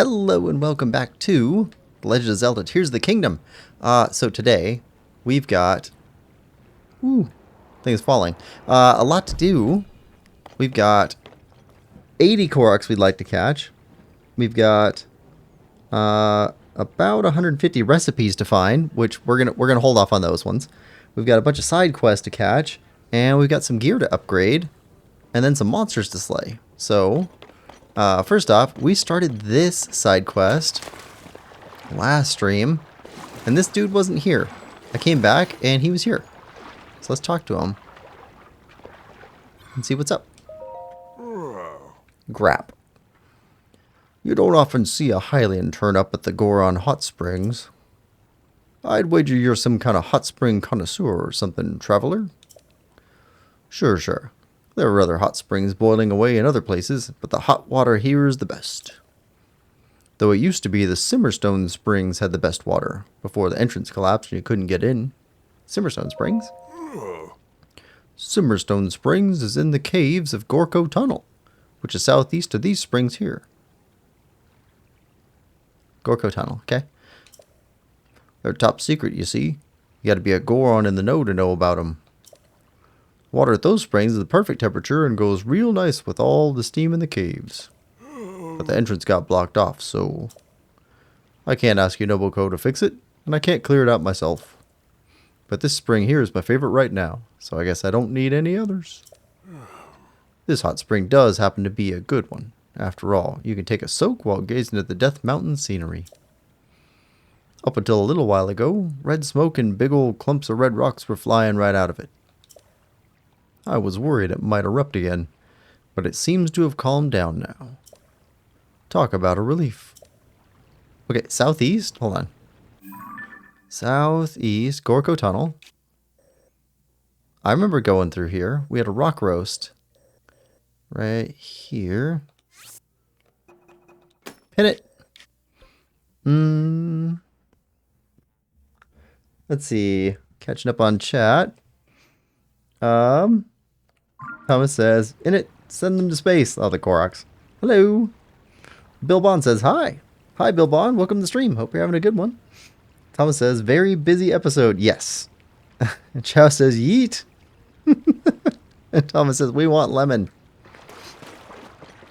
Hello and welcome back to Legend of Zelda Tears of the Kingdom. So today we've got things falling. A lot to do. We've got 80 Koroks we'd like to catch. We've got about 150 recipes to find, which we're gonna hold off on those ones. We've got a bunch of side quests to catch, and we've got some gear to upgrade, and then some monsters to slay. So first off, we started this side quest last stream, and this dude wasn't here. I came back, and he was here. So let's talk to him and see what's up. Grap. You don't often see a Hylian turn up at the Goron Hot Springs. I'd wager you're some kind of hot spring connoisseur or something, traveler. Sure. There are other hot springs boiling away in other places, but the hot water here is the best. Though it used to be the Simmerstone Springs had the best water, before the entrance collapsed and you couldn't get in. Simmerstone Springs? Simmerstone Springs is in the caves of Gorko Tunnel, which is southeast of these springs here. Gorko Tunnel, okay? They're top secret, you see. You gotta be a Goron in the know to know about them. Water at those springs is the perfect temperature and goes real nice with all the steam in the caves. But the entrance got blocked off, so I can't ask Unoboko to fix it, and I can't clear it out myself. But this spring here is my favorite right now, so I guess I don't need any others. This hot spring does happen to be a good one. After all, you can take a soak while gazing at the Death Mountain scenery. Up until a little while ago, red smoke and big old clumps of red rocks were flying right out of it. I was worried it might erupt again, but it seems to have calmed down now. Talk about a relief. Okay, southeast? Hold on. Southeast, Gorko Tunnel. I remember going through here. We had a rock roast. Right here. Hit it. Let's see. Catching up on chat. Thomas says, in it, send them to space. Oh, the Koroks. Hello. Bill Bond says, hi. Hi, Bill Bond. Welcome to the stream. Hope you're having a good one. Thomas says, very busy episode. Yes. And Chow says, yeet. And Thomas says, we want lemon.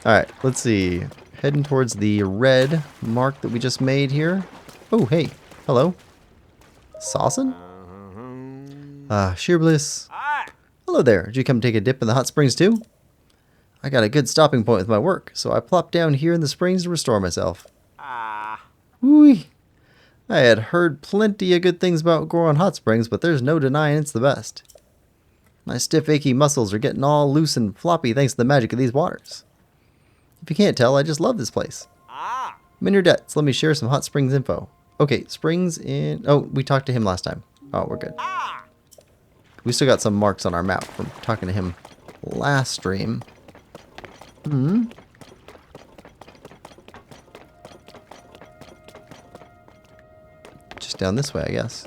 Alright, let's see. Heading towards the red mark that we just made here. Oh, hey. Hello. Saucin? Sheer Bliss. Hello there. Did you come take a dip in the hot springs too? I got a good stopping point with my work, so I plopped down here in the springs to restore myself. Ooh. I had heard plenty of good things about Goron Hot Springs, but there's no denying it's the best. My stiff, achy muscles are getting all loose and floppy thanks to the magic of these waters. If you can't tell, I just love this place. I'm in your debt, so let me share some hot springs info. Okay, springs in... Oh, we talked to him last time. Oh, we're good. We still got some marks on our map from talking to him last stream. Just down this way, I guess.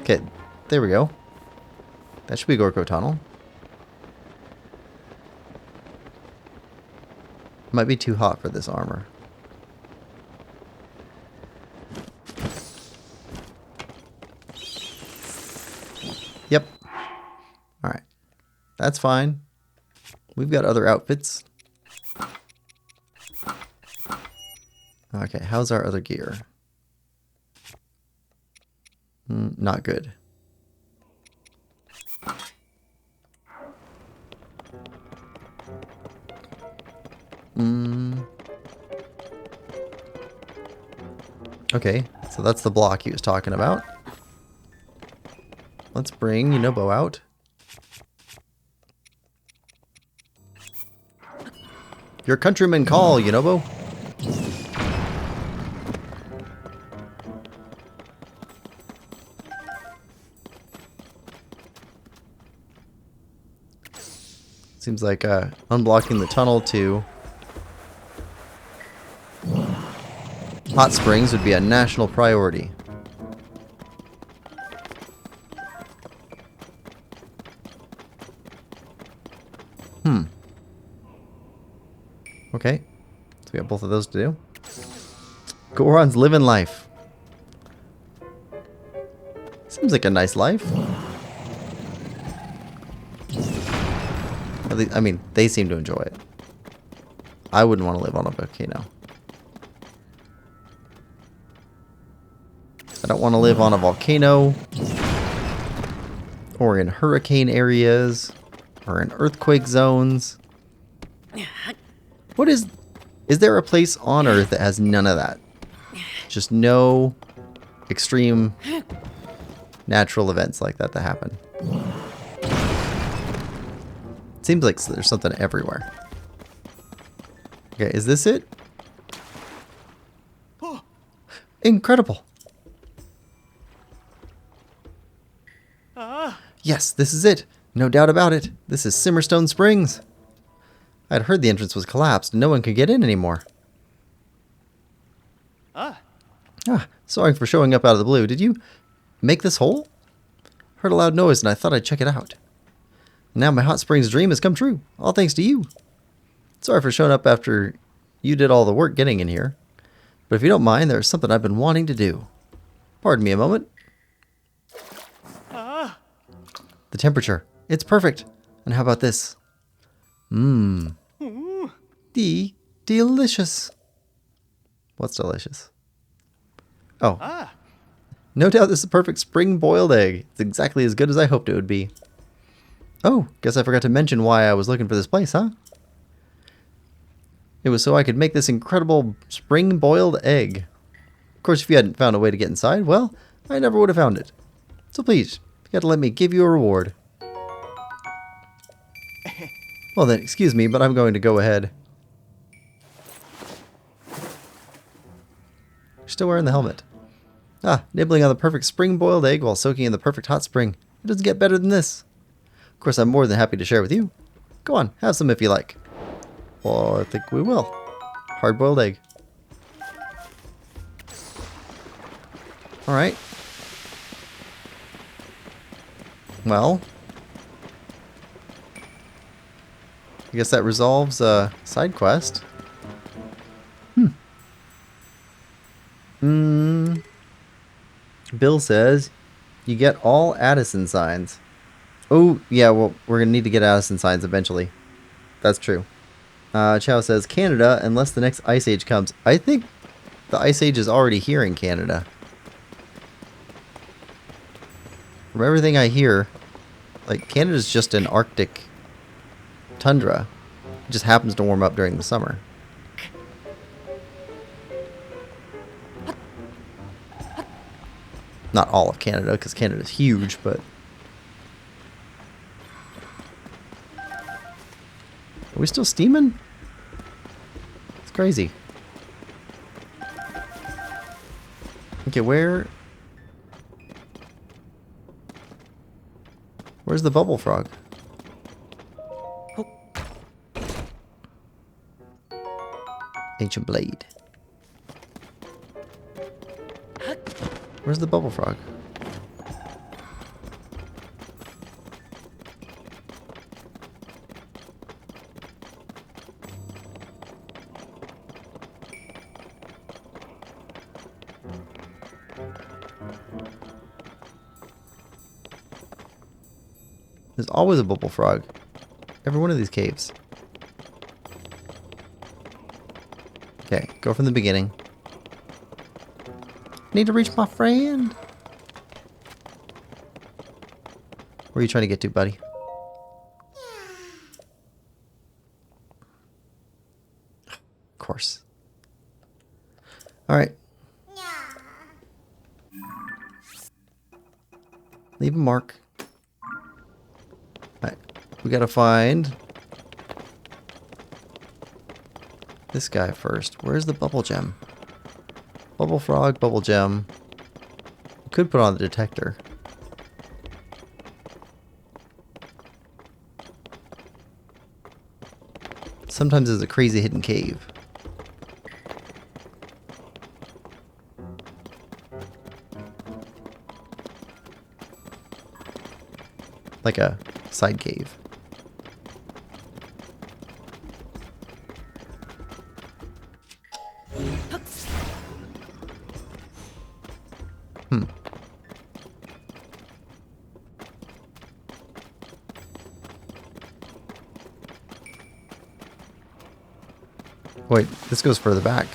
Okay, there we go. That should be Gorko Tunnel. Might be too hot for this armor. Yep. Alright. That's fine. We've got other outfits. Okay, how's our other gear? Not good. Okay, so that's the block he was talking about. Let's bring Unobo out. Your countrymen call, Unobo. Seems like unblocking the tunnel to hot springs would be a national priority. Okay. So we got both of those to do. Goron's living life. Seems like a nice life. At least, I mean, they seem to enjoy it. I wouldn't want to live on a volcano. I don't want to live on a volcano, or in hurricane areas, or in earthquake zones. What is there a place on Earth that has none of that? Just no extreme natural events like that happen. Seems like there's something everywhere. Okay, is this it? Incredible. Yes, this is it. No doubt about it. This is Simmerstone Springs. I'd heard the entrance was collapsed and no one could get in anymore. Sorry for showing up out of the blue. Did you make this hole? Heard a loud noise and I thought I'd check it out. Now my hot springs dream has come true. All thanks to you. Sorry for showing up after you did all the work getting in here. But if you don't mind, there's something I've been wanting to do. Pardon me a moment. The temperature. It's perfect. And how about this? Delicious. What's delicious? Oh. No doubt this is a perfect spring boiled egg. It's exactly as good as I hoped it would be. Oh, guess I forgot to mention why I was looking for this place, huh? It was so I could make this incredible spring boiled egg. Of course, if you hadn't found a way to get inside, well, I never would have found it. So please, you got to let me give you a reward. Well then, excuse me, but I'm going to go ahead. You're still wearing the helmet. Nibbling on the perfect spring-boiled egg while soaking in the perfect hot spring. It doesn't get better than this. Of course, I'm more than happy to share with you. Go on, have some if you like. Well, I think we will. Hard-boiled egg. Alright. Well, I guess that resolves side quest. Bill says you get all Addison signs. Oh, yeah, well, we're going to need to get Addison signs eventually. That's true. Chow says Canada, unless the next Ice Age comes. I think the Ice Age is already here in Canada. From everything I hear, like, Canada's just an Arctic tundra. It just happens to warm up during the summer. Not all of Canada, because Canada's huge, but... Are we still steaming? It's crazy. Okay, where's the bubble frog? Ancient blade. Where's the bubble frog? There's always a bubble frog. Every one of these caves. Okay, go from the beginning. Need to reach my friend. Where are you trying to get to, buddy? Of course. Alright. Leave a mark. Alright. We gotta find this guy first. Where's the bubble gem? Bubble frog, bubble gem. We could put on the detector. Sometimes there's a crazy hidden cave. Like a side cave. Hmm. Wait, this goes further back.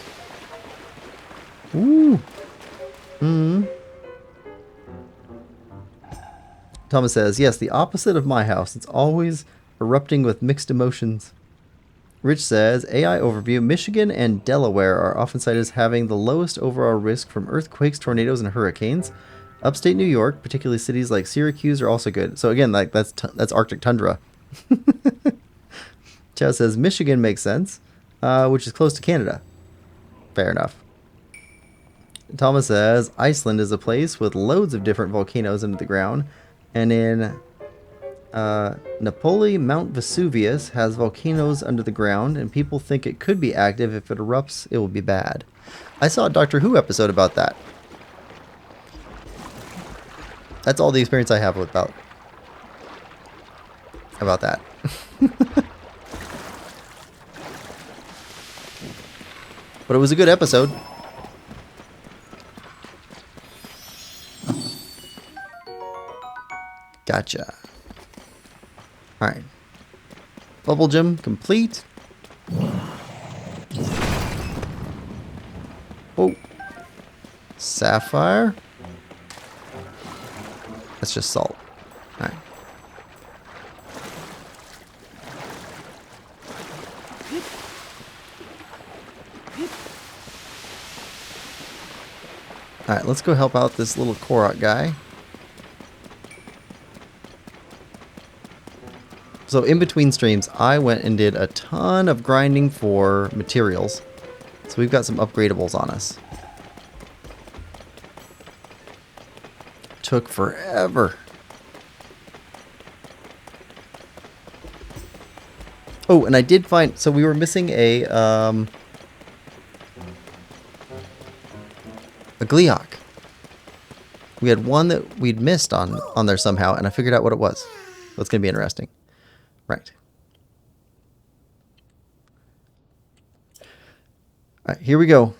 Ooh. Hmm. Thomas says, yes, the opposite of my house. It's always erupting with mixed emotions. Rich says, AI overview, Michigan and Delaware are often cited as having the lowest overall risk from earthquakes, tornadoes, and hurricanes. Upstate New York, particularly cities like Syracuse, are also good. So again, like that's Arctic tundra. Chad says, Michigan makes sense, which is close to Canada. Fair enough. Thomas says, Iceland is a place with loads of different volcanoes under the ground. And in Napoli, Mount Vesuvius has volcanoes under the ground, and people think it could be active. If it erupts, it will be bad. I saw a Doctor Who episode about that. That's all the experience I have about that. But it was a good episode. Gotcha. Alright. Bubble gem complete. Oh. Sapphire. That's just salt. Alright. Alright, let's go help out this little Korok guy. So in between streams, I went and did a ton of grinding for materials. So we've got some upgradables on us. Took forever. Oh, and I did find, so we were missing a Gleeok. We had one that we'd missed on there somehow, and I figured out what it was. That's going to be interesting. Right. Alright, here we go.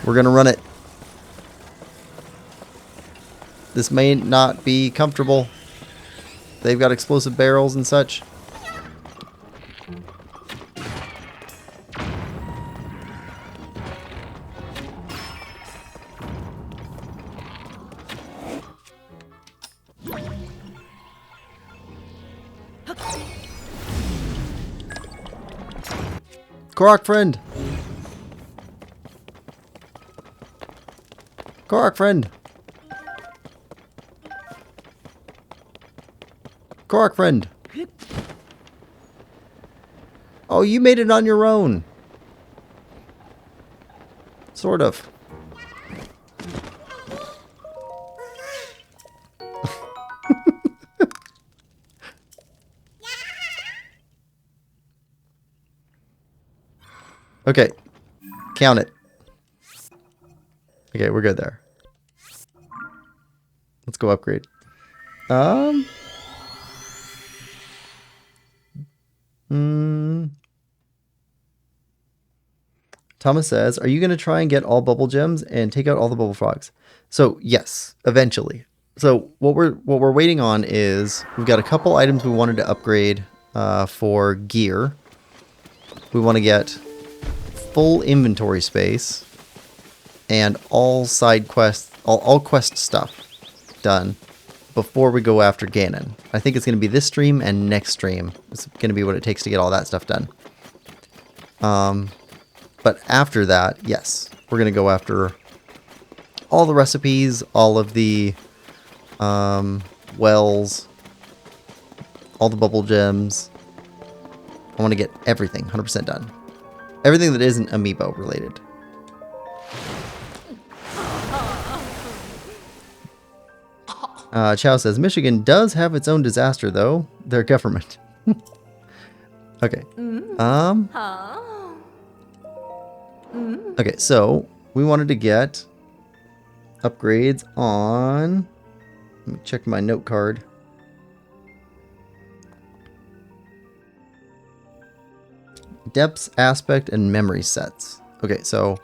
We're going to run it. This may not be comfortable. They've got explosive barrels and such. Korok friend! Korok friend! Korok friend! Oh, you made it on your own! Sort of. Okay. Count it. Okay, we're good there. Let's go upgrade. Thomas says, are you going to try and get all bubble gems and take out all the bubble frogs? So, yes, eventually. So, what we're waiting on is we've got a couple items we wanted to upgrade for gear. We want to get full inventory space and all side quests, all quest stuff done before we go after Ganon. I think it's going to be this stream and next stream. It's going to be what it takes to get all that stuff done. But after that, yes, we're going to go after all the recipes, all of the wells, all the bubble gems. I want to get everything 100% done. Everything that isn't amiibo related. Chow says, Michigan does have its own disaster, though. Their government. Okay. Okay, so we wanted to get upgrades on... Let me check my note card. Depths, aspect, and memory sets. Okay, so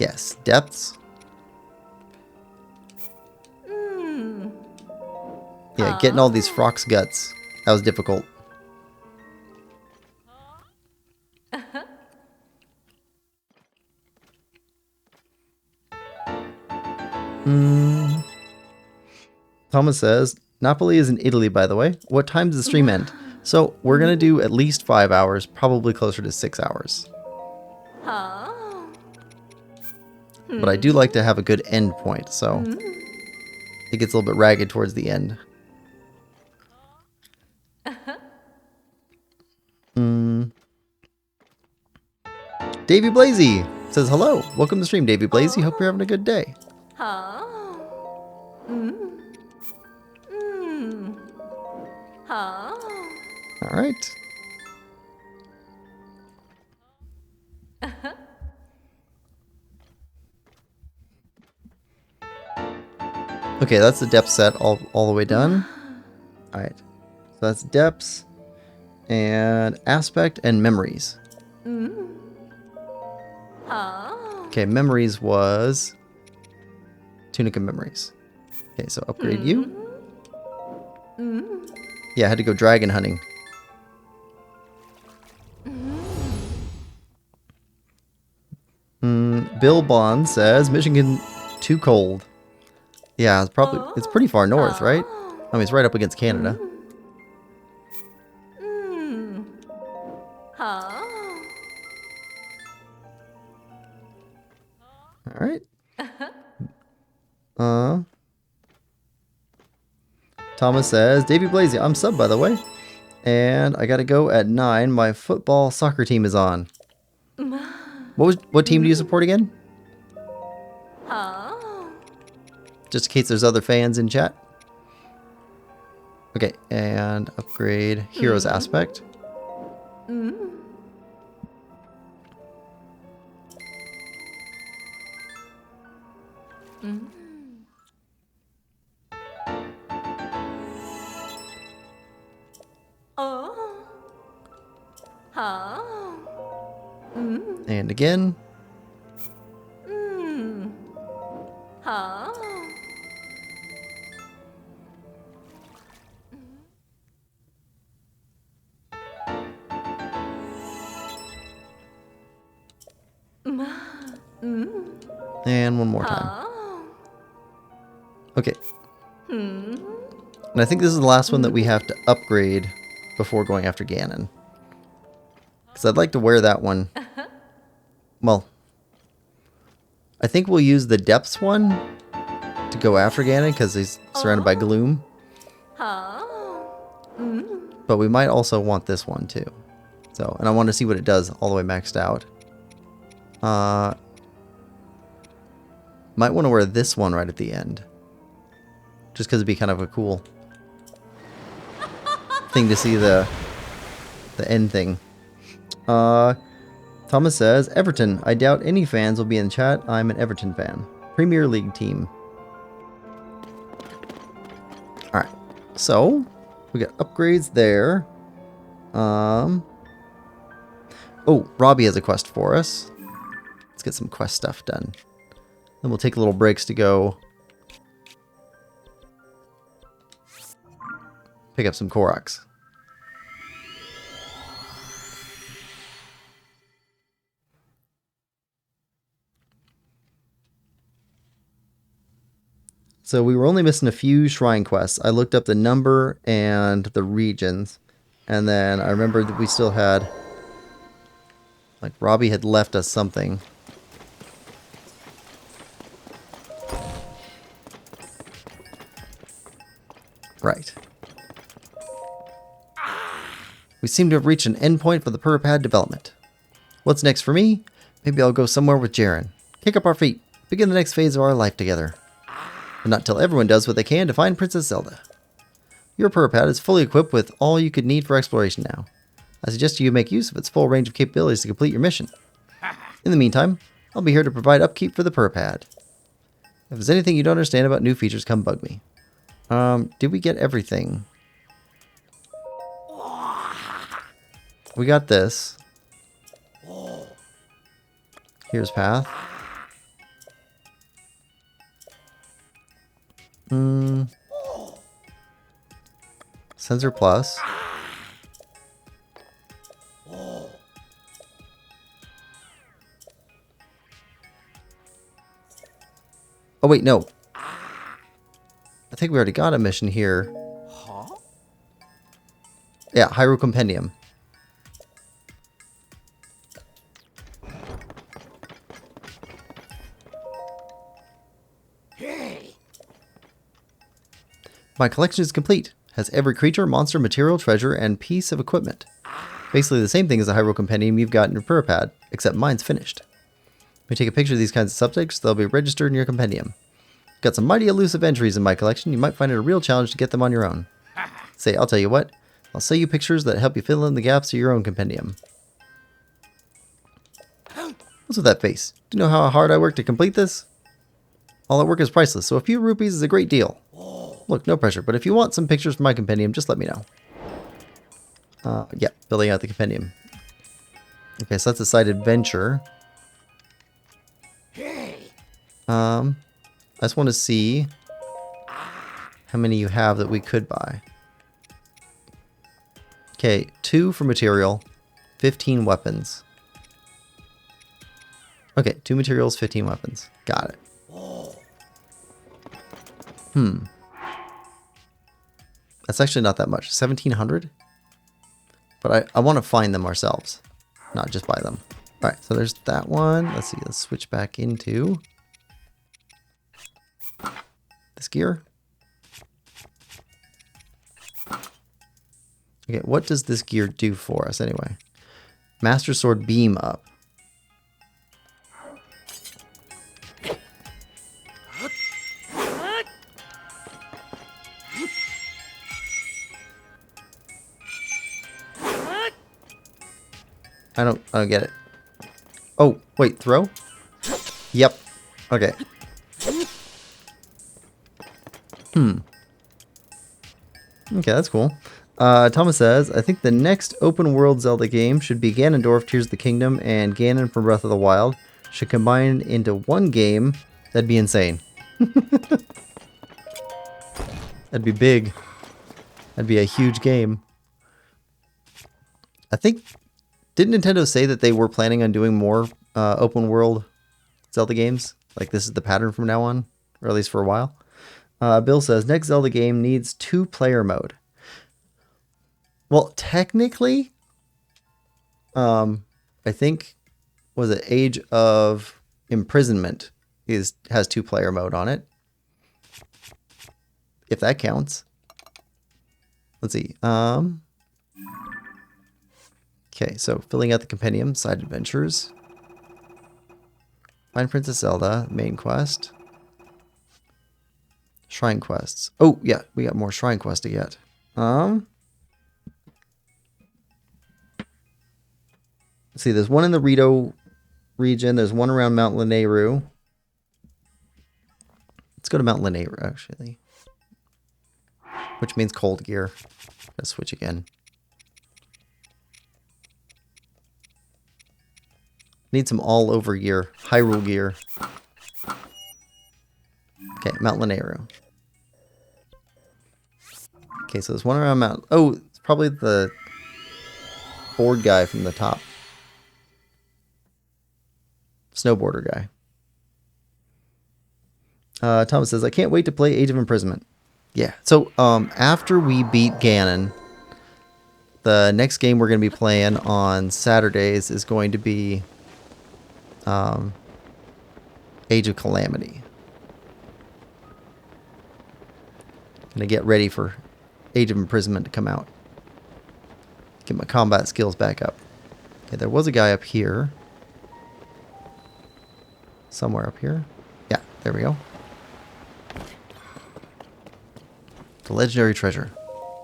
Yes, depths. Yeah, getting all these Frog's guts. That was difficult. Thomas says, Napoli is in Italy, by the way. What time does the stream end? So we're going to do at least 5 hours, probably closer to 6 hours. But I do like to have a good end point, so it gets a little bit ragged towards the end. Davey Blazy says hello. Welcome to the stream, Davey Blazy. Hope you're having a good day. All right. Okay, that's the depth set all the way done. All right. So that's depths and aspect and memories. Okay, memories was Tunica memories. Okay, so upgrade you. Yeah, I had to go dragon hunting. Bill Bond says Michigan too cold. Yeah, it's pretty far north, right? I mean, it's right up against Canada. All right. Thomas says, Davey Blazy, I'm sub, by the way. And I gotta go at 9. My football soccer team is on. What team do you support again? Just in case there's other fans in chat. Okay, and upgrade Heroes Aspect. And again. And one more time. Okay. And I think this is the last one that we have to upgrade before going after Ganon. Because I'd like to wear that one. Well, I think we'll use the depths one to go after Ganon because he's surrounded by gloom. But we might also want this one too. So, and I want to see what it does all the way maxed out. Might want to wear this one right at the end. Just because it'd be kind of a cool thing to see the end thing. Thomas says, Everton. I doubt any fans will be in chat. I'm an Everton fan. Premier League team. Alright. So, we got upgrades there. Oh, Robbie has a quest for us. Let's get some quest stuff done. Then we'll take little breaks to go pick up some Koroks. So we were only missing a few shrine quests. I looked up the number and the regions. And then I remembered that we still had... Like, Robbie had left us something. Right. We seem to have reached an endpoint for the Purpad development. What's next for me? Maybe I'll go somewhere with Jaren. Kick up our feet. Begin the next phase of our life together. But not till everyone does what they can to find Princess Zelda. Your Purpad is fully equipped with all you could need for exploration now. I suggest you make use of its full range of capabilities to complete your mission. In the meantime, I'll be here to provide upkeep for the Purpad. If there's anything you don't understand about new features, come bug me. Did we get everything? We got this. Here's path. Sensor Plus. Oh, wait, no. I think we already got a mission here. Yeah, Hyrule Compendium. My collection is complete. Has every creature, monster, material, treasure, and piece of equipment. Basically the same thing as the Hyrule Compendium you've got in your Purpad, except mine's finished. When you take a picture of these kinds of subjects, they'll be registered in your compendium. Got some mighty elusive entries in my collection. You might find it a real challenge to get them on your own. Say, I'll tell you what. I'll sell you pictures that help you fill in the gaps of your own compendium. What's with that face? Do you know how hard I worked to complete this? All that work is priceless, so a few rupees is a great deal. Look, no pressure, but if you want some pictures from my compendium, just let me know. Yeah, filling out the compendium. Okay, so that's a side adventure. I just want to see how many you have that we could buy. Okay, 2 for material, 15 weapons. Okay, 2 materials, 15 weapons. Got it. That's actually not that much. 1,700? But I want to find them ourselves, not just buy them. Alright, so there's that one. Let's see, let's switch back into this gear. Okay, what does this gear do for us anyway? Master Sword beam up. I don't get it. Oh, wait, throw? Yep. Okay. Okay, that's cool. Thomas says, I think the next open world Zelda game should be Ganondorf Tears of the Kingdom and Ganon from Breath of the Wild. Should combine into one game. That'd be insane. That'd be big. That'd be a huge game. I think... Didn't Nintendo say that they were planning on doing more open world Zelda games? Like this is the pattern from now on? Or at least for a while? Bill says, next Zelda game needs 2-player mode. Well, technically, I think, was it Age of Imprisonment has 2-player mode on it. If that counts. Let's see. Okay, so filling out the compendium, side adventures. Find Princess Zelda, main quest. Shrine quests. Oh, yeah, we got more shrine quests to get. Let's see, there's one in the Rito region. There's one around Mount Lanayru. Let's go to Mount Lanayru, actually. Which means cold gear. Let's switch again. Need some all-over gear. Hyrule gear. Okay, Mount Lanayru. Okay, so there's one around Mount... Oh, it's probably the board guy from the top. Snowboarder guy. Thomas says, I can't wait to play Age of Imprisonment. Yeah, so after we beat Ganon, the next game we're going to be playing on Saturdays is going to be Age of Calamity. Gonna get ready for Age of Imprisonment to come out. Get my combat skills back up. Okay, there was a guy up here. Somewhere up here. Yeah, there we go. The legendary treasure.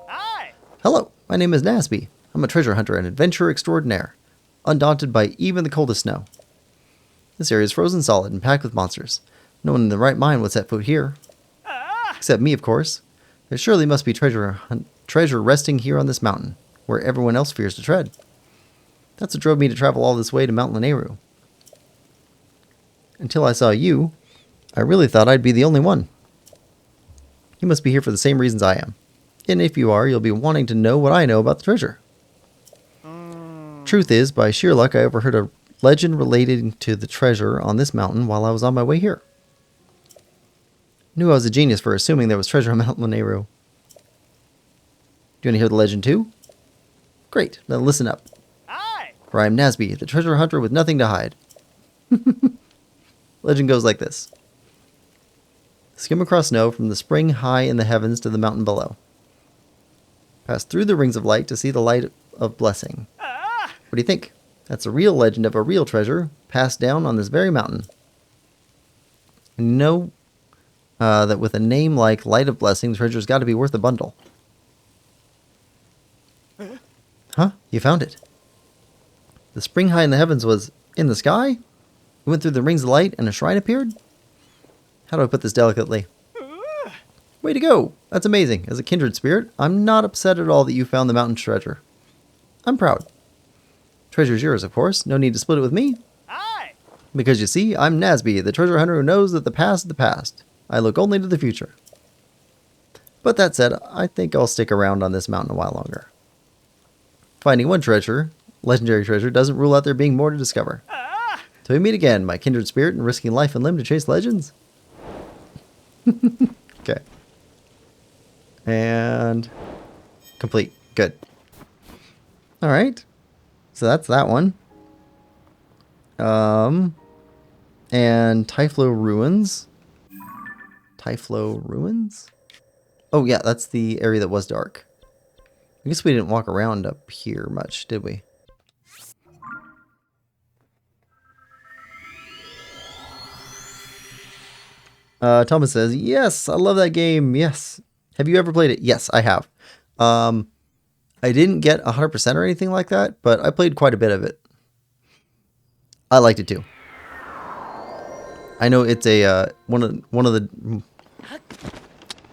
Hi. Hello, my name is Nasby. I'm a treasure hunter and adventurer extraordinaire, undaunted by even the coldest snow. This area is frozen solid and packed with monsters. No one in their right mind would set foot here. Except me, of course. There surely must be treasure resting here on this mountain, where everyone else fears to tread. That's what drove me to travel all this way to Mount Lanayru. Until I saw you, I really thought I'd be the only one. You must be here for the same reasons I am. And if you are, you'll be wanting to know what I know about the treasure. Truth is, by sheer luck, I overheard a legend relating to the treasure on this mountain while I was on my way here. Knew I was a genius for assuming there was treasure on Mount Lanayru. Do you want to hear the legend too? Great, now listen up. Aye. For I am Nazby, the treasure hunter with nothing to hide. Legend goes like this. Skim across snow from the spring high in the heavens to the mountain below. Pass through the rings of light to see the light of blessing. What do you think? That's a real legend of a real treasure passed down on this very mountain. And you know that with a name like Light of Blessing, the treasure's got to be worth a bundle. Huh? You found it. The spring high in the heavens was in the sky? You went through the rings of light and a shrine appeared? How do I put this delicately? Way to go! That's amazing. As a kindred spirit, I'm not upset at all that you found the mountain treasure. I'm proud. Treasure's yours, of course. No need to split it with me. Aye. Because you see, I'm Nazby, the treasure hunter who knows that the past is the past. I look only to the future. But that said, I think I'll stick around on this mountain a while longer. Finding one treasure, legendary treasure, doesn't rule out there being more to discover. Till we meet again, my kindred spirit, and risking life and limb to chase legends. Okay. And complete. Good. All right. So that's that one. And Typhlo Ruins. Typhlo Ruins? Oh yeah, that's the area that was dark. I guess we didn't walk around up here much, did we? Thomas says, yes, I love that game. Yes. Have you ever played it? Yes, I have. I didn't get 100% or anything like that, but I played quite a bit of it. I liked it too. I know it's a one of the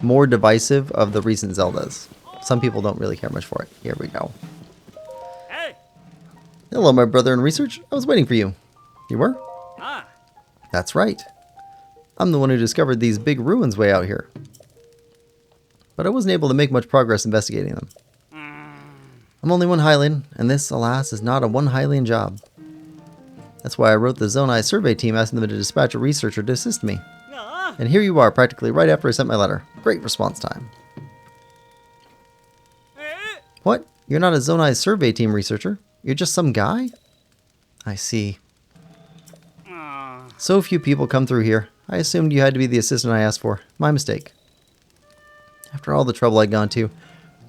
more divisive of the recent Zeldas. Some people don't really care much for it. Here we go. Hey. Hello, my brother in research. I was waiting for you. You were? Ah. That's right. I'm the one who discovered these big ruins way out here. But I wasn't able to make much progress investigating them. I'm only one Hylian, and this, alas, is not a one Hylian job. That's why I wrote the Zonai survey team asking them to dispatch a researcher to assist me. And here you are, practically right after I sent my letter. Great response time. What? You're not a Zonai survey team researcher? You're just some guy? I see. So few people come through here. I assumed you had to be the assistant I asked for. My mistake. After all the trouble I'd gone to,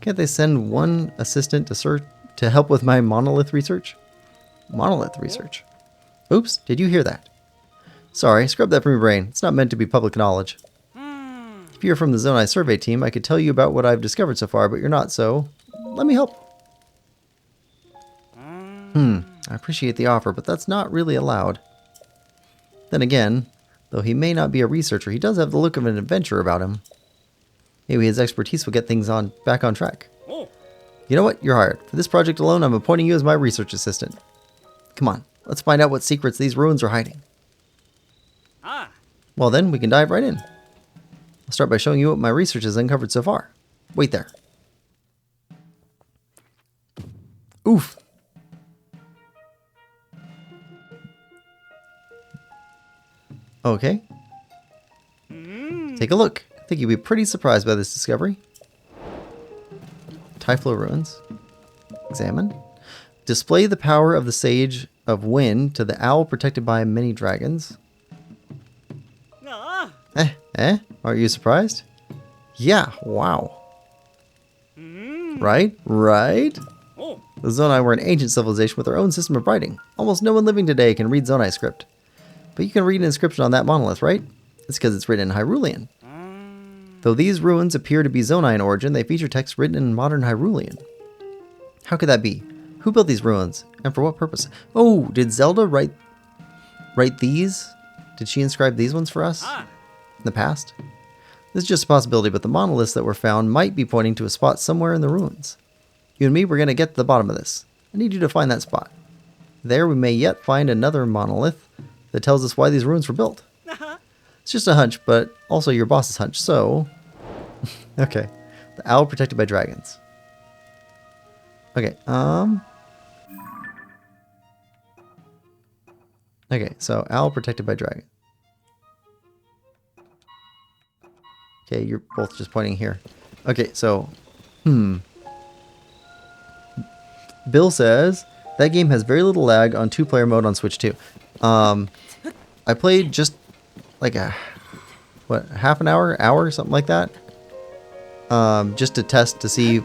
can't they send one assistant to help with my monolith research? Monolith research? Oops, did you hear that? Sorry, scrub that from your brain. It's not meant to be public knowledge. If you're from the Zonai survey team, I could tell you about what I've discovered so far, but you're not, so let me help. I appreciate the offer, but that's not really allowed. Then again, though he may not be a researcher, he does have the look of an adventurer about him. Maybe his expertise will get things back on track. Oh. You know what? You're hired. For this project alone, I'm appointing you as my research assistant. Come on, let's find out what secrets these ruins are hiding. Ah. Well then, we can dive right in. I'll start by showing you what my research has uncovered so far. Wait there. Oof. Okay. Take a look. I think you'll be pretty surprised by this discovery. Typhlo Ruins. Examine. Display the power of the Sage of Wind to the owl protected by many dragons. Aren't you surprised? Yeah, wow. Right? Oh. The Zonai were an ancient civilization with their own system of writing. Almost no one living today can read Zonai script. But you can read an inscription on that monolith, right? It's because it's written in Hyrulean. Though these ruins appear to be Zonai in origin, they feature text written in modern Hyrulean. How could that be? Who built these ruins? And for what purpose? Oh, did Zelda write these? Did she inscribe these ones for us? In the past? This is just a possibility, but the monoliths that were found might be pointing to a spot somewhere in the ruins. You and me, we're going to get to the bottom of this. I need you to find that spot. There we may yet find another monolith that tells us why these ruins were built. It's just a hunch, but also your boss's hunch, so Okay. The owl protected by dragons. Okay, okay, so owl protected by dragon. Okay, you're both just pointing here. Okay, so, Bill says that game has very little lag on two-player mode on Switch 2. I played just like half an hour, something like that. Just to test to see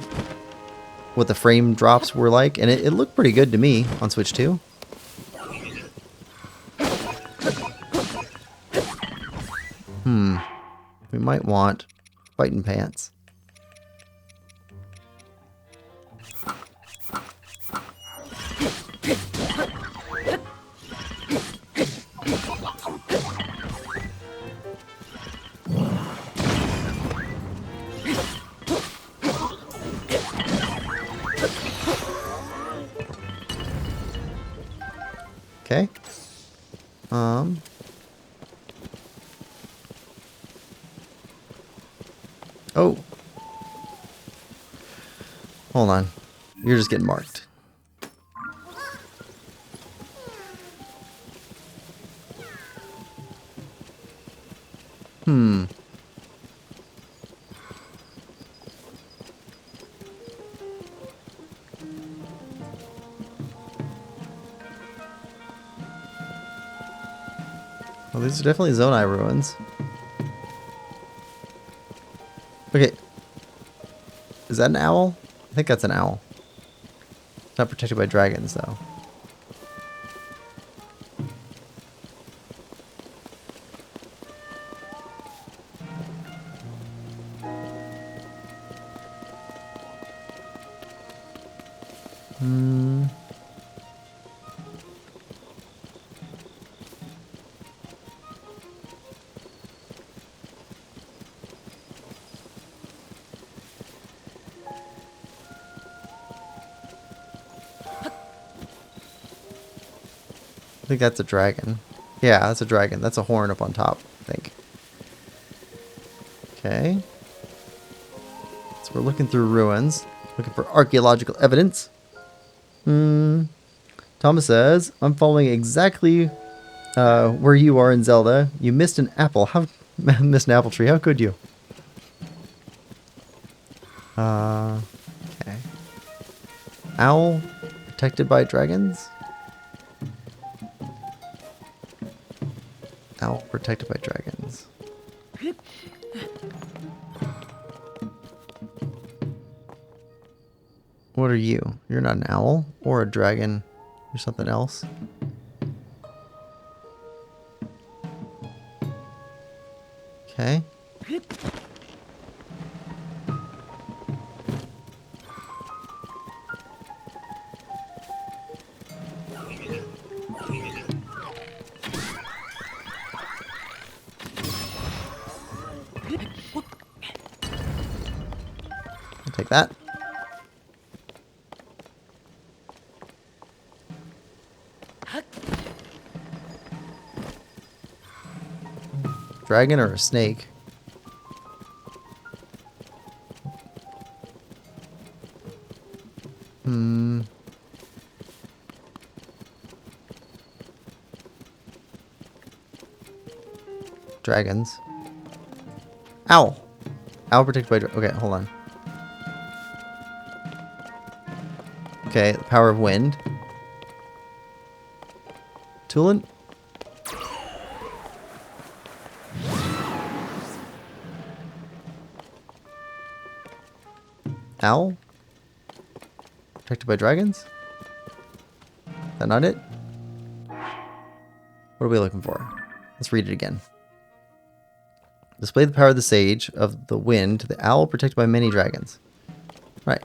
what the frame drops were like, and it looked pretty good to me on Switch 2. We might want fighting pants. Okay. Oh. Hold on. You're just getting marked. Well, these are definitely Zonai ruins. Okay. Is that an owl? I think that's an owl. It's not protected by dragons, though. I think that's a dragon. Yeah, that's a dragon. That's a horn up on top, I think. Okay. So we're looking through ruins, looking for archaeological evidence. Thomas says, I'm following exactly where you are in Zelda. You missed an apple. How missed an apple tree? How could you? Okay. Owl protected by dragons? Owl protected by dragons. What are you? You're not an owl or a dragon or something else. Okay. I'll take that. Dragon or a snake? Dragons. Owl. Owl protected by... Okay, hold on. Okay, the power of wind. Tulin? Owl? Protected by dragons? Is that not it? What are we looking for? Let's read it again. Display the power of the sage of the wind, the owl protected by many dragons. Right.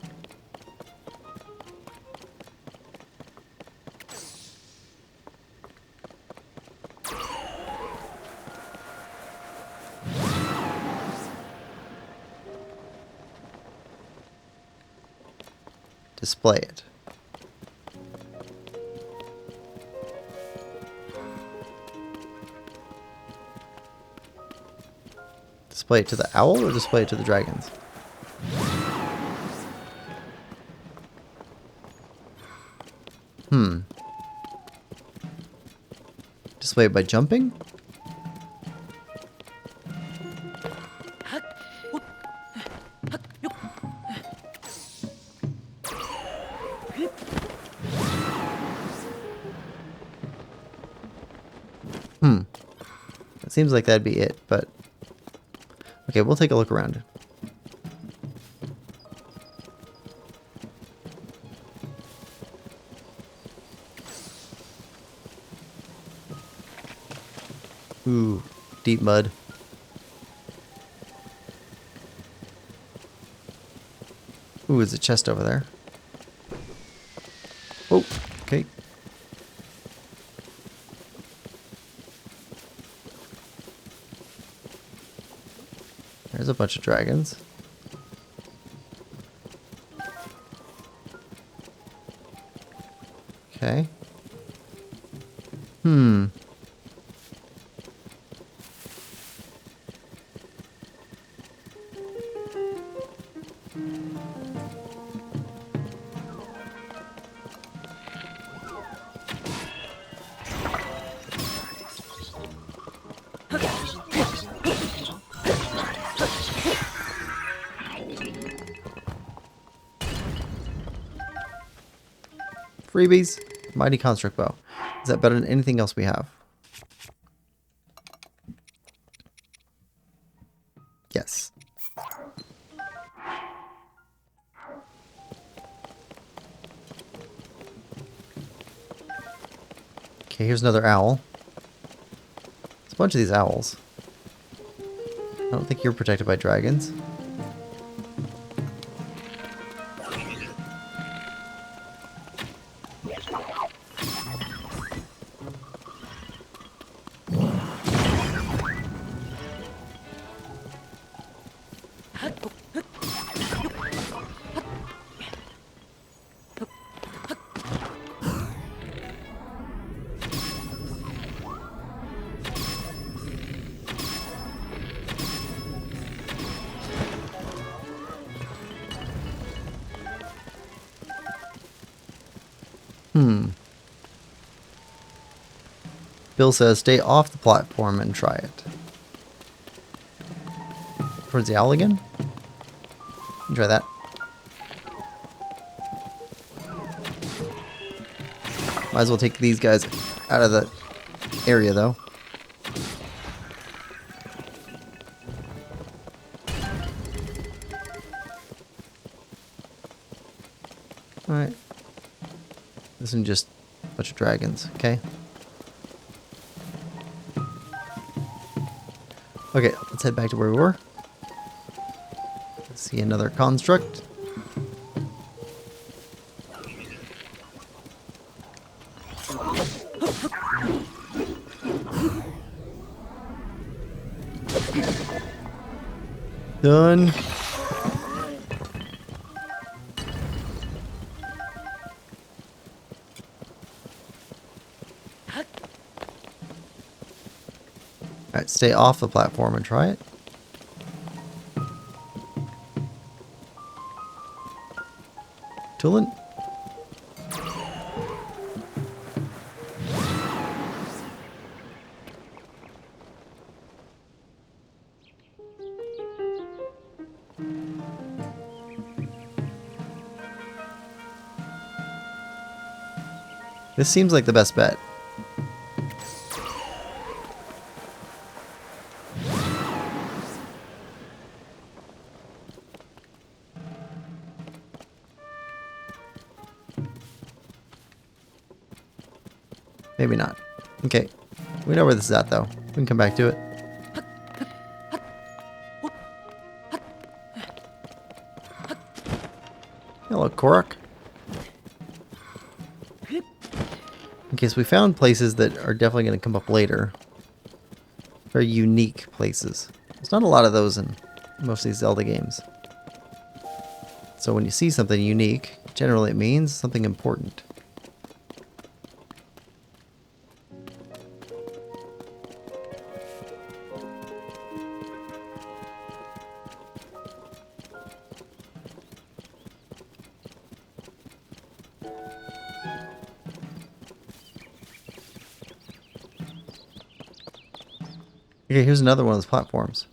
Display it. Display it to the owl or display it to the dragons? Display it by jumping? It seems like that'd be it, but... Okay, we'll take a look around. Ooh, deep mud. Ooh, there's a chest over there. Oh, okay. There's a bunch of dragons. Okay. Freebies. Mighty Construct Bow. Is that better than anything else we have? Yes. Okay, here's another owl. There's a bunch of these owls. I don't think you're protected by dragons. Bill says, stay off the platform and try it. Towards the owl again? Try that. Might as well take these guys out of the area, though. Alright. This is just a bunch of dragons, okay? Okay, let's head back to where we were. Let's see another construct. Done. Alright, stay off the platform and try it. Tulin? This seems like the best bet. Maybe not. Okay. We know where this is at, though. We can come back to it. Hello, Korok. Okay, so we found places that are definitely going to come up later. Very unique places. There's not a lot of those in most of these Zelda games. So when you see something unique, generally it means something important. Okay, here's another one of those platforms.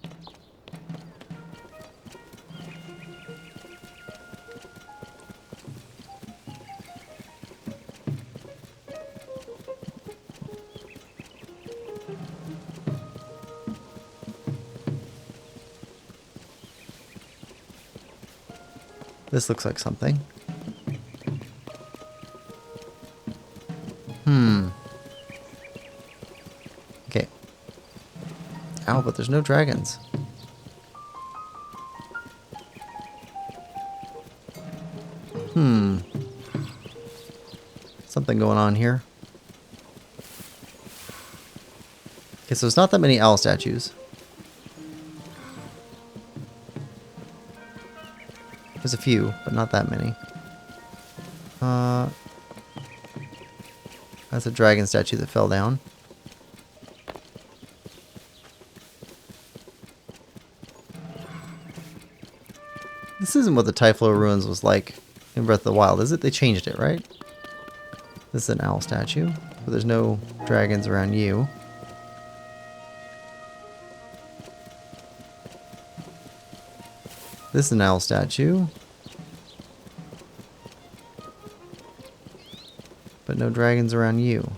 This looks like something. Okay. Ow, but there's no dragons. Something going on here. Okay, so it's not that many owl statues. There's a few, but not that many. That's a dragon statue that fell down. This isn't what the Typhlo Ruins was like in Breath of the Wild, is it? They changed it, right? This is an owl statue, but there's no dragons around you. This is an owl statue. But no dragons around you.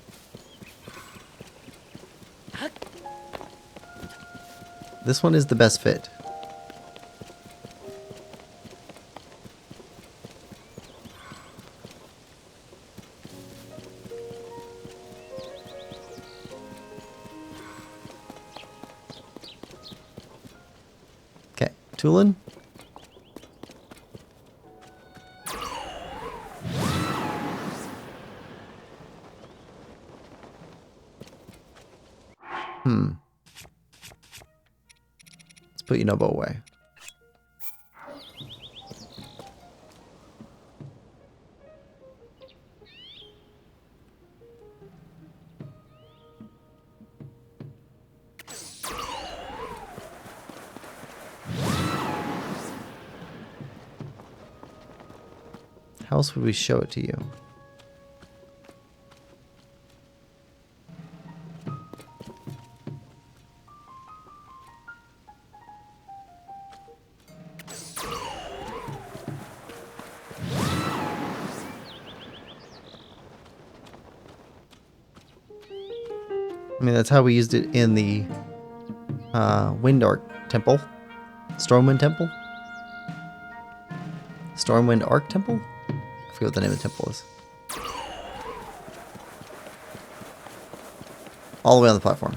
This one is the best fit. Okay, Tulin. Let's put Yunobo away. How else would we show it to you? I mean, that's how we used it in the Wind Arc Temple. Stormwind Temple? Stormwind Arc Temple? I forget what the name of the temple is. All the way on the platform.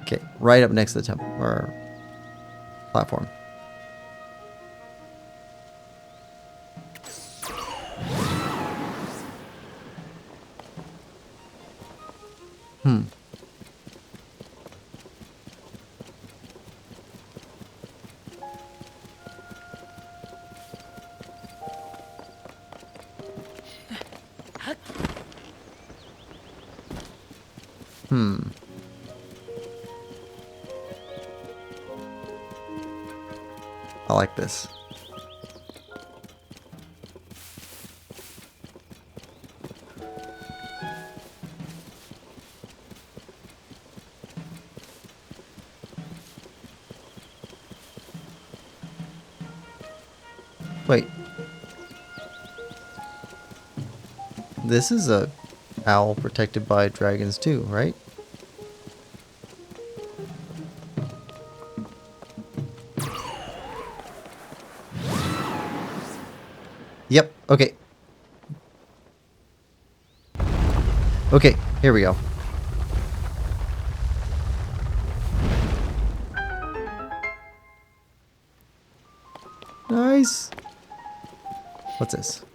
Okay, right up next to the temple, or platform. I like this. Wait. This is a owl protected by dragons too, right? Yep, okay. Okay, here we go. Nice. What's this?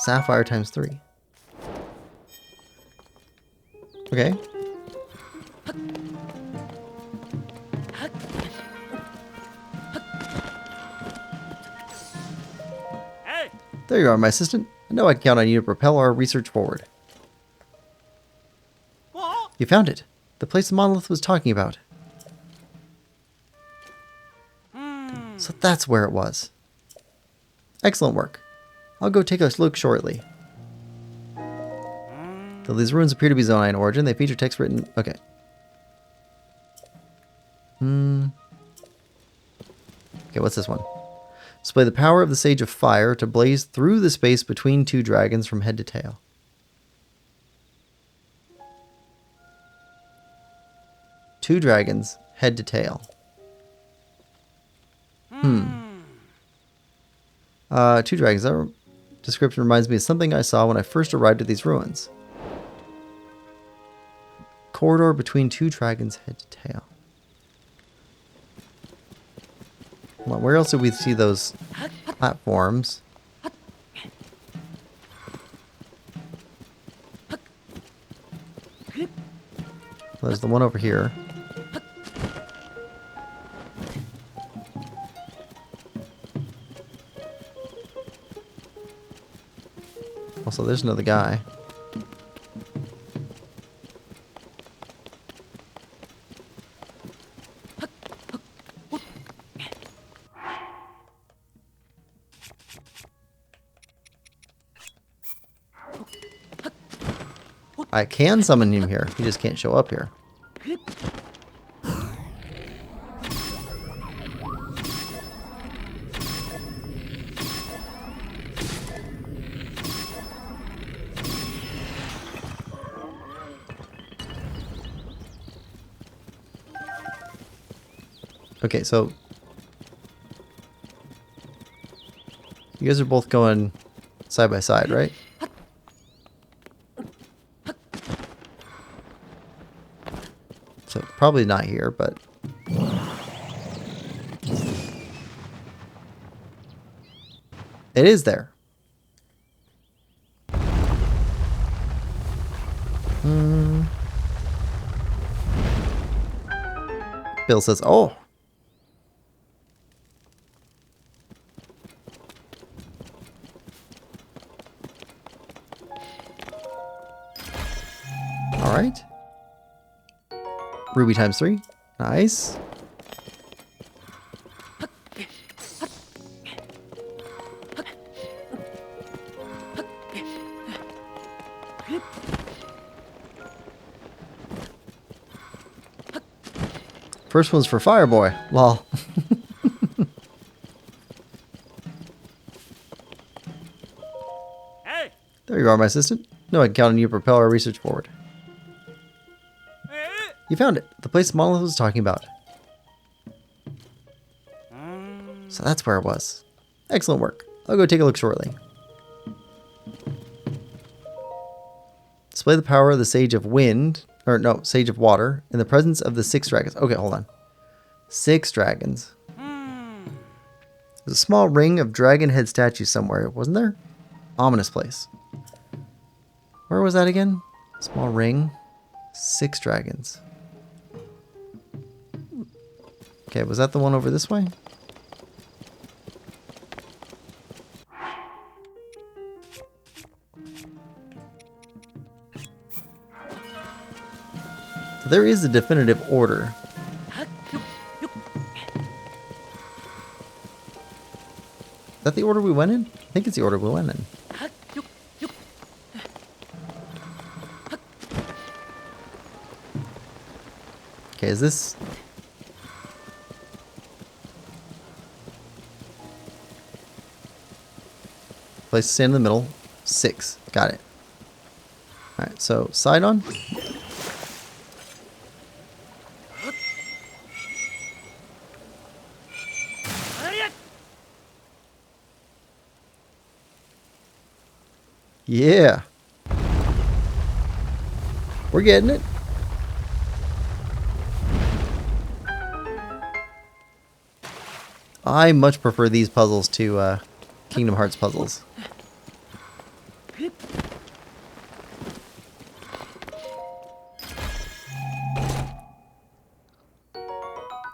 Sapphire times 3. Okay. Hey! There you are, my assistant. I know I can count on you to propel our research forward. What? You found it. The place the monolith was talking about. So that's where it was. Excellent work. I'll go take a look shortly. Though these ruins appear to be Zonai in origin, they feature text written... Okay. Okay, what's this one? Display the power of the Sage of Fire to blaze through the space between two dragons from head to tail. Two dragons, head to tail. Two dragons. That description reminds me of something I saw when I first arrived at these ruins. Corridor between two dragons, head to tail. Well, where else did we see those platforms? Well, there's the one over here. Also, there's another guy. I can summon him here. He just can't show up here. Okay, so you guys are both going side by side, right? So probably not here, but it is there. Bill says, "Oh." All right. Ruby times 3. Nice. First one's for Fireboy. Lol. Hey! There you are, my assistant. No, I can count on you to propel our research forward. You found it. The place Monolith was talking about. So that's where it was. Excellent work. I'll go take a look shortly. Display the power of the Sage of Wind. Or no, Sage of Water. In the presence of the 6 dragons. Okay, hold on. 6 dragons. There's a small ring of dragon head statues somewhere, wasn't there? Ominous place. Where was that again? Small ring. 6 dragons. Okay, was that the one over this way? So there is a definitive order. Is that the order we went in? I think it's the order we went in. Okay, is this... Place to stand in the middle. 6. Got it. Alright, so side on. Yeah. We're getting it. I much prefer these puzzles to Kingdom Hearts puzzles.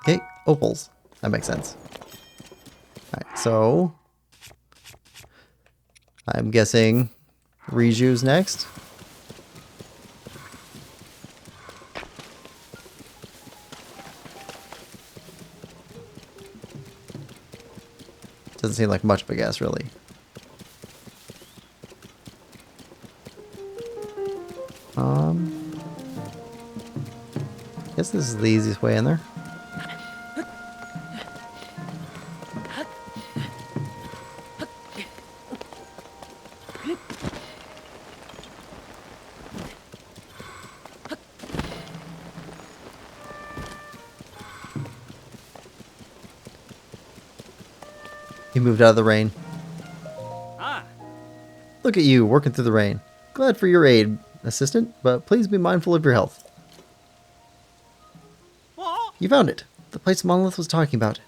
Okay, opals. That makes sense. Alright, so I'm guessing Riju's next. Doesn't seem like much of a guess, really. Guess this is the easiest way in there. He moved out of the rain. Ah. Look at you, working through the rain. Glad for your aid, assistant, but please be mindful of your health. What? You found it. The place Monolith was talking about.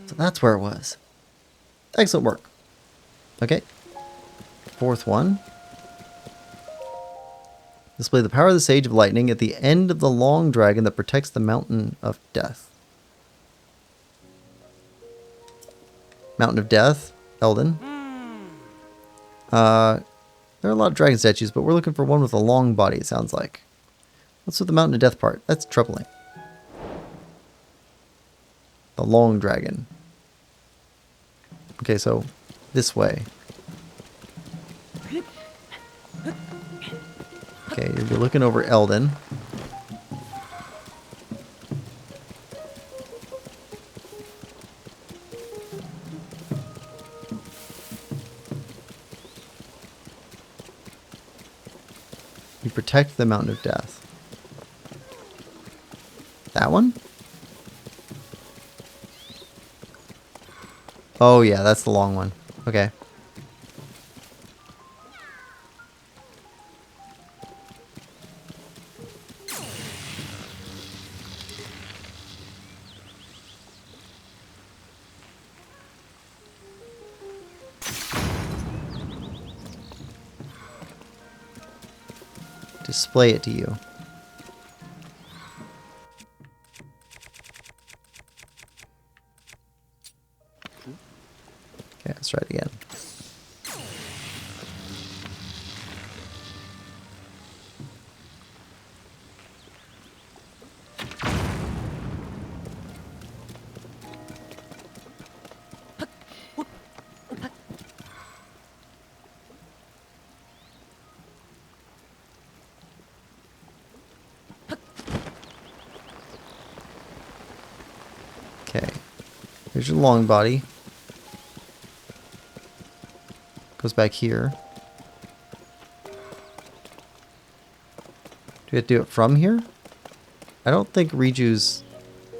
So that's where it was. Excellent work. Okay. Fourth one. Display the power of the Sage of Lightning at the end of the long dragon that protects the Mountain of Death. Mountain of Death, Eldon. There are a lot of dragon statues, but we're looking for one with a long body, it sounds like. What's with the Mountain of Death part? That's troubling. The long dragon. Okay, so this way. Okay, you're looking over Eldon. You protect the Mountain of Death. That one? Oh yeah, that's the long one. Okay. Display it to you. Okay, let's try it again. Okay, here's your long body. Goes back here. Do we have to do it from here? I don't think Riju's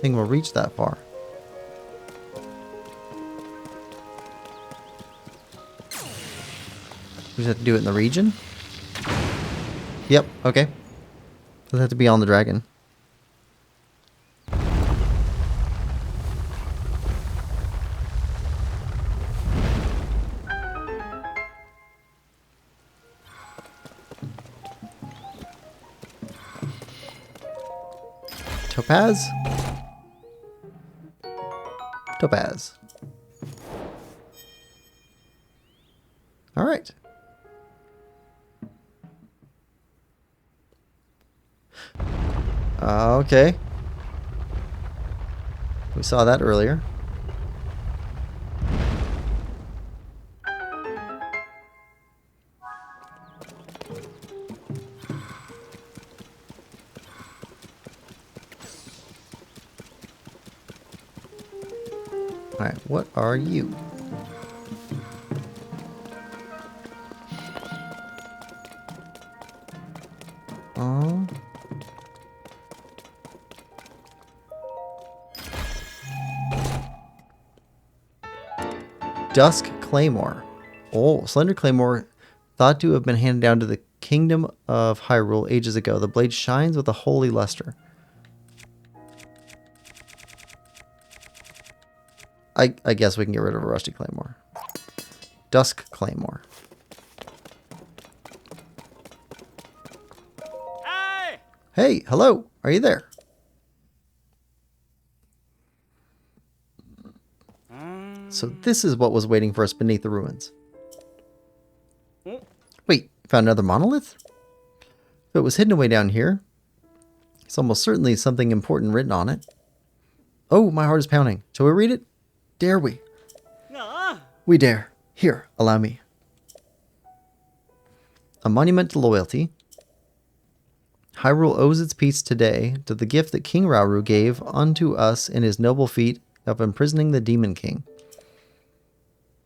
thing will reach that far. We just have to do it in the region? Yep, okay. Doesn't have to be on the dragon. Topaz? Topaz. Alright. Okay. We saw that earlier. Alright, what are you? Oh. Dusk Claymore. Oh, Slender Claymore, thought to have been handed down to the Kingdom of Hyrule ages ago. The blade shines with a holy luster. I guess we can get rid of a Rusty Claymore. Dusk Claymore. Hey! Hey, hello. Are you there? So this is what was waiting for us beneath the ruins. Wait, you found another monolith? If it was hidden away down here, it's almost certainly something important written on it. Oh, my heart is pounding. Shall we read it? Dare we? Ah. We dare. Here, allow me. A monument to loyalty. Hyrule owes its peace today to the gift that King Rauru gave unto us in his noble feat of imprisoning the Demon King.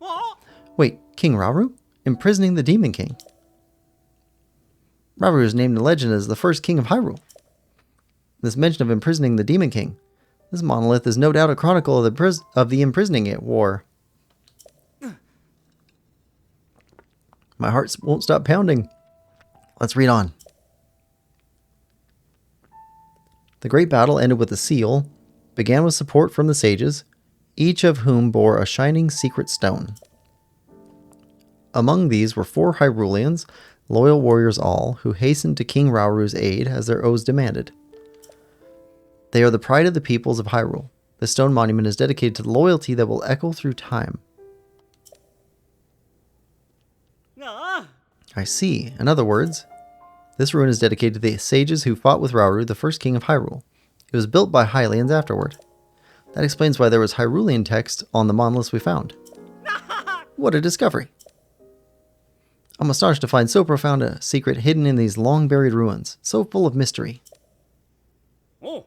Oh. Wait, King Rauru? Imprisoning the Demon King? Rauru is named in legend as the first king of Hyrule. This mention of imprisoning the Demon King. This monolith is no doubt a chronicle of the imprisoning it war. My heart won't stop pounding. Let's read on. The great battle ended with a seal, began with support from the sages, each of whom bore a shining secret stone. Among these were 4 Hyruleans, loyal warriors all, who hastened to King Rauru's aid as their oaths demanded. They are the pride of the peoples of Hyrule. The stone monument is dedicated to the loyalty that will echo through time. Ah. I see. In other words, this ruin is dedicated to the sages who fought with Rauru, the first king of Hyrule. It was built by Hylians afterward. That explains why there was Hyrulean text on the monoliths we found. What a discovery. I'm astonished to find so profound a secret hidden in these long-buried ruins, so full of mystery. Oh.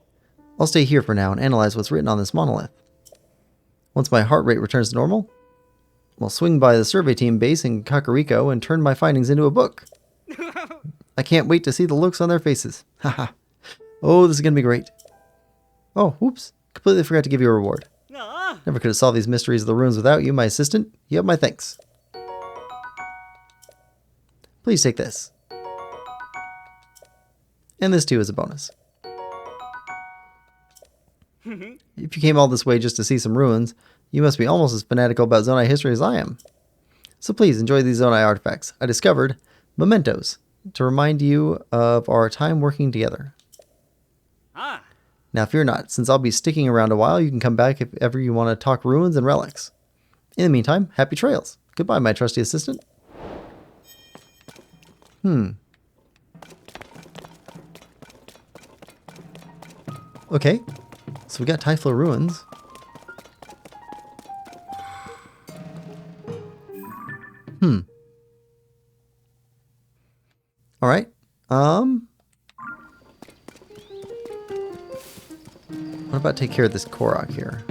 I'll stay here for now and analyze what's written on this monolith. Once my heart rate returns to normal, I'll swing by the survey team base in Kakariko and turn my findings into a book. I can't wait to see the looks on their faces. Haha. Oh, this is going to be great. Oh, whoops. Completely forgot to give you a reward. Ah. Never could have solved these mysteries of the ruins without you, my assistant. You have my thanks. Please take this. And this too is a bonus. If you came all this way just to see some ruins, you must be almost as fanatical about Zonai history as I am. So please enjoy these Zonai artifacts. I discovered mementos to remind you of our time working together. Ah. Now fear not, since I'll be sticking around a while, you can come back if ever you want to talk ruins and relics. In the meantime, happy trails. Goodbye, my trusty assistant. Okay, so we got Typhlo Ruins. Alright, what about take care of this Korok here?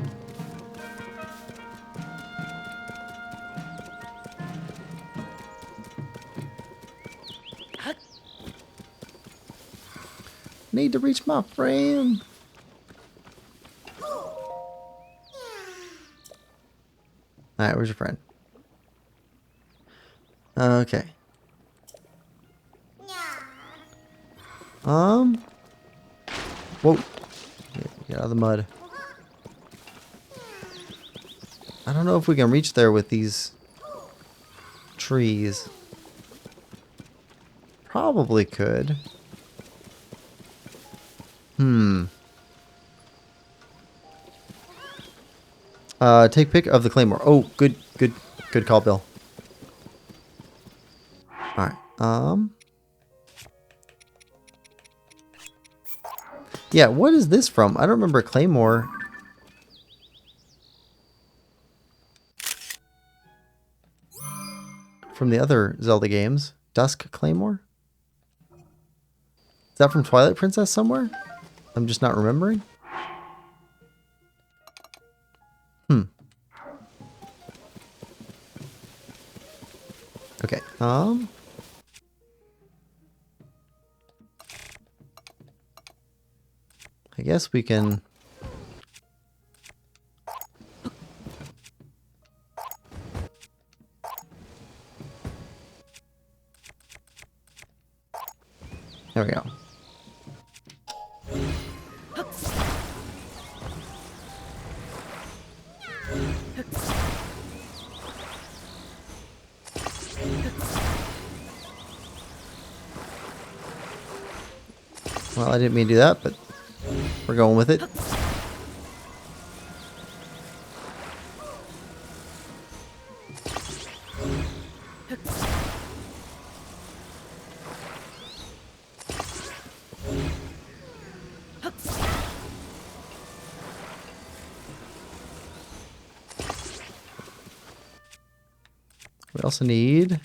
Need to reach my friend. Alright, where's your friend? Okay. Whoa. Get out of the mud. I don't know if we can reach there with these trees. Probably could. Take pick of the claymore. Oh, good call, Bill. Alright, yeah, what is this from? I don't remember claymore. From the other Zelda games. Dusk Claymore? Is that from Twilight Princess somewhere? I'm just not remembering. Okay, I guess we can... There we go. Well, I didn't mean to do that, but we're going with it. We also need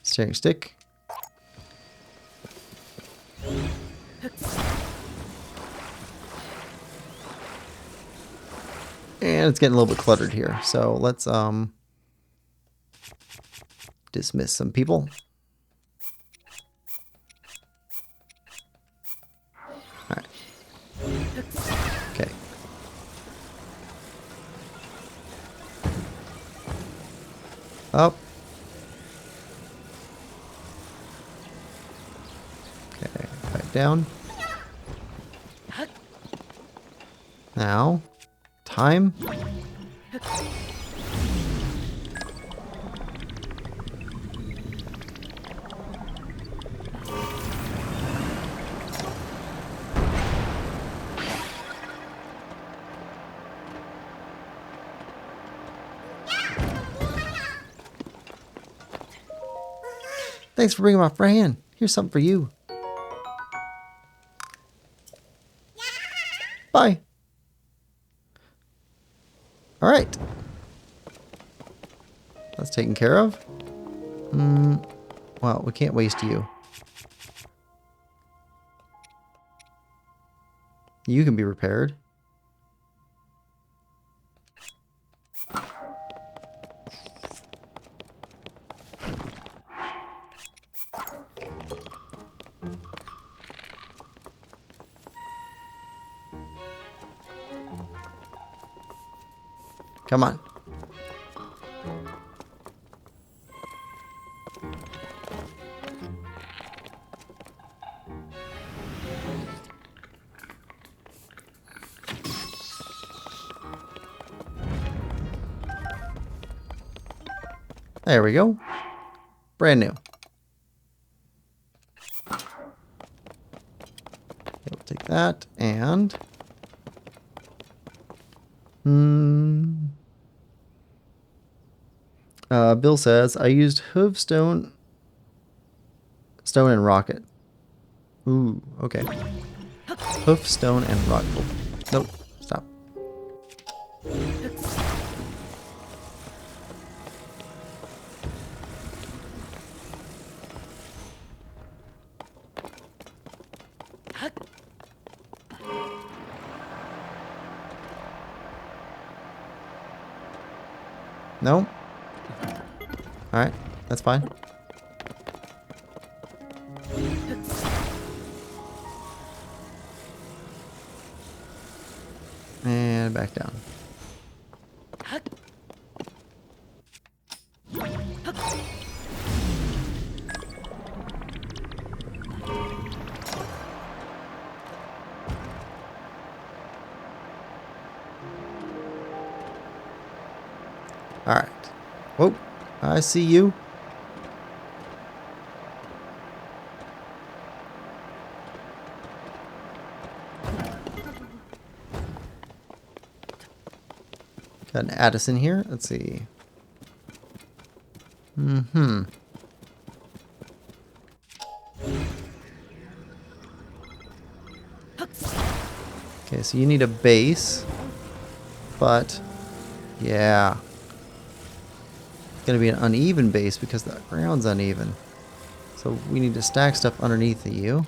steering stick. And it's getting a little bit cluttered here. So let's dismiss some people. Alright. Okay. Up. Okay, back down. Now, time. Thanks for bringing my friend. Here's something for you. Bye. All right. That's taken care of. Well, we can't waste you. You can be repaired. Come on. There we go. Brand new. Okay, we'll take that and... Bill says, I used stone and rocket. Ooh, okay. Hoof, stone, and rocket. Oh, nope, stop. No? Alright, that's fine. And back down. Alright. Whoa, I see you. Got an Addison here. Let's see. Okay, so you need a base. But, yeah. It's going to be an uneven base because the ground's uneven. So we need to stack stuff underneath of you.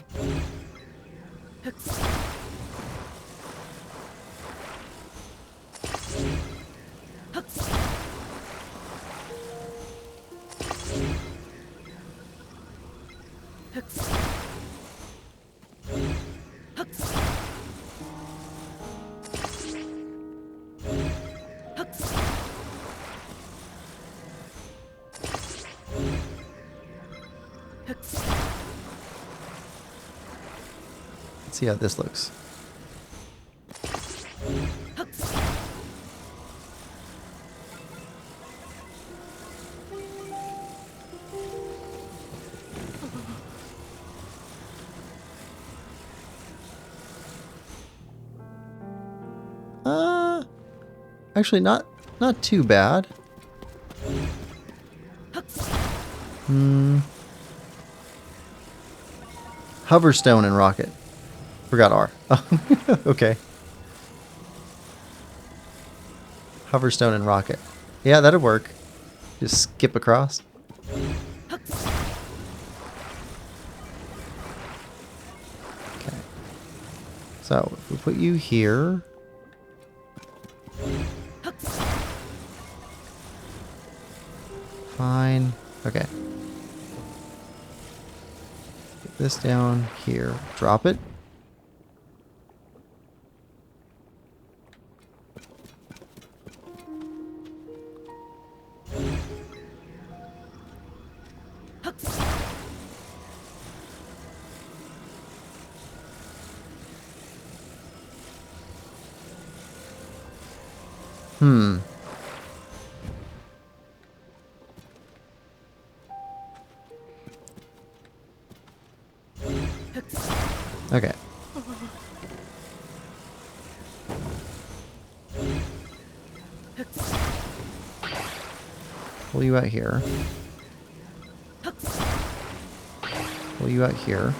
Let's see how this looks. Actually not too bad. Hoverstone and rocket. Forgot R. Okay. Hoverstone and rocket. Yeah, that'd work. Just skip across. Okay. So, if we put you here... Fine. Okay. Put this down here. Drop it. Hmm. Okay. Pull you out here. Pull you out here.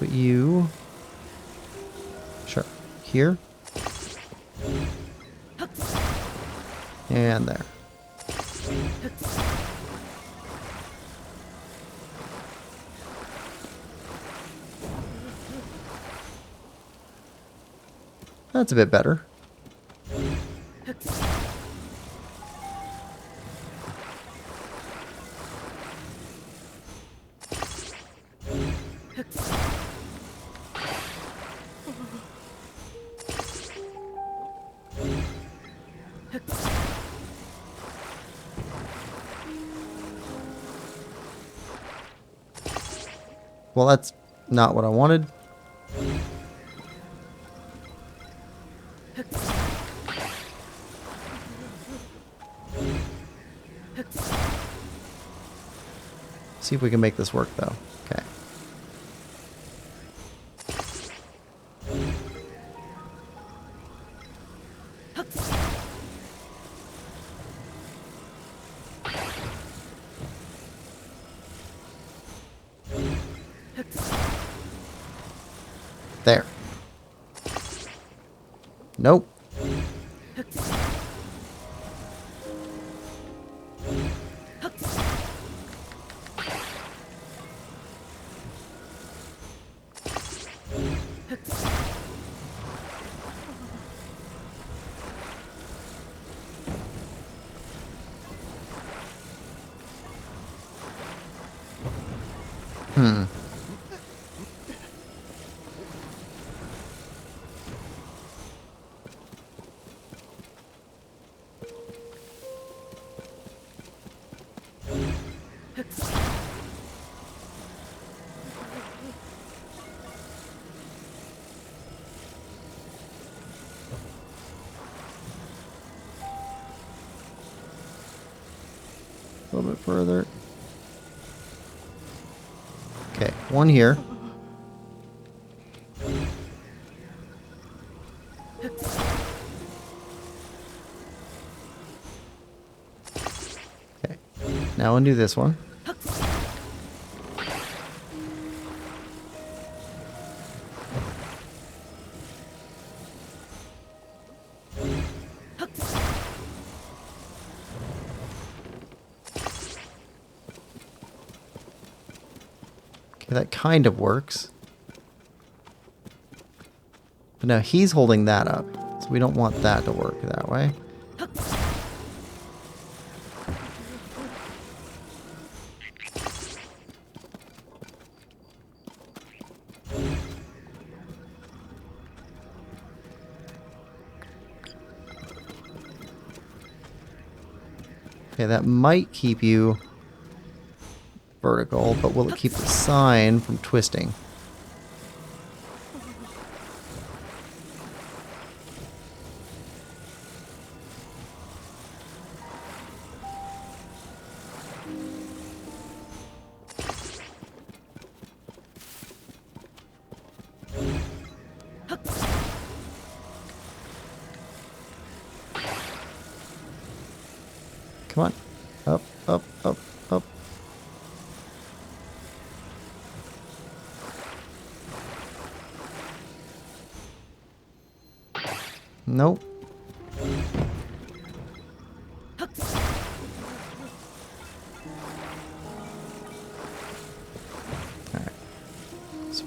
Put you... Sure. Here. And there. That's a bit better. Well, that's not what I wanted. See if we can make this work, though. Okay. There. Nope. Hmm. A little bit further. Okay, one here. Okay, now undo this one. Okay, that kind of works. But now he's holding that up, so we don't want that to work that way. Okay, that might keep you vertical, but will it keep the sign from twisting? Come on. Up, up, up, up. Nope.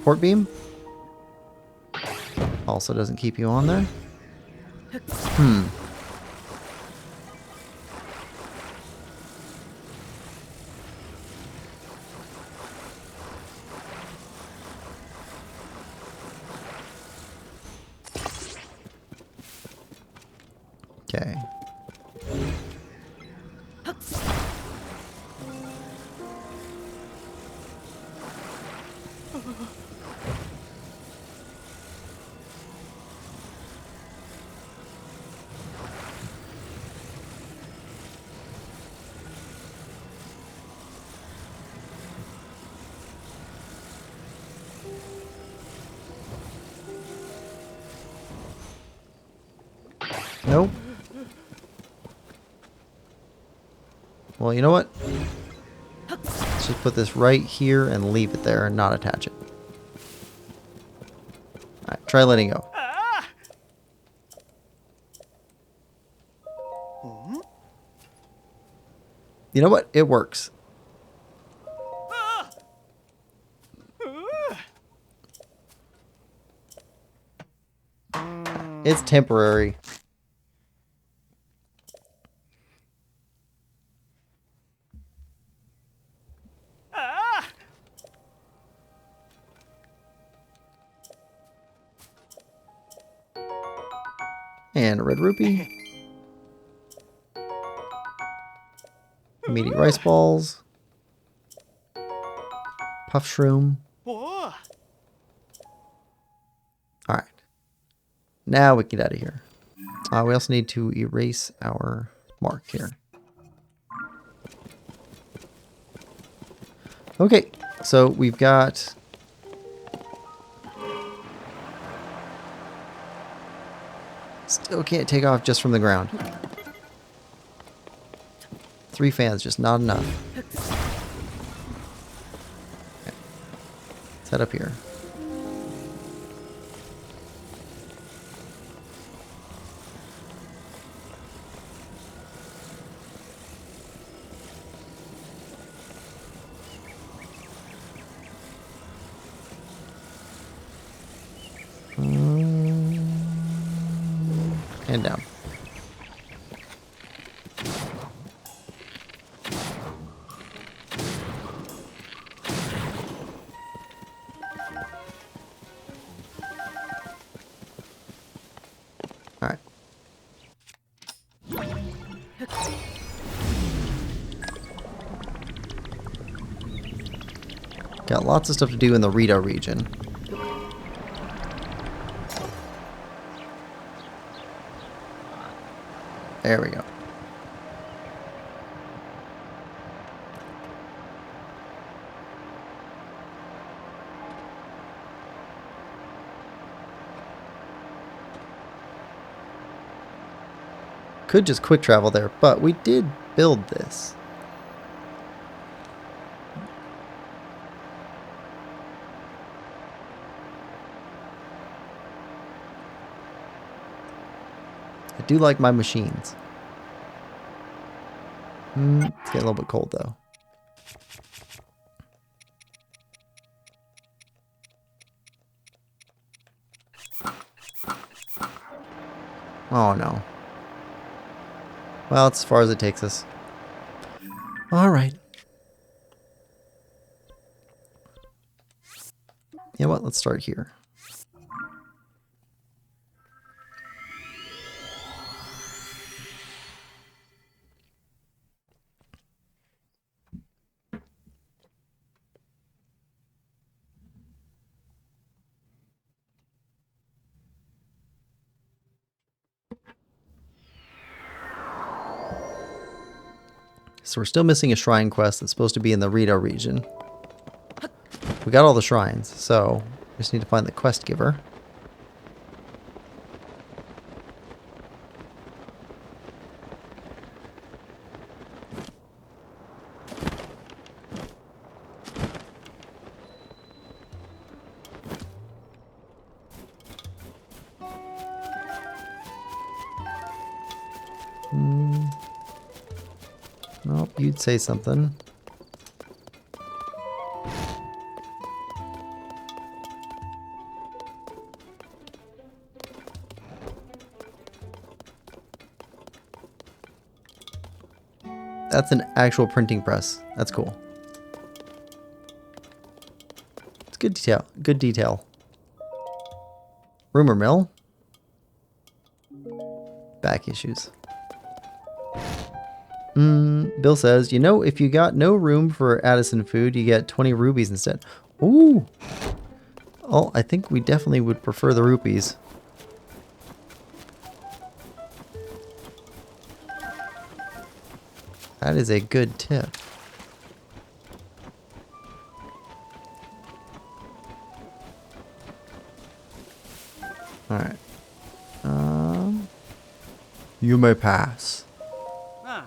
support beam. Also doesn't keep you on there. Okay. Nope. Well, you know what? Let's just put this right here and leave it there and not attach it. Alright, try letting go. You know what? It works. It's temporary. And a red rupee. Meaty rice balls. Puff shroom. Alright. Now we can get out of here. We also need to erase our mark here. Okay, so we've got... Still can't take off just from the ground. 3 fans, just not enough. Okay. Let's head up here. And down. All right. Got lots of stuff to do in the Rito region. There we go. Could just quick travel there, but we did build this. I do like my machines. It's getting a little bit cold though. Oh no. Well, it's as far as it takes us. Alright. You know what? Let's start here. So we're still missing a shrine quest that's supposed to be in the Rito region. We got all the shrines, so we just need to find the quest giver. Nope, you'd say something. that's an actual printing press. That's cool. It's good detail. Good detail. Rumor mill. Back issues. Bill says, you know, if you got no room for Addison food, you get 20 rubies instead. Ooh. Oh, I think we definitely would prefer the rupees. That is a good tip. Alright. You may pass. Ah.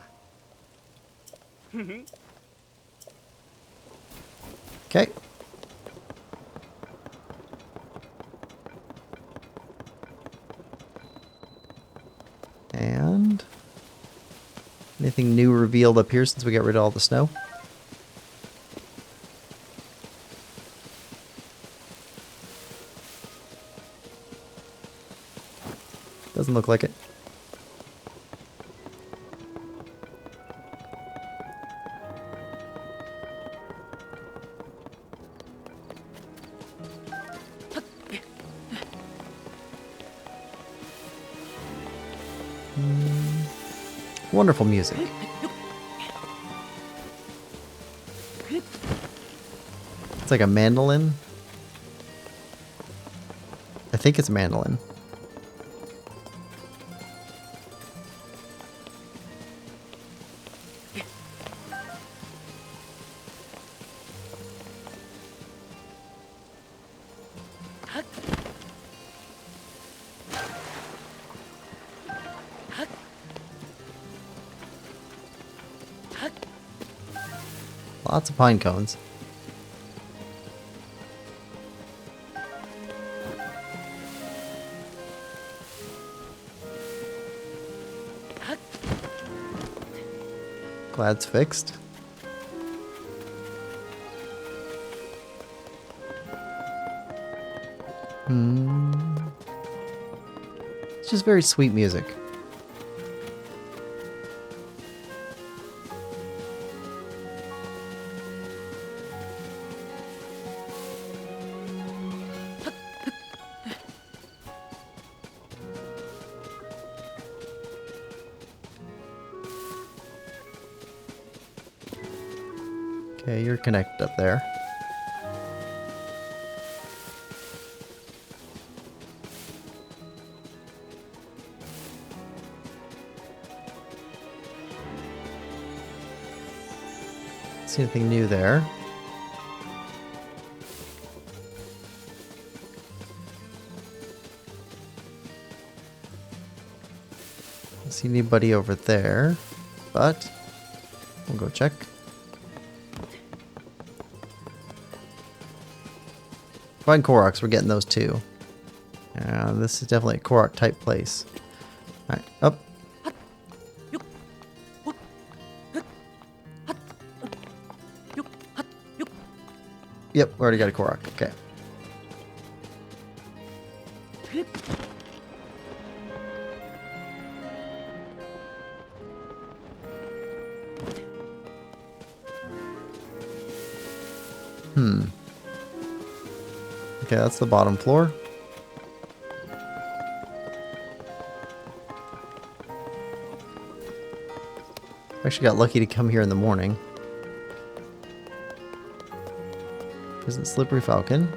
Okay. And anything new revealed up here since we got rid of all the snow? Doesn't look like it. Wonderful music. It's like a mandolin. I think it's a mandolin. Lots of pine cones. Glad it's fixed. It's just very sweet music. Okay, you're connected up there. See anything new there? Don't see anybody over there, but we'll go check. Find Koroks, we're getting those too. This is definitely a Korok type place. Alright, up. Yep, we already got a Korok. Okay. Okay, that's the bottom floor. Actually got lucky to come here in the morning. Isn't Slippery Falcon?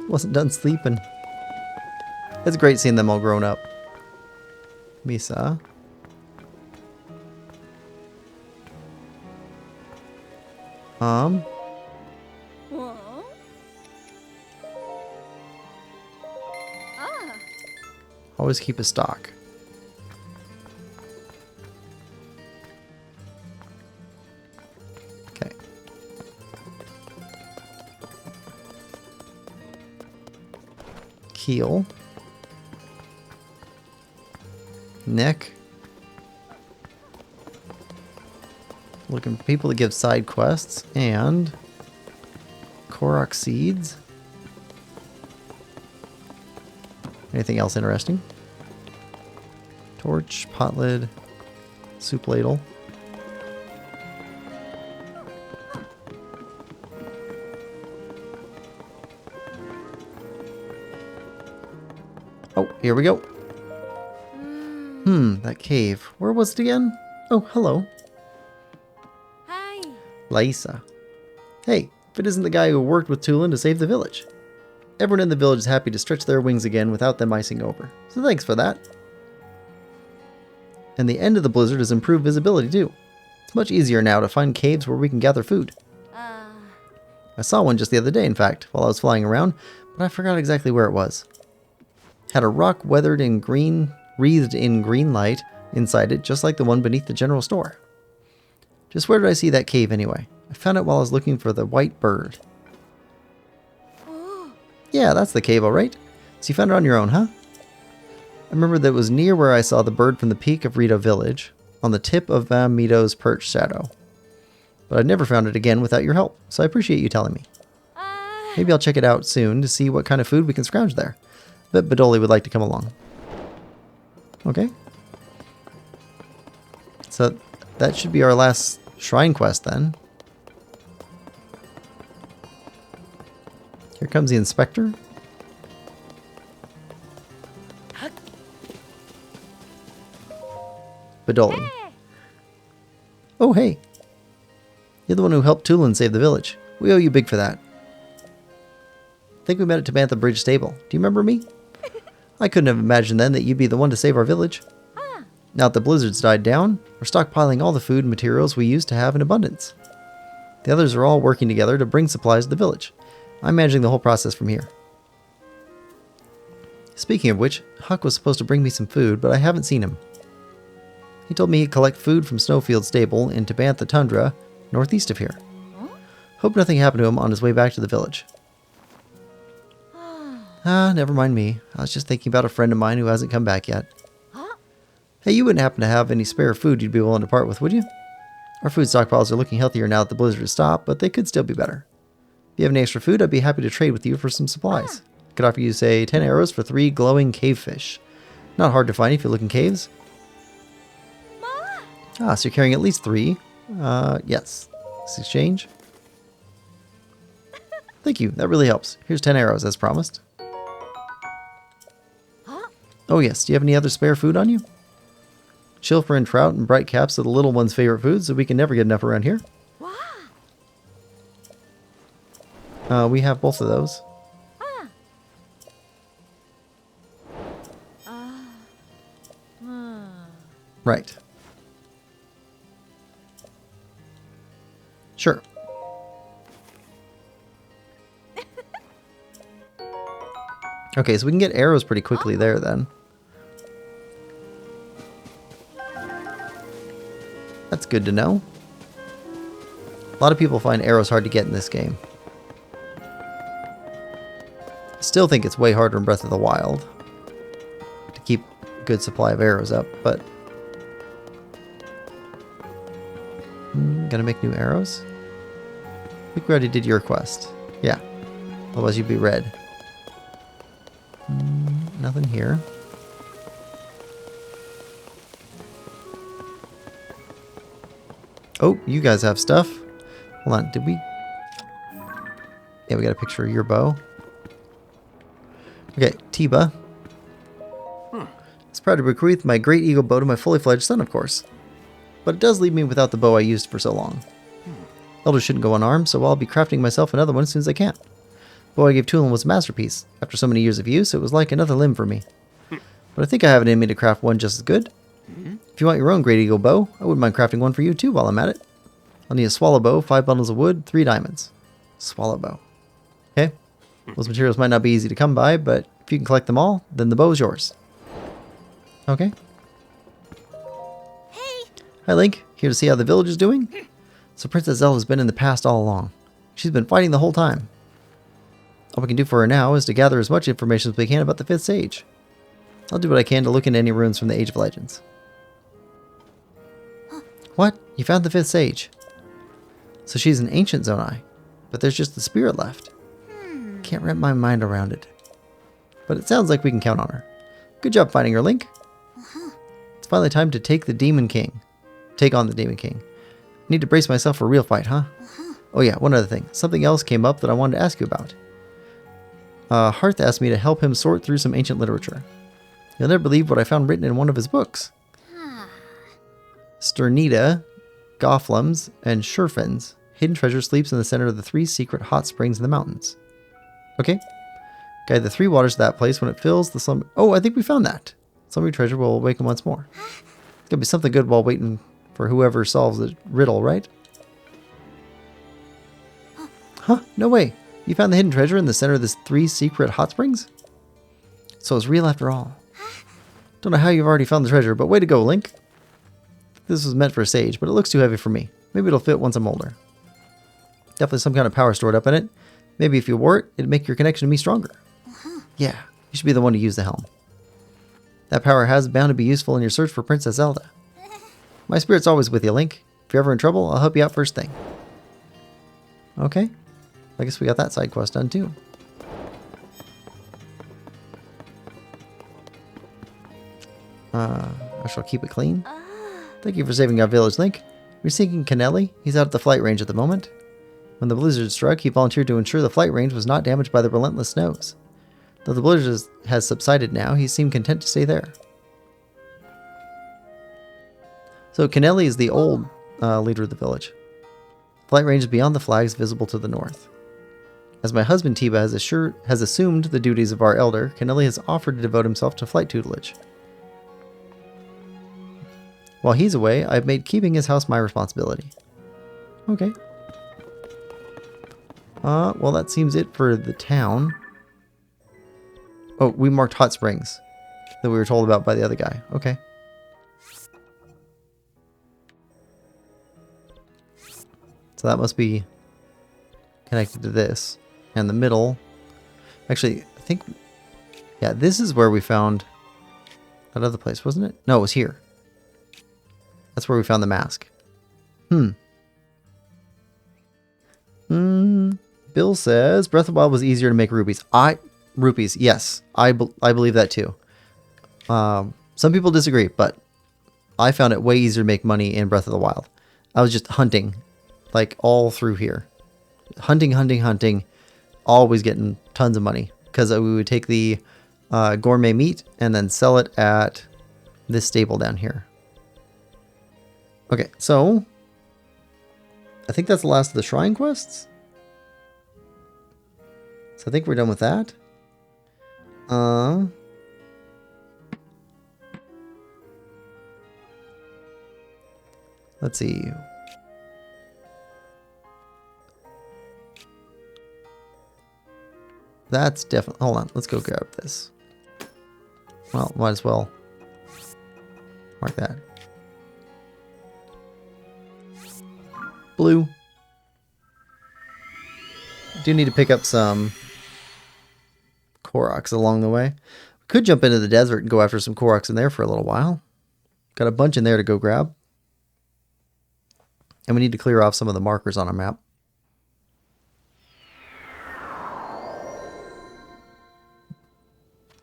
Wasn't done sleeping. It's great seeing them all grown up. Misa. Always keep a stock. Okay. Keel. Neck. Looking for people to give side quests and Korok seeds. Anything else interesting? Torch, pot lid, soup ladle. Oh, here we go. That cave. Where was it again? Oh, hello. Hi. Laisa. Hey, if it isn't the guy who worked with Tulin to save the village. Everyone in the village is happy to stretch their wings again without them icing over. So thanks for that. And the end of the blizzard has improved visibility too. It's much easier now to find caves where we can gather food. I saw one just the other day, in fact, while I was flying around, but I forgot exactly where it was. Had a rock wreathed in green light inside it, just like the one beneath the general store. Just where did I see that cave anyway? I found it while I was looking for the white bird. Yeah, that's the cave, alright. So you found it on your own, huh? I remember that it was near where I saw the bird from the peak of Rito Village, on the tip of Van Mito's perch shadow. But I've never found it again without your help, so I appreciate you telling me. Maybe I'll check it out soon to see what kind of food we can scrounge there. Bet Badoli would like to come along. Okay. So that should be our last shrine quest then. Here comes the inspector. Badoli. Oh, hey. You're the one who helped Tulin save the village. We owe you big for that. I think we met at Tabantha Bridge Stable. Do you remember me? I couldn't have imagined then that you'd be the one to save our village. Now that the blizzard's died down, we're stockpiling all the food and materials we used to have in abundance. The others are all working together to bring supplies to the village. I'm managing the whole process from here. Speaking of which, Huck was supposed to bring me some food, but I haven't seen him. He told me he'd collect food from Snowfield Stable in Tabantha Tundra, northeast of here. Hope nothing happened to him on his way back to the village. Never mind me. I was just thinking about a friend of mine who hasn't come back yet. Hey, you wouldn't happen to have any spare food you'd be willing to part with, would you? Our food stockpiles are looking healthier now that the blizzard has stopped, but they could still be better. If you have any extra food, I'd be happy to trade with you for some supplies. I could offer you, say, 10 arrows for 3 glowing cave fish. Not hard to find if you look in caves. So you're carrying at least 3. Yes. Let's exchange. Thank you, that really helps. Here's 10 arrows, as promised. Oh yes, do you have any other spare food on you? Chilfer and trout and bright caps are the little one's favorite food, so we can never get enough around here. We have both of those. Right. Sure. Okay, so we can get arrows pretty quickly there then. That's good to know. A lot of people find arrows hard to get in this game. I still think it's way harder in Breath of the Wild to keep a good supply of arrows up, but... Gonna make new arrows? I think we already did your quest. Yeah. Otherwise you'd be red. Nothing here. Oh, you guys have stuff. Hold on, did we? Yeah, we got a picture of your bow. Okay, Tiba. I was proud to bequeath my great eagle bow to my fully fledged son, of course. But it does leave me without the bow I used for so long. Elders shouldn't go unarmed, so I'll be crafting myself another one as soon as I can. The bow I gave Tulin was a masterpiece. After so many years of use, it was like another limb for me. But I think I have it in me to craft one just as good. If you want your own great eagle bow, I wouldn't mind crafting one for you too while I'm at it. I'll need a swallow bow, 5 bundles of wood, 3 diamonds. Swallow bow. Okay. Those materials might not be easy to come by, but if you can collect them all, then the bow is yours. Okay. Hey. Hi Link, here to see how the village is doing? So Princess Zelda's been in the past all along. She's been fighting the whole time. All we can do for her now is to gather as much information as we can about the 5th Sage. I'll do what I can to look into any ruins from the Age of Legends. What? You found the 5th Sage? So she's an ancient Zonai, but there's just the spirit left. Can't wrap my mind around it. But it sounds like we can count on her. Good job finding her, Link. It's finally time to take on the Demon King. Need to brace myself for a real fight, huh? Oh yeah, one other thing. Something else came up that I wanted to ask you about. Hearth asked me to help him sort through some ancient literature. You'll never believe what I found written in one of his books. Sternita, Gofflums, and Sherfins. Hidden treasure sleeps in the center of the 3 secret hot springs in the mountains. Okay. Guide the 3 waters to that place. When it fills, the slumber... Oh, I think we found that. Slumber treasure will awaken once more. It's gonna be something good while waiting for whoever solves the riddle, right? Huh? No way. You found the hidden treasure in the center of the 3 secret hot springs? So it's real after all. Don't know how you've already found the treasure, but way to go, Link. This was meant for a sage, but it looks too heavy for me. Maybe it'll fit once I'm older. Definitely some kind of power stored up in it. Maybe if you wore it, it'd make your connection to me stronger. Yeah, you should be the one to use the helm. That power has bound to be useful in your search for Princess Zelda. My spirit's always with you, Link. If you're ever in trouble, I'll help you out first thing. Okay. I guess we got that side quest done too. I shall keep it clean. Thank you for saving our village, Link. We're seeking Kennelly. He's out at the flight range at the moment. When the blizzard struck, he volunteered to ensure the flight range was not damaged by the relentless snows. Though the blizzard has subsided now, he seemed content to stay there. So Kennelly is the old leader of the village. Flight range is beyond the flags visible to the north. As my husband Tiba has assumed the duties of our elder, Kennelly has offered to devote himself to flight tutelage. While he's away, I've made keeping his house my responsibility. Okay. Well, that seems it for the town. Oh, we marked hot springs that we were told about by the other guy. Okay. So that must be connected to this. And the middle... Actually, I think... Yeah, this is where we found that other place, wasn't it? No, it was here. That's where we found the mask. Bill says Breath of the Wild was easier to make rupees. Rupees, yes. I believe that too. Some people disagree, but I found it way easier to make money in Breath of the Wild. I was just hunting, like all through here. Hunting. Always getting tons of money. Because we would take the gourmet meat and then sell it at this stable down here. Okay, so I think that's the last of the shrine quests. So I think we're done with that. Let's see. That's definitely... Hold on, let's go grab this. Well, might as well mark that. Blue. Do need to pick up some Koroks along the way. Could jump into the desert and go after some Koroks in there for a little while. Got a bunch in there to go grab. And we need to clear off some of the markers on our map.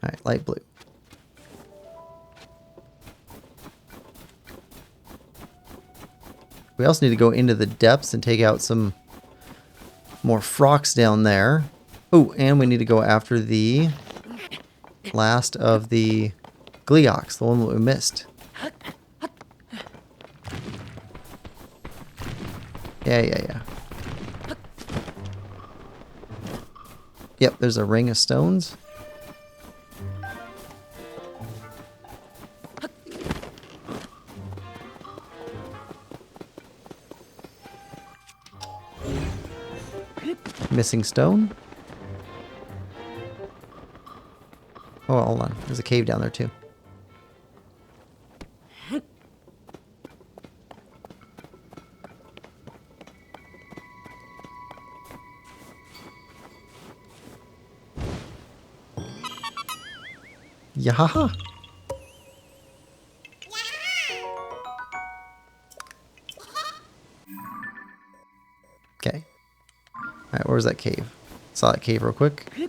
Alright, light blue. We also need to go into the depths and take out some more frocks down there. Oh, and we need to go after the last of the Gleeoks, the one that we missed. Yeah. Yep, there's a ring of stones. Missing stone. Oh, hold on. There's a cave down there too. Yahaha. Where's that cave? Saw that cave real quick. We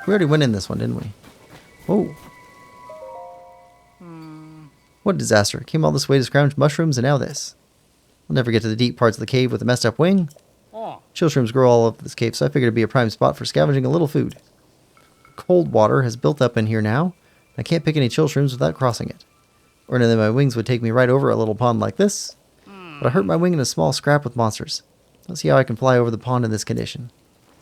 already went in this one, didn't we? Whoa. What a disaster. Came all this way to scrounge mushrooms and now this. I'll never get to the deep parts of the cave with a messed up wing. Oh. Chill shrooms grow all over this cave, so I figured it'd be a prime spot for scavenging a little food. Cold water has built up in here now. I can't pick any chill shrooms without crossing it. Ordinarily my wings would take me right over a little pond like this, but I hurt my wing in a small scrap with monsters. Let's see how I can fly over the pond in this condition.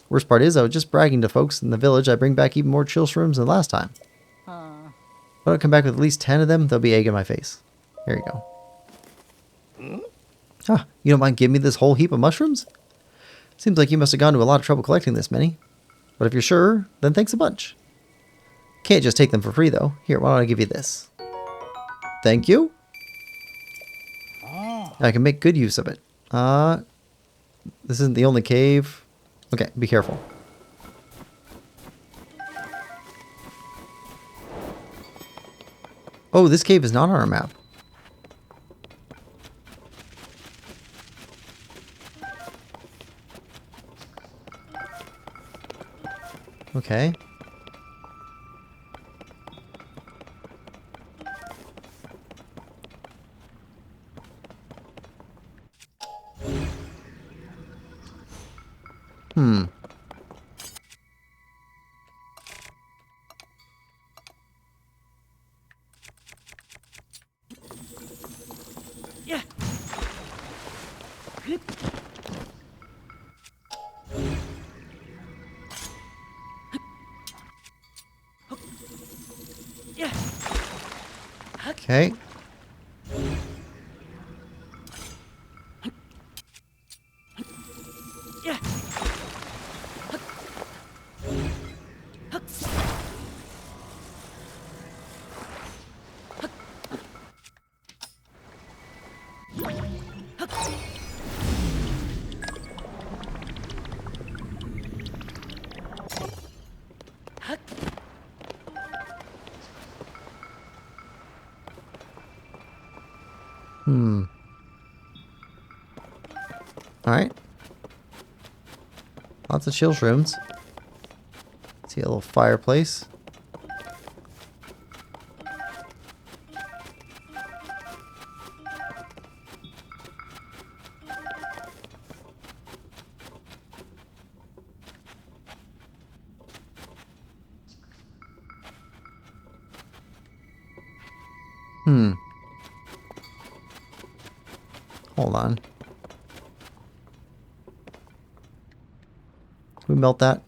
Worst part is I was just bragging to folks in the village I bring back even more chill shrooms than last time. If I don't come back with at least 10 of them, they'll be egg in my face. Here you go. Ah, you don't mind giving me this whole heap of mushrooms? Seems like you must have gone to a lot of trouble collecting this many. But if you're sure, then thanks a bunch. Can't just take them for free though. Here, why don't I give you this? Thank you. I can make good use of it. This isn't the only cave. Okay, be careful. Oh, this cave is not on our map. Okay. Hmm. Yeah. Yeah. Okay. Yeah. Hmm. Alright. Lots of chill shrooms. See a little fireplace. Hmm. Hold on. Can we melt that?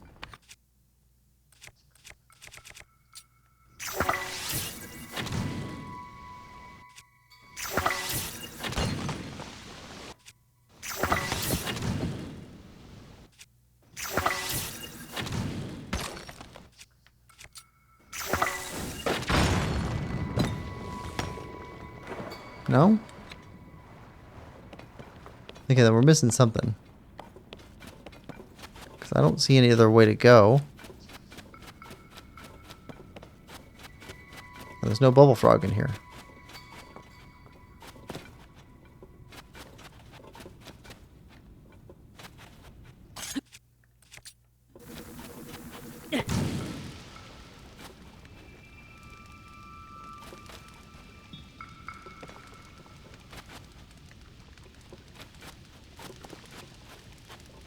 No? Okay, then we're missing something. Because I don't see any other way to go. There's no bubble frog in here.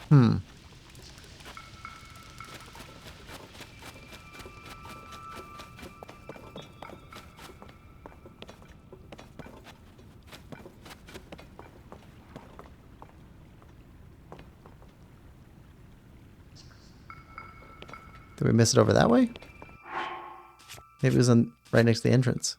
Hmm. Did we miss it over that way? Maybe it was on right next to the entrance.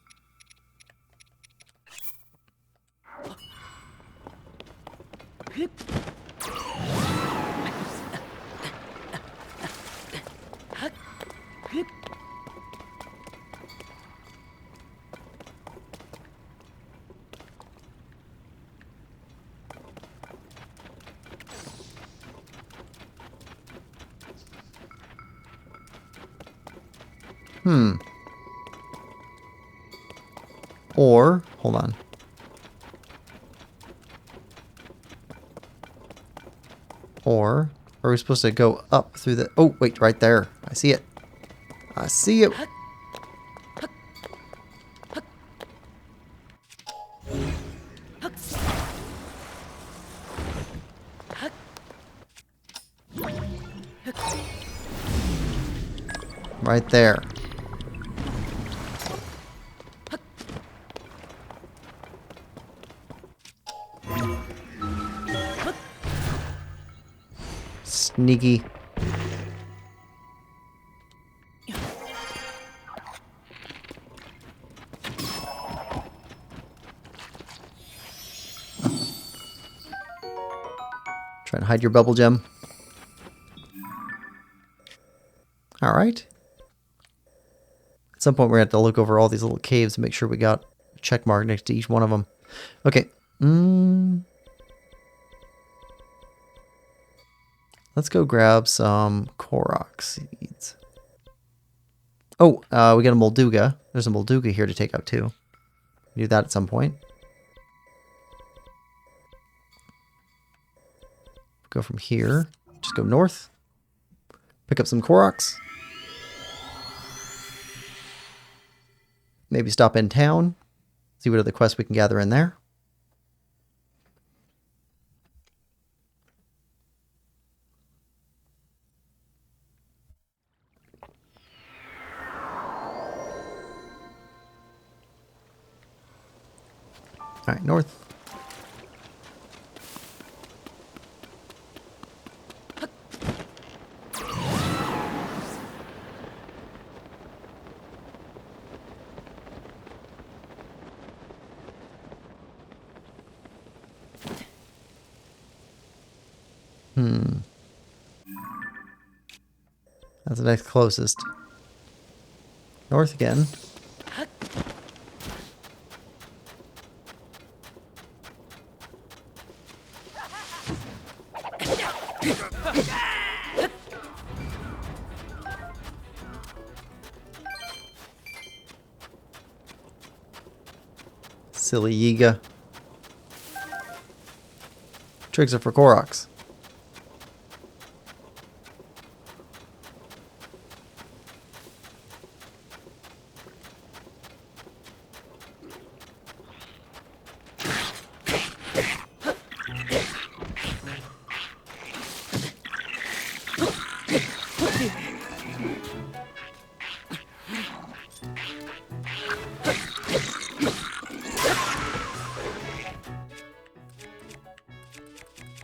Hmm. Or, hold on. Or are we supposed to go up through the... Oh, wait, right there. I see it. I see it. Right there. Sneaky. Try and hide your bubble gem. Alright. At some point we're going to have to look over all these little caves and make sure we got a check mark next to each one of them. Okay. Let's go grab some Korok seeds. Oh, we got a Molduga. There's a Molduga here to take out too. Do that at some point. Go from here. Just go north. Pick up some Koroks. Maybe stop in town. See what other quests we can gather in there. Alright, north. That's the next closest. North again. Silly Yiga. Tricks are for Koroks.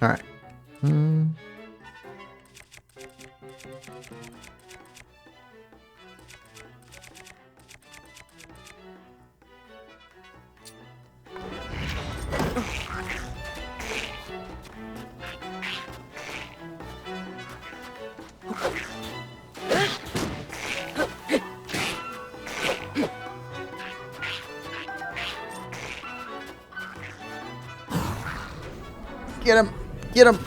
Alright. Get him! Get him!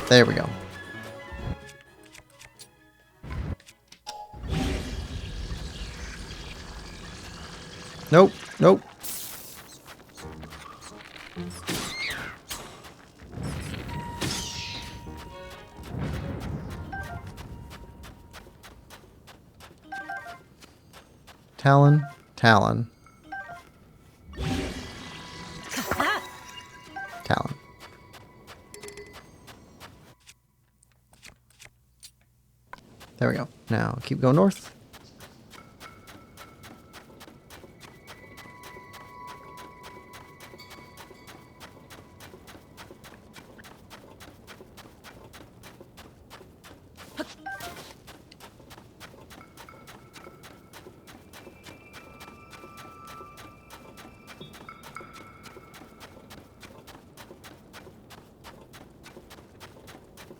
There we go. Nope, nope. Talon, Talon. Talon. There we go. Now keep going north.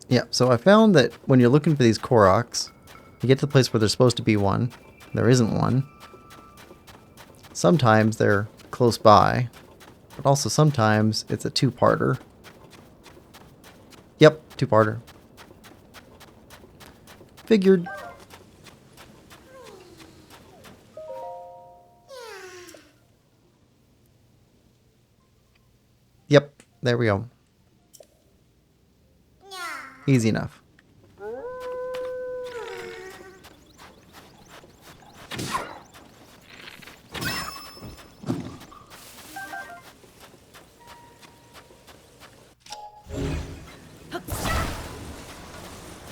Yeah, so I found that when you're looking for these Koroks, You get to the place where there's supposed to be one. There isn't one. Sometimes they're close by, but also sometimes it's a two-parter. Yep, two-parter. Figured. Yep, there we go. Easy enough.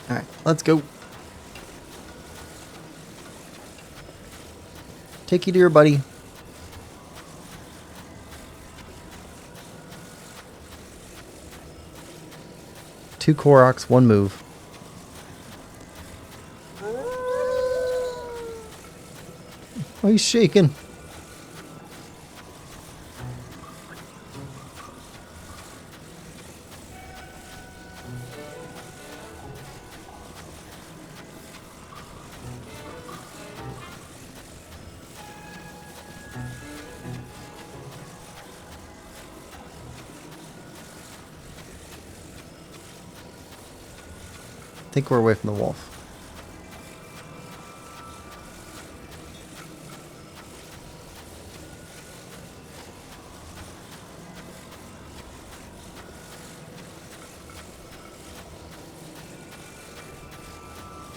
Alright, let's go. Take you to your buddy. Two Koroks, one move. Why are you shaking? I think we're away from the wolf.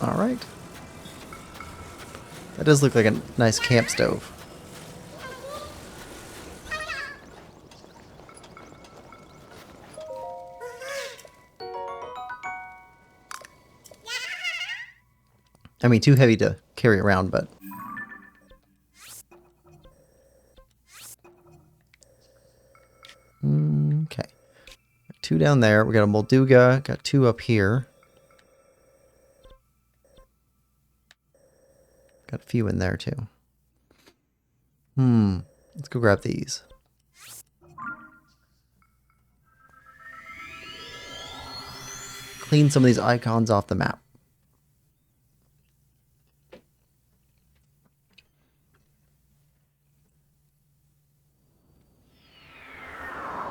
Alright. That does look like a nice camp stove. I mean, too heavy to carry around, but... Okay. Two down there. We got a Molduga. Got two up here. Got a few in there, too. Let's go grab these. Clean some of these icons off the map.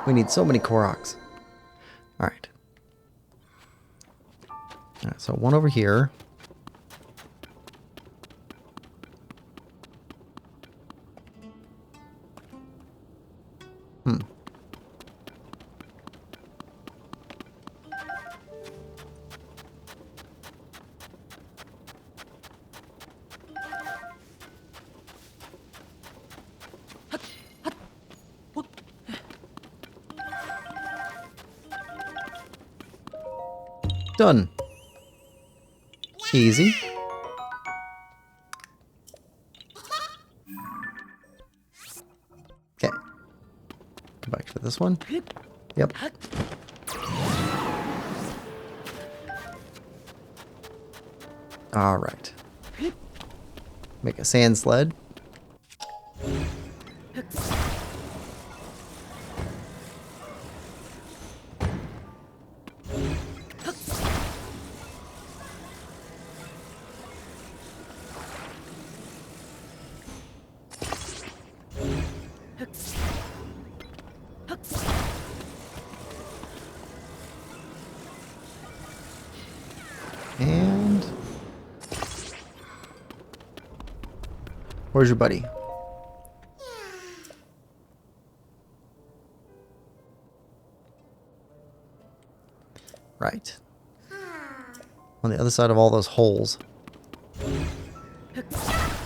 We need so many Koroks. Alright. Alright, so one over here. Done. Easy. Okay. Go back to this one. Yep. All right. Make a sand sled. And where's your buddy? Right. On the other side of all those holes.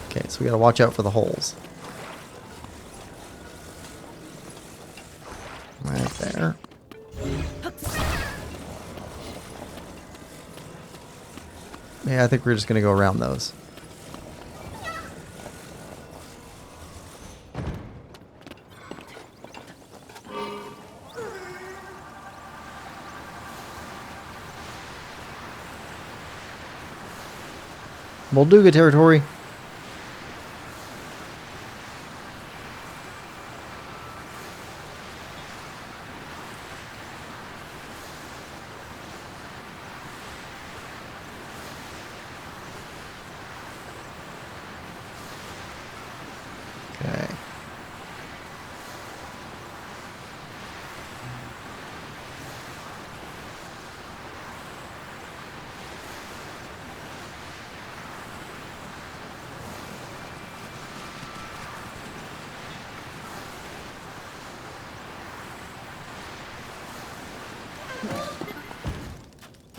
Okay, so we gotta watch out for the holes. Right there. Yeah, I think we're just gonna go around those. Molduga territory.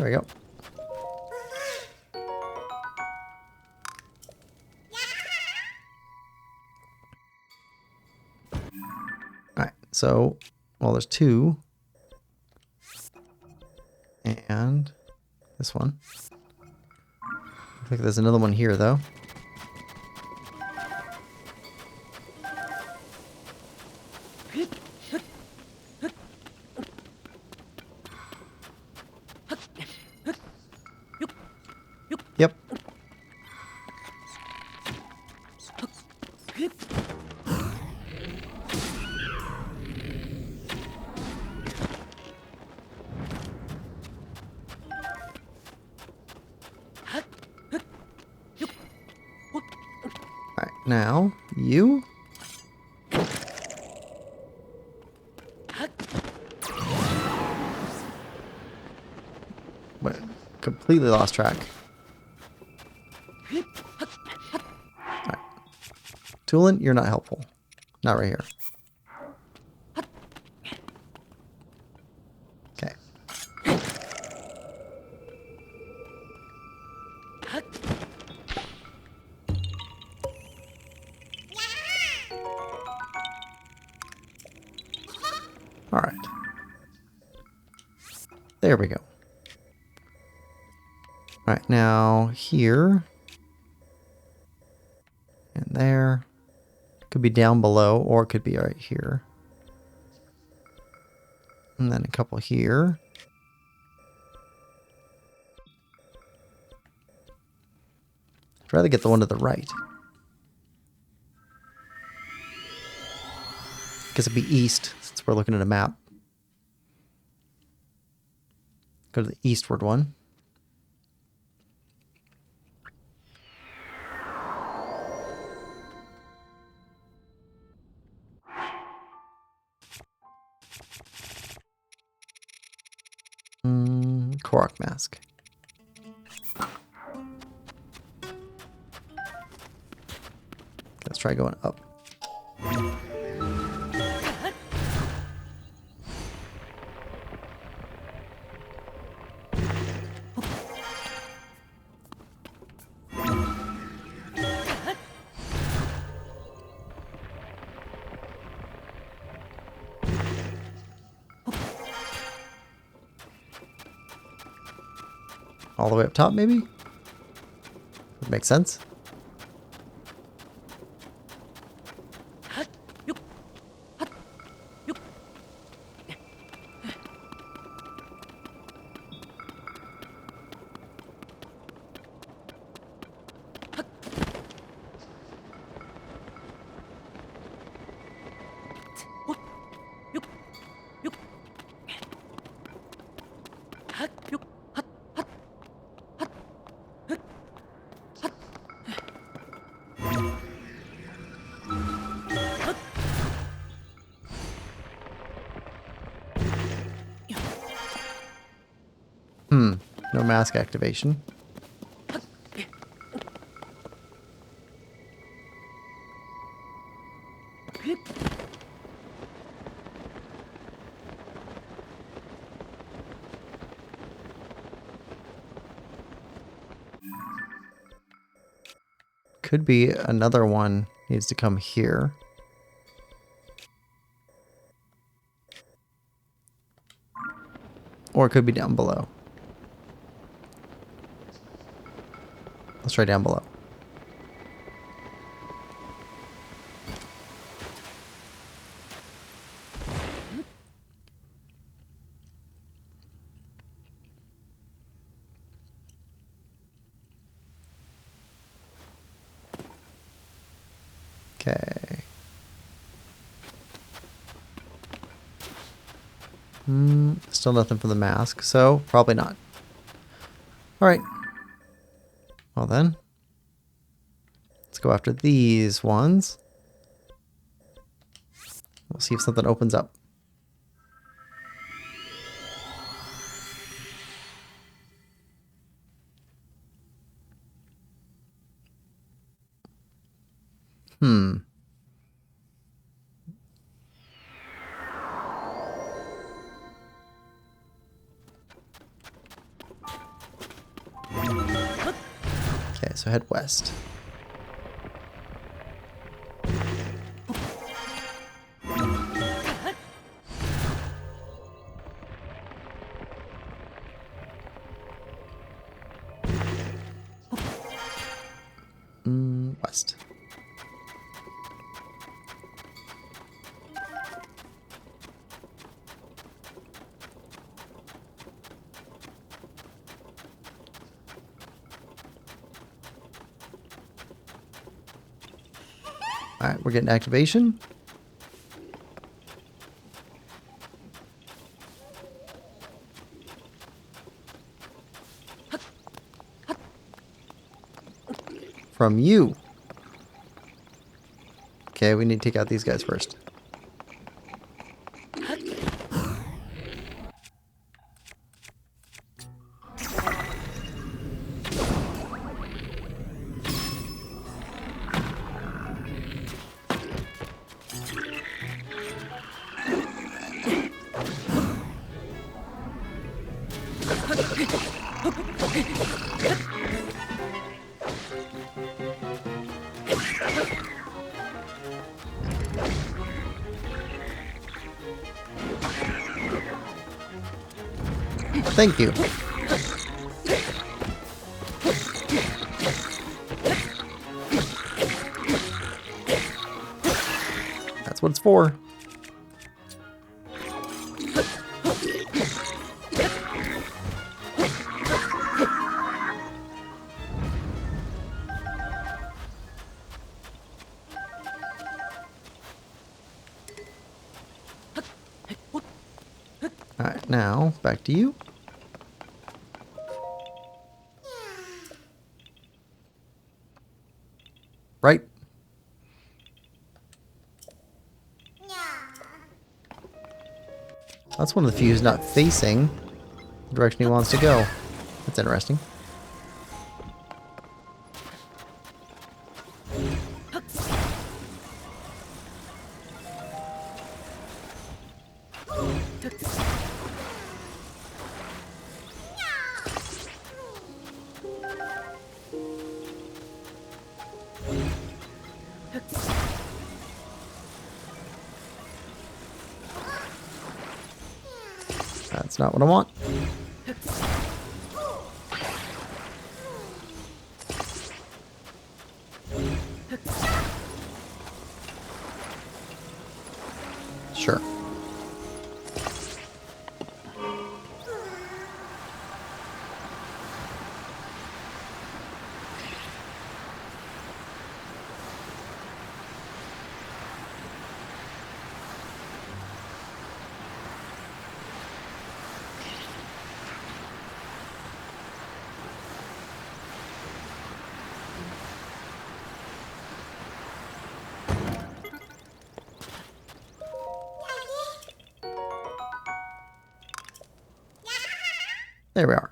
There we go. Alright, so, well, there's two. And this one. I think there's another one here, though. Yep. Alright, now, you. But completely lost track. Alright. Tulin, you're not helpful. Not right here. Okay. Alright. There we go. Alright, now here. And there. Could be down below, or it could be right here. And then a couple here. I'd rather get the one to the right. Guess it'd be east, since we're looking at a map. Go to the eastward one. Korok mask. Let's try going up. All the way up top, maybe? Would make sense. No mask activation. Could be another one needs to come here. Or it could be down below. Let's try down below. Okay. Still nothing for the mask, so probably not. Alright. Well then. Let's go after these ones. We'll see if something opens up. so head west. West. Alright, we're getting activation. From you. Okay, we need to take out these guys first. Thank you. That's what it's for. Alright, now back to you. Right? That's one of the few who's not facing the direction he wants to go. That's interesting. That's not what I want. Sure. There we are.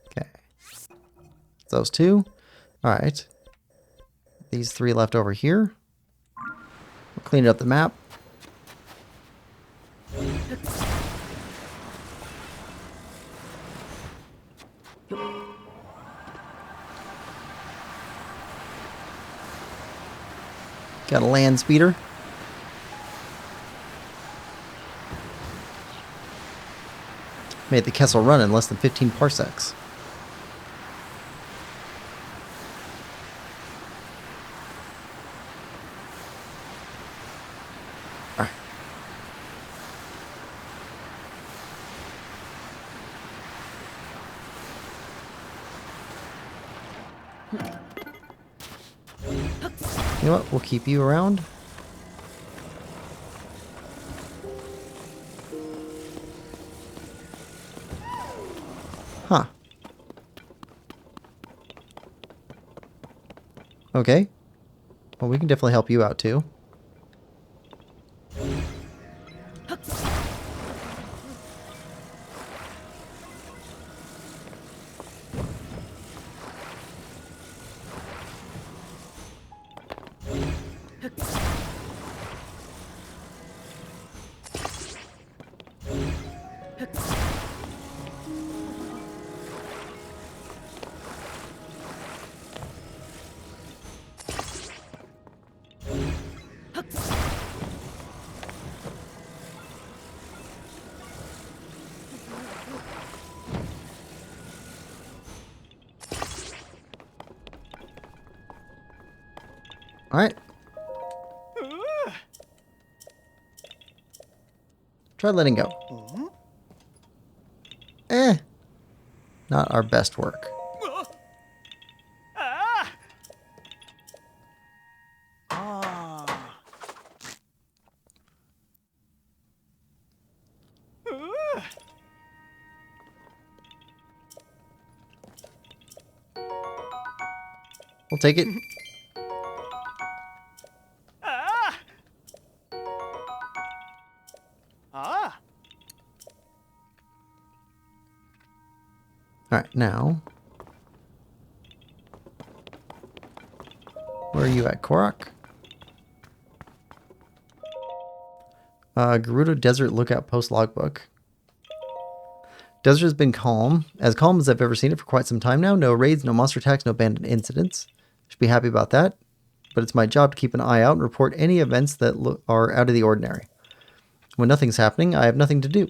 Okay. Those two. All right. These three left over here. We'll clean up the map. Got a land speeder. Made the Kessel run in less than 15 parsecs. Alright. You know what? We'll keep you around. Huh. Okay. Well, we can definitely help you out too. Alright. Try letting go. Not our best work. Ah! Ah! We'll take it. Ah! Ah! Alright, now. Where are you at, Korok? Gerudo Desert Lookout Post Logbook. Desert has been calm as I've ever seen it for quite some time now. No raids, no monster attacks, no abandoned incidents. Should be happy about that. But it's my job to keep an eye out and report any events that are out of the ordinary. When nothing's happening, I have nothing to do.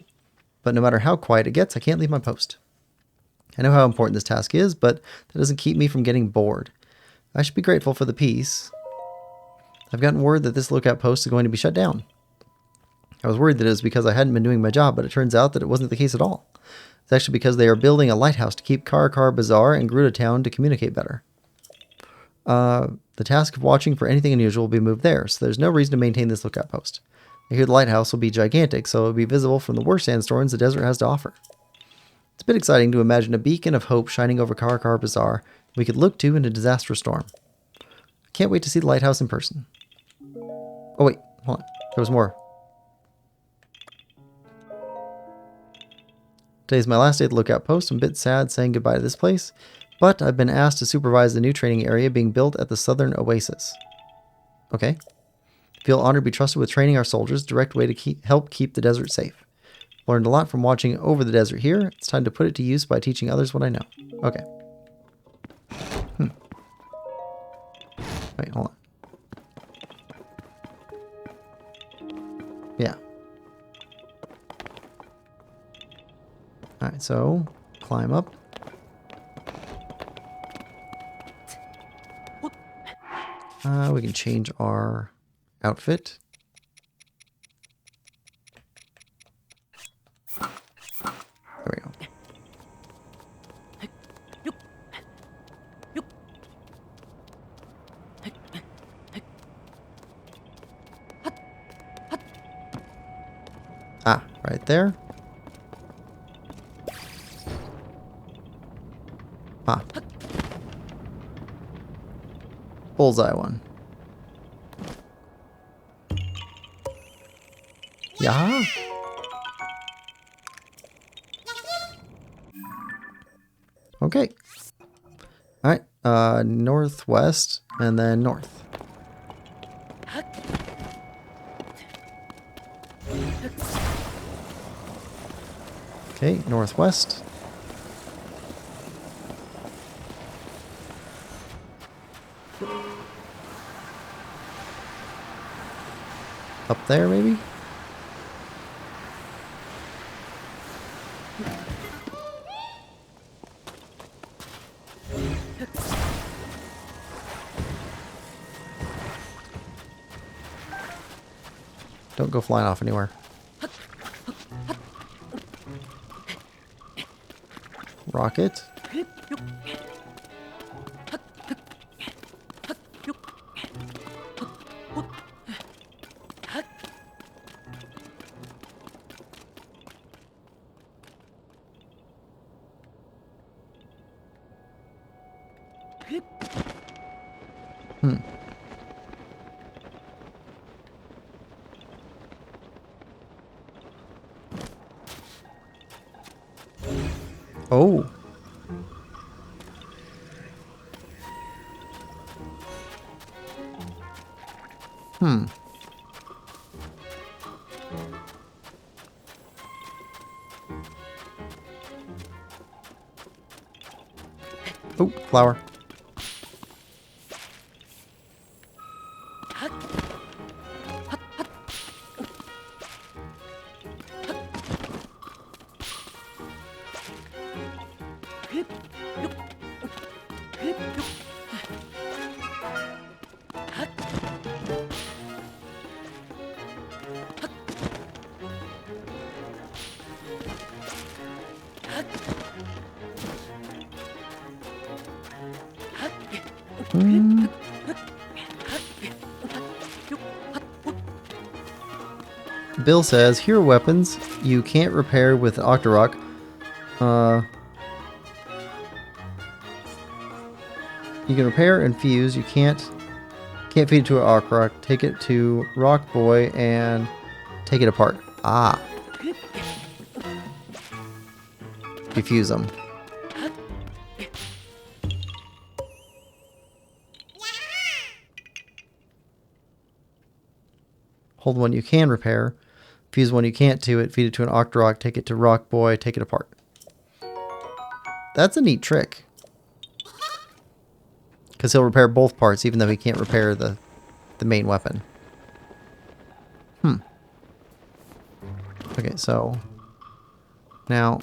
But no matter how quiet it gets, I can't leave my post. I know how important this task is, but that doesn't keep me from getting bored. I should be grateful for the peace. I've gotten word that this lookout post is going to be shut down. I was worried that it was because I hadn't been doing my job, but it turns out that it wasn't the case at all. It's actually because they are building a lighthouse to keep Korok Bazaar and Gerudo Town to communicate better. The task of watching for anything unusual will be moved there, so there's no reason to maintain this lookout post. I hear the lighthouse will be gigantic, so it will be visible from the worst sandstorms the desert has to offer. It's a bit exciting to imagine a beacon of hope shining over Korok Bazaar we could look to in a disastrous storm. I can't wait to see the lighthouse in person. Oh wait, hold on. There was more. Today's my last day at the lookout post. I'm a bit sad saying goodbye to this place, but I've been asked to supervise the new training area being built at the southern oasis. Okay. Feel honored to be trusted with training our soldiers, direct way to help keep the desert safe. Learned a lot from watching over the desert here. It's time to put it to use by teaching others what I know. Okay. Wait, hold on. Yeah. Alright, so climb up. We can change our outfit. There we go. Ah, right there. Ah. Bullseye one. Yeah. Okay. All right. Northwest and then north. Okay, northwest. Up there, maybe? Don't go flying off anywhere. Rocket. Oh. Oh, flower. Bill says, here are weapons you can't repair with Octorok. You can repair and fuse. You can't feed it to an Octorok. Take it to Rock Boy and take it apart. Ah. Defuse them. Hold one you can repair. Fuse one you can't to it. Feed it to an Octorok. Take it to Rock Boy. Take it apart. That's a neat trick. Because he'll repair both parts even though he can't repair the main weapon. Okay, so... Now...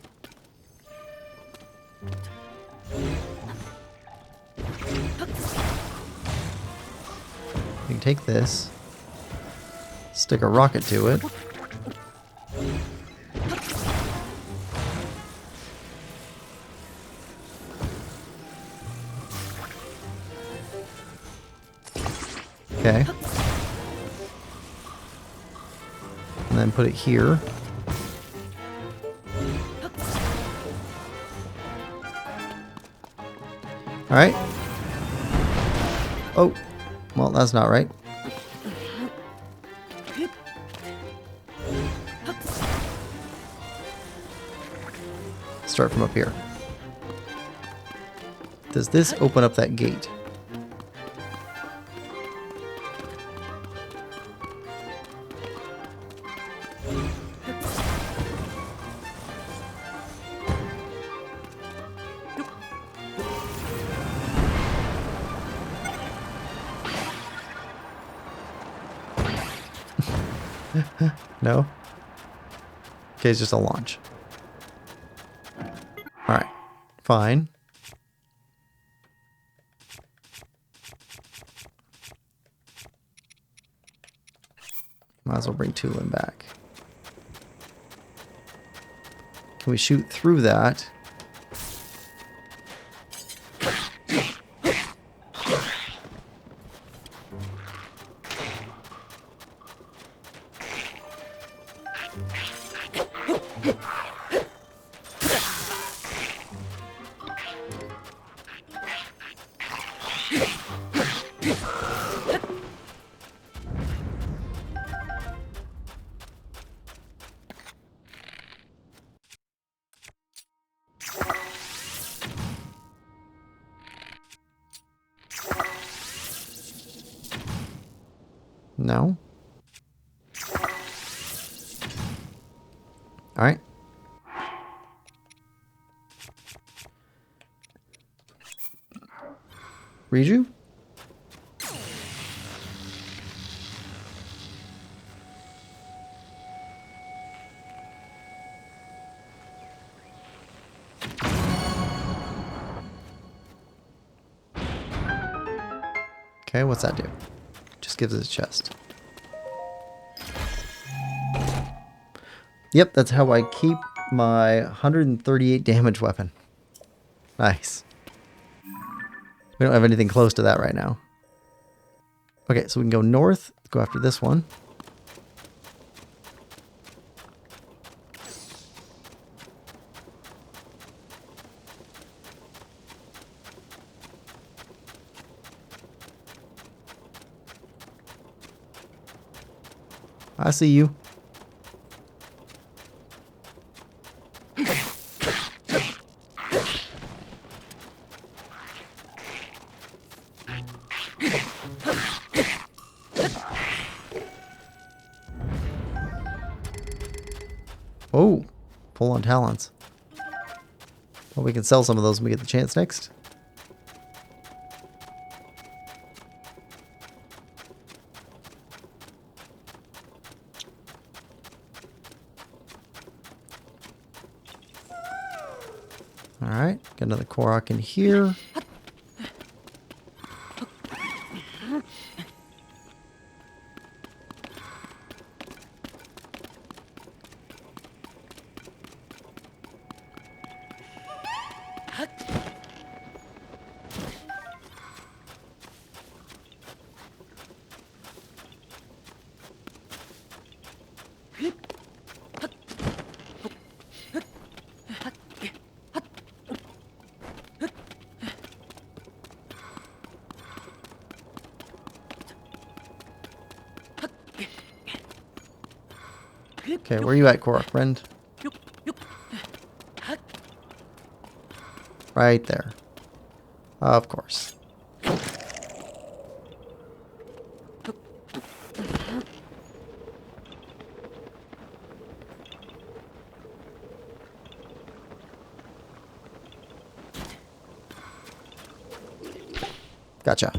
You can take this. Stick a rocket to it. Okay. And then put it here. Alright. Oh. Well, that's not right. Start from up here. Does this open up that gate? No? Okay, it's just a launch. Alright. Fine. Might as well bring Tulin back. Can we shoot through that? No. All right. Riju? Okay, what's that do? Just gives us a chest. Yep, that's how I keep my 138 damage weapon. Nice. We don't have anything close to that right now. Okay, so we can go north, go after this one. I see you. Oh, full on talents. Well, we can sell some of those when we get the chance next. Alright, got another Korok in here. Okay, where are you at, Korok, friend? Right there. Of course. Gotcha.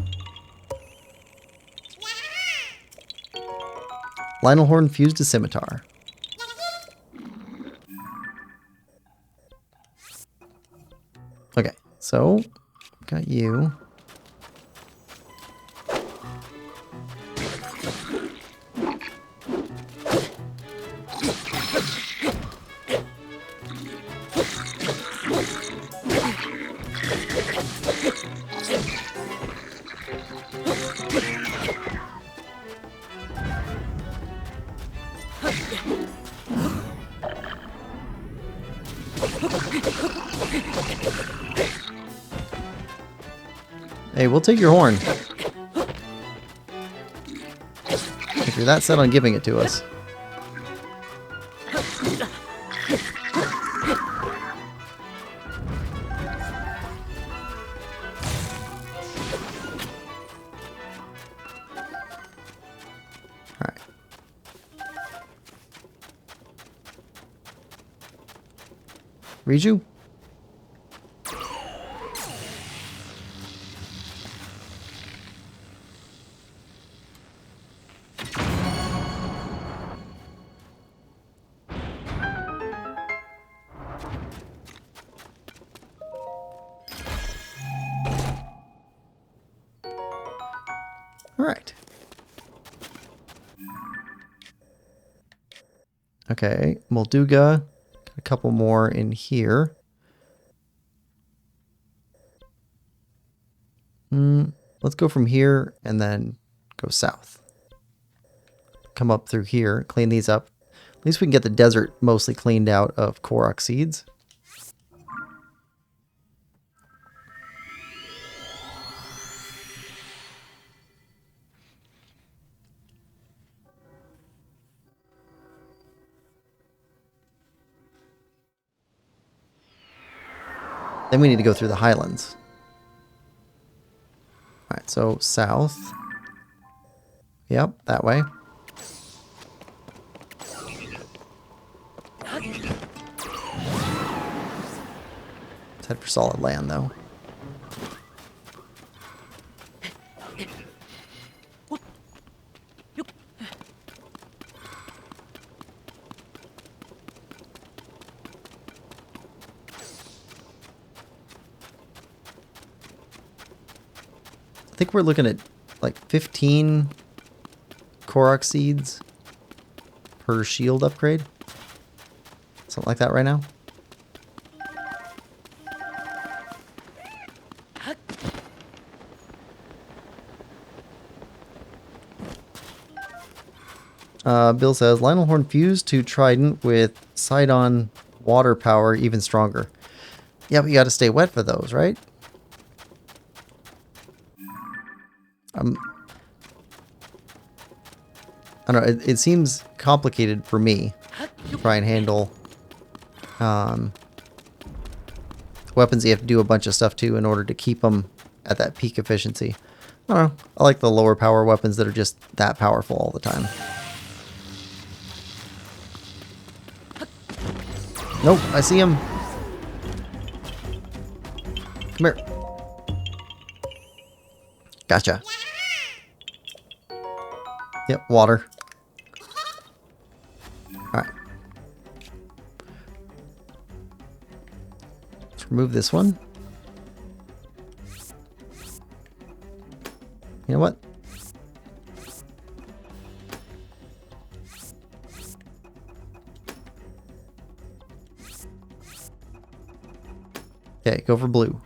Lionel horn fused to scimitar. Okay, so got you. Hey, we'll take your horn. If you're that set on giving it to us. Alright. Riju? Alright. Okay, Molduga. Got a couple more in here. Let's go from here and then go south. Come up through here, clean these up. At least we can get the desert mostly cleaned out of Korok seeds. Then we need to go through the highlands. Alright, so south. Yep, that way. Let's head for solid land, though. I think we're looking at like 15 Korok seeds per shield upgrade. Something like that right now. Bill says, Lionel Horn fused to Trident with Sidon water power even stronger. Yeah, but you gotta stay wet for those, right? I don't know, it seems complicated for me to try and handle weapons. You have to do a bunch of stuff too in order to keep them at that peak efficiency. I don't know, I like the lower power weapons that are just that powerful all the time. Nope, I see him. Come here. Gotcha. Yep, water. Alright. Let's remove this one. You know what? Okay, go for blue.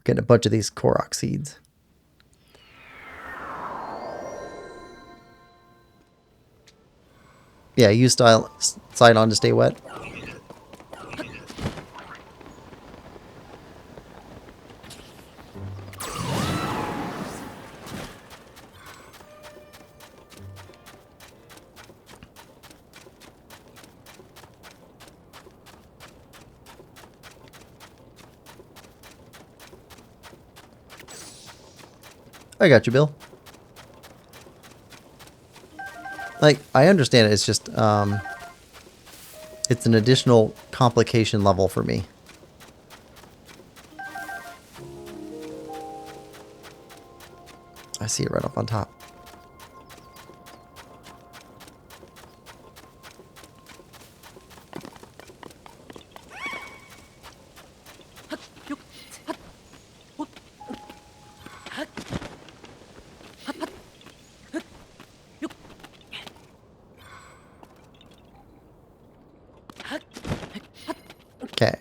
Getting a bunch of these Korok seeds. Yeah, use Sidon to stay wet. I got you, Bill. Like, I understand it. It's just, it's an additional complication level for me. I see it right up on top. Okay.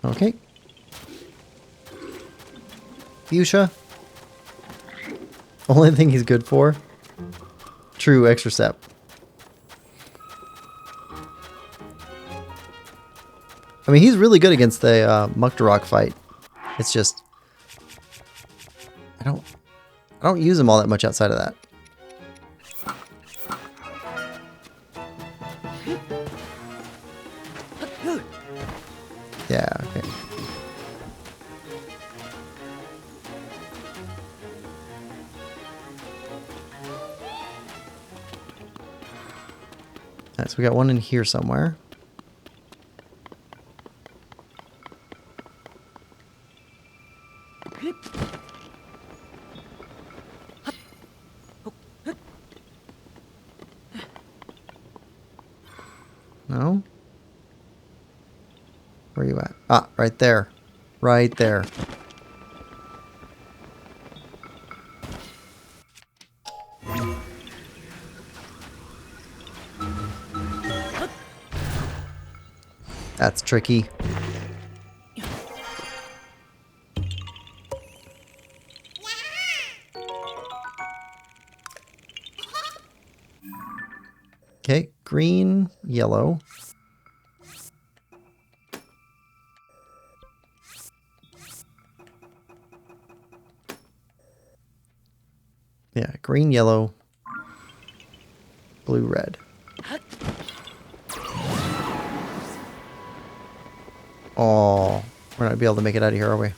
Okay. Fuchsia. Only thing he's good for. True extra step. I mean, he's really good against the Muktarok fight. It's just I don't use him all that much outside of that. Yeah, okay. Alright, so we got one in here somewhere. No? Where are you at? Ah, right there. Right there. That's tricky. Okay, green, yellow. Yeah, green, yellow, blue, red. Oh, we're not gonna be able to make it out of here, are we?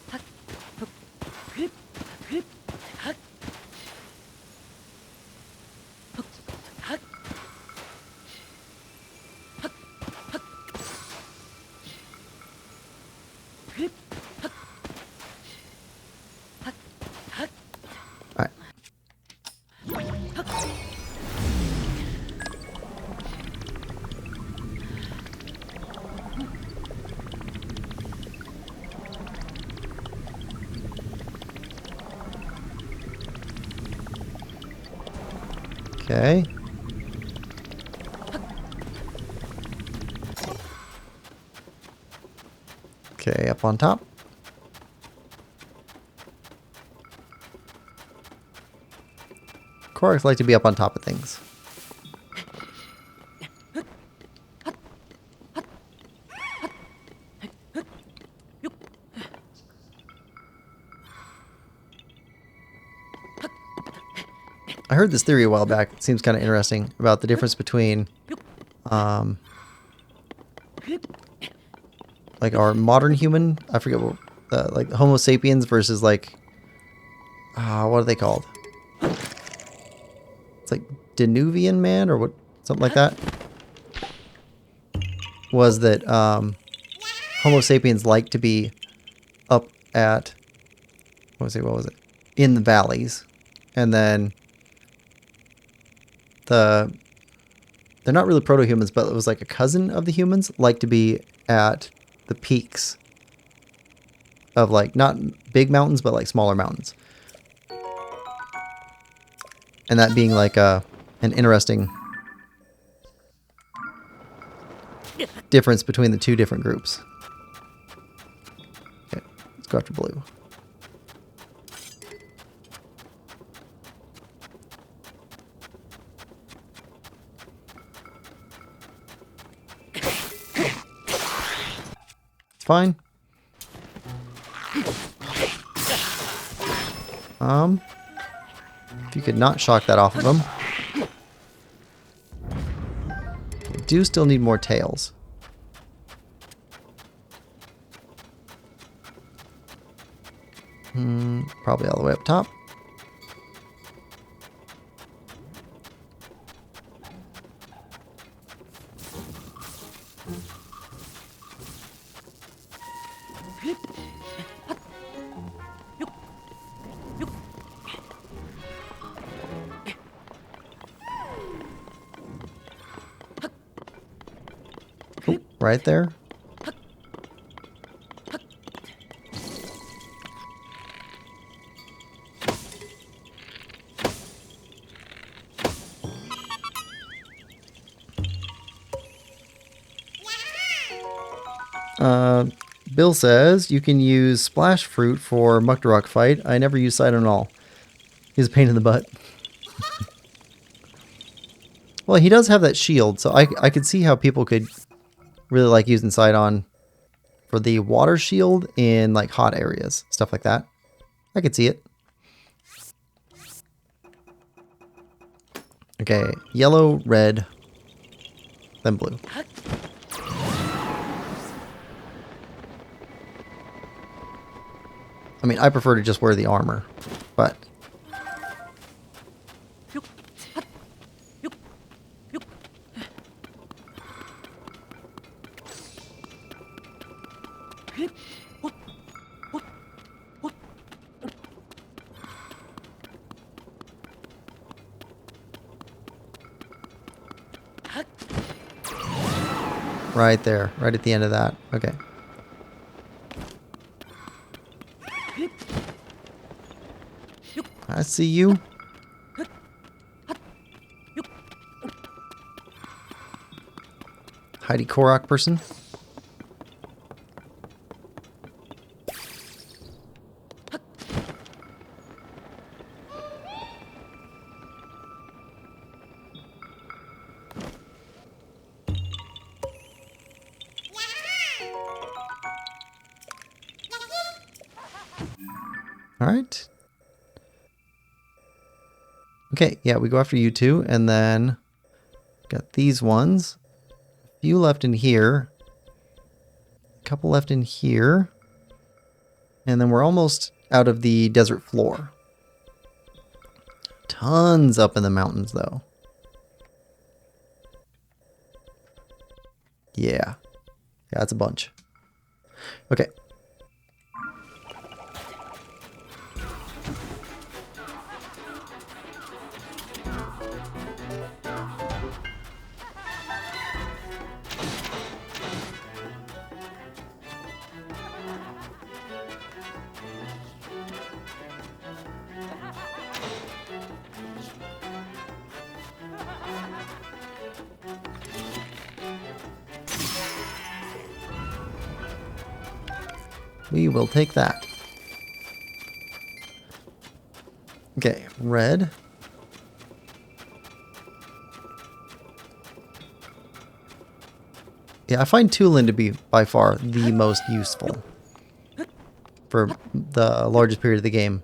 Alright. Okay. Okay, up on top. Koroks like to be up on top of things. I heard this theory a while back. It seems kind of interesting about the difference between like our modern human, I forget what, like Homo sapiens versus like, what are they called? It's like Danuvian man or what, something like that. Was that Homo sapiens like to be up at, what was it? In the valleys, and then they're not really proto-humans, but it was like a cousin of the humans, like to be at the peaks of like not big mountains but like smaller mountains, and that being like an interesting difference between the two different groups. Okay, let's go after blue. It's fine. If you could not shock that off of him. We do still need more tails. Probably all the way up top. Oop, right there. Bill says you can use splash fruit for Muktarok fight. I never use Sidon at all. He's a pain in the butt. Well, he does have that shield, so I could see how people could really like using Sidon for the water shield in like hot areas, stuff like that. I could see it. Okay, yellow, red, then blue. I mean, I prefer to just wear the armor, but... Right there, right at the end of that. Okay. I see you. Heidi Korok person. All right. Okay, yeah, we go after you two, and then got these ones. A few left in here. A couple left in here. And then we're almost out of the desert floor. Tons up in the mountains, though. Yeah. Yeah, that's a bunch. Okay. We will take that. Okay, red. Yeah, I find Tulin to be by far the most useful for the largest period of the game.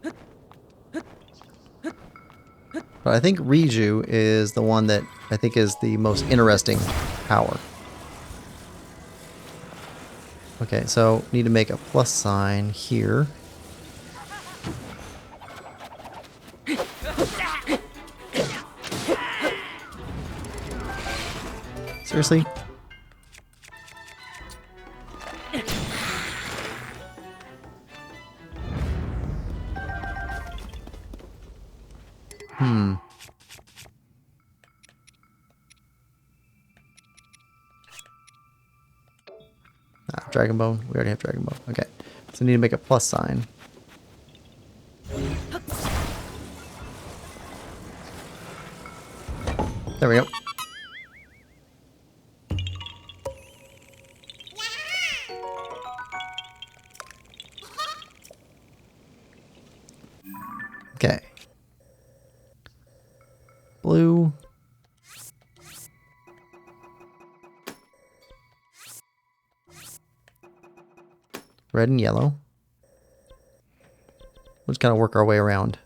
But I think Riju is the one that I think is the most interesting power. Okay, so need to make a plus sign here. Seriously? Dragon Bone. We already have Dragon Bone. Okay. So I need to make a plus sign. There we go. Okay. Blue. red and yellow. We'll just kind of work our way around.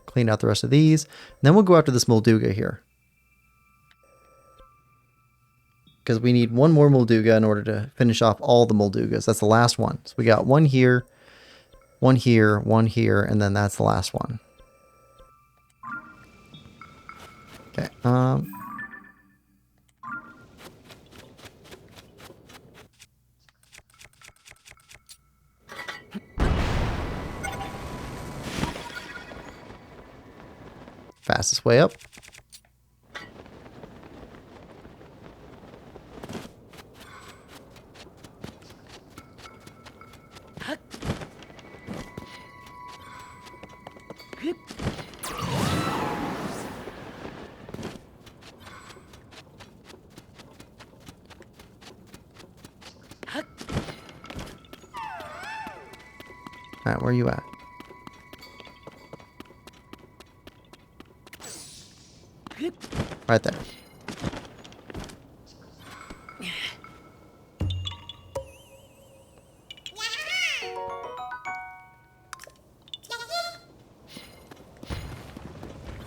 Clean out the rest of these. And then we'll go after this Molduga here. Because we need one more Molduga in order to finish off all the Moldugas. That's the last one. So we got one here, one here, one here, and then that's the last one. Okay. Fastest way up. Alright, where are you at? Right there.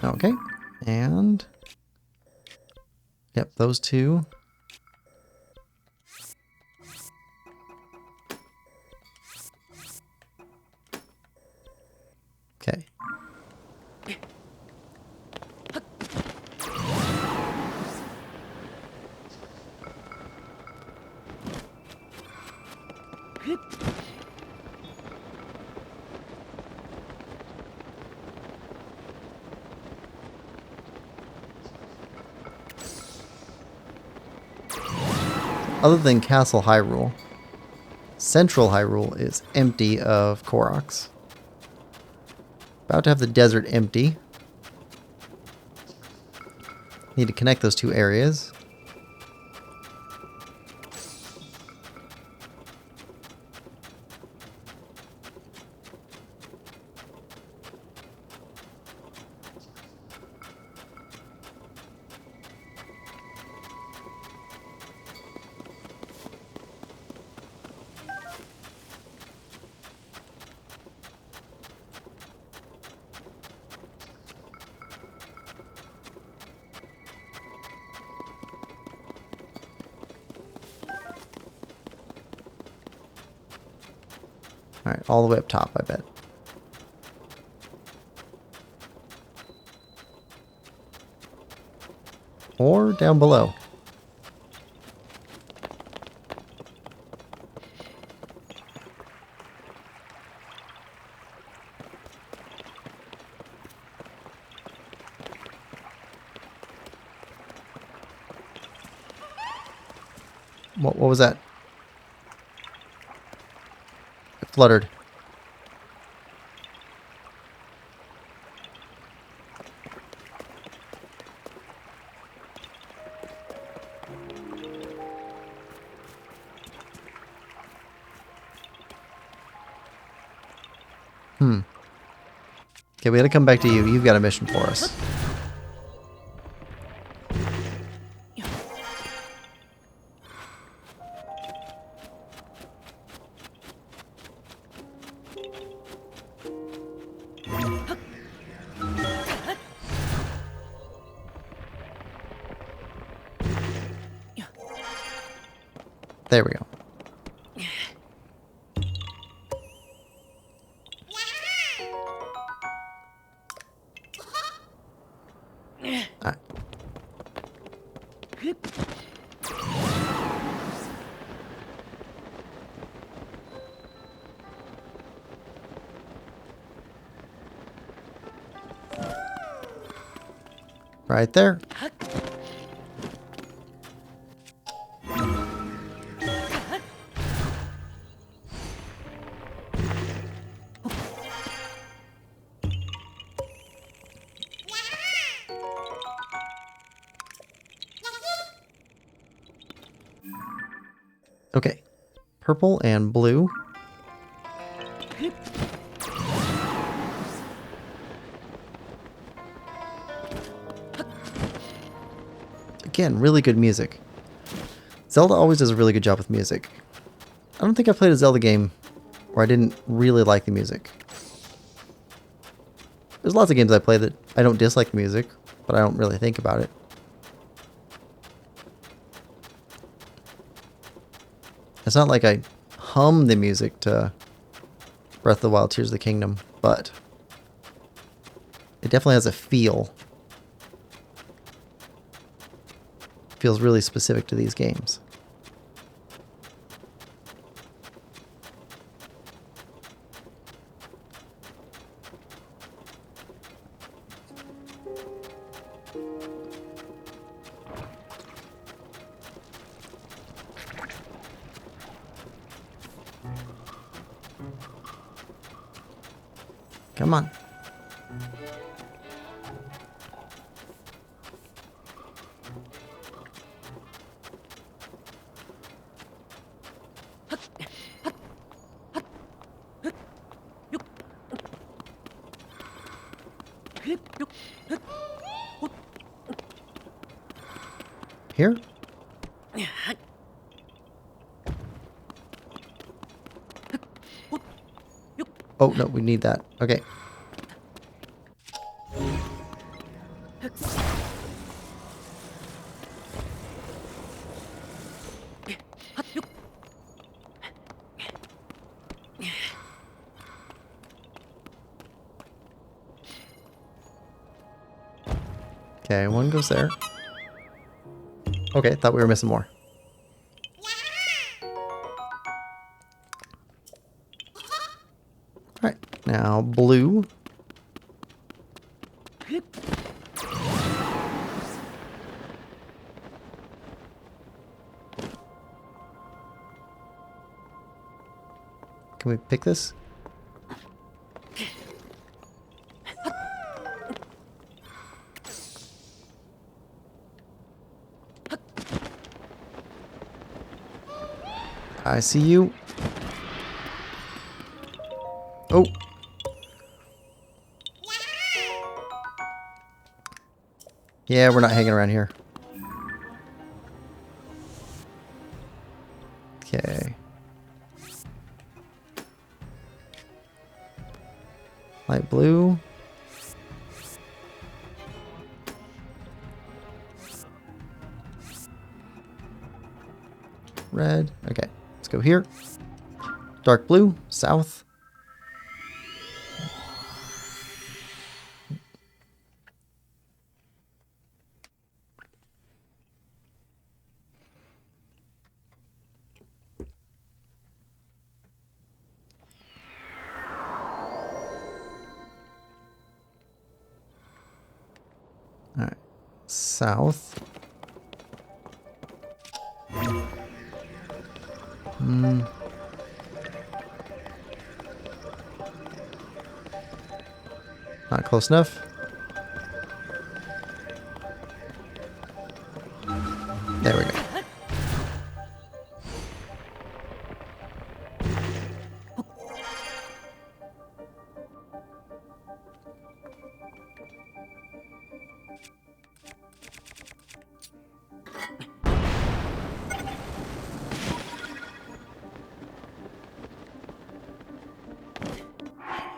Okay, and yep, those two. Okay. Other than Castle Hyrule, Central Hyrule is empty of Koroks. About to have the desert empty. Need to connect those two areas. Alright, all the way up top, I bet. Or down below. What was that? It fluttered. Okay, we gotta come back to you. You've got a mission for us. There we go. Alright. Right there. Okay, purple and blue. Again, really good music. Zelda always does a really good job with music. I don't think I played a Zelda game where I didn't really like the music. There's lots of games I play that I don't dislike the music, but I don't really think about it. It's not like I hum the music to Breath of the Wild, Tears of the Kingdom, but it definitely has a feel. Feels really specific to these games. Come on. Here? Oh, no, we need that. Okay. Okay, one goes there. Okay, thought we were missing more. Alright, now blue. Can we pick this? I see you. Oh. Yeah, we're not hanging around here. Okay. Light blue. Red. Okay, let's go here. Dark blue, south. All right, south. Not close enough. There we go.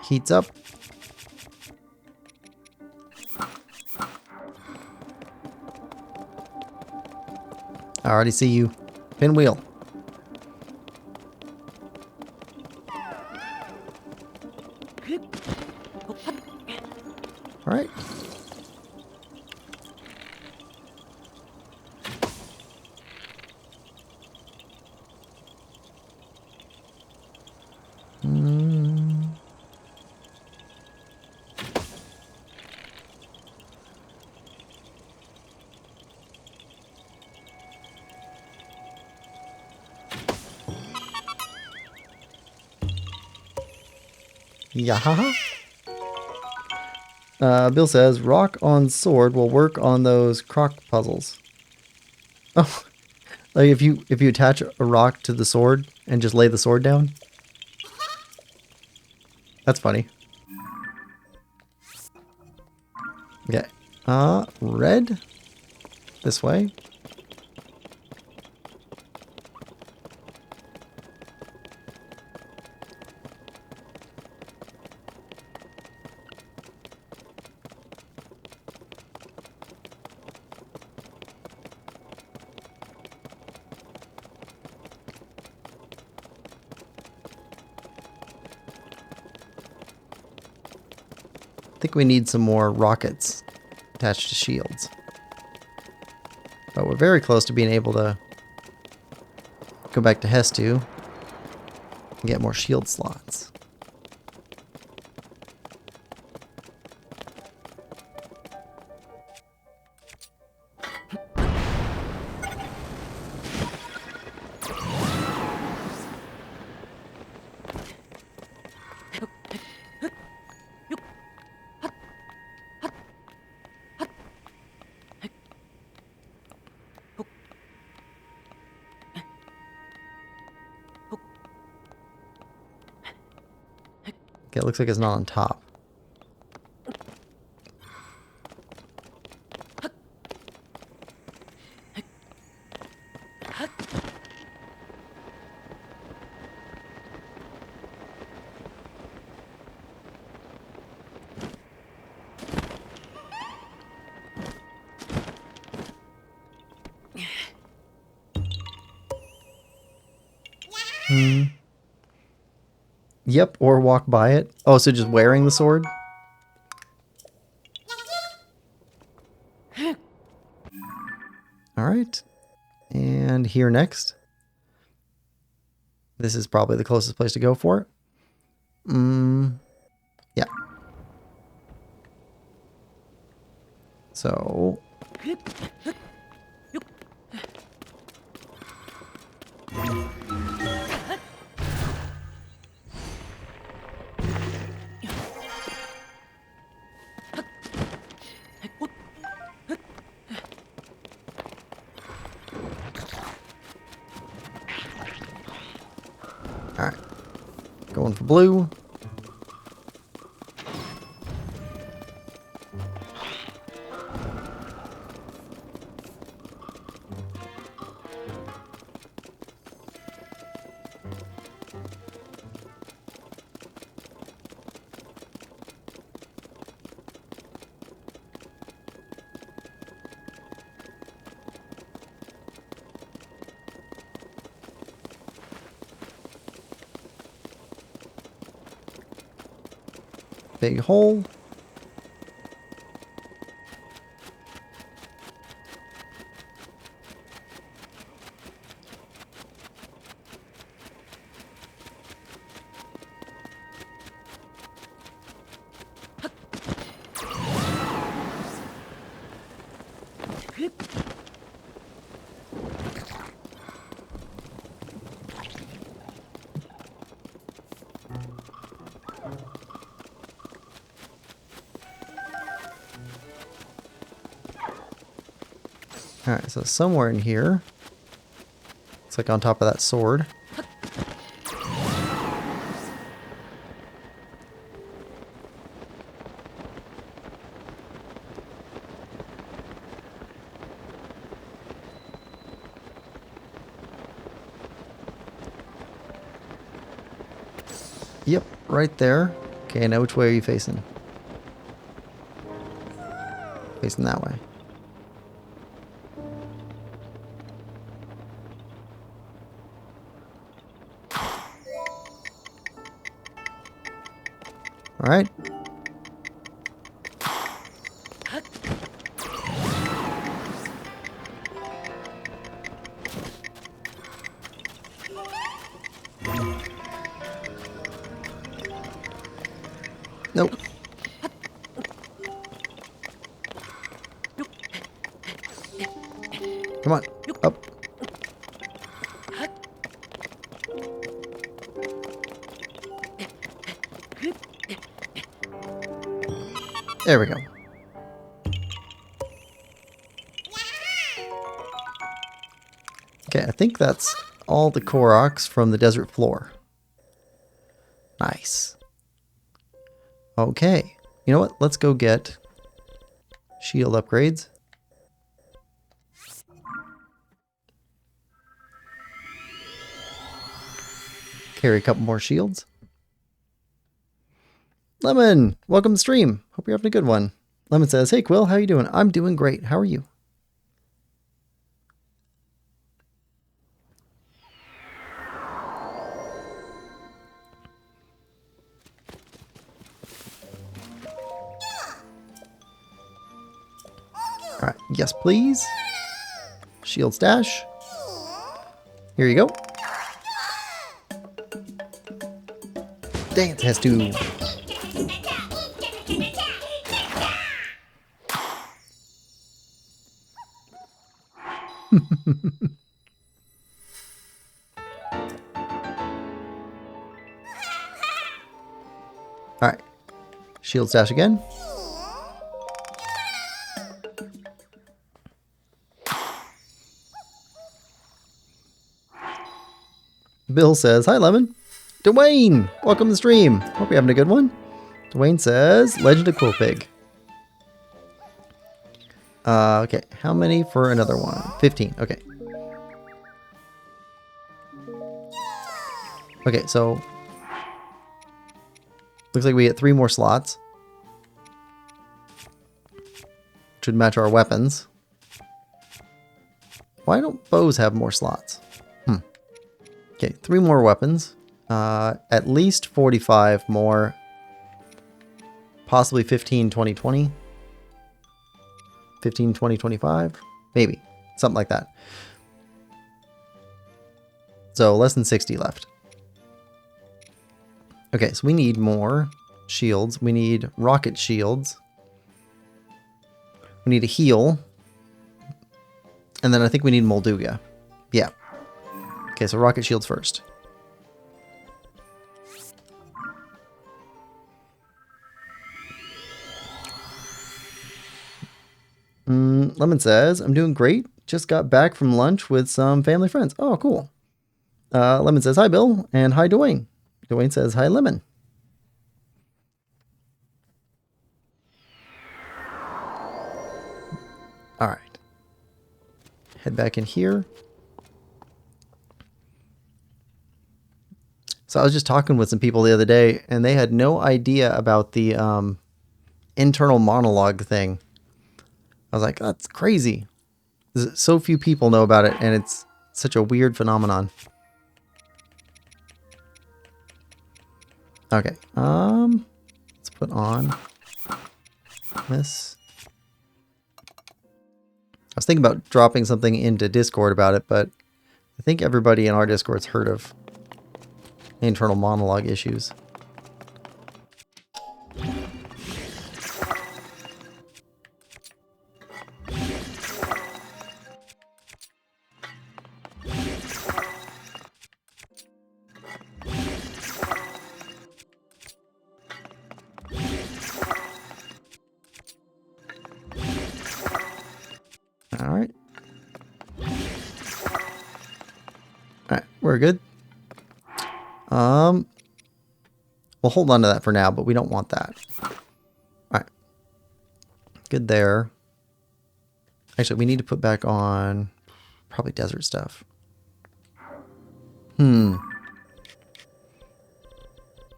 Heats up. I already see you. Pinwheel. All right. Yeah. Bill says rock on sword will work on those croc puzzles. Oh, like if you attach a rock to the sword and just lay the sword down. That's funny. Okay. Red. This way. think we need some more rockets attached to shields. But we're very close to being able to go back to Hestu and get more shield slots. Okay, it looks like it's not on top. Yep, or walk by it. Oh, so just wearing the sword? Alright. And here next. This is probably the closest place to go for it. Yeah. So... Alright. Going for blue. Big hole. Alright, so somewhere in here. It's like on top of that sword. Yep, right there. Okay, now which way are you facing? Facing that way. Alright. Nope. Come on. Up. There we go. Okay, I think that's all the Koroks from the desert floor. Nice. Okay. You know what? Let's go get shield upgrades. Carry a couple more shields. Lemon, welcome to the stream. Hope you're having a good one. Lemon says, hey Quill, how you doing? I'm doing great. How are you? Yes, please. Shield stash. Here you go. Dang, it has to. Alright. Shield stash again. Bill says, "Hi, Lemon." Dwayne, welcome to the stream. Hope you're having a good one. Dwayne says, "Legend of Quillpig." Okay, how many for another one? 15, okay. Okay, so looks like we get 3 more slots, which would match our weapons. Why don't bows have more slots? Okay, 3 more weapons. At least 45 more. Possibly 15, 20, 20. 15, 20, 25. Maybe. Something like that. So less than 60 left. Okay, so we need more shields. We need rocket shields. We need a heal. And then I think we need Molduga. Yeah. Okay, so rocket shields first. Lemon says, "I'm doing great. Just got back from lunch with some family friends." Oh, cool. Lemon says, "Hi, Bill." And hi, Dwayne. Dwayne says, "Hi, Lemon." All right. Head back in here. So I was just talking with some people the other day, and they had no idea about the internal monologue thing. I was like, that's crazy. So few people know about it, and it's such a weird phenomenon. Okay, let's put on this. I was thinking about dropping something into Discord about it, but I think everybody in our Discord's heard of internal monologue issues. All right. All right, we're good. We'll hold on to that for now, but we don't want that. All right. Good there. Actually, we need to put back on probably desert stuff. All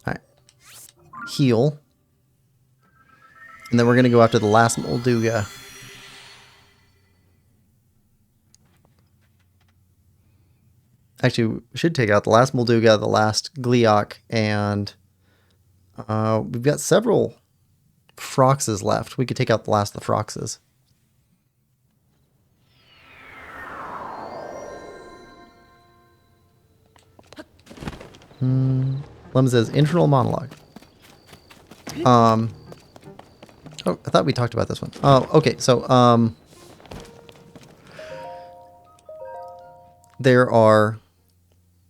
right. Heal. And then we're going to go after the last Molduga. Actually, we should take out the last Molduga, the last Gleeok, and we've got several Froxes left. We could take out the last of the Froxes. Lemon says internal monologue. Oh, I thought we talked about this one. Oh, okay. So, there are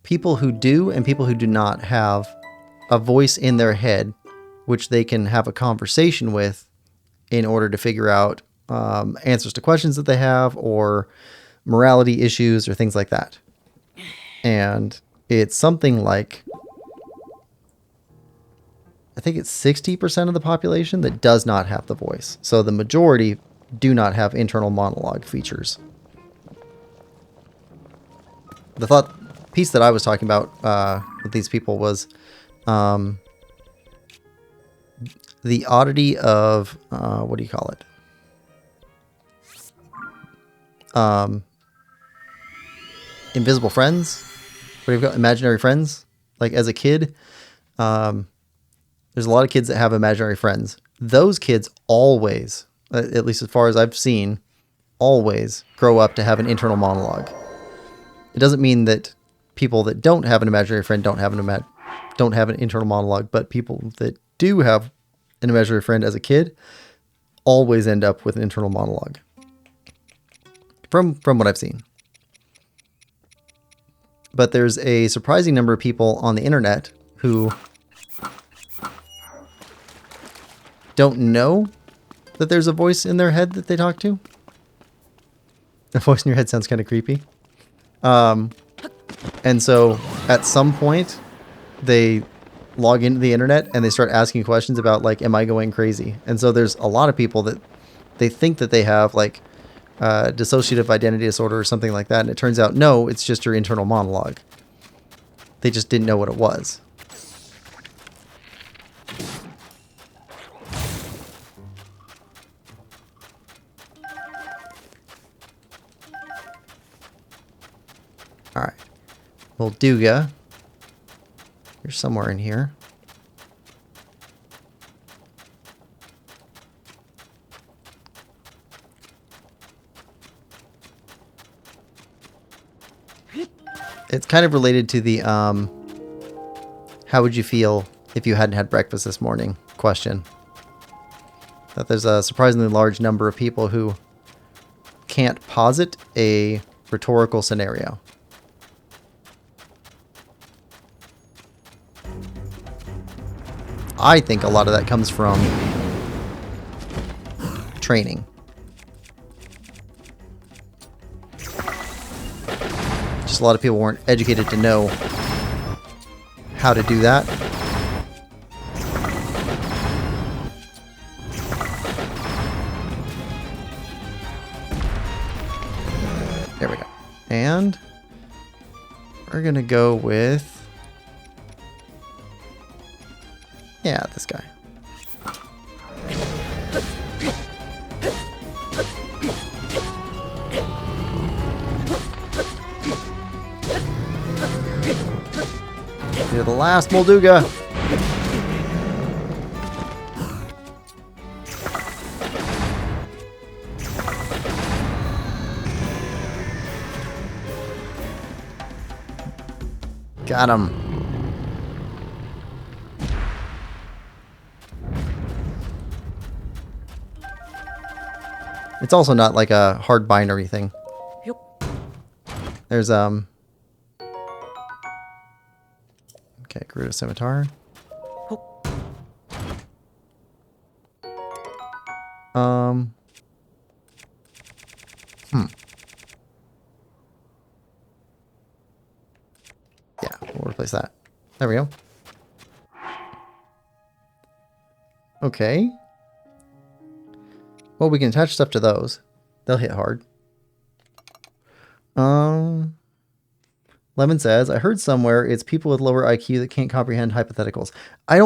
people who do and people who do not have a voice in their head, which they can have a conversation with in order to figure out answers to questions that they have or morality issues or things like that. And it's something like, I think it's 60% of the population that does not have the voice. So the majority do not have internal monologue features. The thought piece that I was talking about with these people was the oddity of, what do you call it? Invisible friends? What do you got? Imaginary friends? Like as a kid, there's a lot of kids that have imaginary friends. Those kids always, at least as far as I've seen, always grow up to have an internal monologue. It doesn't mean that people that don't have an imaginary friend don't have an internal monologue, but people that do have an imaginary friend as a kid always end up with an internal monologue. From what I've seen. But there's a surprising number of people on the internet who don't know that there's a voice in their head that they talk to. The voice in your head sounds kind of creepy. And so at some point they log into the internet and they start asking questions about like, am I going crazy? And so there's a lot of people that they think that they have like dissociative identity disorder or something like that. And it turns out, no, it's just your internal monologue. They just didn't know what it was. All right. Well, Duga, you're somewhere in here. It's kind of related to the how would you feel if you hadn't had breakfast this morning question. That there's a surprisingly large number of people who can't posit a rhetorical scenario. I think a lot of that comes from training. Just a lot of people weren't educated to know how to do that. There we go. And we're gonna go with, yeah, this guy. You're the last Molduga. Got him. It's also not like a hard binary thing. There's okay, Gerudo Scimitar. Yeah, we'll replace that. There we go. Okay. Well, we can attach stuff to those. They'll hit hard. Lemon says, I heard somewhere it's people with lower IQ that can't comprehend hypotheticals. I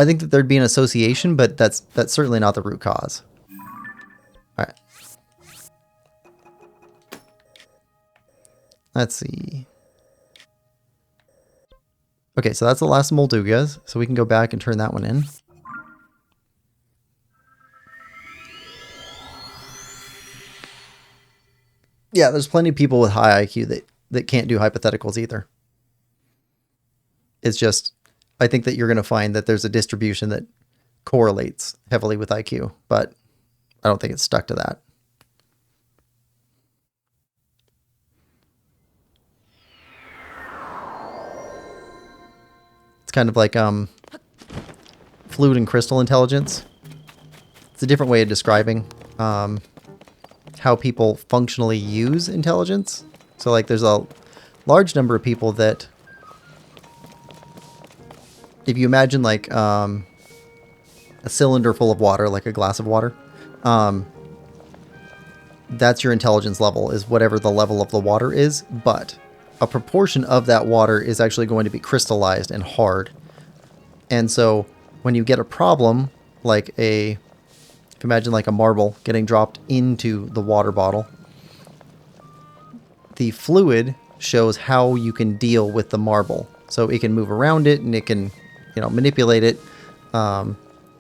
think that there'd be an association, but that's certainly not the root cause. All right. Let's see. Okay, so that's the last of Moldugas, so we can go back and turn that one in. Yeah, there's plenty of people with high IQ that can't do hypotheticals either. It's just, I think that you're going to find that there's a distribution that correlates heavily with IQ, but I don't think it's stuck to that. It's kind of like fluid and crystal intelligence. It's a different way of describing how people functionally use intelligence. So like there's a large number of people that, if you imagine like a cylinder full of water, like a glass of water, that's your intelligence level, is whatever the level of the water is, but a proportion of that water is actually going to be crystallized and hard. And so when you get a problem, like if you imagine like a marble getting dropped into the water bottle, the fluid shows how you can deal with the marble. So it can move around it and it can, manipulate it,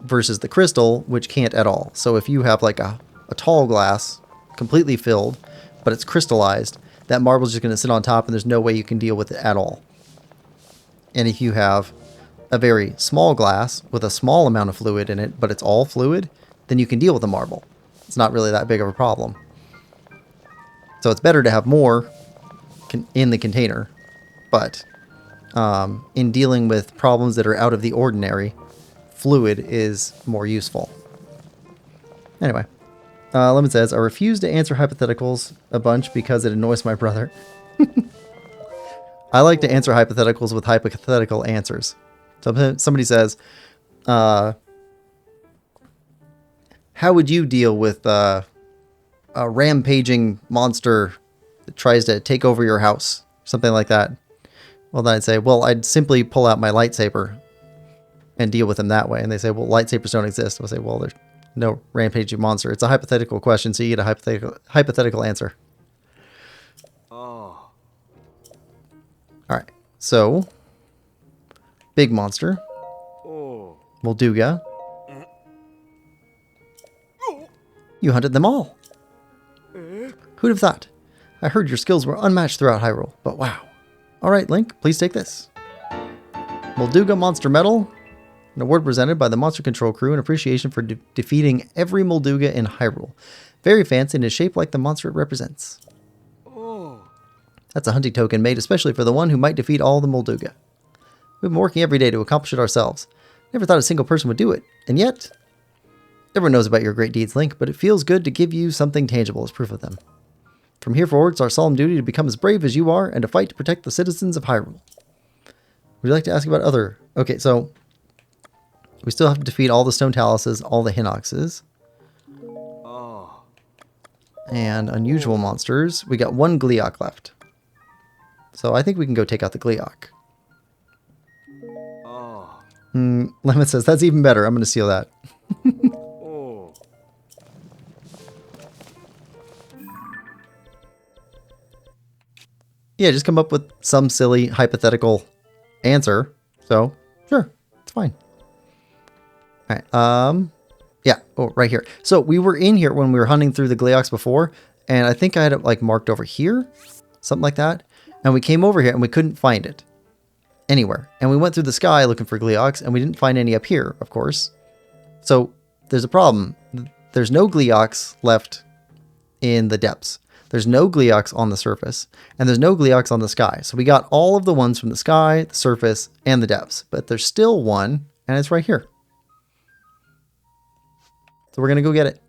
versus the crystal, which can't at all. So if you have like a a tall glass, completely filled, but it's crystallized, that marble's just going to sit on top and there's no way you can deal with it at all. And if you have a very small glass with a small amount of fluid in it, but it's all fluid, then you can deal with the marble. It's not really that big of a problem. So it's better to have more in the container, but in dealing with problems that are out of the ordinary, fluid is more useful. Anyway, Lemon says, I refuse to answer hypotheticals a bunch because it annoys my brother. I like to answer hypotheticals with hypothetical answers. So somebody says, how would you deal with a rampaging monster that tries to take over your house? Something like that. Well, then I'd say, well, I'd simply pull out my lightsaber and deal with them that way. And they say, well, lightsabers don't exist. I'll say, well, there's no rampaging monster. It's a hypothetical question, so you get a hypothetical answer. Oh. All right. So, big monster. Oh. Molduga. You hunted them all. Who'd have thought? I heard your skills were unmatched throughout Hyrule, but wow. All right, Link, please take this. Molduga Monster Medal. An award presented by the Monster Control Crew in appreciation for defeating every Molduga in Hyrule. Very fancy and is shaped like the monster it represents. Oh. That's a hunting token made especially for the one who might defeat all the Molduga. We've been working every day to accomplish it ourselves. Never thought a single person would do it. And yet, everyone knows about your great deeds, Link, but it feels good to give you something tangible as proof of them. From here forward, it's our solemn duty to become as brave as you are and to fight to protect the citizens of Hyrule. Would you like to ask about other... Okay, so... we still have to defeat all the Stone Taluses, all the Hinoxes. Oh. And unusual monsters. We got one Gleeok left. So I think we can go take out the Gleeok. Oh. Lemon says, that's even better. I'm going to seal that. Oh. Yeah, just come up with some silly hypothetical answer. So, sure. It's fine. All right. Yeah. Oh, right here. So we were in here when we were hunting through the Gleeoks before, and I think I had it like marked over here, something like that. And we came over here and we couldn't find it anywhere. And we went through the sky looking for Gleeoks, and we didn't find any up here, of course. So there's a problem. There's no Gleeoks left in the depths. There's no Gleeoks on the surface, and there's no Gleeoks on the sky. So we got all of the ones from the sky, the surface, and the depths, but there's still one, and it's right here. So we're going to go get it.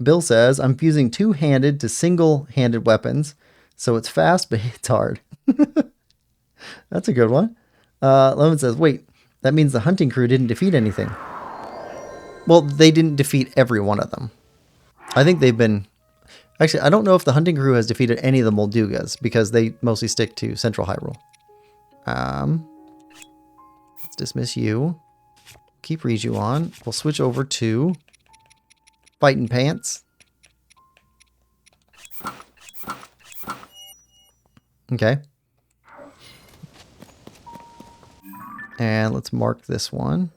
Bill says, I'm fusing two-handed to single-handed weapons, so it's fast, but it's hard. That's a good one. Lemon says, wait, that means the hunting crew didn't defeat anything. Well, they didn't defeat every one of them. I think they've been... Actually, I don't know if the hunting crew has defeated any of the Moldugas, because they mostly stick to Central Hyrule. Let's dismiss you. Keep Riju on. We'll switch over to Fighting Pants. Okay. And let's mark this one.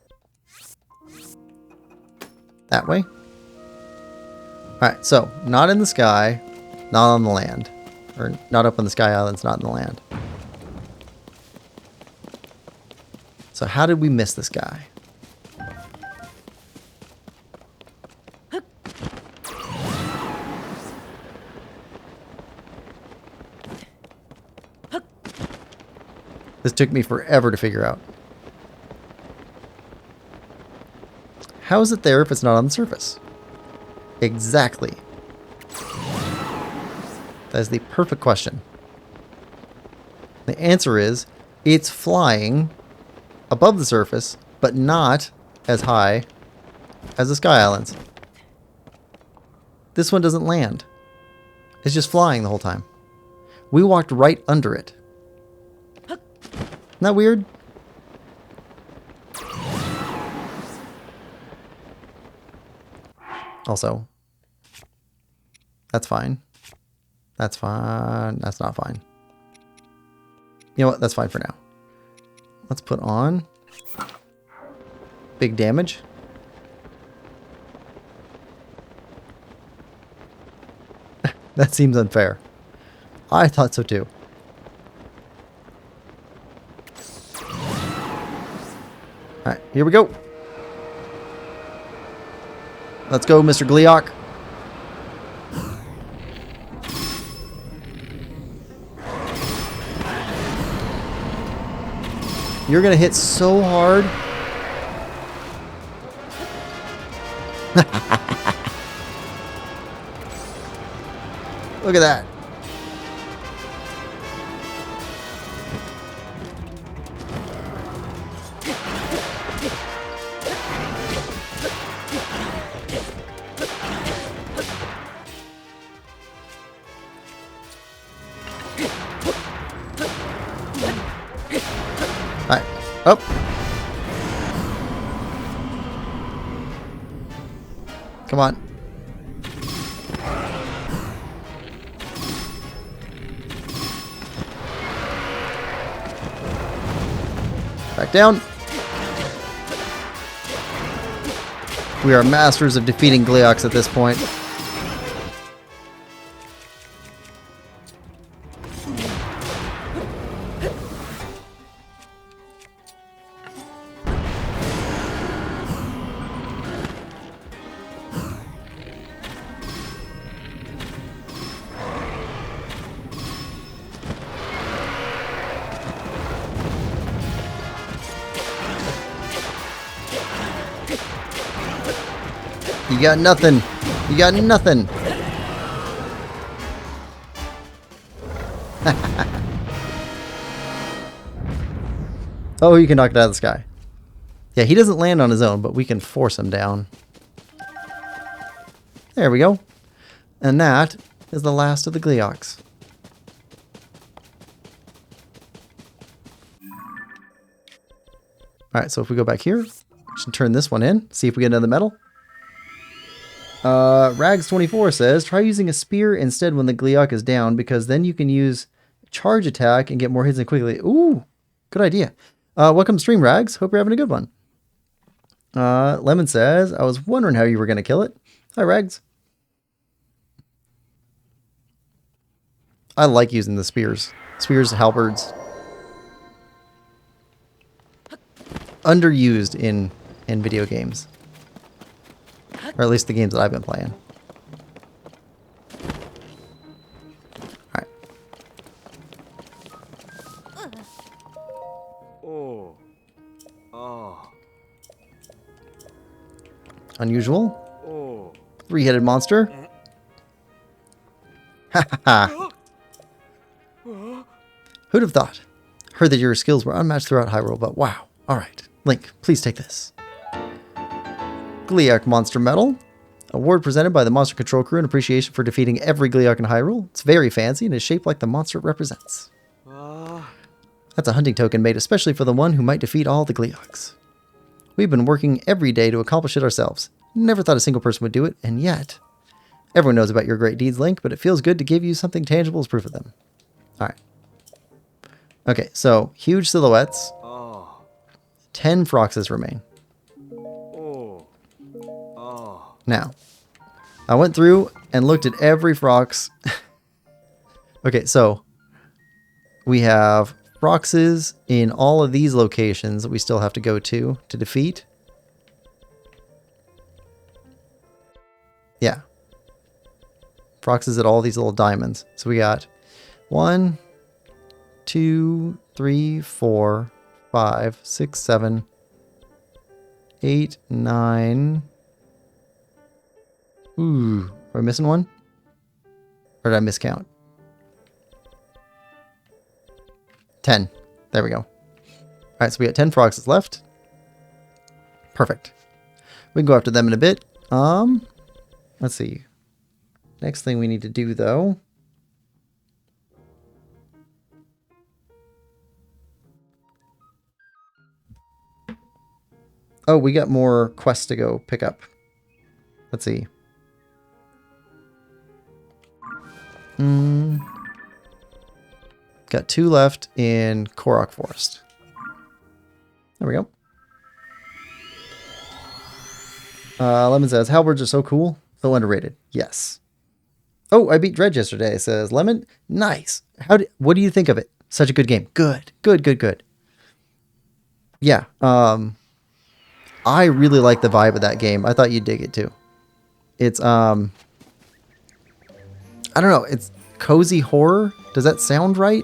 That way. Alright, so not in the sky, not on the land. Or not up on the Sky Islands, not in the land. So how did we miss this guy? This took me forever to figure out. How is it there if it's not on the surface? Exactly. That is the perfect question. The answer is, it's flying above the surface, but not as high as the Sky Islands. This one doesn't land. It's just flying the whole time. We walked right under it. Isn't that weird? Also, that's fine. That's fine. That's not fine. You know what? That's fine for now. let's put on big damage. That seems unfair. I thought so too. Alright, here we go. Let's go, Mr. Gleeok. You're gonna hit so hard. Look at that. Alright. Up. Come on. Back down. We are masters of defeating Gleeoks at this point. You got nothing. You got nothing. Oh, you can knock it out of the sky. Yeah, he doesn't land on his own, but we can force him down. There we go. And that is the last of the Gleeoks. Alright, so if we go back here, we should turn this one in, see if we get another medal. Rags24 says, try using a spear instead when the Gleeok is down, because then you can use charge attack and get more hits in quickly. Ooh, good idea. Welcome to stream, Rags. Hope you're having a good one. Lemon says, I was wondering how you were going to kill it. Hi, Rags. I like using the spears. Spears, halberds. Underused in video games. Or at least the games that I've been playing. Alright. Oh. Ah. Unusual. Oh. Three-headed monster. Ha ha ha. Who'd have thought? Heard that your skills were unmatched throughout Hyrule, but wow. Alright. Link, please take this. Gleeok Monster Medal. Award presented by the Monster Control Crew in appreciation for defeating every Gleeok in Hyrule. It's very fancy and is shaped like the monster it represents. That's a hunting token made especially for the one who might defeat all the Gleeoks. We've been working every day to accomplish it ourselves. Never thought a single person would do it, and yet... Everyone knows about your great deeds, Link, but it feels good to give you something tangible as proof of them. Alright. Okay, so, huge silhouettes. 10 Froxes remain. Now, I went through and looked at every Frox. Okay, so we have Froxes in all of these locations that we still have to go to defeat. Yeah. Froxes at all these little diamonds. So we got 1, 2, 3, 4, 5, 6, 7, 8, 9... Ooh, are we missing one? Or did I miscount? 10. There we go. Alright, so we got 10 Froxes left. Perfect. We can go after them in a bit. Let's see. Next thing we need to do, though... Oh, we got more quests to go pick up. Let's see. Got 2 left in Korok Forest. There we go. Lemon says, halberds are so cool. So underrated. Yes. Oh, I beat Dredge yesterday, says Lemon. Nice. What do you think of it? Such a good game. Good. Good, good, good. Yeah. I really like the vibe of that game. I thought you'd dig it too. It's I don't know, it's cozy horror. Does that sound right?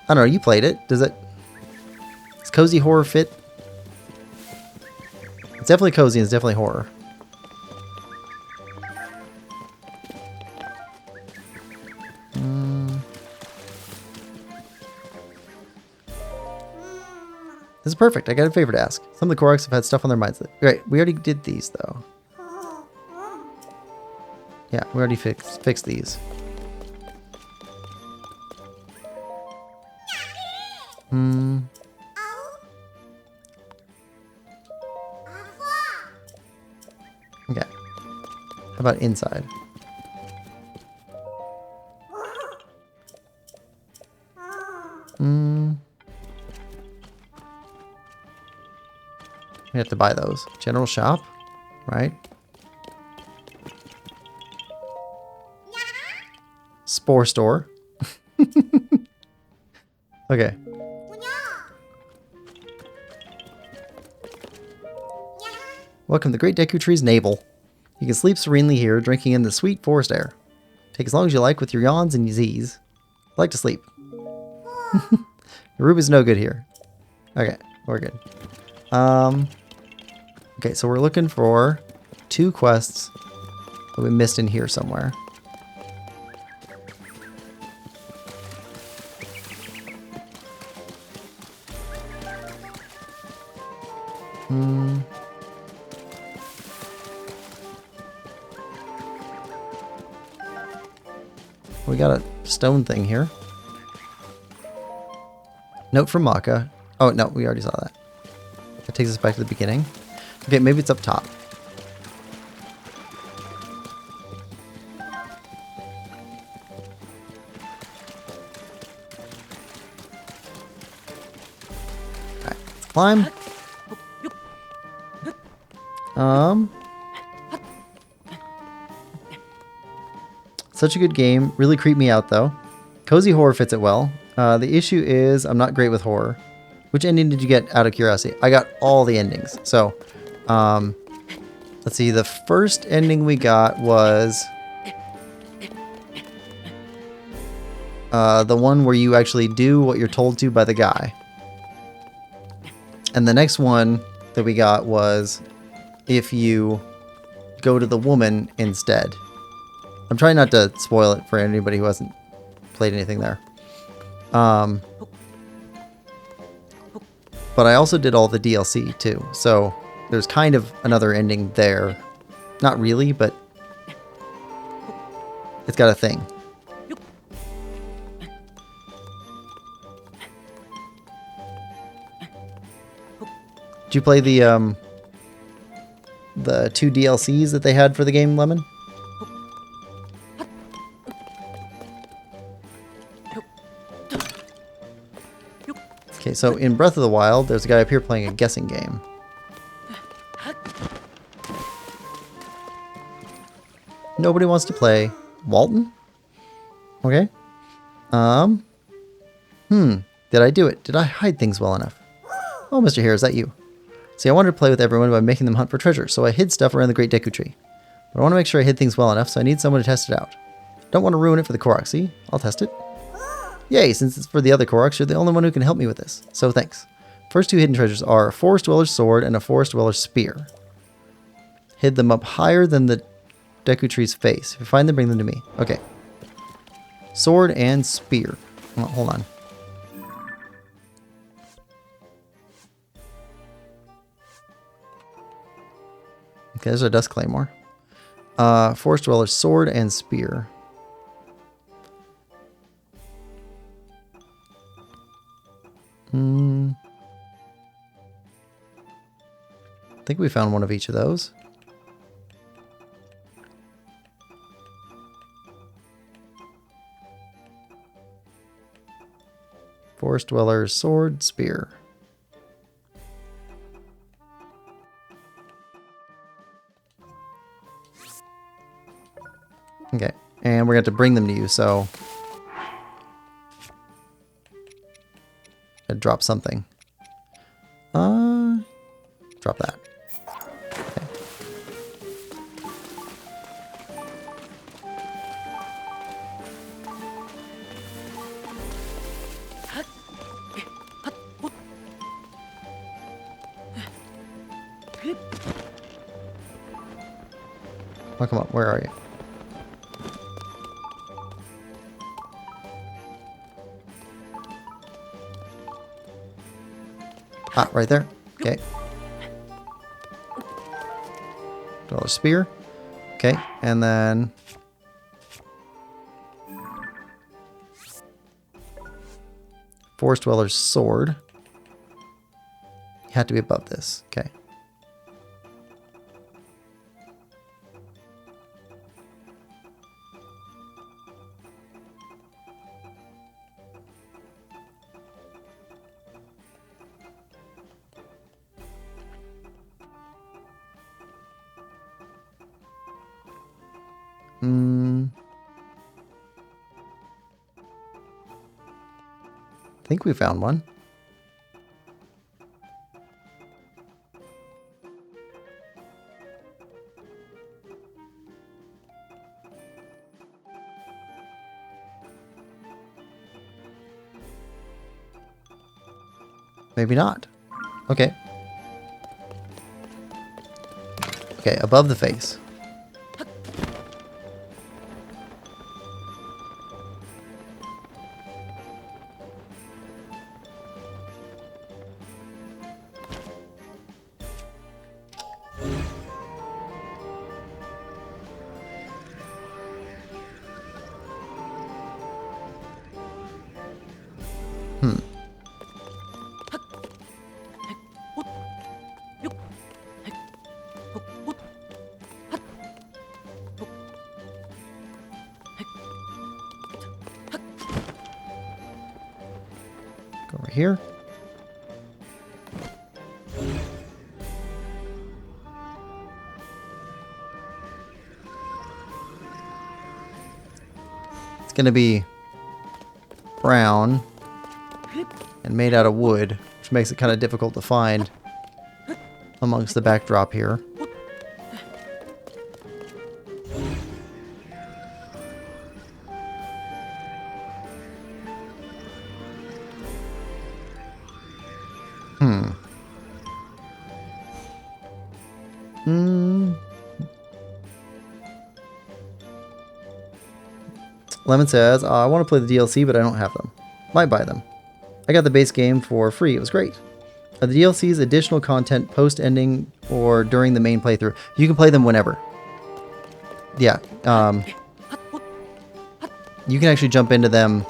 I don't know, you played it. Does cozy horror fit? It's definitely cozy and it's definitely horror. This is perfect. I got a favor to ask. Some of the Koroks have had stuff on their minds. Right, we already did these though. Yeah, we already fixed these. Okay. How about inside? We have to buy those. General shop, right? Spore store. Okay. Welcome to the Great Deku Tree's navel. You can sleep serenely here, drinking in the sweet forest air. Take as long as you like with your yawns and your Z's. I like to sleep. Your room is no good here. Okay, we're good. Okay, so we're looking for 2 quests that we missed in here somewhere. We got a stone thing here. Note from Maka. Oh, no, we already saw that. That takes us back to the beginning. Okay, maybe it's up top. Alright, let's climb. Such a good game. Really creeped me out, though. Cozy horror fits it well. The issue is I'm not great with horror. Which ending did you get out of curiosity? I got all the endings. So, let's see. The first ending we got was the one where you actually do what you're told to by the guy. And the next one that we got was if you go to the woman instead. I'm trying not to spoil it for anybody who hasn't played anything there. But I also did all the DLC too, so there's kind of another ending there. Not really, but it's got a thing. Did you play the 2 DLCs that they had for the game, Lemon? Okay, so in Breath of the Wild, there's a guy up here playing a guessing game. Nobody wants to play Walton? Okay. Did I do it? Did I hide things well enough? Oh, Mr. Hare, is that you? See, I wanted to play with everyone by making them hunt for treasure, so I hid stuff around the Great Deku Tree. But I want to make sure I hid things well enough, so I need someone to test it out. Don't want to ruin it for the Korok, see? I'll test it. Yay, since it's for the other Koroks, you're the only one who can help me with this. So thanks. First 2 hidden treasures are a Forest Dweller's Sword and a Forest Dweller's Spear. Hid them up higher than the Deku Tree's face. If you find them, bring them to me. Okay. Sword and Spear. Oh, hold on. Okay, there's a Dust Claymore. Forest Dweller's Sword and Spear. I think we found one of each of those. Forest Dweller's Sword, Spear. Okay, and we're going to have to bring them to you, so... I'd drop something. Drop that. Okay. Oh, come on, where are you? Ah, right there. Okay. Dollar spear. Okay, and then... Forest Dweller's sword. You have to be above this. Okay. I think we found one. Maybe not. Okay. Okay, above the face. Go over here. It's going to be brown and made out of wood, which makes it kind of difficult to find amongst the backdrop here. Lemon says, I want to play the DLC, but I don't have them. Might buy them. I got the base game for free. It was great. Are the DLCs additional content post-ending or during the main playthrough? You can play them whenever. Yeah. You can actually jump into them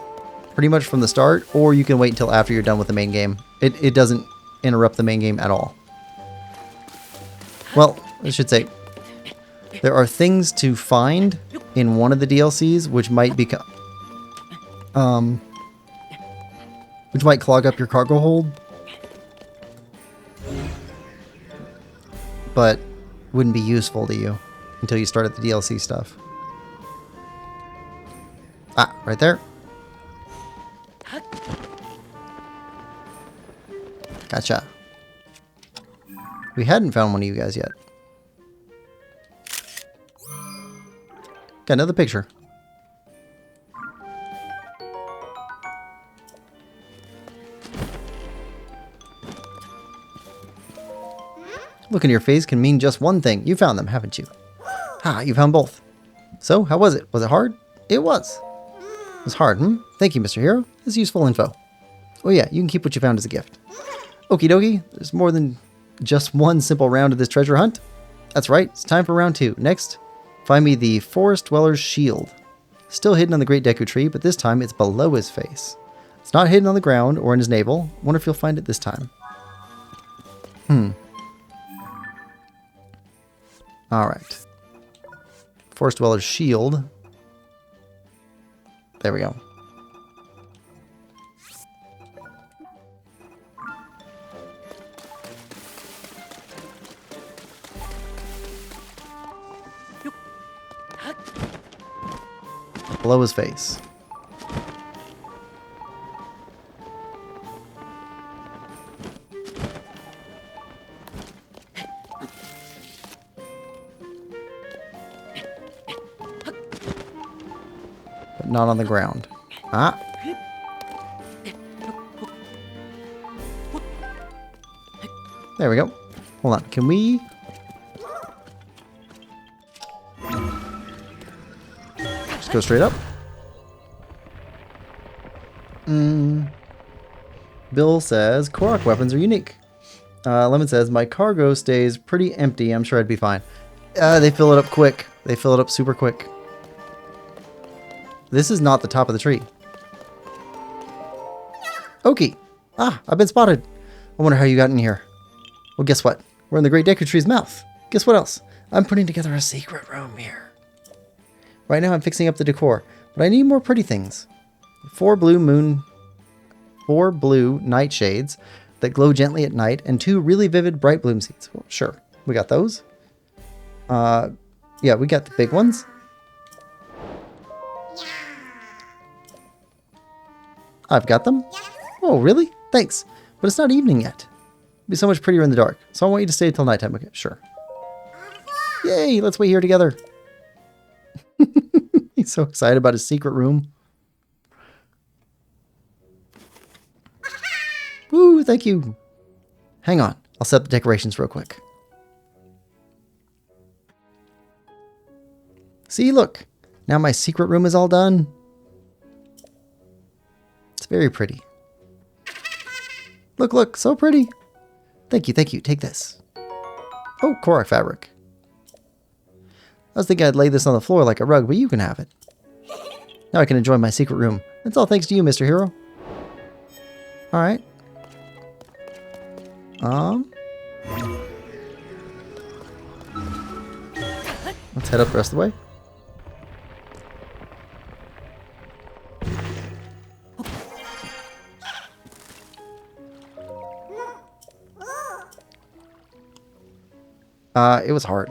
pretty much from the start, or you can wait until after you're done with the main game. It doesn't interrupt the main game at all. Well, I should say, there are things to find in one of the DLCs which might become, which might clog up your cargo hold, but wouldn't be useful to you until you started the DLC stuff. Ah, right there. Gotcha. We hadn't found one of you guys yet. Got another picture. Look in your face can mean just one thing. You found them, haven't you? Ah, you found both. So, how was it? Was it hard? It was. It was hard, hmm? Thank you, Mr. Hero. This is useful info. Oh yeah, you can keep what you found as a gift. Okie dokie, there's more than just one simple round of this treasure hunt. That's right, it's time for round 2. Next, find me the Forest Dweller's shield. Still hidden on the Great Deku Tree, but this time it's below his face. It's not hidden on the ground or in his navel. Wonder if you'll find it this time. Alright. Forest Dweller's shield. There we go. Below his face. But not on the ground. Ah. There we go. Hold on. Can we... just go straight up? Bill says, Korok weapons are unique. Lemon says, my cargo stays pretty empty. I'm sure I'd be fine. They fill it up quick. They fill it up super quick. This is not the top of the tree. Okie. Ah, I've been spotted. I wonder how you got in here. Well, guess what? We're in the Great Deku Tree's mouth. Guess what else? I'm putting together a secret room here. Right now I'm fixing up the decor, but I need more pretty things. 4 blue nightshades that glow gently at night, and 2 really vivid bright bloom seeds. Well, sure, we got those. Yeah, we got the big ones. I've got them. Oh, really? Thanks. But it's not evening yet. It'll be so much prettier in the dark. So I want you to stay till nighttime. Okay, sure. Yay, let's wait here together. He's so excited about his secret room. Woo, thank you. Hang on. I'll set up the decorations real quick. See, look. Now my secret room is all done. It's very pretty. Look, look, so pretty. Thank you, thank you. Take this. Oh, Korok fabric. I was thinking I'd lay this on the floor like a rug, but you can have it. Now I can enjoy my secret room. That's all thanks to you, Mr. Hero. Alright. Let's head up the rest of the way. It was hard.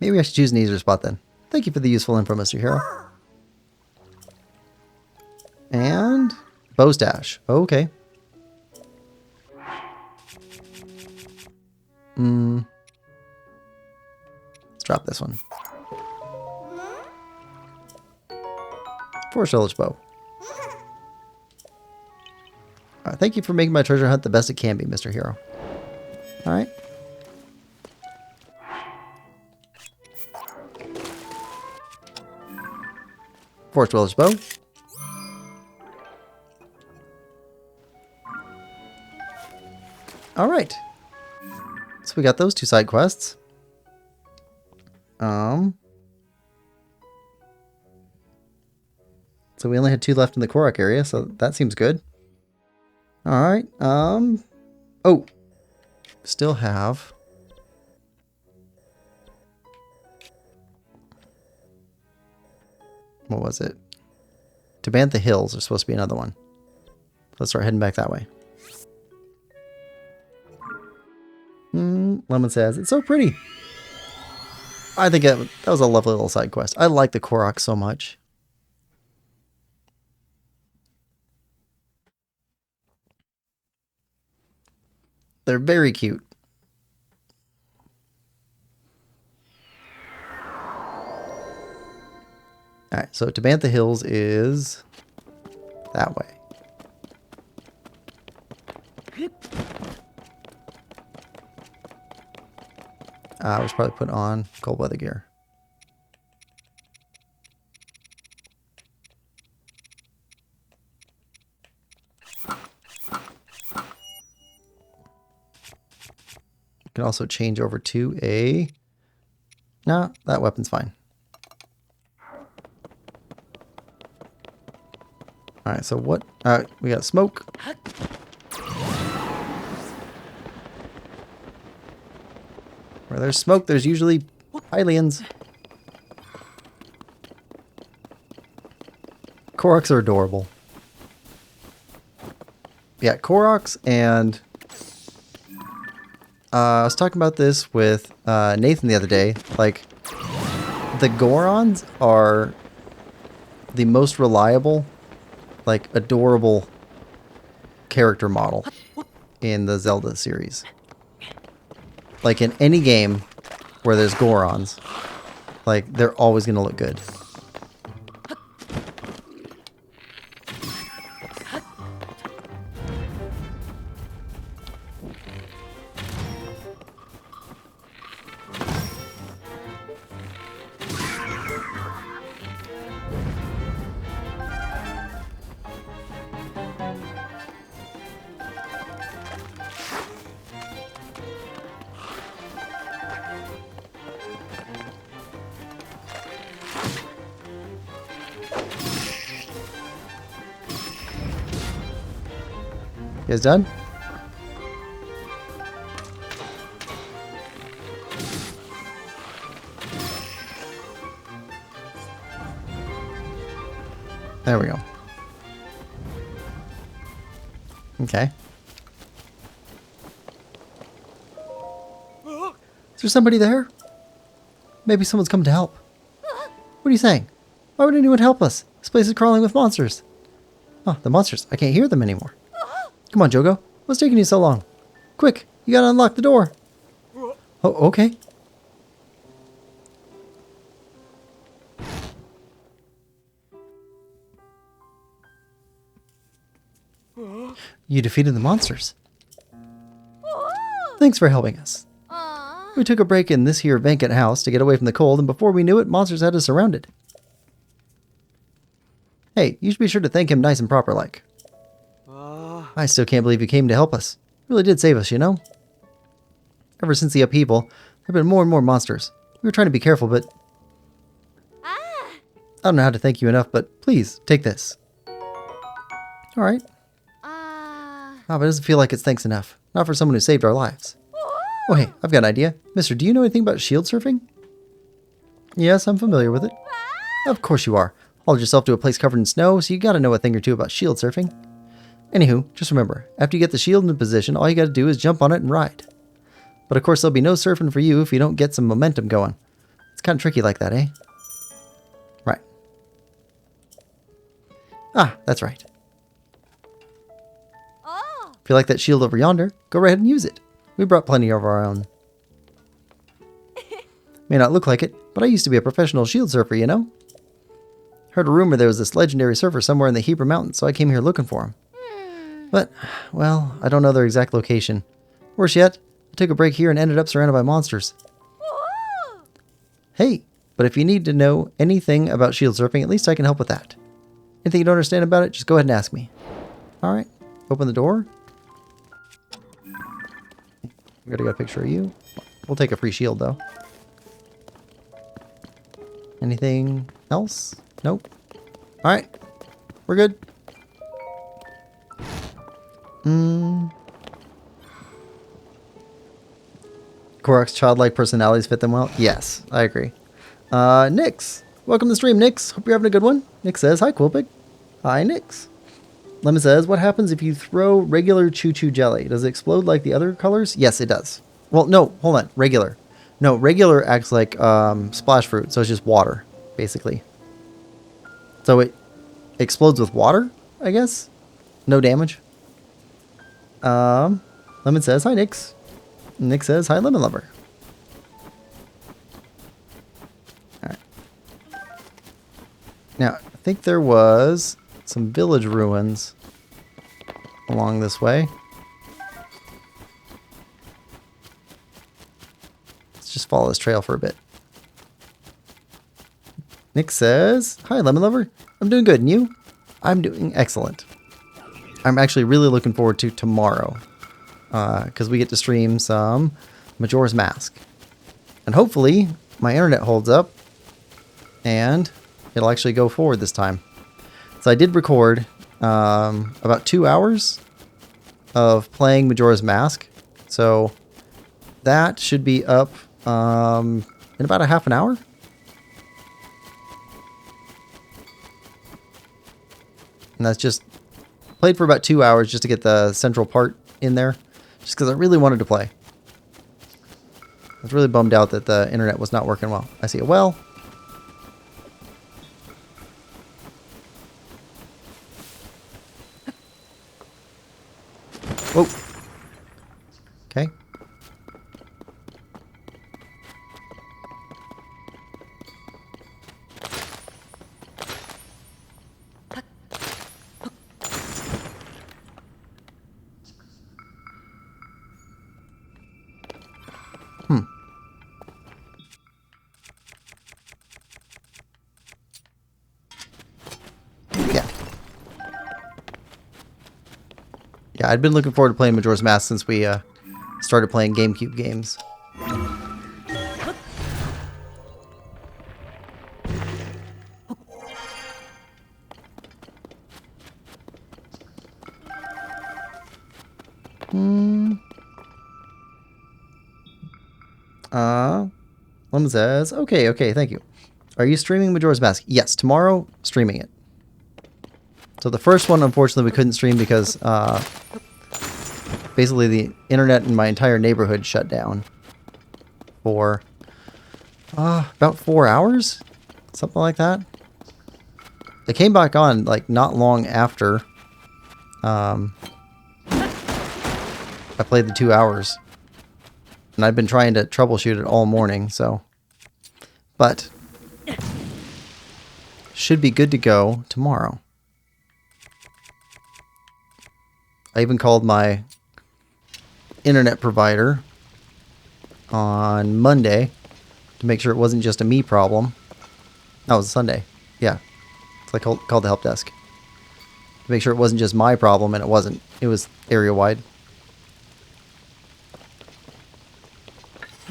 Maybe I should choose an easier spot then. Thank you for the useful info, Mr. Hero. And bow stash. Okay. Let's drop this one. Forest Village bow. Thank you for making my treasure hunt the best it can be, Mr. Hero. Alright. Forest Village bow. Alright. So we got those 2 side quests. So we only had 2 left in the Korok area, so that seems good. Alright. Oh. Still have... what was it? To Bantha Hills, there's supposed to be another one. Let's start heading back that way. Lemon says, it's so pretty. I think that was a lovely little side quest. I like the Korok so much. They're very cute. Alright, so to Bantha Hills is that way. I was probably put on cold weather gear. You can also change over to a... no, that weapon's fine. Alright, so what? We got smoke. Where there's smoke, there's usually aliens. Koroks are adorable. Yeah, Koroks and... I was talking about this with Nathan the other day. Like, the Gorons are the most reliable, like, adorable character model in the Zelda series. Like, in any game where there's Gorons, like, they're always going to look good. You guys done? There we go. Okay. Is there somebody there? Maybe someone's come to help. What are you saying? Why would anyone help us? This place is crawling with monsters. Oh, the monsters. I can't hear them anymore. Come on, Jogo. What's taking you so long? Quick, you gotta unlock the door. Oh, okay. You defeated the monsters. Thanks for helping us. We took a break in this here vacant house to get away from the cold, and before we knew it, monsters had us surrounded. Hey, you should be sure to thank him nice and proper like. I still can't believe you came to help us. Really did save us, you know? Ever since the upheaval, there have been more and more monsters. We were trying to be careful, but... I don't know how to thank you enough, but please, take this. Alright. Oh, but it doesn't feel like it's thanks enough. Not for someone who saved our lives. Oh, hey, I've got an idea. Mister, do you know anything about shield surfing? Yes, I'm familiar with it. Of course you are. Hauled yourself to a place covered in snow, so you gotta know a thing or two about shield surfing. Anywho, just remember, after you get the shield in position, all you gotta do is jump on it and ride. But of course, there'll be no surfing for you if you don't get some momentum going. It's kind of tricky like that, eh? Right. Ah, that's right. If you like that shield over yonder, go right ahead and use it. We brought plenty of our own. May not look like it, but I used to be a professional shield surfer, you know? Heard a rumor there was this legendary surfer somewhere in the Hebra Mountains, so I came here looking for him. But, well, I don't know their exact location. Worse yet, I took a break here and ended up surrounded by monsters. Hey, but if you need to know anything about shield surfing, at least I can help with that. Anything you don't understand about it, just go ahead and ask me. Alright, open the door. We already got a picture of you. We'll take a free shield, though. Anything else? Nope. Alright, we're good. Korok's childlike personalities fit them well? Yes, I agree. Nix. Welcome to the stream, Nix. Hope you're having a good one. Nix says, hi, Quillpig. Hi, Nix. Lemon says, what happens if you throw regular choo-choo jelly? Does it explode like the other colors? Yes, it does. Well, no, hold on. Regular. No, regular acts like splash fruit, so it's just water, basically. So it explodes with water, I guess? No damage. Lemon says, hi, Nix. Nick says, hi, Lemon Lover. Alright. Now, I think there was some village ruins along this way. Let's just follow this trail for a bit. Nick says, hi, Lemon Lover. I'm doing good, and you? I'm doing excellent. I'm actually really looking forward to tomorrow, because we get to stream some Majora's Mask. And hopefully, my internet holds up, and it'll actually go forward this time. So I did record about 2 hours of playing Majora's Mask. So that should be up in about a half an hour. And that's just played for about 2 hours just to get the central part in there. Just because I really wanted to play. I was really bummed out that the internet was not working well. I see a well. Whoa. Okay. Yeah. Yeah, I'd been looking forward to playing Majora's Mask since we started playing GameCube games. Lemon says, okay, thank you. Are you streaming Majora's Mask? Yes, tomorrow, streaming it. So the first one, unfortunately, we couldn't stream because basically the internet in my entire neighborhood shut down for about 4 hours, something like that. It came back on like not long after I played the 2 hours, and I've been trying to troubleshoot it all morning. So, but should be good to go tomorrow. I even called my internet provider on Monday to make sure it wasn't just a me problem. That was Sunday. Yeah. So I called the help desk to make sure it wasn't just my problem, and it wasn't. It was area-wide.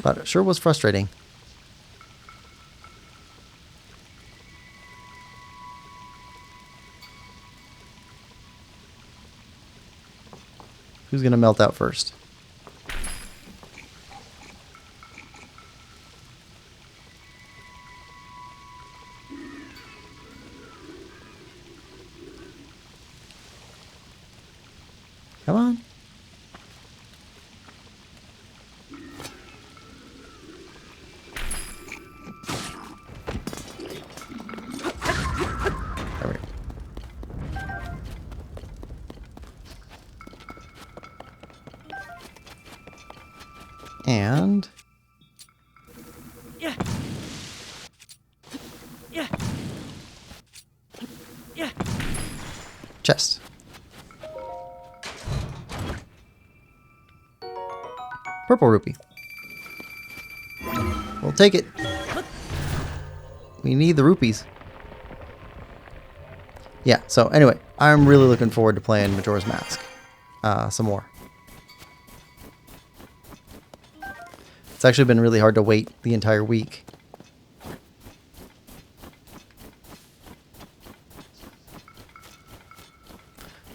But it sure was frustrating. Who's going to melt out first? Come on. There we go. And chest. Purple rupee. We'll take it. We need the rupees. Yeah, so anyway, I'm really looking forward to playing Majora's Mask some more. It's actually been really hard to wait the entire week.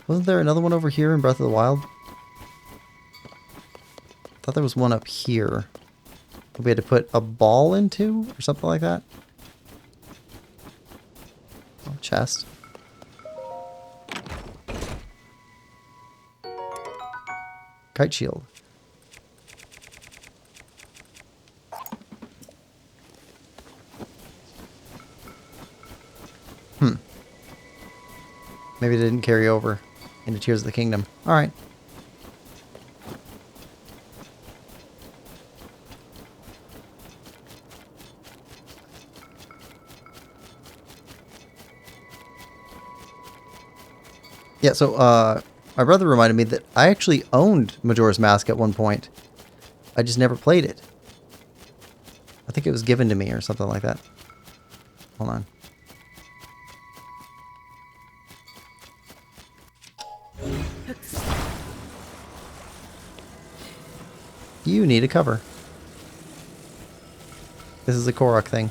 Wasn't there another one over here in Breath of the Wild? I thought there was one up here that we had to put a ball into or something like that. Oh, chest. Kite shield. Maybe it didn't carry over into Tears of the Kingdom. Alright. Yeah, so my brother reminded me that I actually owned Majora's Mask at one point. I just never played it. I think it was given to me or something like that. Hold on. You need a cover. This is a Korok thing.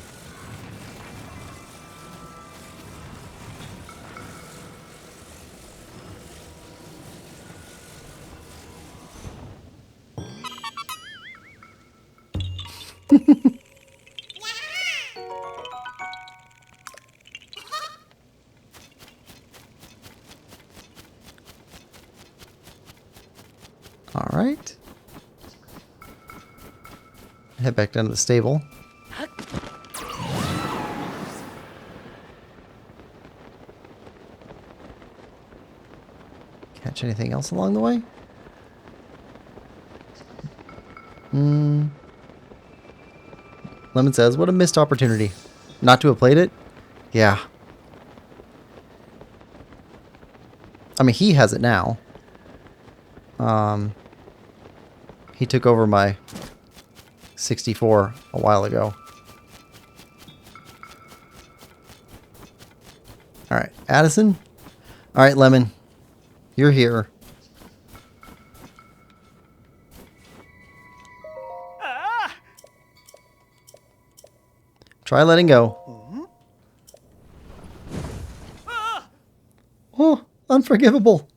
All right. Head back down to the stable. Catch anything else along the way? Lemon says, what a missed opportunity. Not to have played it? Yeah. I mean, he has it now. He took over my 64 a while ago. Alright, Addison? Alright, Lemon. You're here. Try letting go. Oh, unforgivable.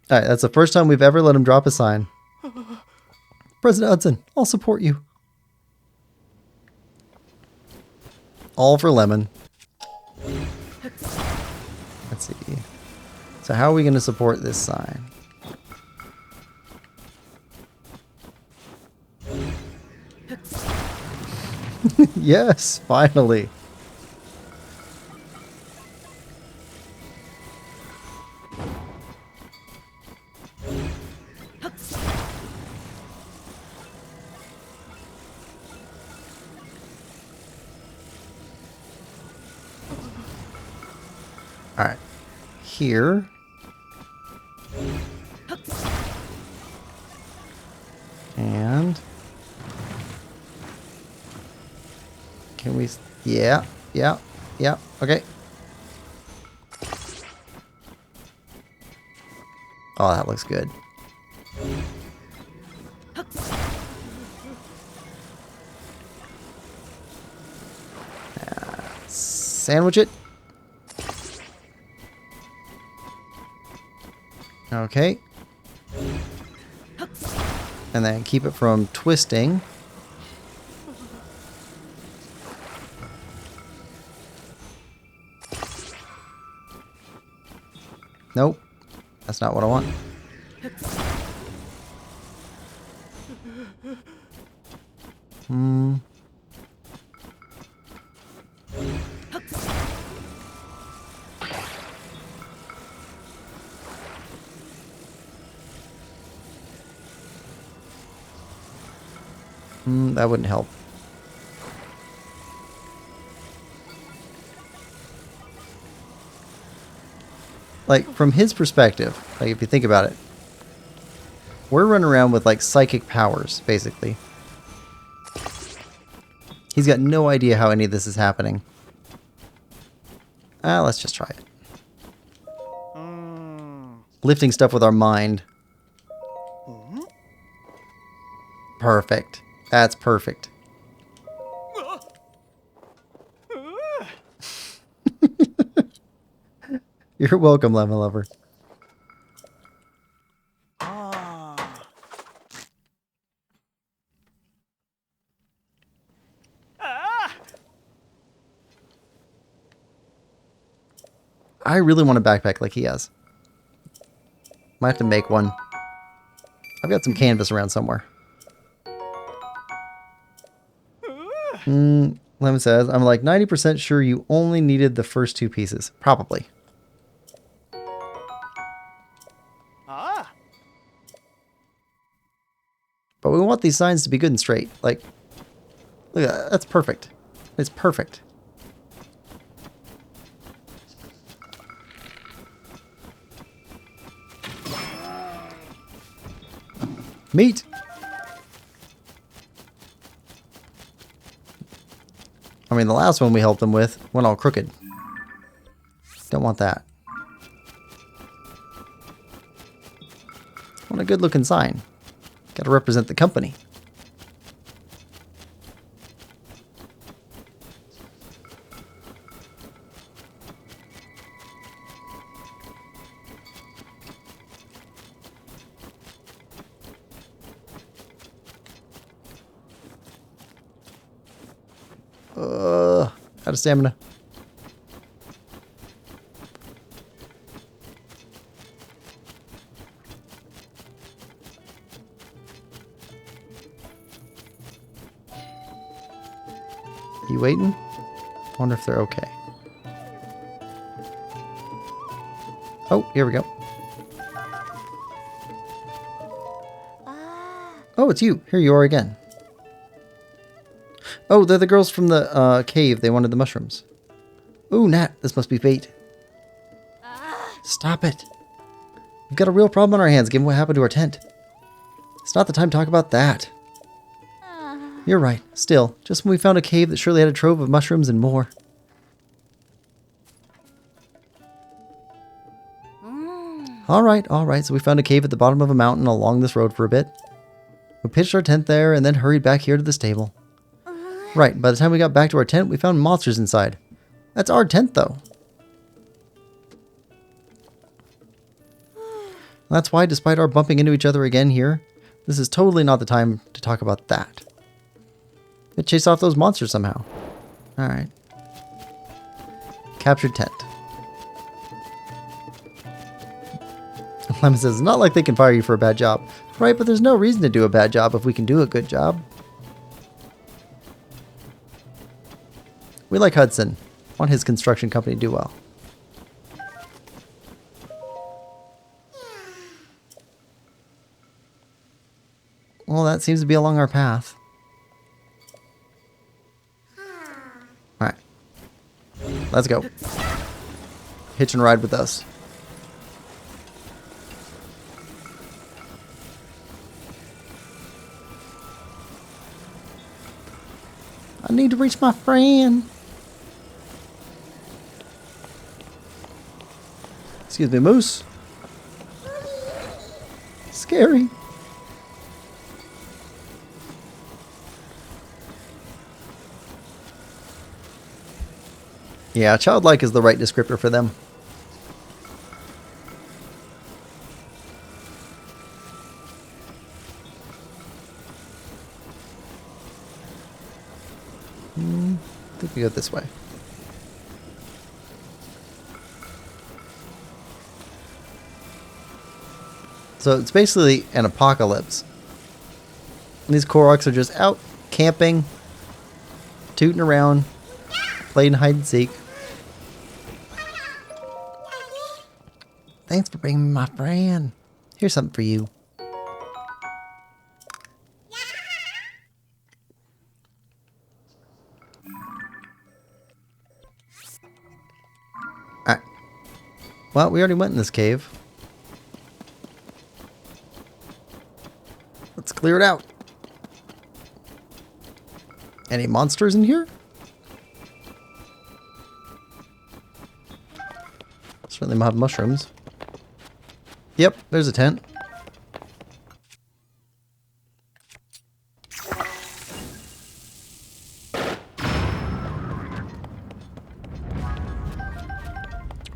Alright, that's the first time we've ever let him drop a sign. President Hudson, I'll support you. All for Lemon. Let's see. So how are we going to support this sign? Yes, finally. All right. Here. And can we? Yeah. Okay. Oh, that looks good. Sandwich it. Okay. And then keep it from twisting. Nope. That's not what I want. That wouldn't help. Like, from his perspective, like, if you think about it, we're running around with, like, psychic powers, basically. He's got no idea how any of this is happening. Let's just try it. Lifting stuff with our mind. Perfect. That's perfect. You're welcome, Lemon Lover. I really want a backpack like he has. Might have to make one. I've got some canvas around somewhere. Lemon says, I'm like 90% sure you only needed the first two pieces. Probably. But we want these signs to be good and straight. Like, look at that. That's perfect. It's perfect. Meat! I mean, the last one we helped them with went all crooked. Don't want that. Want a good looking sign. Gotta represent the company. Out of stamina. You waiting? Wonder if they're okay. Oh, here we go. Oh, it's you. Here you are again. Oh, they're the girls from the cave. They wanted the mushrooms. Ooh, Nat, this must be bait. Stop it. We've got a real problem on our hands given what happened to our tent. It's not the time to talk about that. You're right. Still, just when we found a cave that surely had a trove of mushrooms and more. Alright. So we found a cave at the bottom of a mountain along this road for a bit. We pitched our tent there and then hurried back here to the stable. Right, by the time we got back to our tent, we found monsters inside. That's our tent, though. That's why, despite our bumping into each other again here, this is totally not the time to talk about that. It chased off those monsters somehow. Alright. Captured tent. Lemon says, not like they can fire you for a bad job. Right, but there's no reason to do a bad job if we can do a good job. We like Hudson. Want his construction company to do well. Well, that seems to be along our path. Alright. Let's go. Hitch and ride with us. I need to reach my friend. Excuse me, moose. Scary. Yeah, childlike is the right descriptor for them. I think we go this way. So it's basically an apocalypse. And these Koroks are just out camping, tooting around, playing hide and seek. Thanks for bringing me my friend. Here's something for you. Alright. Well, we already went in this cave. Let's clear it out. Any monsters in here? Certainly might have mushrooms. Yep, there's a tent.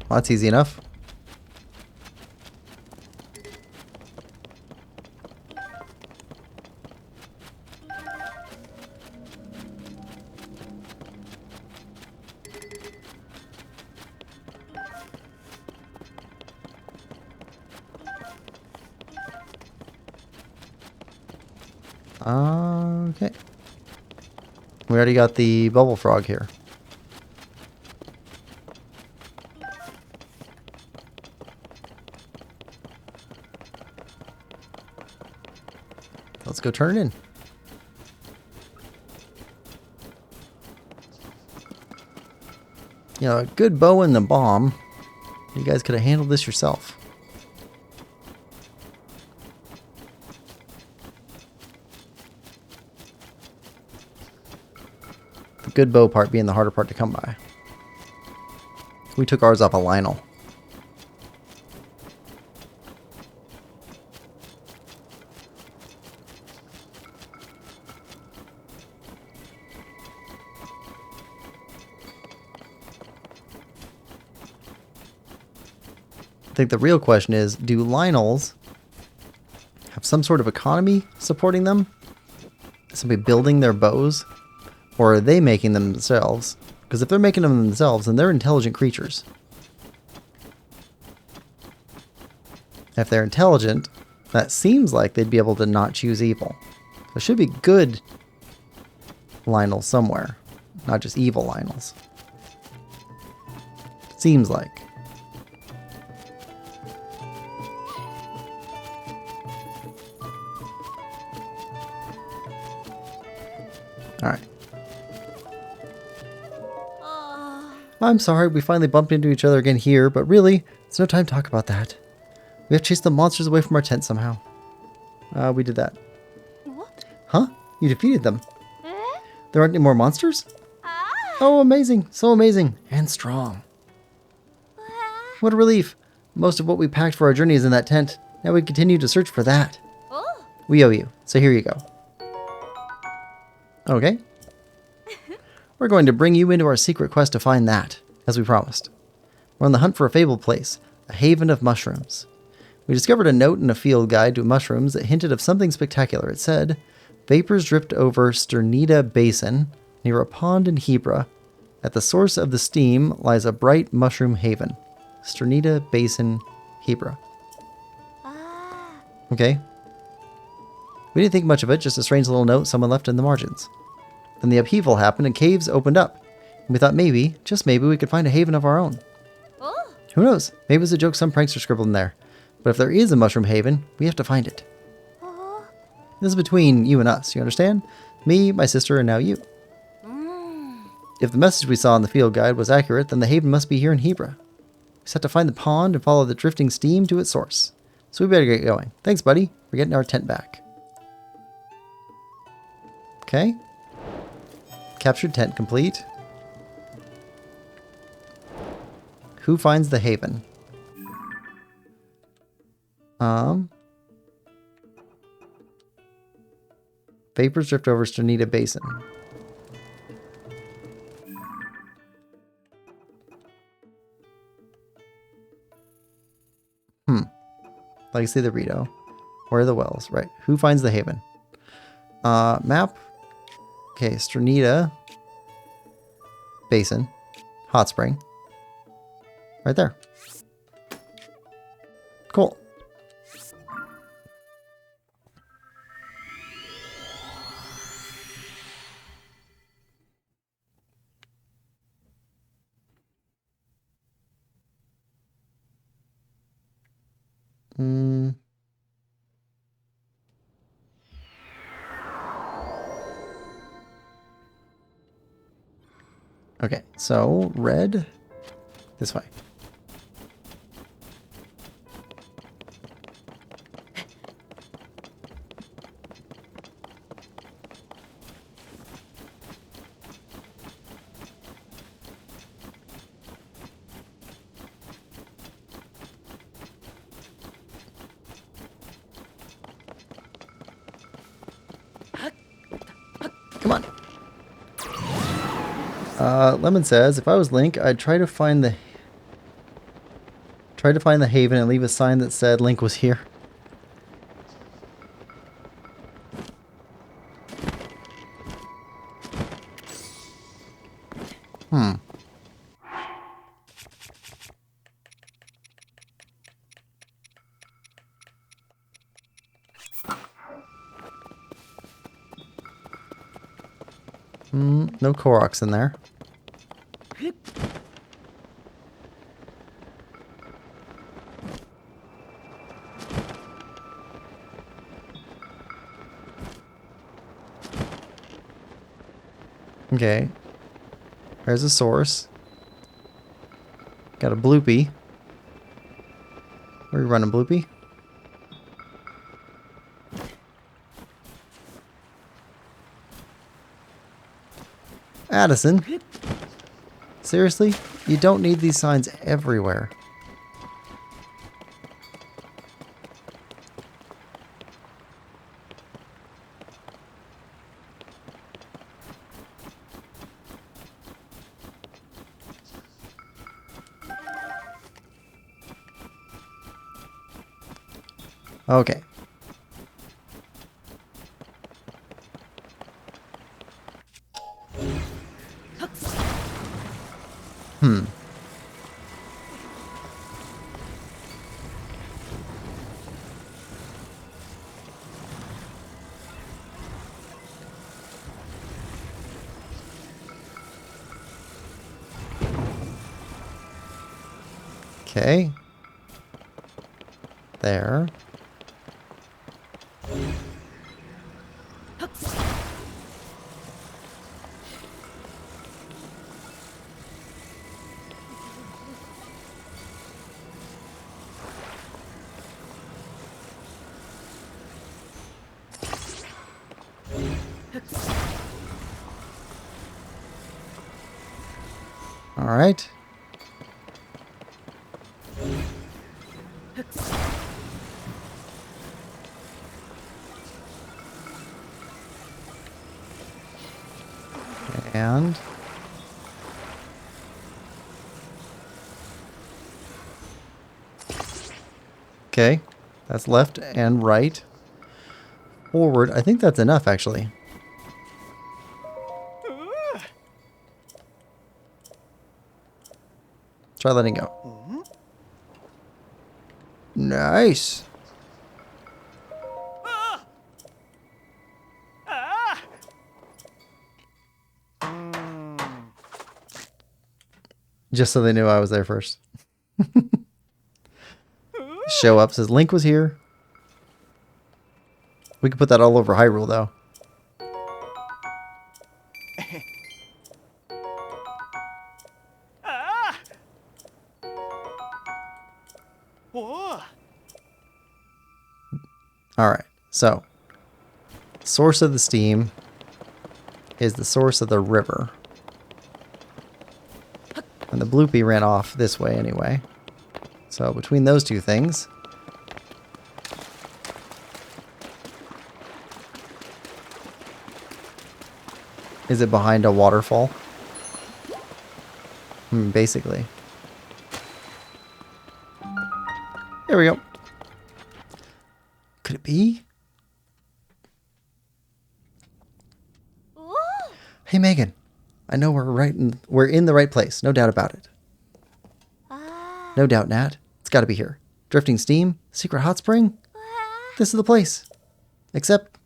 Well, that's easy enough. Okay. We already got the bubble frog here. Let's go turn it in. You know, a good bow and the bomb. You guys could have handled this yourself. The good bow part being the harder part to come by. We took ours off a Lionel. I think the real question is, do Lionels have some sort of economy supporting them? Somebody building their bows? Or are they making them themselves? Because if they're making them themselves, then they're intelligent creatures. If they're intelligent, that seems like they'd be able to not choose evil. There should be good Lionels somewhere, not just evil Lionels. Seems like. I'm sorry we finally bumped into each other again here, but really, it's no time to talk about that. We have chased the monsters away from our tent somehow. We did that. What? Huh? You defeated them. Eh? There aren't any more monsters? Ah! Oh, amazing. So amazing. And strong. What a relief. Most of what we packed for our journey is in that tent. Now we continue to search for that. Oh! We owe you. So here you go. Okay. We're going to bring you into our secret quest to find that, as we promised. We're on the hunt for a fabled place, a haven of mushrooms. We discovered a note in a field guide to mushrooms that hinted of something spectacular. It said, vapors dripped over Sternita Basin, near a pond in Hebra. At the source of the steam lies a bright mushroom haven. Sternita Basin, Hebra. Ah! Okay. We didn't think much of it, just a strange little note someone left in the margins. Then the upheaval happened and caves opened up. And we thought maybe, just maybe, we could find a haven of our own. Oh! Who knows? Maybe it's a joke some prankster scribbled in there. But if there is a mushroom haven, we have to find it. Oh! This is between you and us, you understand? Me, my sister, and now you. If the message we saw in the field guide was accurate, then the haven must be here in Hebra. We just have to find the pond and follow the drifting steam to its source. So we better get going. Thanks, buddy. We're getting our tent back. Okay. Captured tent complete. Who finds the haven? Vapors drift over Sternita Basin. Legacy of the Rito. Where are the wells? Right. Who finds the haven? Map. Okay, Sternita Basin. Hot spring. Right there. Cool. Okay, so red this way. Come on. Lemon says, if I was Link, I'd try to find the haven and leave a sign that said Link was here. No Koroks in there. Okay. There's a source. Got a bloopy. Where are you running, bloopy? Addison? Seriously? You don't need these signs everywhere. Okay. Okay. There. Alright. And okay, that's left and right. Forward, I think that's enough actually. Try letting go. Nice. Just so they knew I was there first. Show up says Link was here. We could put that all over Hyrule though. Alright, so source of the steam is the source of the river. And the Bloopy ran off this way anyway. So between those two things, is it behind a waterfall? Basically. There we go. Could it be? Ooh. Hey Megan, I know we're in the right place, no doubt about it. Ah. No doubt, Nat. It's got to be here. Drifting steam, secret hot spring. This is the place. Except,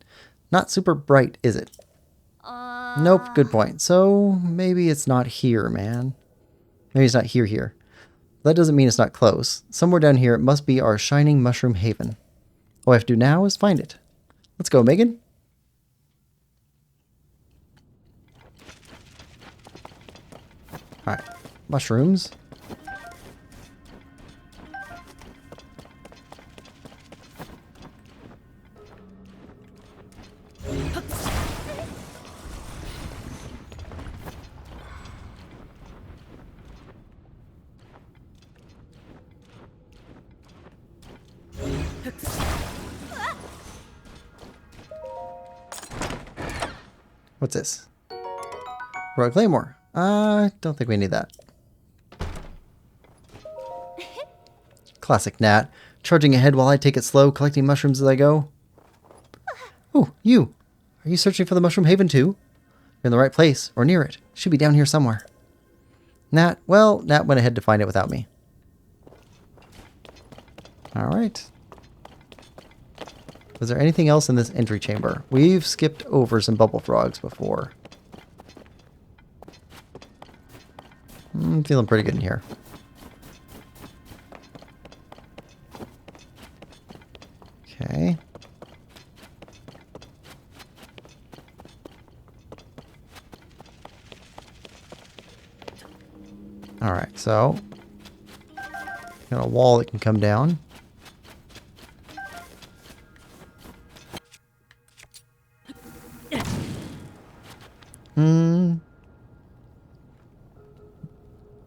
not super bright, is it? Nope, good point. So maybe it's not here, man. Maybe it's not here. That doesn't mean it's not close. Somewhere down here, it must be our shining mushroom haven. All I have to do now is find it. Let's go, Megan. Alright, mushrooms. What's this? Royal Claymore. Don't think we need that. Classic Nat. Charging ahead while I take it slow, collecting mushrooms as I go. Oh, you. Are you searching for the Mushroom Haven too? You're in the right place, or near it. Should be down here somewhere. Nat went ahead to find it without me. Alright. Was there anything else in this entry chamber? We've skipped over some bubble frogs before. I'm feeling pretty good in here. Okay. Alright, so got a wall that can come down.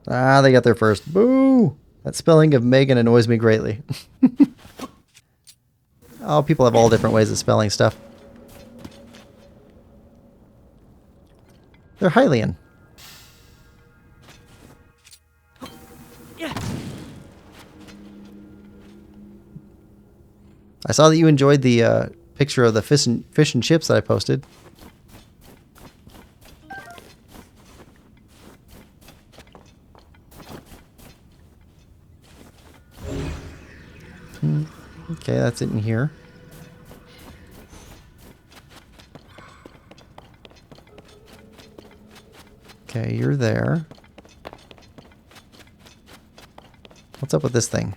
Ah, they got there first. Boo! That spelling of Megan annoys me greatly. Oh, people have all different ways of spelling stuff. They're Hylian. I saw that you enjoyed the picture of the fish and chips that I posted. Okay, that's it in here. Okay, you're there. What's up with this thing?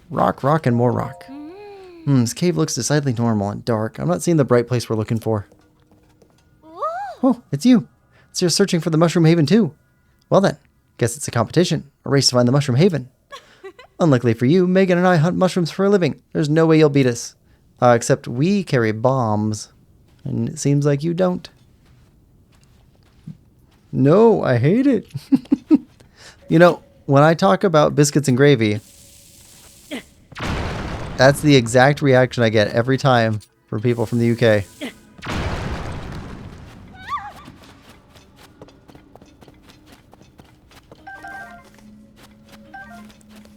Rock, and more rock. This cave looks decidedly normal and dark. I'm not seeing the bright place we're looking for. Ooh. Oh, it's you. So you're searching for the Mushroom Haven too. Well then, guess it's a competition. A race to find the Mushroom Haven. Unluckily for you, Megan and I hunt mushrooms for a living. There's no way you'll beat us. Except we carry bombs. And it seems like you don't. No, I hate it. You know, when I talk about biscuits and gravy, that's the exact reaction I get every time from people from the UK.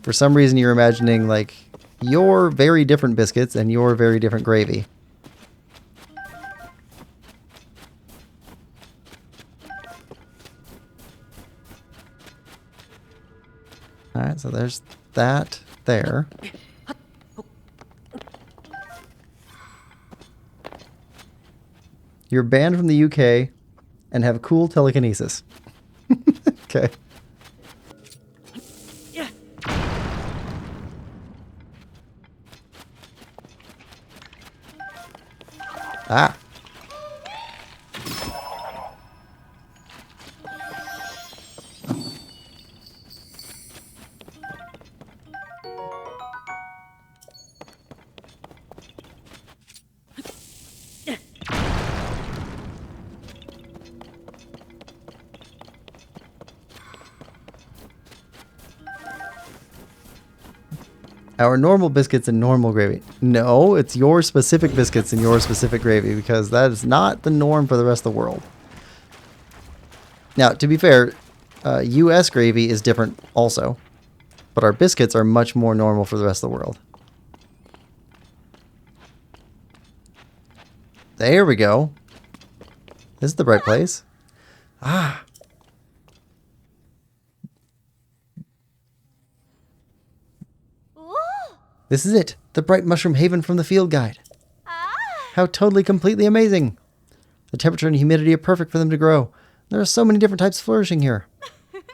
For some reason, you're imagining, like, your very different biscuits and your very different gravy. Alright, so there's that there. You're banned from the UK and have cool telekinesis. Okay. Ah. Our normal biscuits and normal gravy. No, it's your specific biscuits and your specific gravy, because that is not the norm for the rest of the world. Now, to be fair, US gravy is different also, but our biscuits are much more normal for the rest of the world. There we go. This is the right place. Ah. Ooh. This is it. The bright mushroom haven from the field guide. Ah. How totally, completely amazing. The temperature and humidity are perfect for them to grow. There are so many different types flourishing here.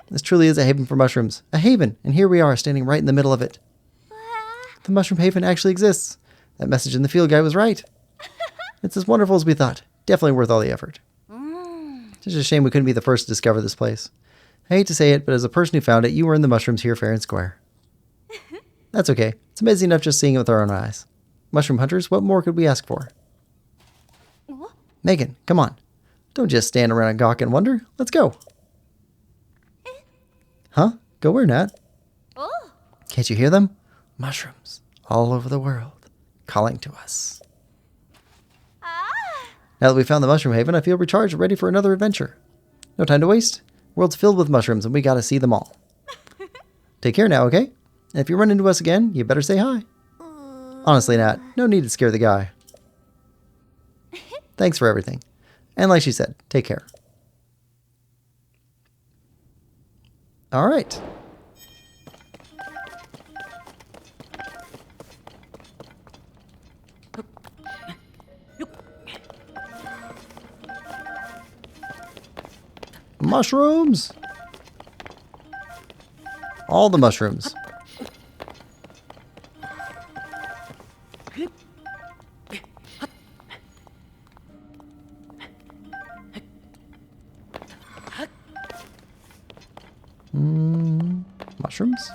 This truly is a haven for mushrooms. A haven, and here we are, standing right in the middle of it. The mushroom haven actually exists. That message in the field guide was right. It's as wonderful as we thought. Definitely worth all the effort. It's just a shame we couldn't be the first to discover this place. I hate to say it, but as a person who found it, you were in the mushrooms here fair and square. That's okay. It's amazing enough just seeing it with our own eyes. Mushroom hunters, what more could we ask for? Ooh. Megan, come on. Don't just stand around and gawk and wonder. Let's go. Huh? Go where, Nat? Ooh. Can't you hear them? Mushrooms all over the world, calling to us. Ah. Now that we found the mushroom haven, I feel recharged and ready for another adventure. No time to waste. World's filled with mushrooms and we gotta see them all. Take care now, okay? And if you run into us again, you better say hi. Honestly, Nat, no need to scare the guy. Thanks for everything. And like she said, take care. All right. Mushrooms! All the mushrooms. Mushrooms?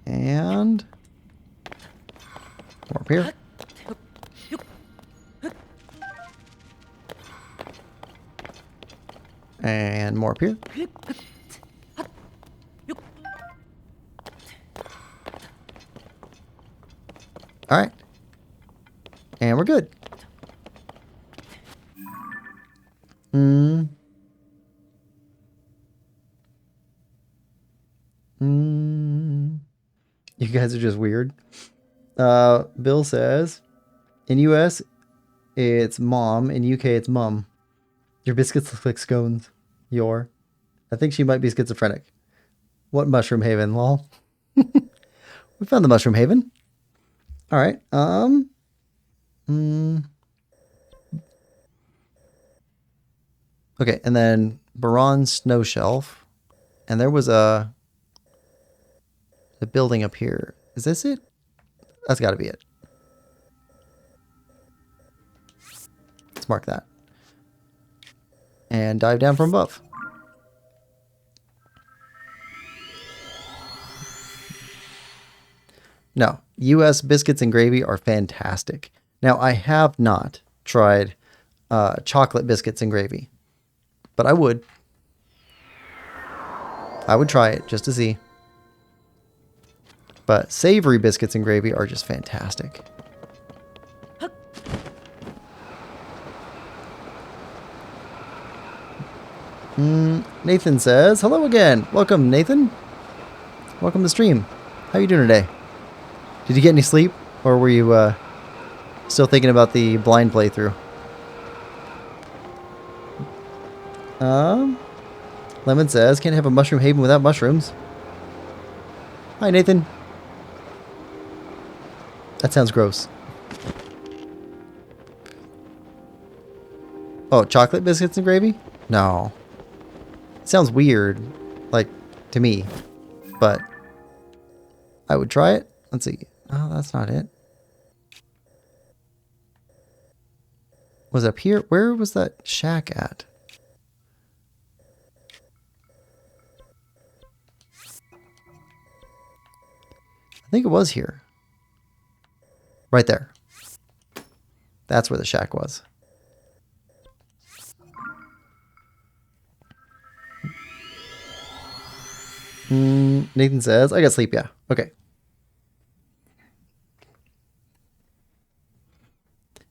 And more up here. And more up here. All right. And we're good. You guys are just weird. Bill says, in US, it's mom. In UK, it's mum. Your biscuits look like scones. I think she might be schizophrenic. What mushroom haven, lol? We found the mushroom haven. All right. Okay, and then Baron Snow Shelf. And there was a building up here. Is this it? That's got to be it. Let's mark that. And dive down from above. No, U.S. biscuits and gravy are fantastic. Now, I have not tried chocolate biscuits and gravy, but I would. I would try it just to see. But savory biscuits and gravy are just fantastic. Nathan says, hello again. Welcome, Nathan. Welcome to stream. How you doing today? Did you get any sleep? Or were you still thinking about the blind playthrough? Lemon says, can't have a mushroom haven without mushrooms. Hi, Nathan. That sounds gross. Oh, chocolate biscuits and gravy? No. It sounds weird, like, to me. But I would try it. Let's see. Oh, that's not it. Was it up here? Where was that shack at? I think it was here. Right there. That's where the shack was. Nathan says, I got sleep, yeah. Okay.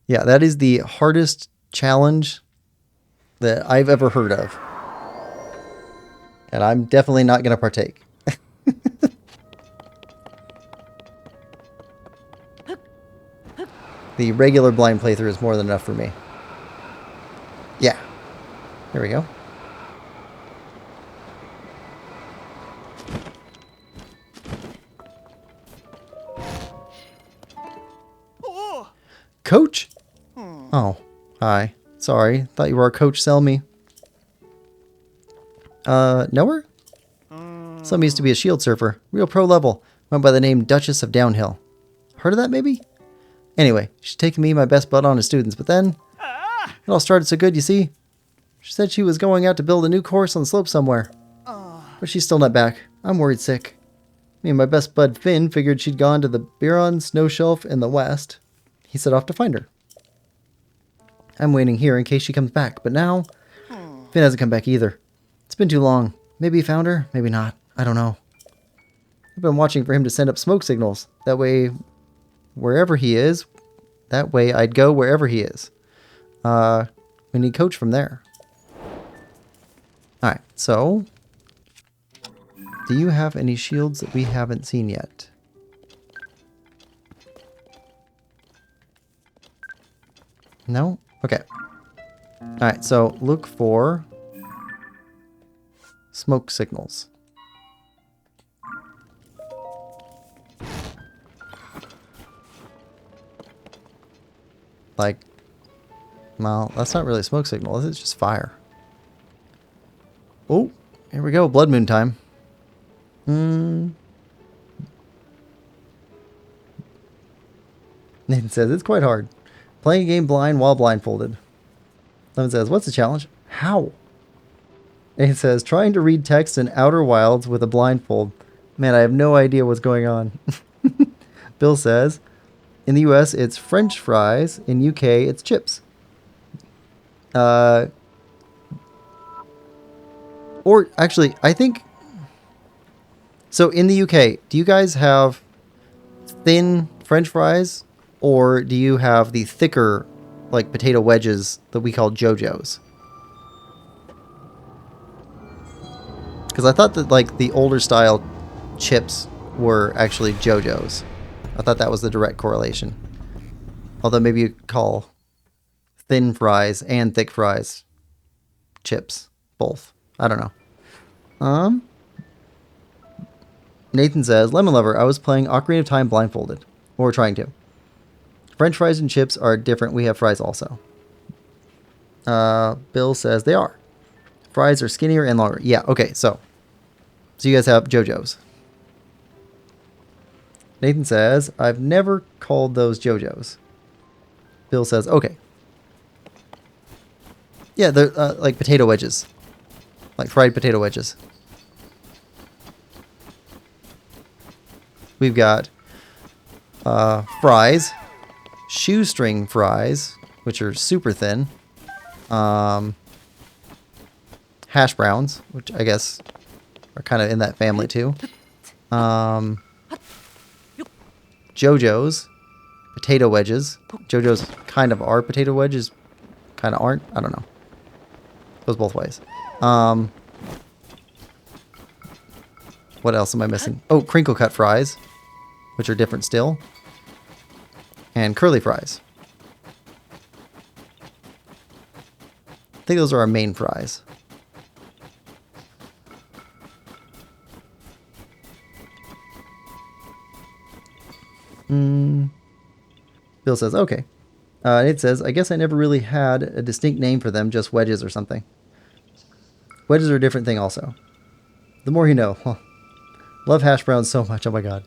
Yeah, that is the hardest challenge that I've ever heard of. And I'm definitely not going to partake. The regular blind playthrough is more than enough for me. Yeah. There we go. Coach? Oh, hi. Sorry. Thought you were our coach. Sell me. Know her? Some used to be a shield surfer. Real pro level. Went by the name Duchess of Downhill. Heard of that, maybe? Anyway, she's taking me, my best bud, on as students, but then it all started so good, you see. She said she was going out to build a new course on the slope somewhere. But she's still not back. I'm worried sick. Me and my best bud Finn figured she'd gone to the Biron snow shelf in the west. He set off to find her. I'm waiting here in case she comes back, but now Finn hasn't come back either. It's been too long. Maybe he found her, maybe not. I don't know. I've been watching for him to send up smoke signals. That way, wherever he is, that way I'd go wherever he is. We need coach from there. Alright, so do you have any shields that we haven't seen yet? No? Okay. Alright, so look for smoke signals. Like, well, that's not really a smoke signal. It's just fire. Oh, here we go. Blood moon time. Nathan says, it's quite hard. Playing a game blind while blindfolded. Lemon says, what's the challenge? How? Nathan says, trying to read text in Outer Wilds with a blindfold. Man, I have no idea what's going on. Bill says, in the US, it's French fries. In UK, it's chips. Or actually, I think... So in the UK, do you guys have thin French fries? Or do you have the thicker, like, potato wedges that we call JoJo's? Because I thought that, like, the older style chips were actually JoJo's. I thought that was the direct correlation. Although maybe you call thin fries and thick fries chips. Both. I don't know. Nathan says, Lemon Lover, I was playing Ocarina of Time blindfolded. Or trying to. French fries and chips are different. We have fries also. Bill says they are. Fries are skinnier and longer. Yeah, okay, so you guys have JoJo's. Nathan says, I've never called those JoJo's. Bill says, okay. Yeah, they're like potato wedges. Like fried potato wedges. We've got fries, shoestring fries, which are super thin, hash browns, which I guess are kind of in that family too, JoJo's, potato wedges. JoJo's kind of are potato wedges, kind of aren't. I don't know. Goes both ways. What else am I missing? Oh, crinkle cut fries, which are different still. And curly fries. I think those are our main fries. Bill says, okay. It says, I guess I never really had a distinct name for them, just wedges or something. Wedges are a different thing also. The more you know. Huh. Love hash browns so much. Oh my god.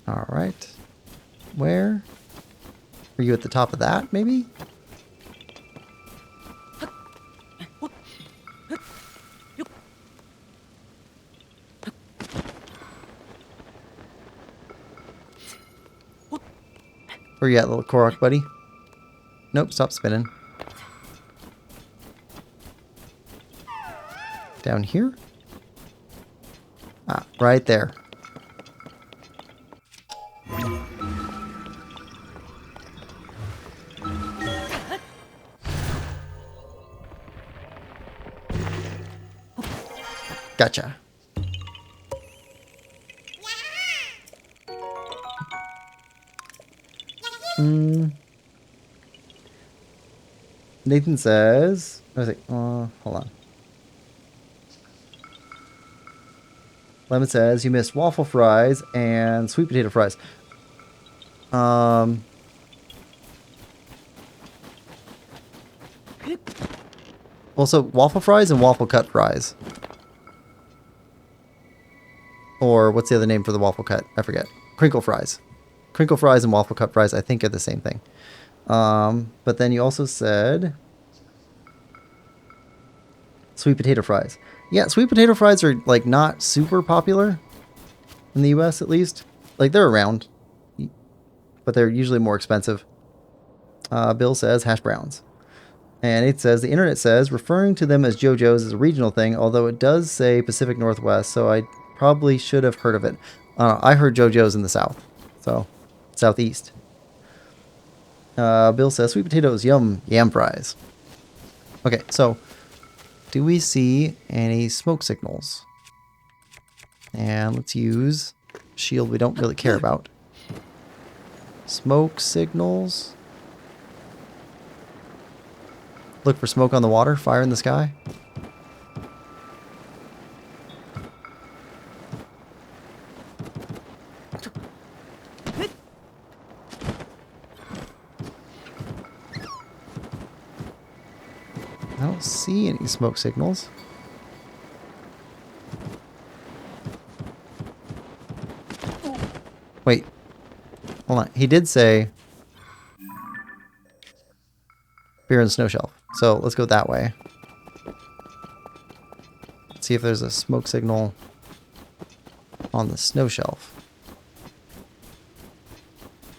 Alright. Where? Are you at the top of that, maybe? Where you at, little Korok buddy? Nope, stop spinning. Down here? Ah, right there. Gotcha. Nathan says, I was like, hold on. Lemon says, you missed waffle fries and sweet potato fries. Also, waffle fries and waffle cut fries. Or what's the other name for the waffle cut? I forget. Crinkle fries. Crinkle fries and waffle cut fries, I think, are the same thing. But then you also said sweet potato fries. Yeah, sweet potato fries are like not super popular in the US at least. Like they're around, but they're usually more expensive. Bill says hash browns. And it says, the internet says, referring to them as JoJo's is a regional thing, although it does say Pacific Northwest, so I probably should have heard of it. I heard JoJo's in the South, so Southeast. Bill says, sweet potatoes, yum fries. Okay, so do we see any smoke signals? And let's use shield we don't really care about. Smoke signals. Look for smoke on the water, fire in the sky. I don't see any smoke signals. Wait. Hold on. He did say beer and snow shelf. So let's go that way. Let's see if there's a smoke signal on the snow shelf.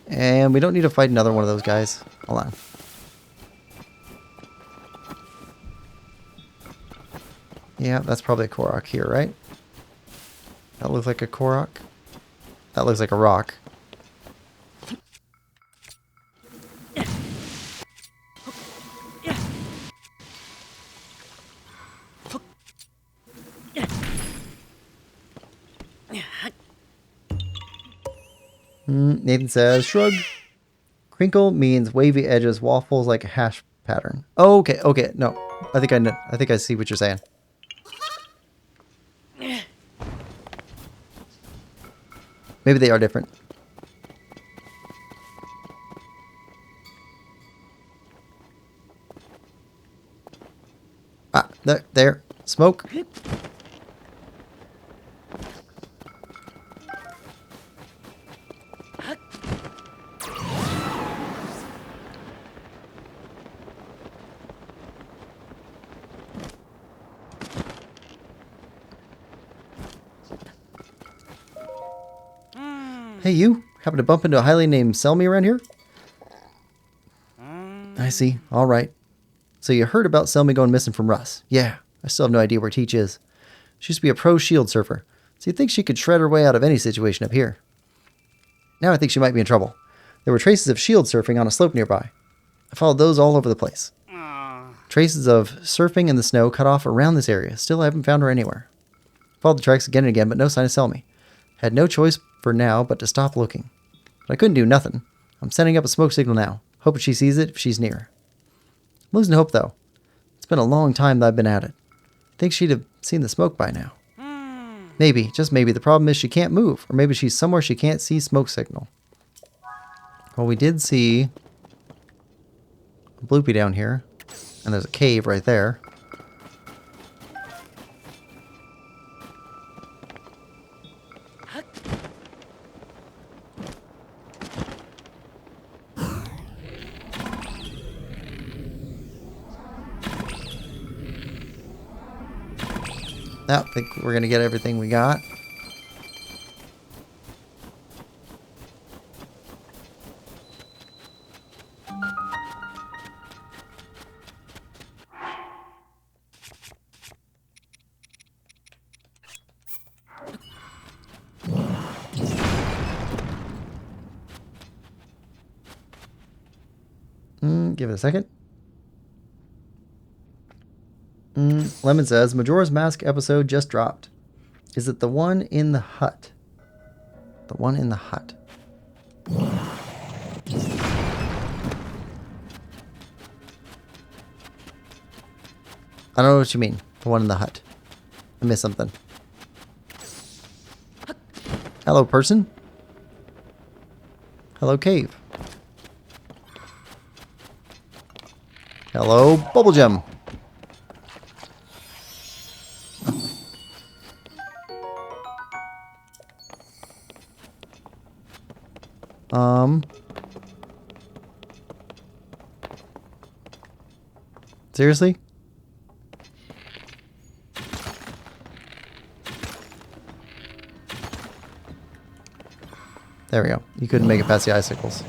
And we don't need to fight another one of those guys. Hold on. Yeah, that's probably a Korok here, right? That looks like a Korok. That looks like a rock. Nathan says, shrug. Crinkle means wavy edges, waffles like a hash pattern. Oh, okay, okay. No, I think I know. I think I see what you're saying. Maybe they are different. Ah, there. Smoke. Hey, you. Happen to bump into a highly named Selmy around here? I see. All right. So you heard about Selmy going missing from Russ? Yeah. I still have no idea where Teach is. She used to be a pro shield surfer, so you'd think she could shred her way out of any situation up here. Now I think she might be in trouble. There were traces of shield surfing on a slope nearby. I followed those all over the place. Traces of surfing in the snow cut off around this area. Still, I haven't found her anywhere. Followed the tracks again and again, but no sign of Selmy. Had no choice for now but to stop looking. But I couldn't do nothing. I'm setting up a smoke signal now, hoping she sees it if she's near. I'm losing hope, though. It's been a long time that I've been at it. I think she'd have seen the smoke by now. Maybe, just maybe, the problem is she can't move, or maybe she's somewhere she can't see smoke signal. Well, we did see a bloopy down here, and there's a cave right there. I think we're going to get everything we got. Give it a second. Lemon says, Majora's Mask episode just dropped. Is it the one in the hut? The one in the hut. I don't know what you mean. The one in the hut. I missed something. Hello, person. Hello, cave. Hello, bubble gem. Seriously? There we go. You couldn't make it past the icicles.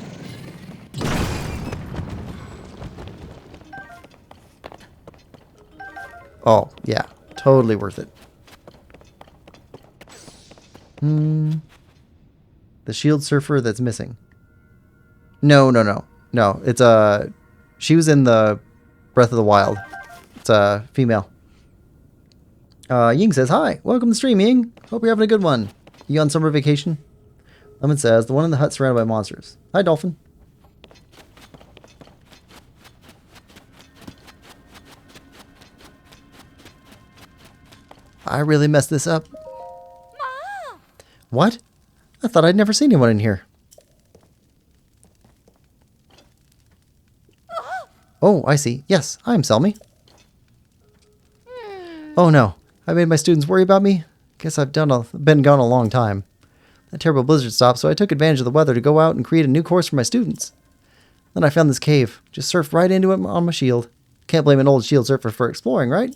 Oh, yeah. Totally worth it. The shield surfer that's missing. No. No, it's she was in the Breath of the Wild. It's a female. Ying says, hi. Welcome to the stream, Ying. Hope you're having a good one. You on summer vacation? Lemon says, the one in the hut surrounded by monsters. Hi, Dolphin. I really messed this up. Ma! What? I thought I'd never seen anyone in here. Oh, I see. Yes, I'm Selmy. Oh no, I made my students worry about me? Guess I've been gone a long time. That terrible blizzard stopped, so I took advantage of the weather to go out and create a new course for my students. Then I found this cave. Just surfed right into it on my shield. Can't blame an old shield surfer for exploring, right?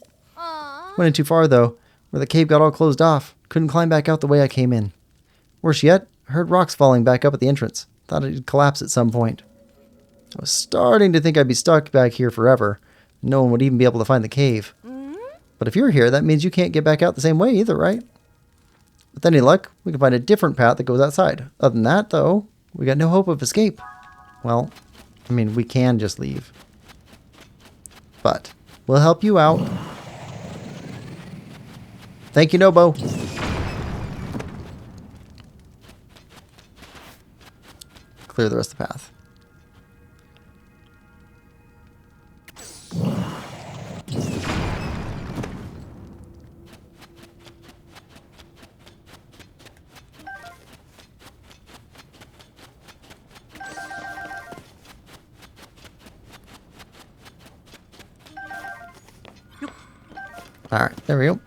Went in too far, though, where the cave got all closed off. Couldn't climb back out the way I came in. Worse yet, I heard rocks falling back up at the entrance. Thought it'd collapse at some point. I was starting to think I'd be stuck back here forever. No one would even be able to find the cave. But if you're here, that means you can't get back out the same way either, right? With any luck, we can find a different path that goes outside. Other than that, though, we got no hope of escape. Well, I mean, we can just leave. But we'll help you out. Thank you, Nobo. Clear the rest of the path. Alright, there we go.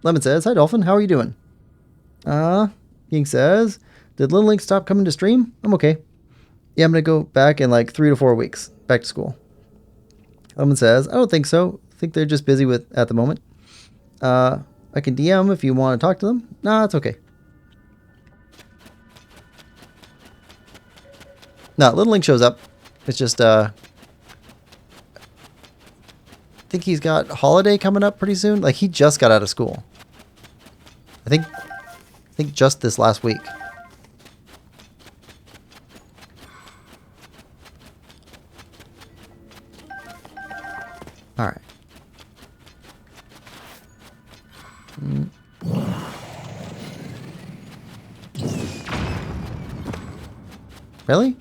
Lemon says, hi Dolphin, how are you doing? Ying says, did Little Link stop coming to stream? I'm okay. Yeah, I'm gonna go back in like 3 to 4 weeks. Back to school. Lemon says, I don't think so. I think they're just busy at the moment. I can DM if you want to talk to them. Nah, it's okay. No, Little Link shows up. It's just, I think he's got holiday coming up pretty soon. Like, he just got out of school. I think just this last week. All right. Really?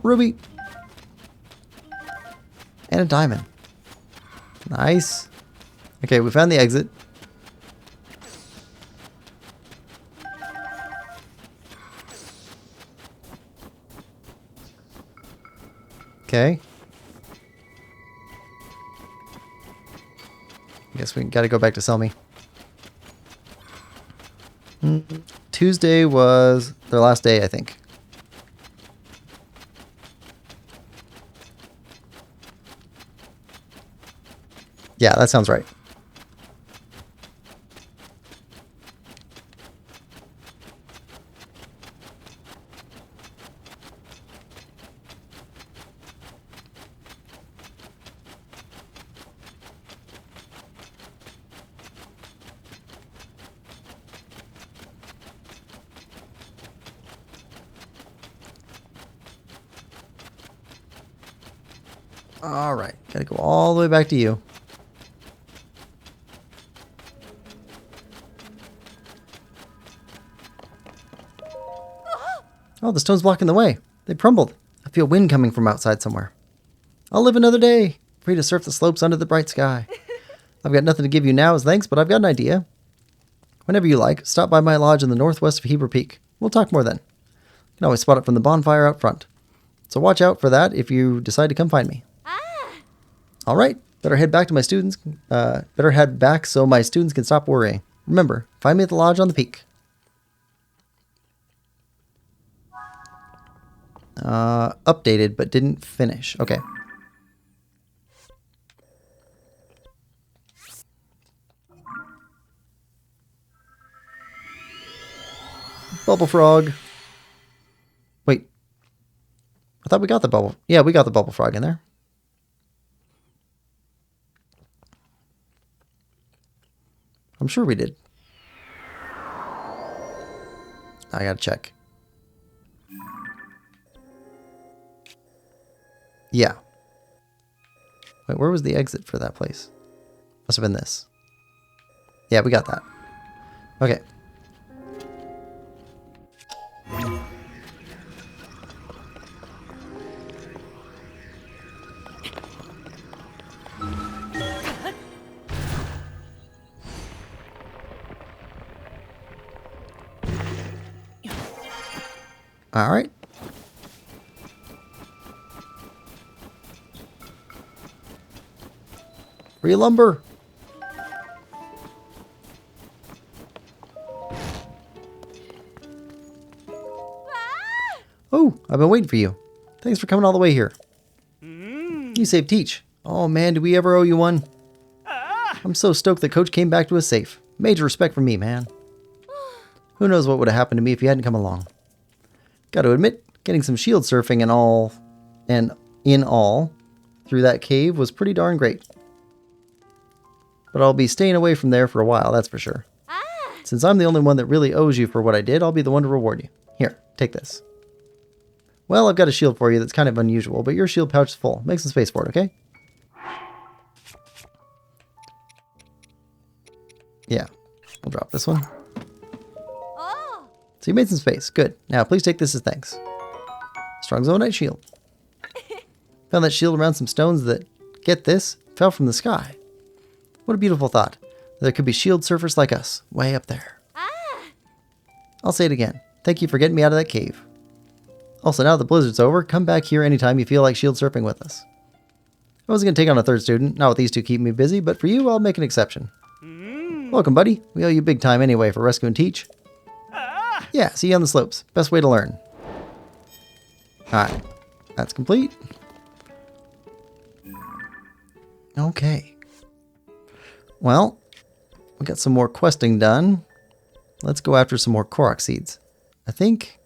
Ruby. And a diamond. Nice. Okay, we found the exit. Okay. Guess we gotta go back to Selmy. Tuesday was their last day, I think. Yeah, that sounds right. All right, gotta go all the way back to you. Oh, the stone's blocking the way. They crumbled. I feel wind coming from outside somewhere. I'll live another day, free to surf the slopes under the bright sky. I've got nothing to give you now as thanks, but I've got an idea. Whenever you like, stop by my lodge in the northwest of Heber Peak. We'll talk more then. You can always spot it from the bonfire out front. So watch out for that if you decide to come find me. All right, better head back to my students. Better head back so my students can stop worrying. Remember, find me at the lodge on the peak. Updated, but didn't finish. Okay. Bubble frog. Wait. I thought we got the bubble. Yeah, we got the bubble frog in there. I'm sure we did. I gotta check. Yeah. Wait, where was the exit for that place? Must have been this. Yeah, we got that. Okay. All right. Free lumber. Oh, I've been waiting for you. Thanks for coming all the way here. You saved Teach. Oh man, did we ever owe you one? I'm so stoked that Coach came back to us safe. Major respect from me, man. Who knows what would have happened to me if you hadn't come along. Got to admit, getting some shield surfing and in all through that cave was pretty darn great. But I'll be staying away from there for a while, that's for sure. Since I'm the only one that really owes you for what I did, I'll be the one to reward you. Here, take this. Well, I've got a shield for you that's kind of unusual, but your shield pouch is full. Make some space for it, okay? Yeah, we'll drop this one. So you made some space. Good. Now, please take this as thanks. Strong Zonite shield. Found that shield around some stones that, get this, fell from the sky. What a beautiful thought. There could be shield surfers like us, way up there. I'll say it again. Thank you for getting me out of that cave. Also, now that the blizzard's over, come back here anytime you feel like shield surfing with us. I wasn't going to take on a third student, not with these two keeping me busy, but for you, I'll make an exception. Welcome, buddy. We owe you big time anyway for rescuing Teach. Yeah, see you on the slopes. Best way to learn. Alright, that's complete. Okay. Well, we got some more questing done. Let's go after some more Korok seeds. I think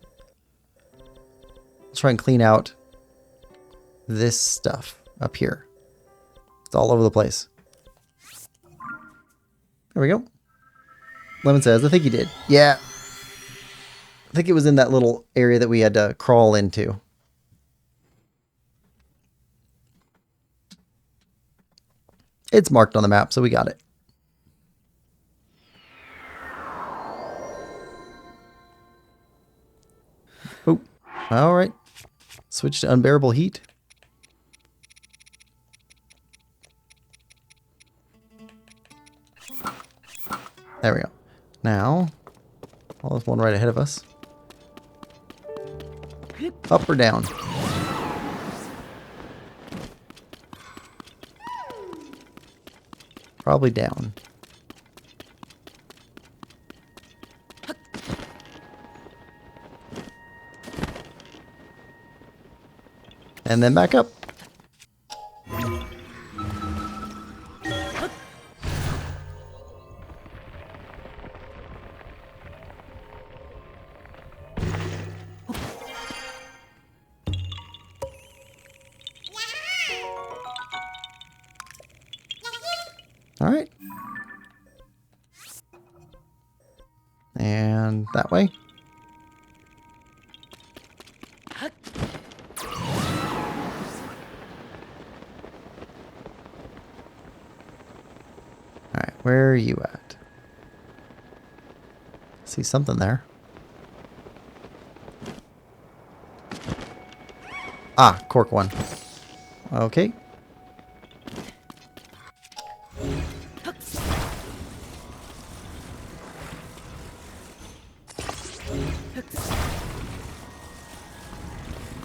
let's try and clean out this stuff up here. It's all over the place. There we go. Lemon says, I think you did. Yeah. I think it was in that little area that we had to crawl into. It's marked on the map, so we got it. Oh, all right. Switch to unbearable heat. There we go. Now, well, there's one right ahead of us. Up or down? Probably down. And then back up. All right. And that way. All right, where are you at? See something there. Ah, cork one. Okay.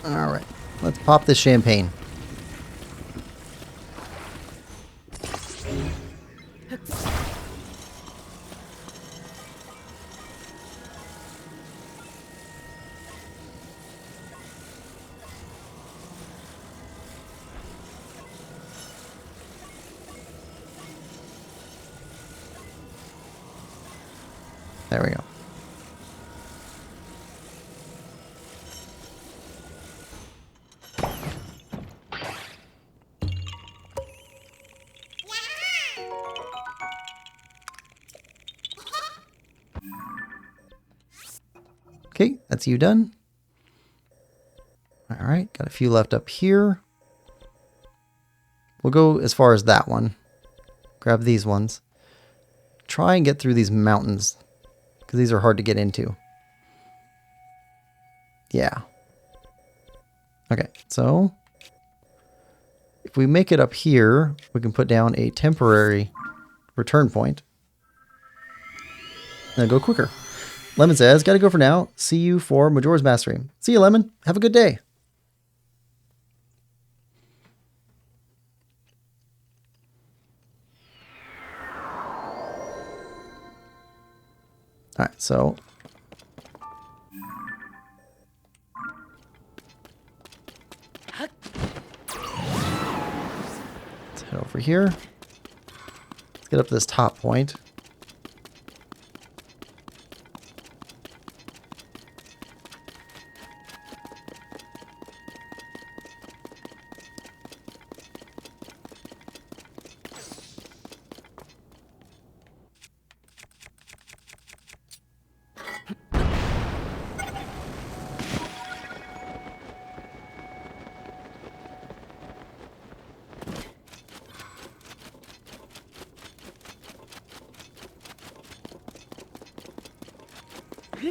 All right, let's pop this champagne. There we go. Okay, that's you done. All right, got a few left up here. We'll go as far as that one. Grab these ones. Try and get through these mountains, because these are hard to get into. Yeah. Okay, so if we make it up here, we can put down a temporary return point. And go quicker. Lemon says, gotta go for now. See you for Majora's Mask stream. See you, Lemon. Have a good day. Alright, so let's head over here. Let's get up to this top point.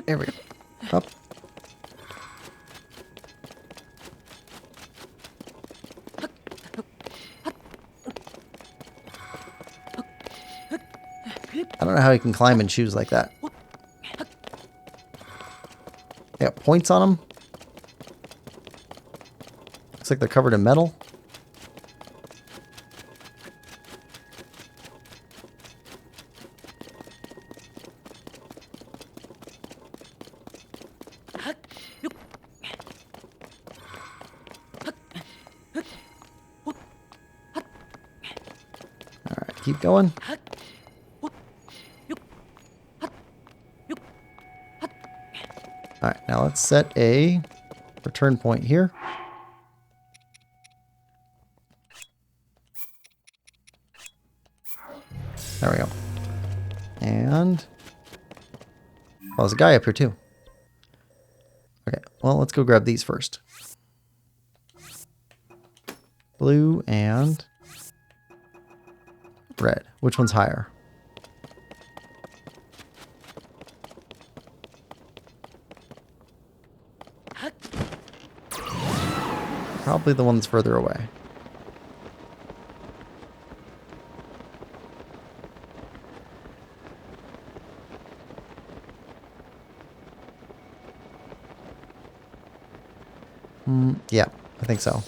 There we go. Up. I don't know how he can climb in shoes like that. They got points on them. Looks like they're covered in metal. keep going. Alright, now let's set a return point here. There we go. And... well, there's a guy up here too. Okay, well, let's go grab these first. Blue and... red. Which one's higher? Probably the one that's further away. Yeah, I think so.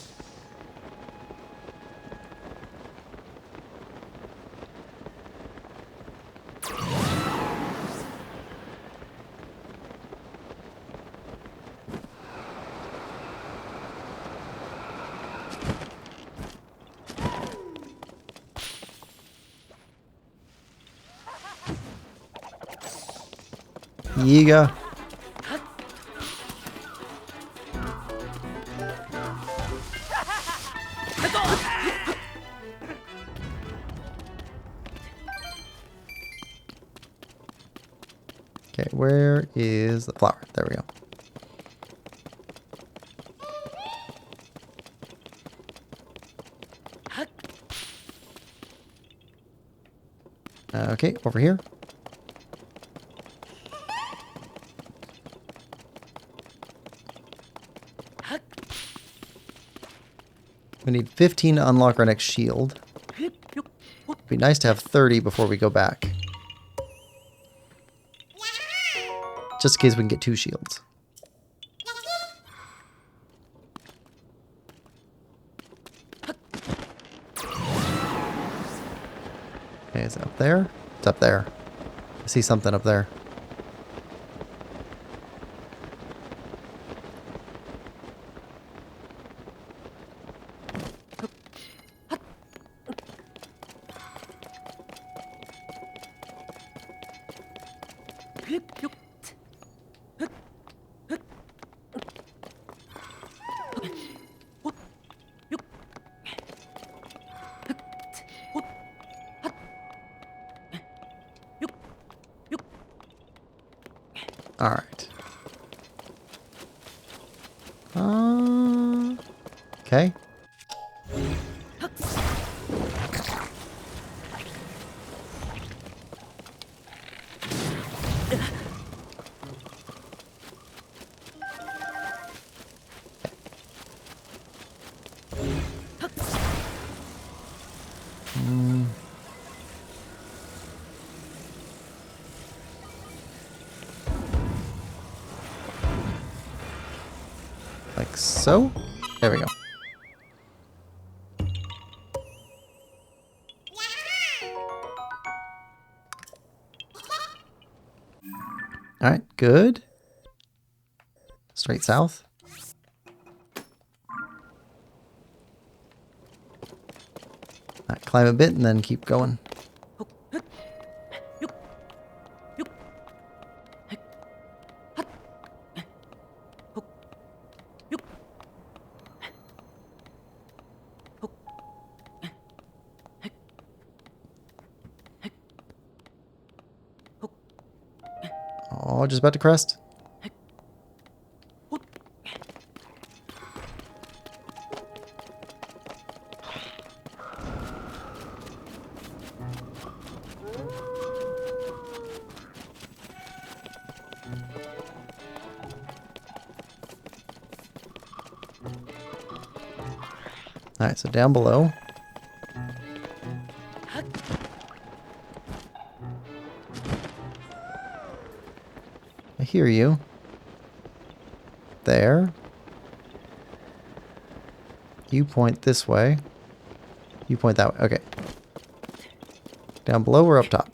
Yiga. Okay, where is the flower? There we go. Okay, over here. We need 15 to unlock our next shield. It'd be nice to have 30 before we go back. Just in case we can get 2 shields. Okay, is it up there? It's up there. I see something up there. All right. Okay. Like so. There we go. All right, good. Straight south. All right, climb a bit and then keep going. Oh, just about to crest. Alright, so down below. I hear you. There. You point this way. You point that way. Okay. Down below or up top?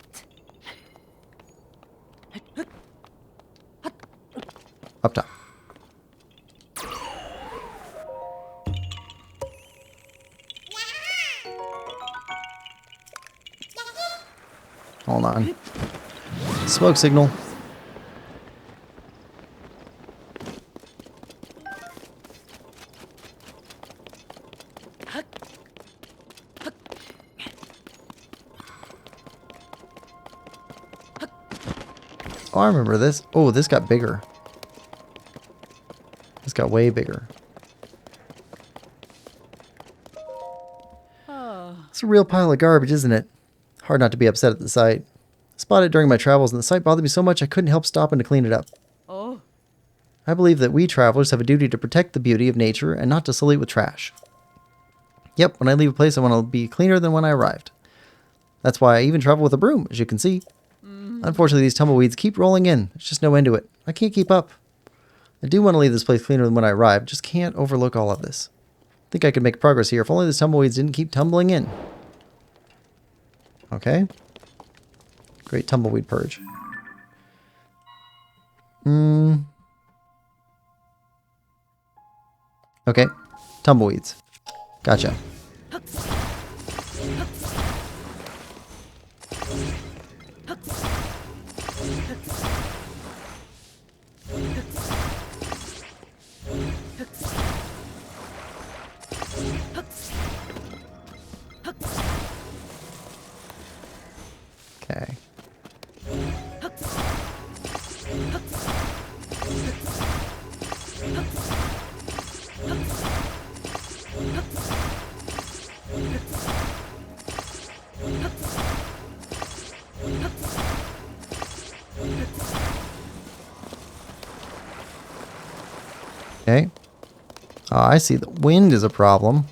Up top. Hold on. Smoke signal. Oh, I remember this. Oh, this got bigger. This got way bigger. It's a real pile of garbage, isn't it? Hard not to be upset at the site. I spotted it during my travels, and the site bothered me so much I couldn't help stopping to clean it up. Oh. I believe that we travelers have a duty to protect the beauty of nature and not to sully it with trash. Yep, when I leave a place, I want to be cleaner than when I arrived. That's why I even travel with a broom, as you can see. Unfortunately, these tumbleweeds keep rolling in. There's just no end to it. I can't keep up. I do want to leave this place cleaner than when I arrived, just can't overlook all of this. I think I could make progress here if only these tumbleweeds didn't keep tumbling in. Okay. Great tumbleweed purge. Okay. Tumbleweeds. Gotcha. Okay. Okay. Oh, I see. The wind is a problem.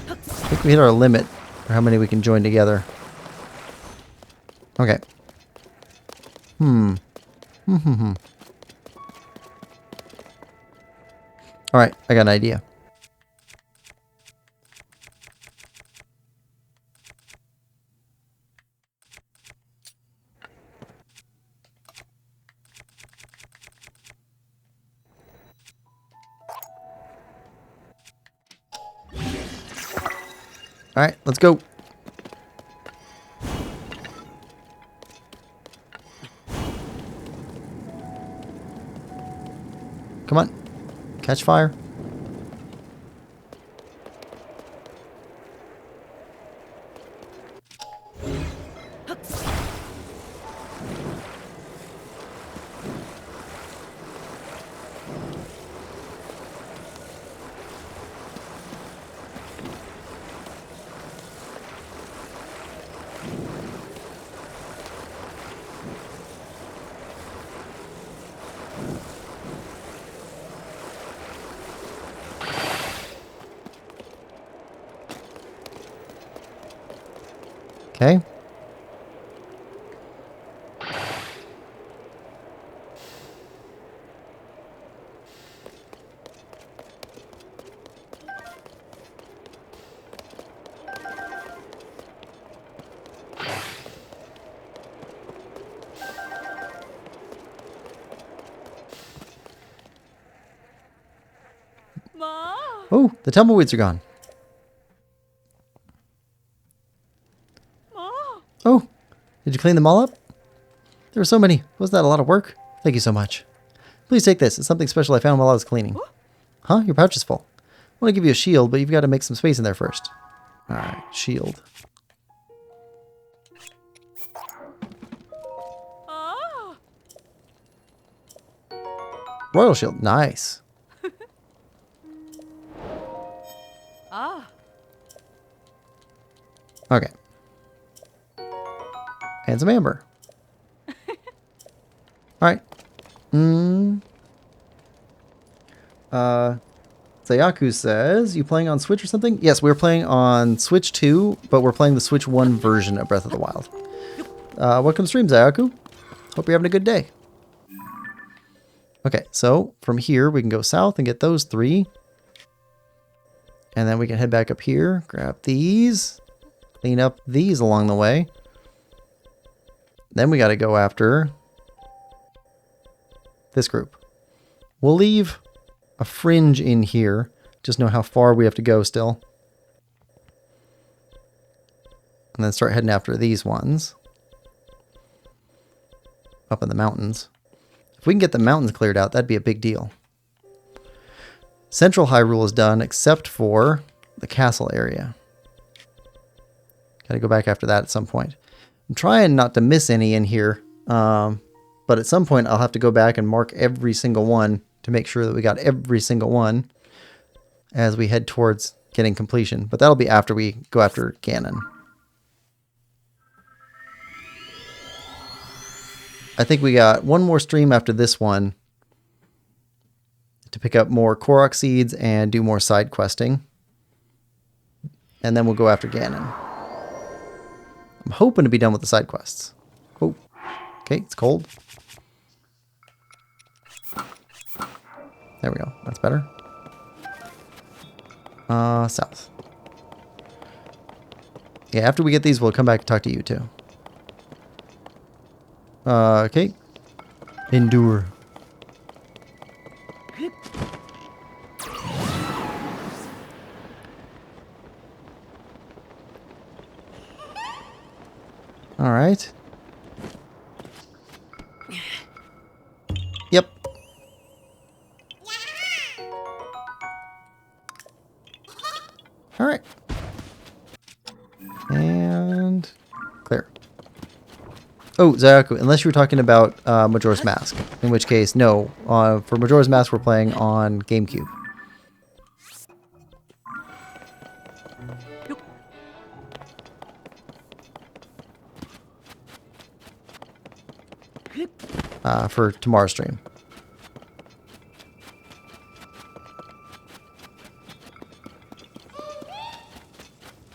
I think we hit our limit for how many we can join together. Okay. Alright, I got an idea. Alright, let's go. Come on. Catch fire. Okay. Ma. Oh, the tumbleweeds are gone. Ma. Oh, did you clean them all up? There were so many. Wasn't that a lot of work? Thank you so much. Please take this. It's something special I found while I was cleaning. Huh? Your pouch is full. I want to give you a shield, but you've got to make some space in there first. Alright, shield. Ah. Royal shield. Nice. Ah. Okay. And some amber. Alright. Zayaku says, you playing on Switch or something? Yes, we're playing on Switch 2, but we're playing the Switch 1 version of Breath of the Wild. Welcome to stream, Zayaku. Hope you're having a good day. Okay, so from here we can go south and get those 3. And then we can head back up here, grab these. clean up these along the way. Then we got to go after this group. We'll leave a fringe in here. Just know how far we have to go still. And then start heading after these ones. Up in the mountains. If we can get the mountains cleared out, that'd be a big deal. Central Hyrule is done except for the castle area. Gotta go back after that at some point. I'm trying not to miss any in here. But at some point I'll have to go back and mark every single one to make sure that we got every single one as we head towards getting completion. But that'll be after we go after Ganon. I think we got one more stream after this one to pick up more Korok seeds and do more side questing. And then we'll go after Ganon. I'm hoping to be done with the side quests. Oh, okay, it's cold. There we go. That's better. South. Yeah, after we get these, we'll come back and talk to you too. Okay. Endure. All right. Yep. All right. And clear. Oh, Zayaku, unless you were talking about Majora's Mask. In which case, no. For Majora's Mask, we're playing on GameCube. For tomorrow's stream.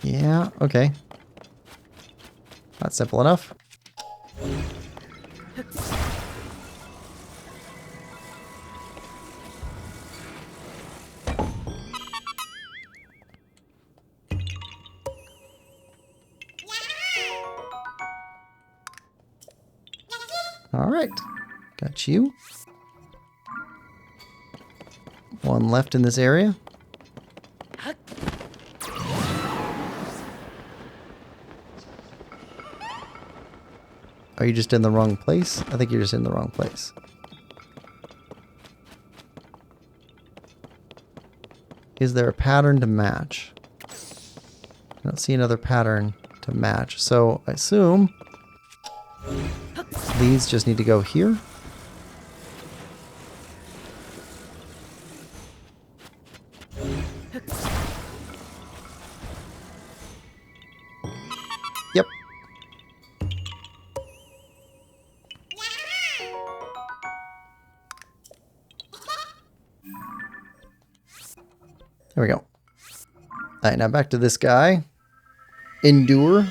Yeah, okay. That's simple enough. All right. Got you. One left in this area. Are you just in the wrong place? I think you're just in the wrong place. Is there a pattern to match? I don't see another pattern to match. So I assume these just need to go here. Yep. There we go. All right, now back to this guy. Endure.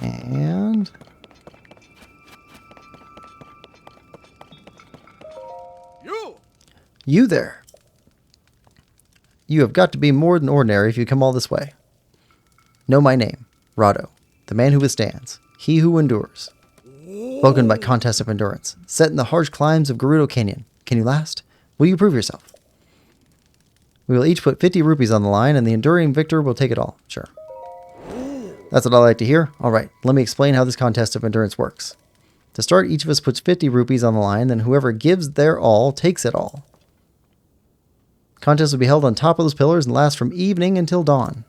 And you there. You have got to be more than ordinary if you come all this way. Know my name, Rado, the man who withstands, he who endures. Spoken by contest of endurance, set in the harsh climbs of Gerudo Canyon. Can you last? Will you prove yourself? We will each put 50 rupees on the line, and the enduring victor will take it all. Sure. That's what I like to hear. All right, let me explain how this contest of endurance works. To start, each of us puts 50 rupees on the line, then whoever gives their all takes it all. Contest will be held on top of those pillars and last from evening until dawn.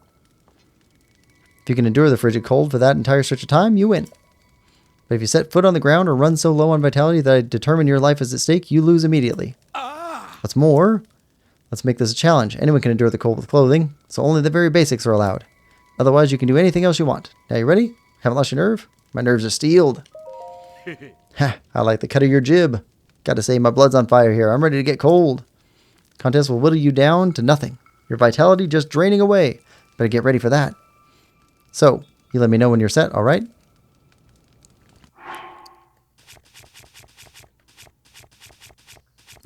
If you can endure the frigid cold for that entire stretch of time, you win. But if you set foot on the ground or run so low on vitality that I determine your life is at stake, you lose immediately. What's more, let's make this a challenge. Anyone can endure the cold with clothing, so only the very basics are allowed. Otherwise, you can do anything else you want. Now, you ready? Haven't lost your nerve? My nerves are steeled. Ha, I like the cut of your jib. Gotta say, my blood's on fire here. I'm ready to get cold. Contest will whittle you down to nothing. Your vitality just draining away. Better get ready for that. So, you let me know when you're set, alright?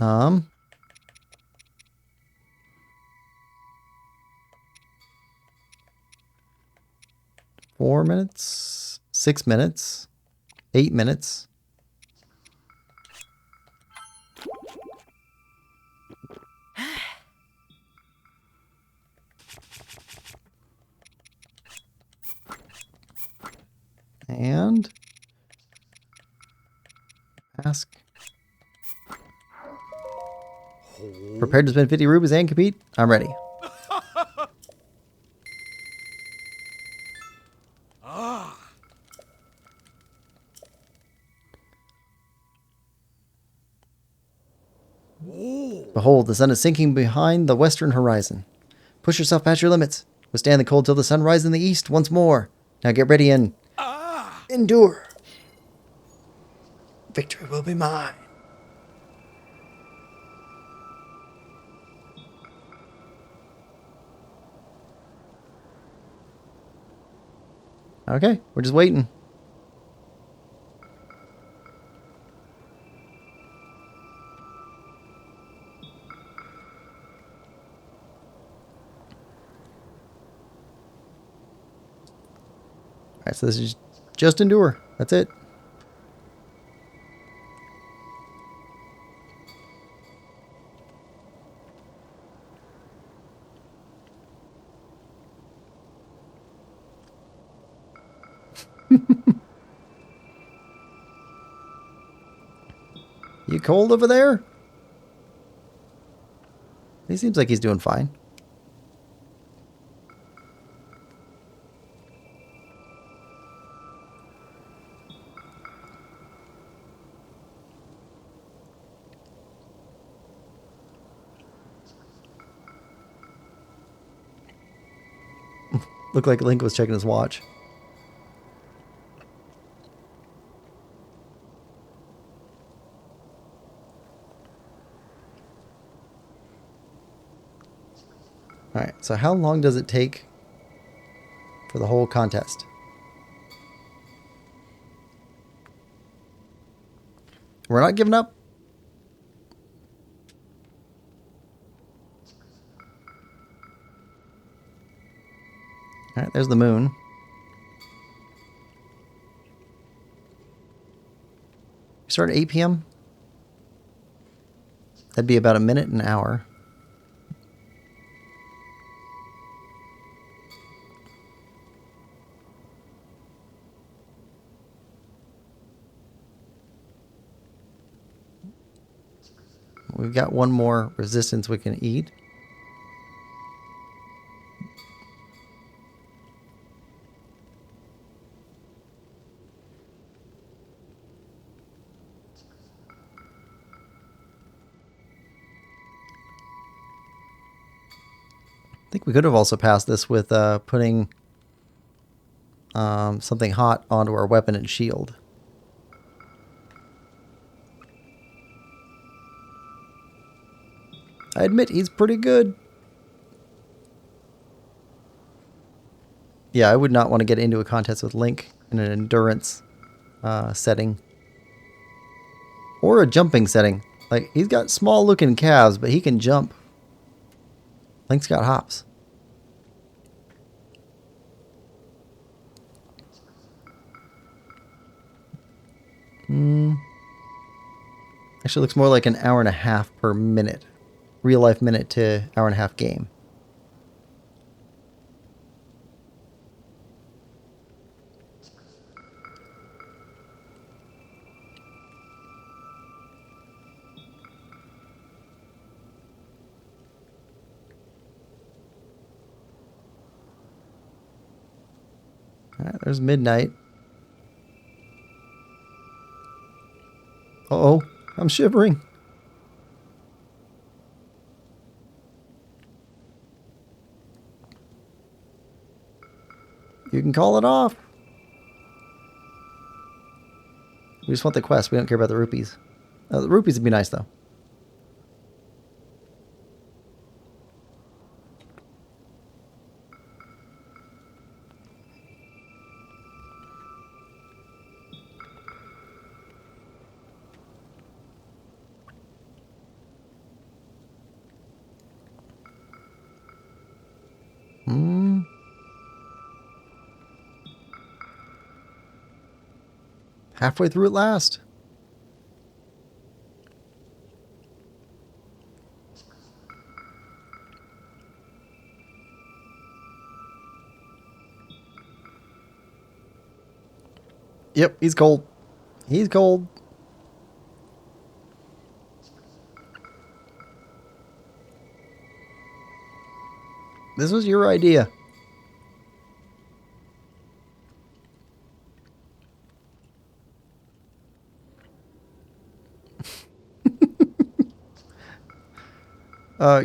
Um... 4 minutes, 6 minutes, 8 minutes. And ask. Prepared to spend 50 rupees and compete? I'm ready. Behold, the sun is sinking behind the western horizon. Push yourself past your limits. Withstand the cold till the sun rises in the east once more. Now get ready and endure. Victory will be mine. Okay, we're just waiting. Alright, so this is just endure. That's it. You cold over there? He seems like he's doing fine. Looked like Link was checking his watch. Alright, so how long does it take for the whole contest? We're not giving up. Alright, there's the moon. We start at 8 p.m. That'd be about a minute an hour. We've got one more resistance we can eat. I think we could have also passed this with putting something hot onto our weapon and shield. I admit he's pretty good. Yeah, I would not want to get into a contest with Link in an endurance setting. Or a jumping setting. Like, he's got small looking calves, but he can jump. Link's got hops. Actually looks more like an hour and a half per minute. Real life minute to hour and a half game. Alright, there's midnight. Uh-oh, I'm shivering. You can call it off. We just want the quest. We don't care about the rupees. The rupees would be nice, though. Halfway through at last. Yep, he's cold. He's cold. This was your idea.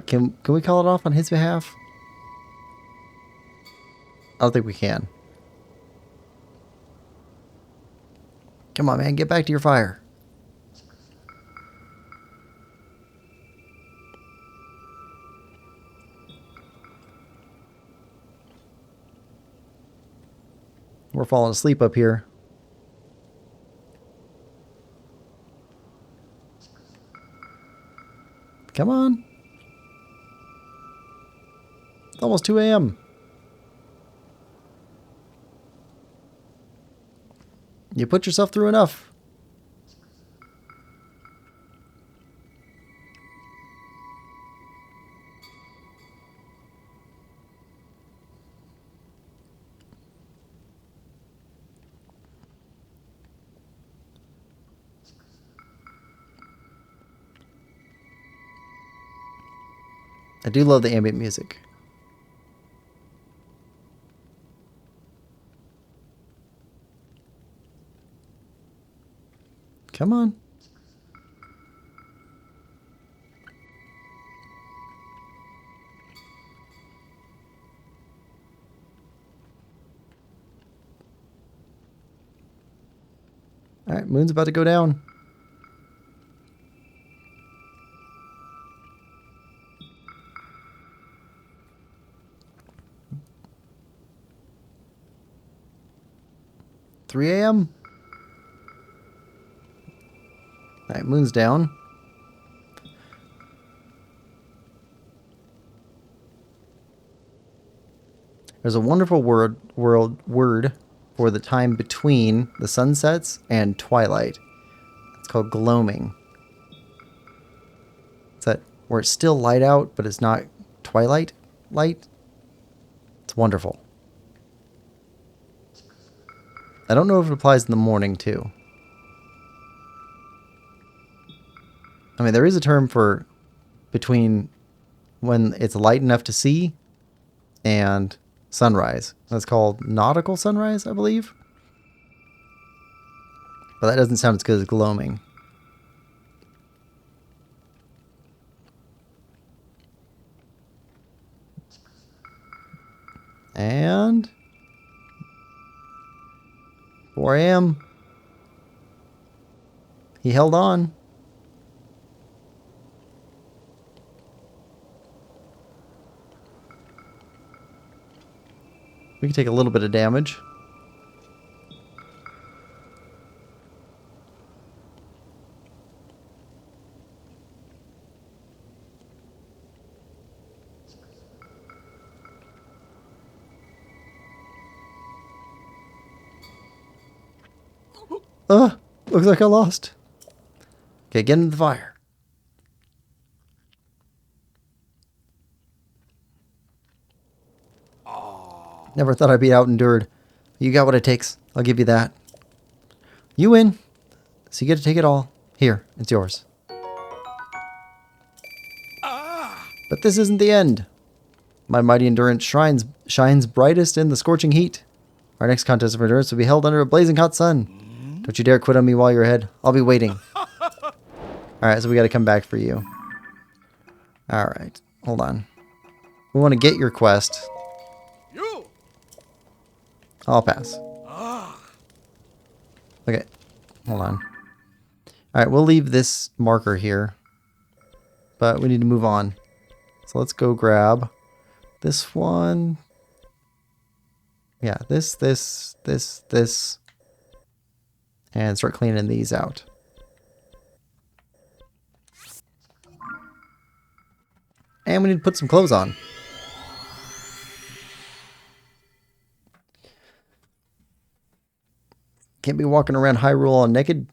Can we call it off on his behalf? I don't think we can. Come on, man, get back to your fire. We're falling asleep up here. Come on. It's almost 2 a.m. You put yourself through enough. I do love the ambient music. Come on. All right, moon's about to go down. Three a.m. All right, moon's down. There's a wonderful word for the time between the sunsets and twilight. It's called gloaming. It's that where it's still light out, but it's not twilight light. It's wonderful. I don't know if it applies in the morning too. I mean, there is a term for between when it's light enough to see and sunrise. That's called nautical sunrise, I believe. But that doesn't sound as good as gloaming. And 4 a.m. He held on. We can take a little bit of damage. Looks like I lost. Okay, get into the fire. Never thought I'd be out-endured. You got what it takes. I'll give you that. You win. So you get to take it all. Here, it's yours. But this isn't the end. My mighty endurance shines brightest in the scorching heat. Our next contest of endurance will be held under a blazing hot sun. Don't you dare quit on me while you're ahead. I'll be waiting. Alright, so we got to come back for you. Alright, hold on. We want to get your quest. I'll pass. Okay, hold on. Alright, we'll leave this marker here. But we need to move on. So let's go grab this one. Yeah, this. And start cleaning these out. And we need to put some clothes on. Can't be walking around Hyrule all naked.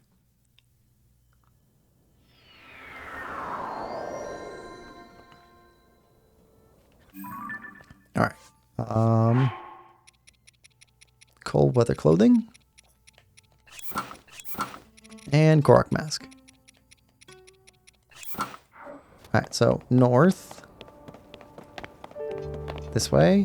All right. Cold weather clothing. And Korok mask. All right, so north. This way.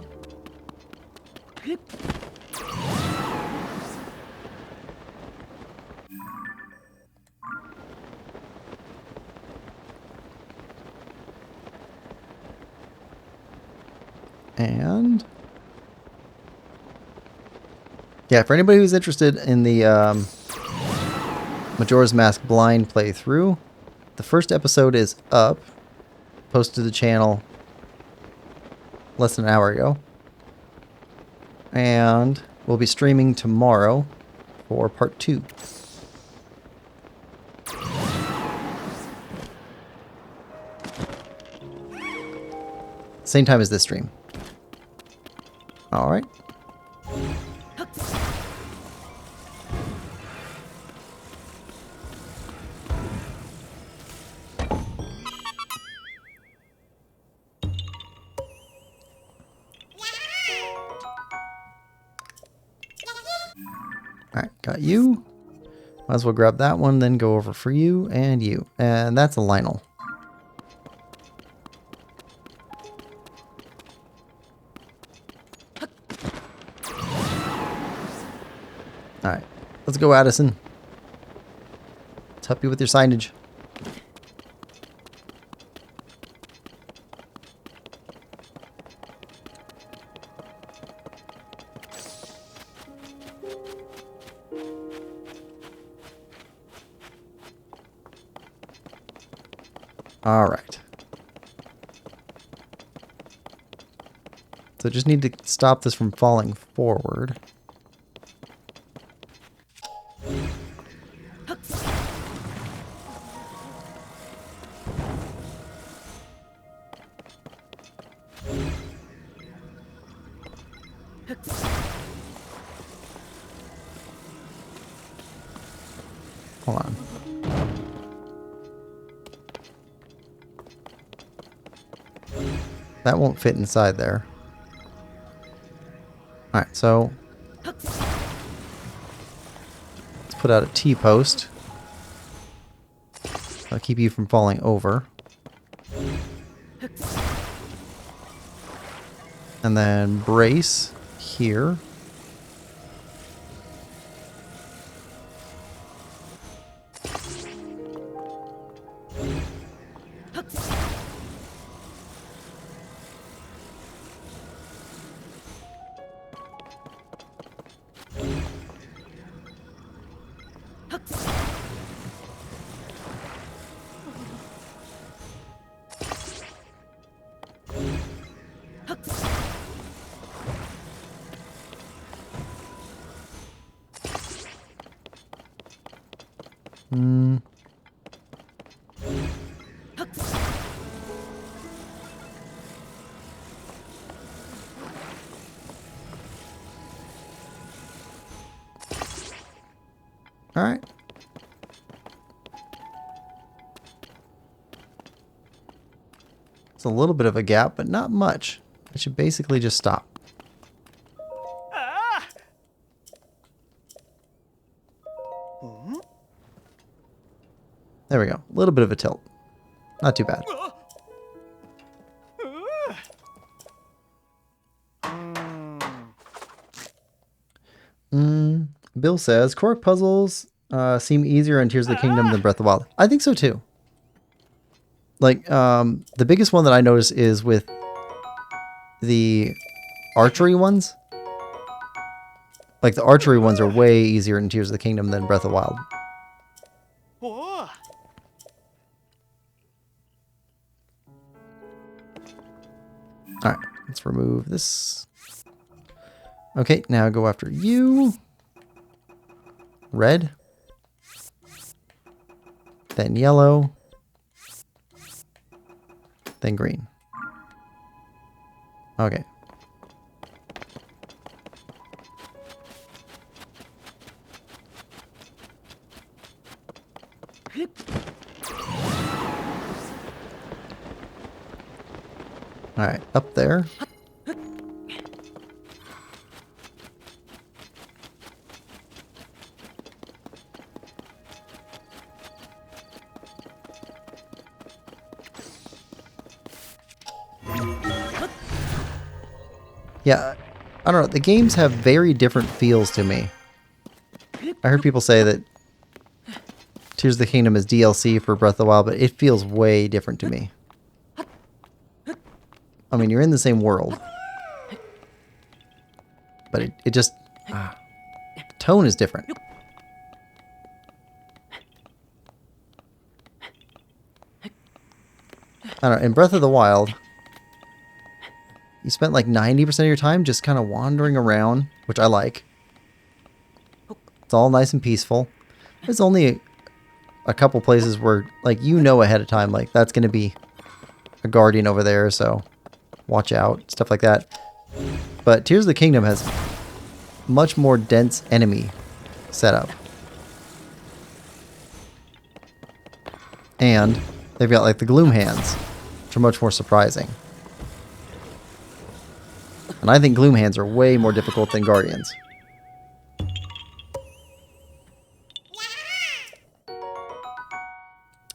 And yeah, for anybody who's interested in the Majora's Mask blind playthrough, the first episode is up, posted to the channel less than an hour ago. And we'll be streaming tomorrow for part 2. Same time as this stream. Alright. Alright, got you. Might as well grab that one, then go over for you and you. And that's a Lionel. Alright, let's go, Addison. Let's help you with your signage. Alright. So just need to stop this from falling forward. Hold on. That won't fit inside there. Alright, so let's put out a T-post. I'll keep you from falling over. And then brace here. All right. It's a little bit of a gap, but not much. I should basically just stop. There we go. A little bit of a tilt. Not too bad. Bill says, Korok puzzles seem easier in Tears of the Kingdom than Breath of the Wild. I think so too. Like, the biggest one that I notice is with the archery ones. Like, the archery ones are way easier in Tears of the Kingdom than Breath of the Wild. Alright, let's remove this. Okay, now go after you. Red. Then yellow. Then green. Okay. Alright, up there. Yeah, I don't know. The games have very different feels to me. I heard people say that Tears of the Kingdom is DLC for Breath of the Wild, but it feels way different to me. I mean, you're in the same world. But it just... the tone is different. I don't know. In Breath of the Wild, you spent like 90% of your time just kind of wandering around, which I like. It's all nice and peaceful. There's only a couple places where, like, you know ahead of time, like, that's going to be a guardian over there, so watch out, stuff like that. But Tears of the Kingdom has much more dense enemy setup. And they've got, like, the Gloom Hands, which are much more surprising. And I think Gloom Hands are way more difficult than Guardians.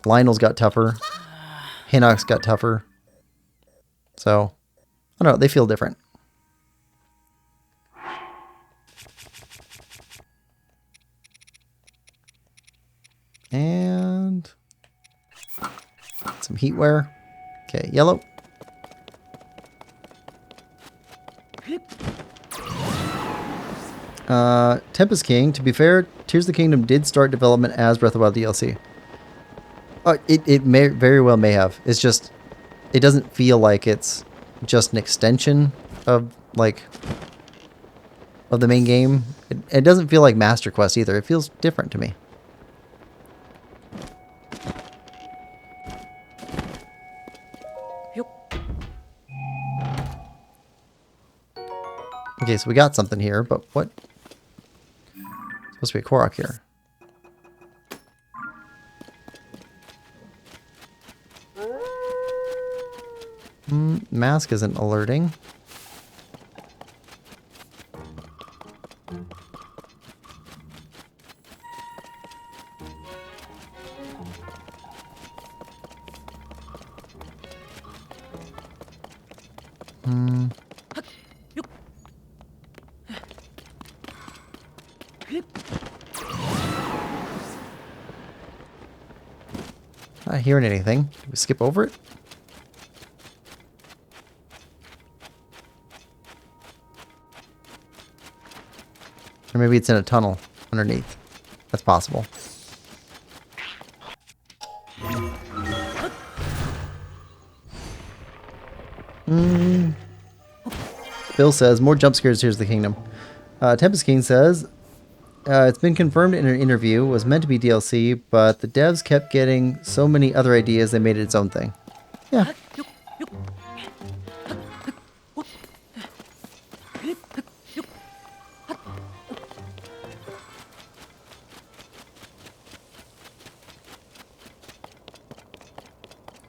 Lionel's got tougher. Hinnock's got tougher. So, I don't know, they feel different. And some heatware. Okay, yellow. Tempest King, to be fair, Tears of the Kingdom did start development as Breath of the Wild DLC. It may very well may have. It's just, it doesn't feel like it's just an extension of, like, of the main game. It doesn't feel like Master Quest either. It feels different to me. Okay, so we got something here, but what? It's supposed to be a Korok here. Mask isn't alerting. Not hearing anything. Did we skip over it? Or maybe it's in a tunnel underneath. That's possible. Bill says, more jump scares, Here's the Kingdom. Tempest King says, it's been confirmed in an interview, was meant to be DLC, but the devs kept getting so many other ideas they made it its own thing. Yeah.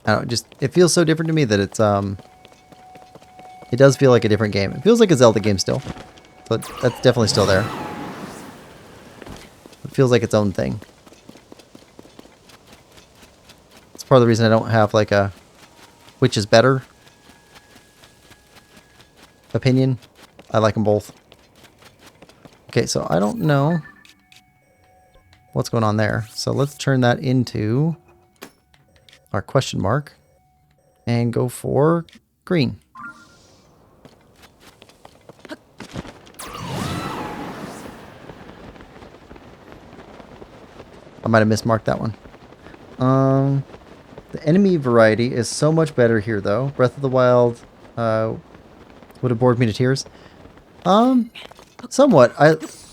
I don't know, just, it feels so different to me that it's, it does feel like a different game. It feels like a Zelda game still, but that's definitely still there. It feels like its own thing. It's part of the reason I don't have like a which is better opinion. I like them both. Okay, so I don't know what's going on there. So let's turn that into our question mark and go for green. I might have mismarked that one. The enemy variety is so much better here, though. Breath of the Wild would have bored me to tears. Somewhat.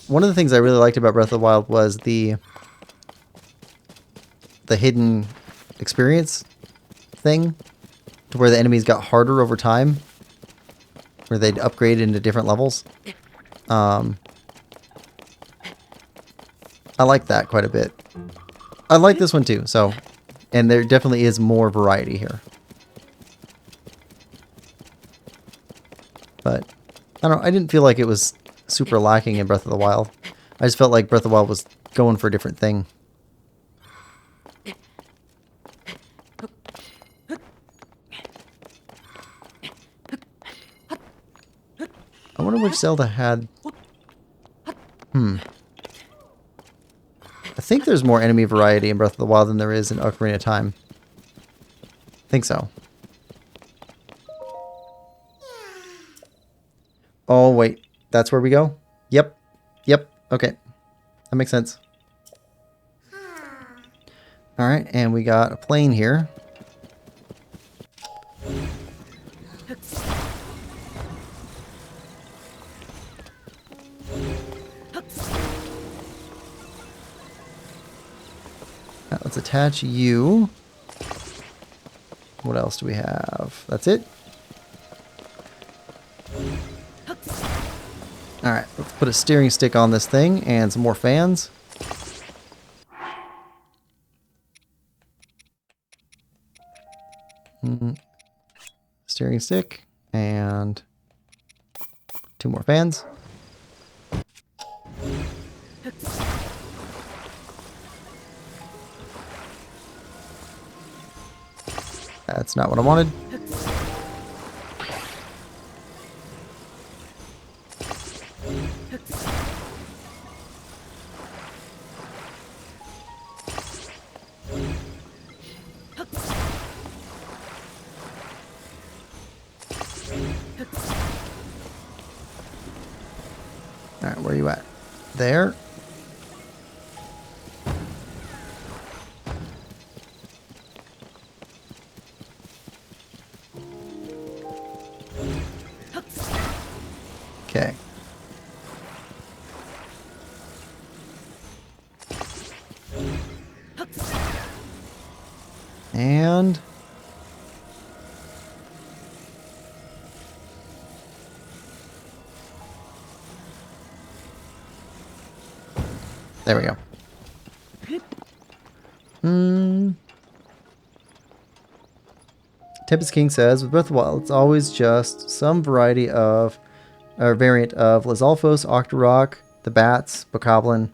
One of the things I really liked about Breath of the Wild was the hidden experience thing, to where the enemies got harder over time, where they'd upgrade into different levels. I like that quite a bit. I like this one too. So, and there definitely is more variety here. But I don't know. I didn't feel like it was super lacking in Breath of the Wild. I just felt like Breath of the Wild was going for a different thing. I wonder which Zelda had... I think there's more enemy variety in Breath of the Wild than there is in Ocarina of Time. I think so. Oh, wait. That's where we go? Yep. Yep. Okay. That makes sense. Alright, and we got a plane here. Let's attach you. What else do we have? That's it? Alright, let's put a steering stick on this thing and some more fans. Steering stick and 2 more fans. That's not what I wanted. Alright, where are you at? There. Okay. And there we go. Tempest King says, with Breath of the Wild, it's always just some variety of, or variant of Lizalfos, Octorok, the Bats, Bokoblin.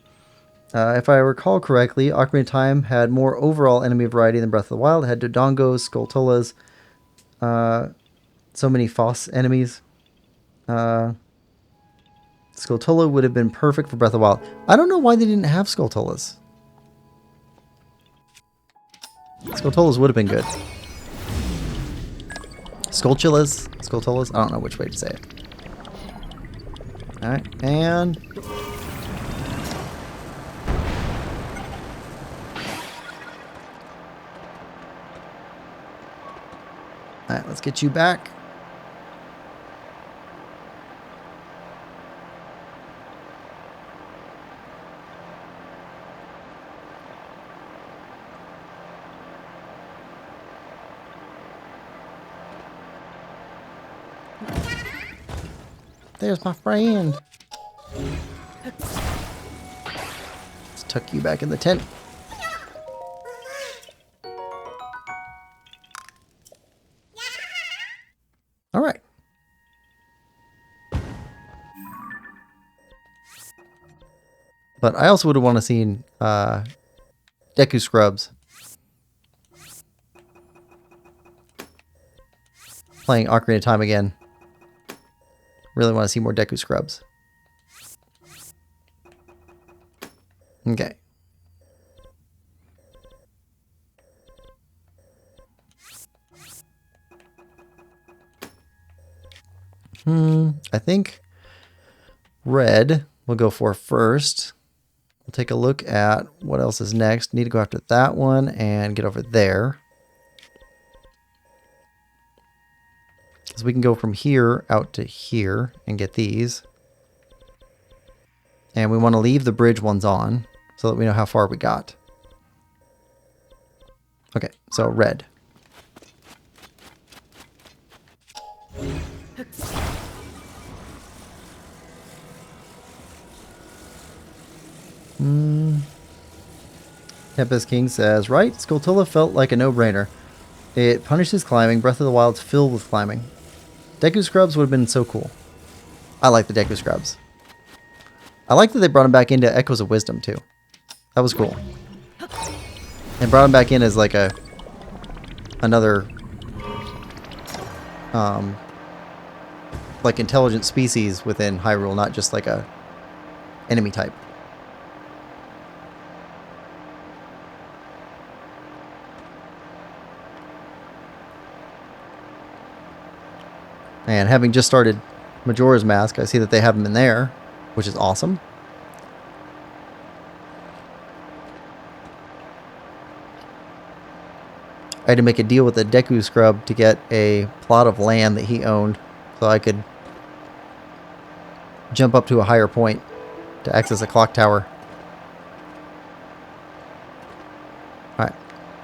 If I recall correctly, Ocarina of Time had more overall enemy variety than Breath of the Wild. It had Dodongos, Skulltulas, so many Foss enemies. Skulltula would have been perfect for Breath of the Wild. I don't know why they didn't have Skulltulas. Skulltulas would have been good. Skulltulas? I don't know which way to say it. Alright, and... Alright, let's get you back. There's my friend. Let's tuck you back in the tent. All right. But I also would have wanted to see Deku Scrubs playing Ocarina of Time again. Really want to see more Deku Scrubs. Okay. I think red we'll go for first. We'll take a look at what else is next. Need to go after that one and get over there. So we can go from here out to here and get these. And we want to leave the bridge ones on so that we know how far we got. Okay, so red. Tempest King says, right? Skulltula felt like a no-brainer. It punishes climbing. Breath of the Wild's filled with climbing. Deku Scrubs would have been so cool. I like the Deku Scrubs. I like that they brought him back into Echoes of Wisdom, too. That was cool. And brought him back in as like another like intelligent species within Hyrule, not just like a enemy type. And having just started Majora's Mask, I see that they have them in there, which is awesome. I had to make a deal with the Deku Scrub to get a plot of land that he owned so I could jump up to a higher point to access a clock tower. Alright,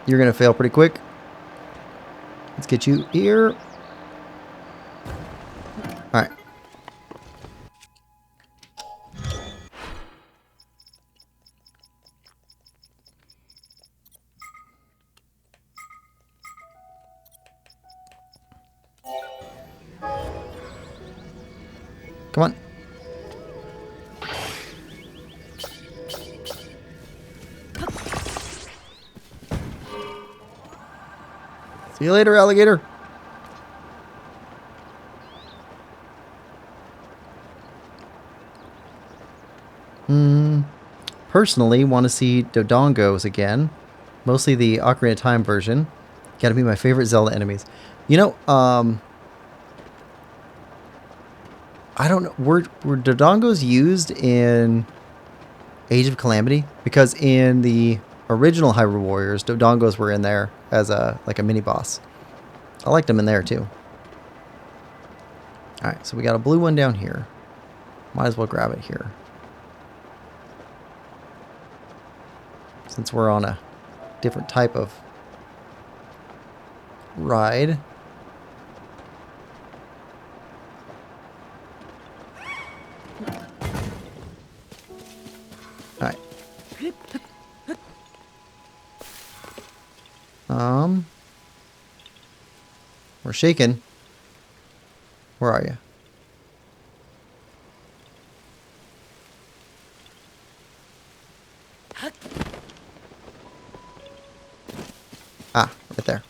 you're going to fail pretty quick. Let's get you here. Alright. Come on. See you later, alligator. Personally, want to see Dodongos again. Mostly the Ocarina of Time version. Gotta be my favorite Zelda enemies. You know, I don't know. Were Dodongos used in Age of Calamity? Because in the original Hyrule Warriors, Dodongos were in there as a mini boss. I liked them in there too. Alright, so we got a blue one down here. Might as well grab it here. Since we're on a different type of ride. Alright. We're shaking. Where are you? Ah, right there.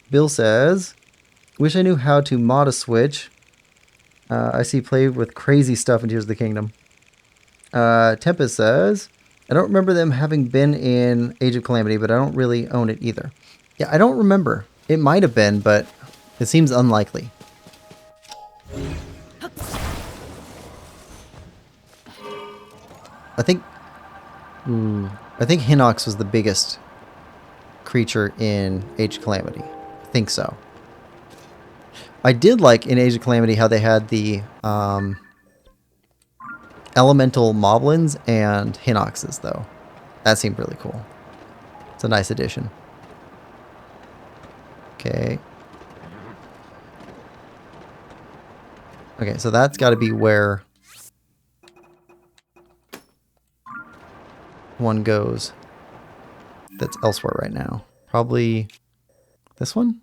Bill says, wish I knew how to mod a Switch. I see play with crazy stuff in Tears of the Kingdom. Tempest says, I don't remember them having been in Age of Calamity, but I don't really own it either. Yeah, I don't remember. It might have been, but it seems unlikely. I think Hinox was the biggest creature in Age of Calamity. I think so. I did like in Age of Calamity how they had the elemental moblins and Hinoxes, though. That seemed really cool. It's a nice addition. Okay. Okay, so that's got to be where one goes that's elsewhere right now. Probably this one?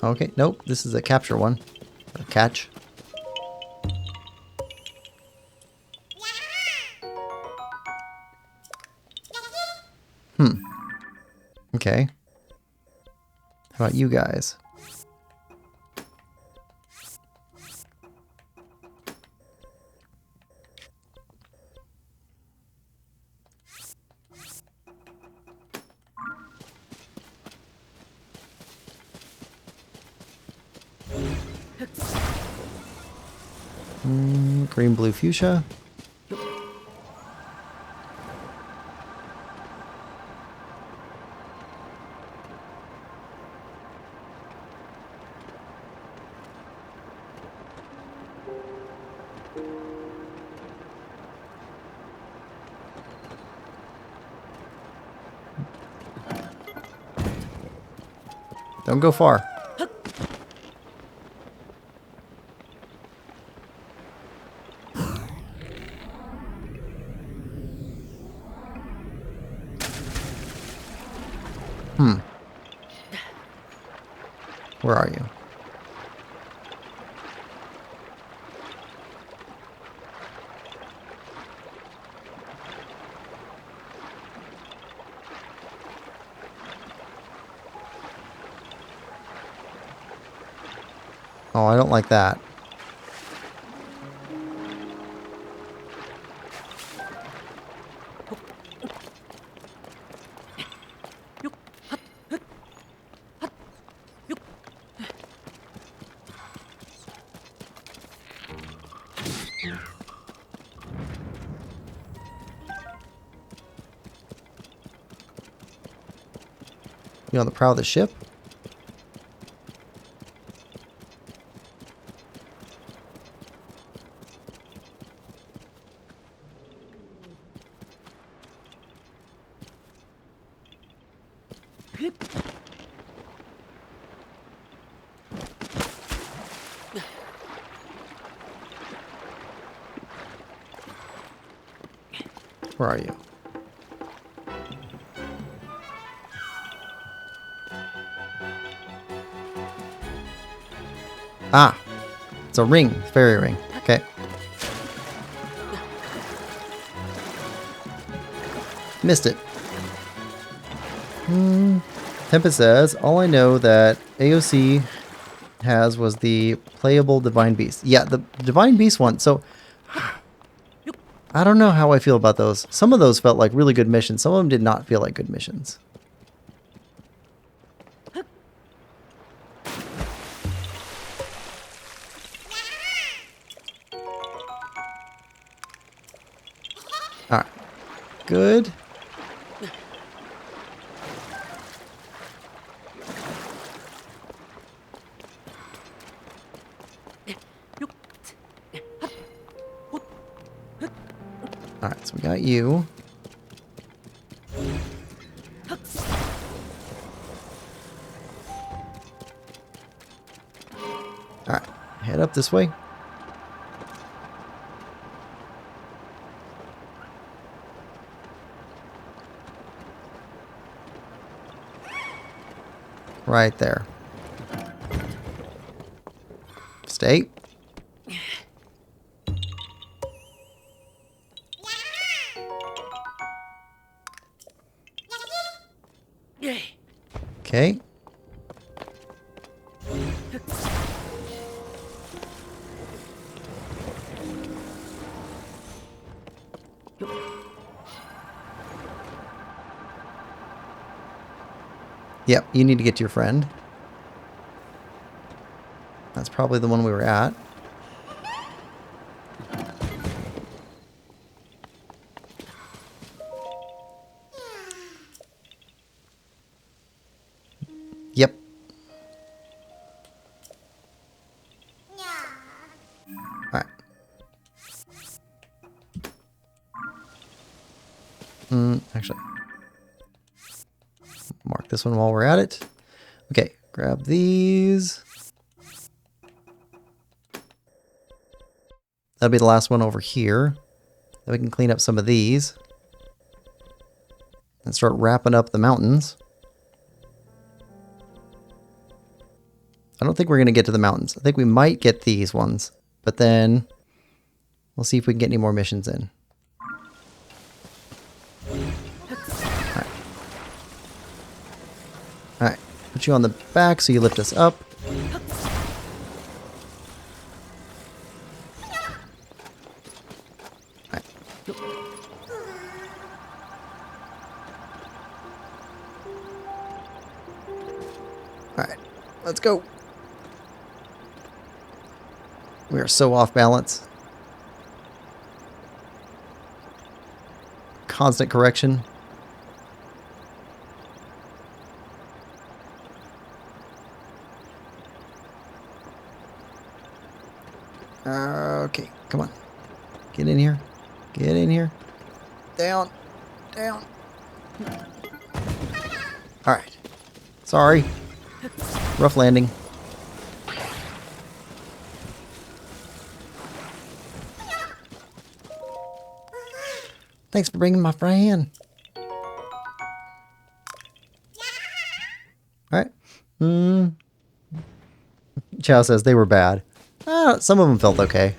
Okay, nope, this is a capture one. Or catch. Okay. How about you guys? Green, blue, fuchsia. Don't go far. Where are you? Oh, I don't like that. You on the prow of the ship? Where are you? Ah, it's a ring, fairy ring. Okay. Missed it. Tempest says, all I know that AOC has was the playable Divine Beast. Yeah, the Divine Beast one. So, I don't know how I feel about those. Some of those felt like really good missions. Some of them did not feel like good missions. Alright. Good. Alright, so we got you. Alright, head up this way. Right there. Stay. Okay. Yep, you need to get to your friend. That's probably the one we were at. Yep. Alright. Actually. Mark this one while we're at it. Okay, grab these. That'll be the last one over here. Then we can clean up some of these. And start wrapping up the mountains. I don't think we're going to get to the mountains. I think we might get these ones. But then we'll see if we can get any more missions in. Alright. Put you on the back so you lift us up. Alright. Alright. Let's go. We are so off balance. Constant correction. Okay, come on. Get in here. Get in here. Down. Down. Alright. Sorry. Rough landing. Thanks for bringing my friend. Alright. Chow says they were bad. Some of them felt okay.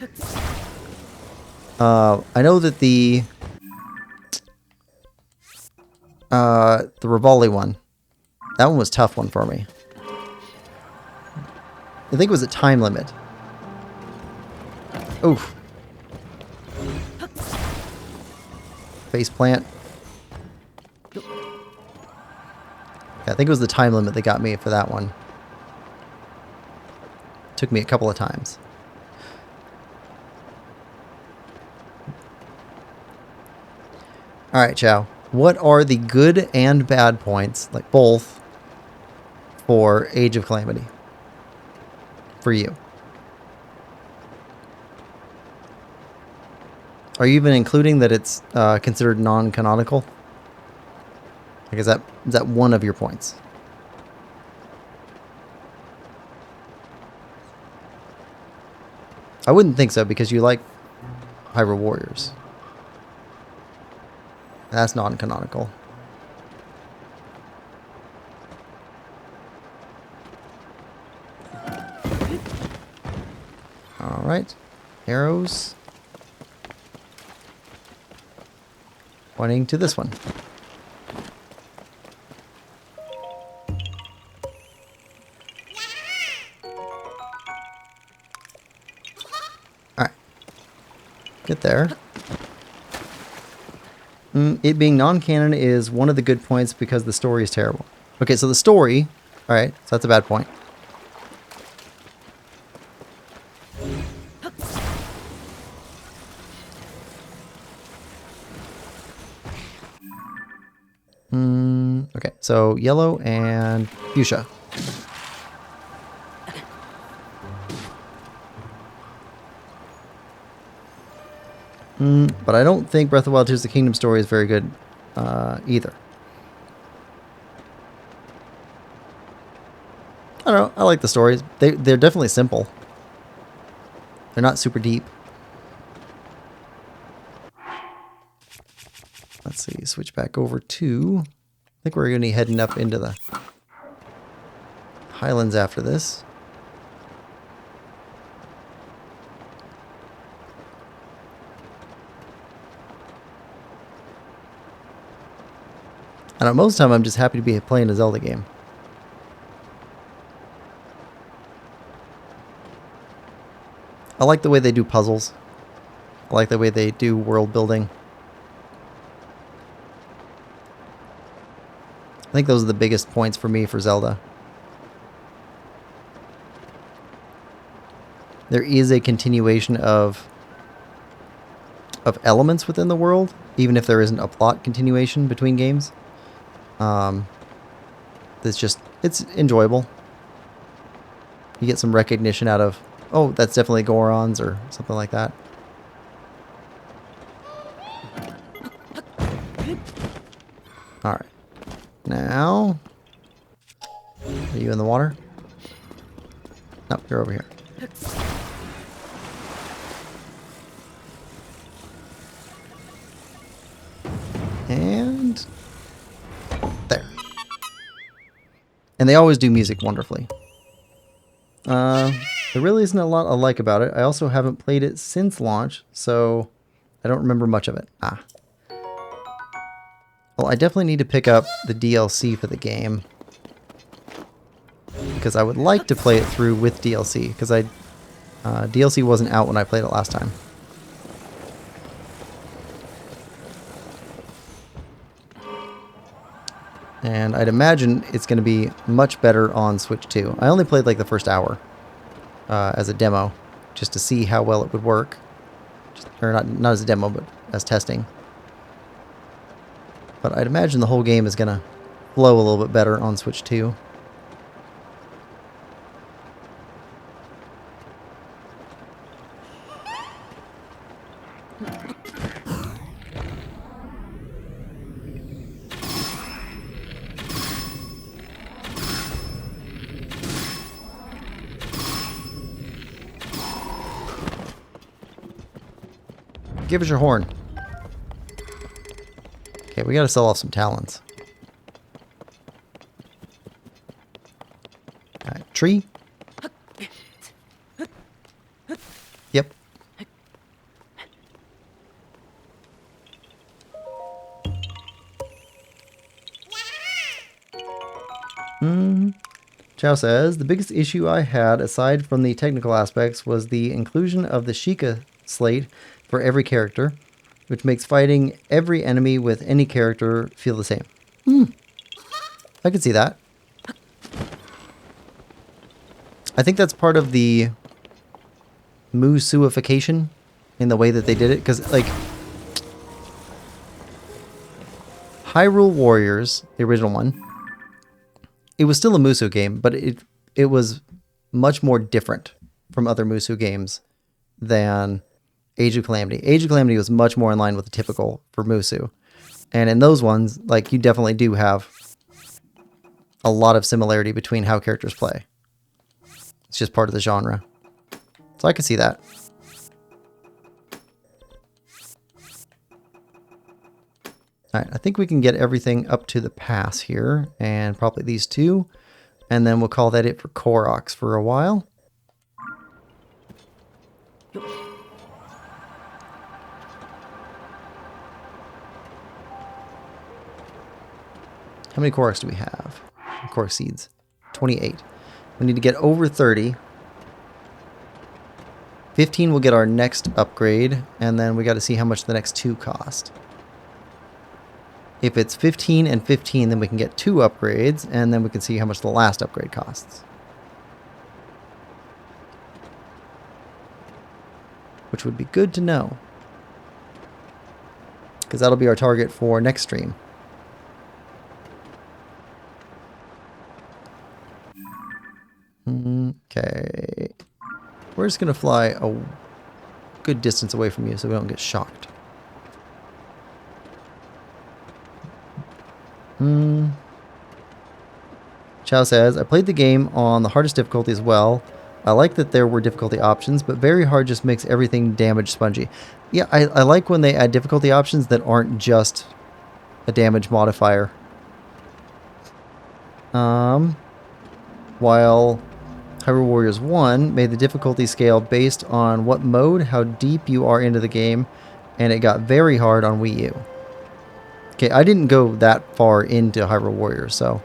I know that the Rivali one, that one was a tough one for me. I think it was a time limit. Oof. Face plant. Yeah, I think it was the time limit that got me for that one. Took me a couple of times. Alright, Chow. What are the good and bad points, like both, for Age of Calamity? For you. Are you even including that it's considered non-canonical? Like, is that one of your points? I wouldn't think so, because you like Hyrule Warriors. That's non-canonical. Alright. Arrows. Pointing to this one. Alright. Get there. It being non-canon is one of the good points because the story is terrible. Okay, so the story... Alright, so that's a bad point. Okay, so yellow and fuchsia. But I don't think Breath of the Wild 2's The Kingdom story is very good either. I don't know. I like the stories. They're definitely simple. They're not super deep. Let's see. Switch back over to... I think we're going to be heading up into the Highlands after this. And most of the time, I'm just happy to be playing a Zelda game. I like the way they do puzzles. I like the way they do world building. I think those are the biggest points for me for Zelda. There is a continuation of elements within the world, even if there isn't a plot continuation between games. It's enjoyable. You get some recognition out of, oh, that's definitely Gorons or something like that. Alright. Now, are you in the water? Nope, you're over here. And there. And they always do music wonderfully. There really isn't a lot I like about it. I also haven't played it since launch, so I don't remember much of it. Well, I definitely need to pick up the DLC for the game. Because I would like to play it through with DLC. Because DLC wasn't out when I played it last time. And I'd imagine it's going to be much better on Switch 2. I only played like the first hour as a demo, just to see how well it would work. Or not as a demo, but as testing. But I'd imagine the whole game is going to flow a little bit better on Switch 2. Give us your horn. Okay, we gotta sell off some talons. Alright, tree. Yep. Chow says, the biggest issue I had, aside from the technical aspects, was the inclusion of the Sheikah slate for every character, which makes fighting every enemy with any character feel the same. I could see that. I think that's part of the Musuification in the way that they did it, because, like, Hyrule Warriors, the original one, it was still a Musu game, but it was much more different from other Musu games than Age of Calamity. Age of Calamity was much more in line with the typical for Musu. And in those ones, like, you definitely do have a lot of similarity between how characters play. It's just part of the genre. So I can see that. Alright, I think we can get everything up to the pass here, and probably these two, and then we'll call that it for Koroks for a while. How many Koroks do we have? Korok seeds. 28. We need to get over 30. 15 will get our next upgrade, and then we got to see how much the next two cost. If it's 15 and 15, then we can get 2 upgrades, and then we can see how much the last upgrade costs. Which would be good to know, because that'll be our target for next stream. Okay. We're just going to fly a good distance away from you so we don't get shocked. Chow says, I played the game on the hardest difficulty as well. I like that there were difficulty options, but very hard just makes everything damage spongy. Yeah, I like when they add difficulty options that aren't just a damage modifier. While Hyrule Warriors 1 made the difficulty scale based on what mode, how deep you are into the game, and it got very hard on Wii U. Okay, I didn't go that far into Hyrule Warriors, so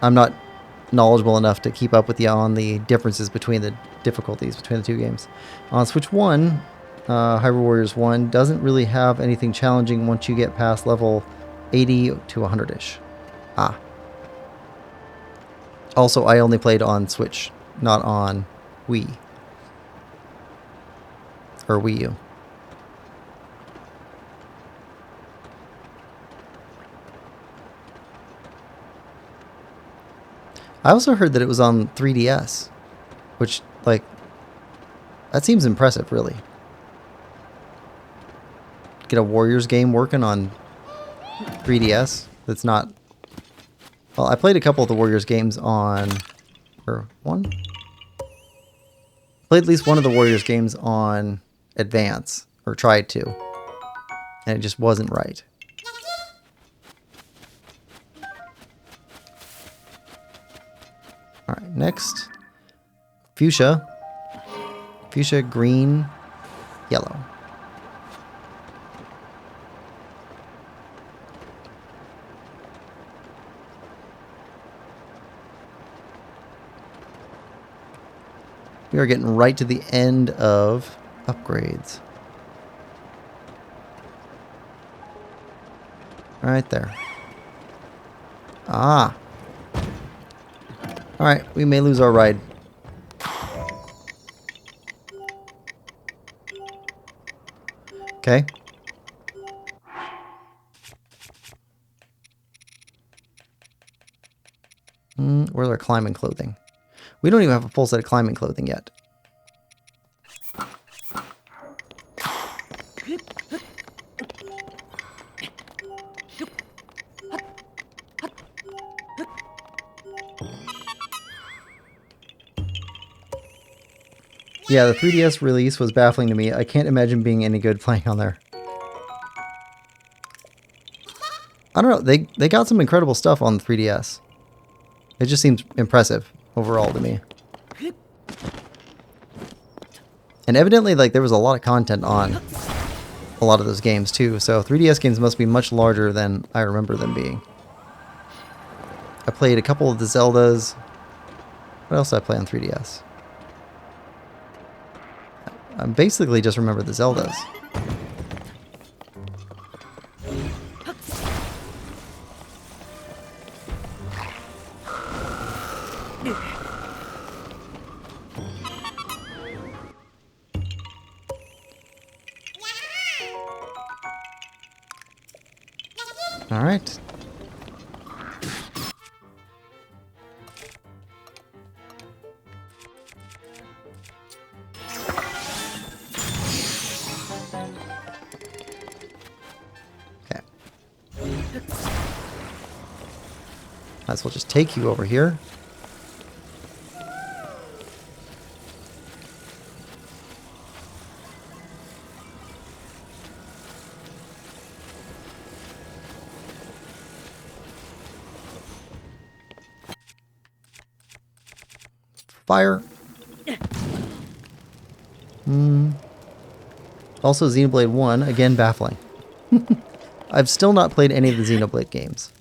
I'm not knowledgeable enough to keep up with you on the differences between the difficulties between the two games. On Switch 1, Hyrule Warriors 1 doesn't really have anything challenging once you get past level 80 to 100-ish. Ah. Also, I only played on Switch, not on Wii. Or Wii U. I also heard that it was on 3DS, which, like, that seems impressive, really. Get a Warriors game working on 3DS that's not... Well, I played a couple of the Warriors games on... Or one? Played at least one of the Warriors games on Advance, or tried to, and it just wasn't right. Alright, next. Fuchsia. Fuchsia, green, yellow. We are getting right to the end of upgrades. Right there. Ah. Alright, we may lose our ride. Okay. Where's our climbing clothing? We don't even have a full set of climbing clothing yet. Yeah, the 3DS release was baffling to me. I can't imagine being any good playing on there. I don't know. They got some incredible stuff on the 3DS. It just seems impressive overall to me. And evidently, like, there was a lot of content on a lot of those games too. So 3DS games must be much larger than I remember them being. I played a couple of the Zeldas. What else did I play on 3DS? I basically just remember the Zeldas. All right. Okay. Might as well just take you over here. Fire. Also, Xenoblade 1, again baffling. I've still not played any of the Xenoblade games.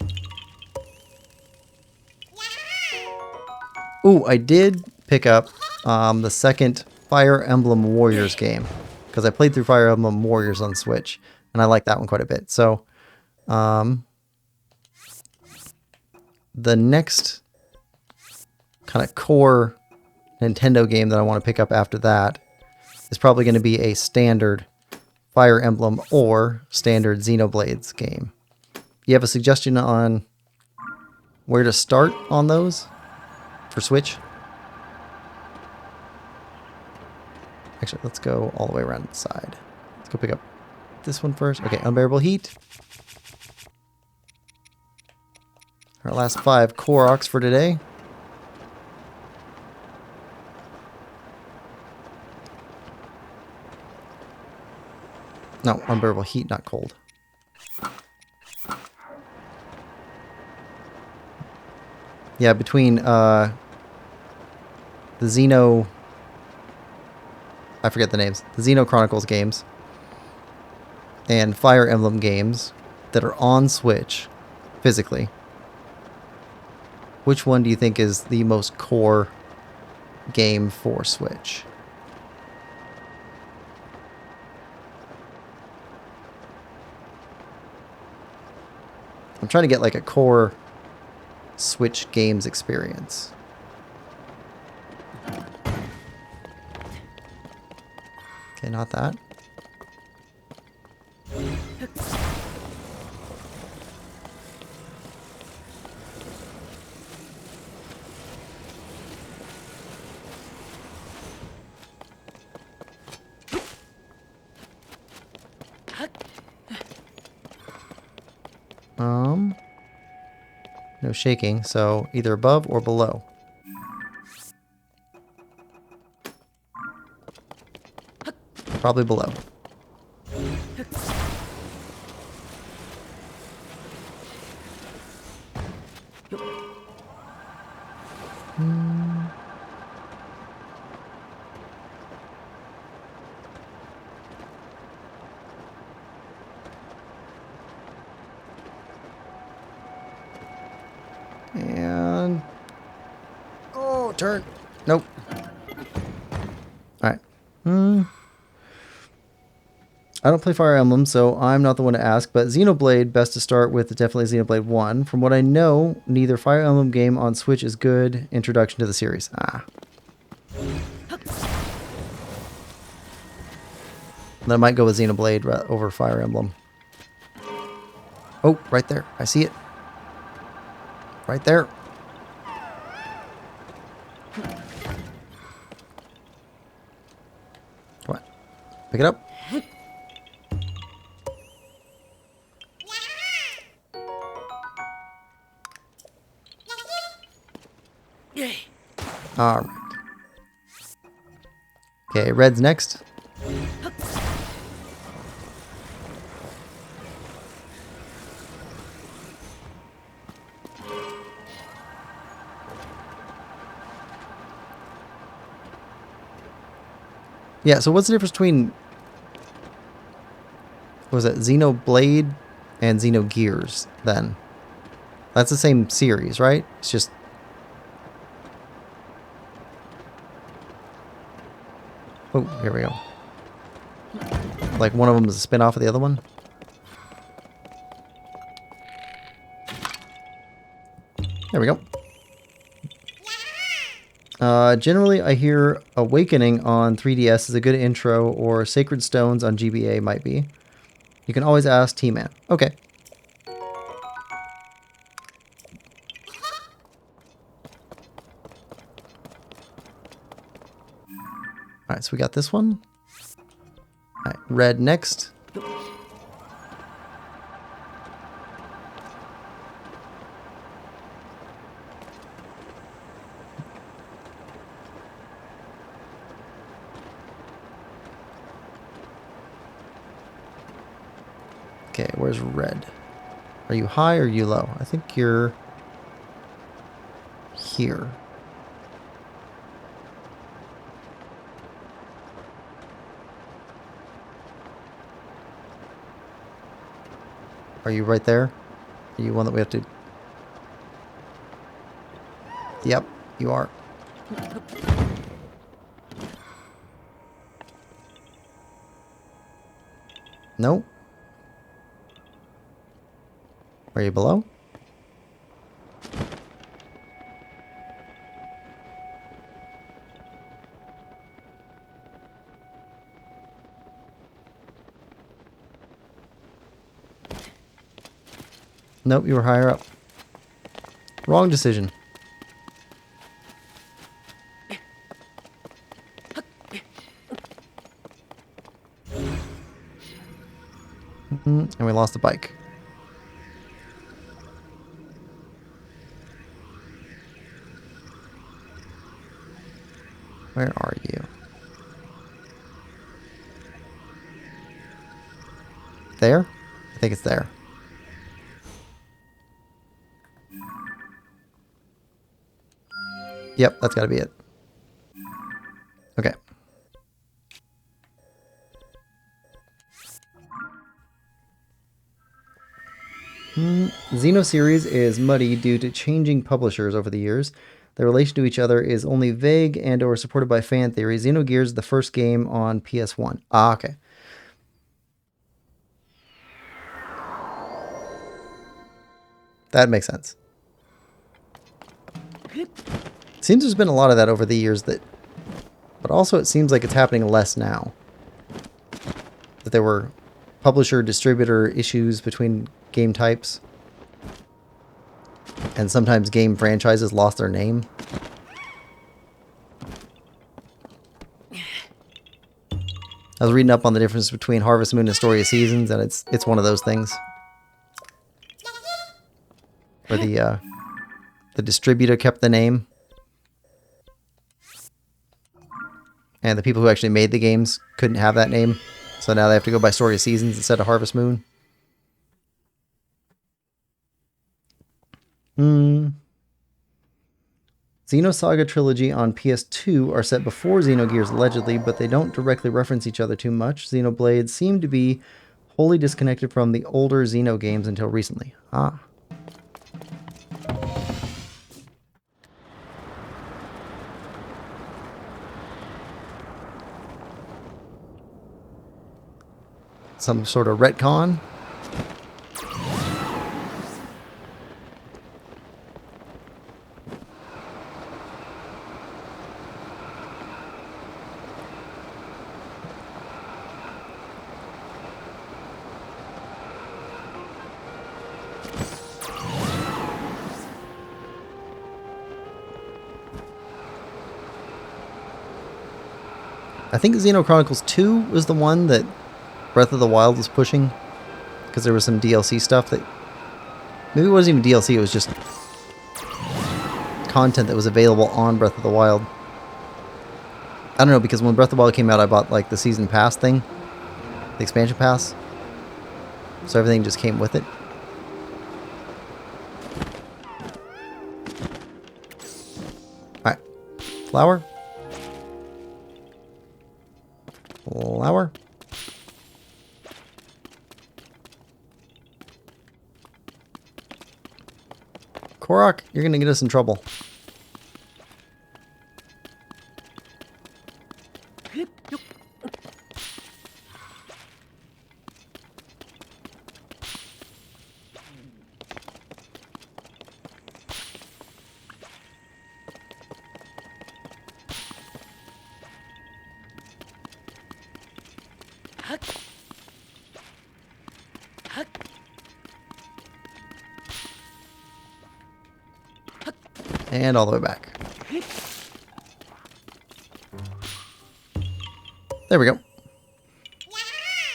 Ooh, I did pick up the second Fire Emblem Warriors game. Because I played through Fire Emblem Warriors on Switch. And I like that one quite a bit. So, the next kind of core Nintendo game that I want to pick up after that is probably going to be a standard Fire Emblem or standard Xenoblades game. You have a suggestion on where to start on those for Switch? Actually, let's go all the way around the side. Let's go pick up this one first. Okay, Unbearable Heat. Our last 5 Koroks for today. No, Unbearable Heat, not cold. Yeah, between the Xeno... I forget the names. The Xeno Chronicles games and Fire Emblem games that are on Switch physically. Which one do you think is the most core game for Switch? I'm trying to get like a core Switch games experience. Okay, not that. No shaking, so either above or below. Probably below. And... oh, turn. Nope. Alright. I don't play Fire Emblem, so I'm not the one to ask, but Xenoblade, best to start with definitely Xenoblade 1. From what I know, neither Fire Emblem game on Switch is good introduction to the series. Ah. Then I might go with Xenoblade over Fire Emblem. Oh, right there. I see it. Right there. Come on. Pick it up. Alright. Okay, red's next. Yeah, so what's the difference between, what was that, Xenoblade and Xenogears then? That's the same series, right? It's just... Oh, here we go. Like one of them is a spin-off of the other one? There we go. Generally, I hear Awakening on 3DS is a good intro, or Sacred Stones on GBA might be. You can always ask T-Man. Okay. Alright, so we got this one. Alright, red next. Okay, where's red? Are you high or are you low? I think you're here. Are you right there? Are you one that we have to... Yep, you are. No. Are you below? Nope, you were higher up. Wrong decision. And we lost the bike. Where are you? There? I think it's there. Yep, that's gotta be it. Okay. Xeno series is muddy due to changing publishers over the years. Their relation to each other is only vague and or supported by fan theory. Xenogears is the first game on PS1. Ah, okay. That makes sense. Seems there's been a lot of that over the years, but also it seems like it's happening less now. That there were publisher-distributor issues between game types. And sometimes game franchises lost their name. I was reading up on the difference between Harvest Moon and Story of Seasons, and it's one of those things. Where the distributor kept the name. And the people who actually made the games couldn't have that name. So now they have to go by Story of Seasons instead of Harvest Moon. Xenosaga Trilogy on PS2 are set before Xenogears allegedly, but they don't directly reference each other too much. Xenoblade seemed to be wholly disconnected from the older Xeno games until recently. Ah. Some sort of retcon. I think Xeno Chronicles 2 was the one that Breath of the Wild was pushing, because there was some DLC stuff that... Maybe it wasn't even DLC, it was just content that was available on Breath of the Wild. I don't know, because when Breath of the Wild came out, I bought like the season pass thing, the expansion pass. So everything just came with it. Alright. Flower. Flower. Korok, you're going to get us in trouble. And all the way back. There we go.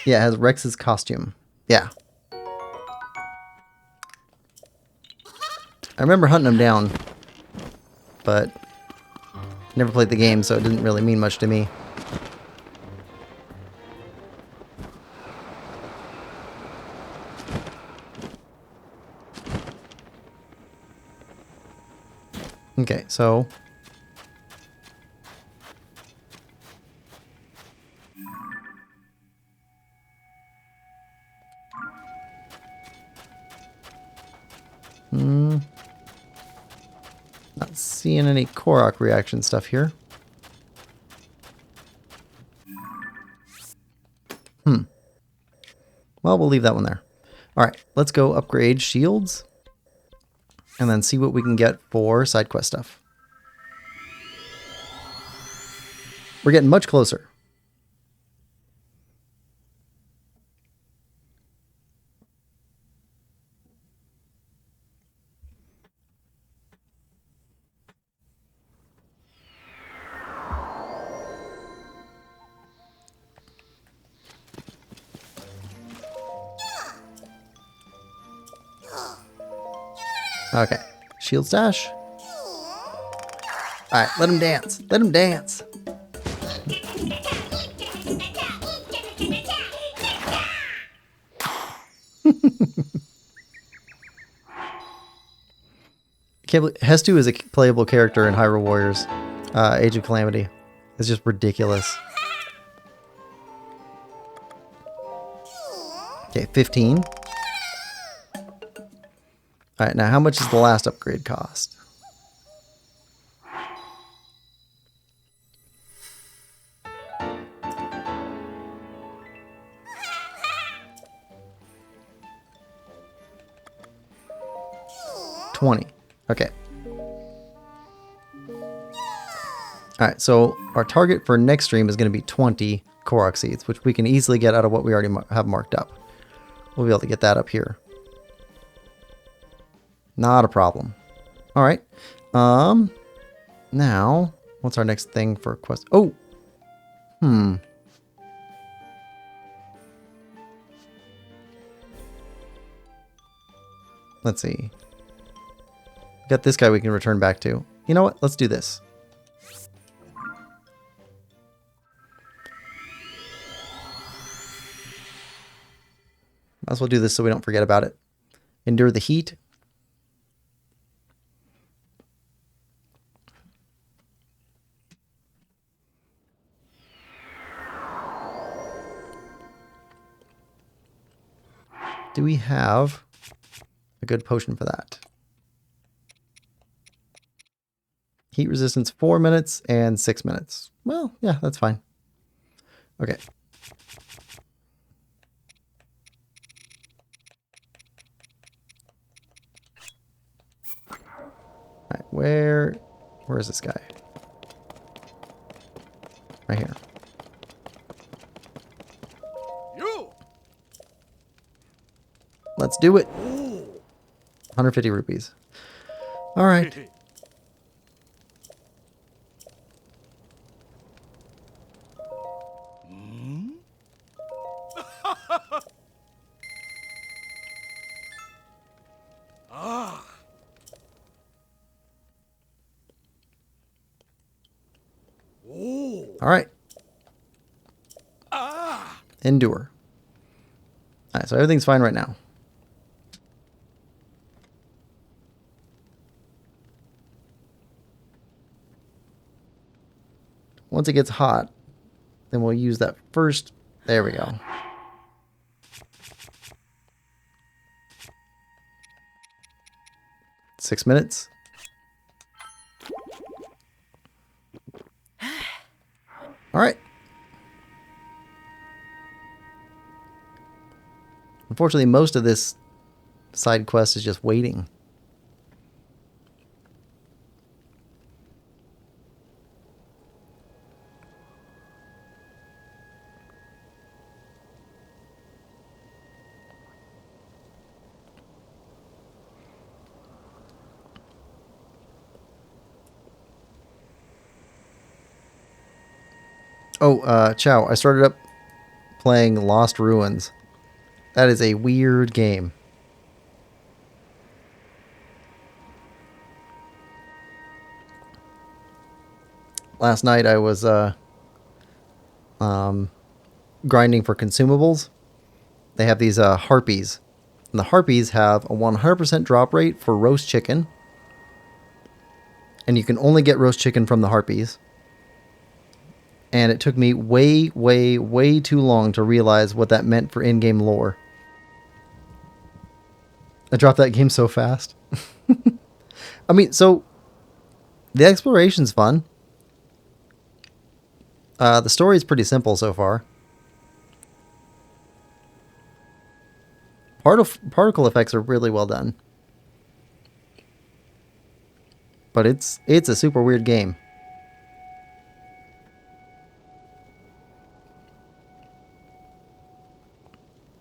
Yeah, it has Rex's costume. Yeah. I remember hunting him down, but never played the game, so it didn't really mean much to me. Okay, so not seeing any Korok reaction stuff here. Well, we'll leave that one there. Alright, let's go upgrade shields. And then see what we can get for side quest stuff. We're getting much closer. Okay, shield stash. Alright, let him dance. Let him dance. Hestu is a playable character in Hyrule Warriors. Age of Calamity. It's just ridiculous. Okay, 15. Alright, now how much does the last upgrade cost? $20. Okay. Alright, so our target for next stream is going to be 20 Korok seeds, which we can easily get out of what we already have marked up. We'll be able to get that up here. Not a problem. Alright. Now, what's our next thing for quest? Oh! Let's see. Got this guy we can return back to. You know what? Let's do this. Might as well do this so we don't forget about it. Endure the heat. Do we have a good potion for that? Heat resistance 4 minutes and 6 minutes. Well, yeah, that's fine. Okay. Alright, where is this guy? Right here. Let's do it. 150 rupees. All right. Alright. Endure. Alright, so everything's fine right now. Once it gets hot, then we'll use that first. There we go. Six minutes. All right. Unfortunately, most of this side quest is just waiting. Oh, Chow, I started up playing Lost Ruins. That is a weird game. Last night I was grinding for consumables. They have these harpies. And the harpies have a 100% drop rate for roast chicken. And you can only get roast chicken from the harpies. And it took me way, way, way too long to realize what that meant for in-game lore. I dropped that game so fast. I mean, so the exploration's fun. The story is pretty simple so far. Particle effects are really well done. But it's a super weird game.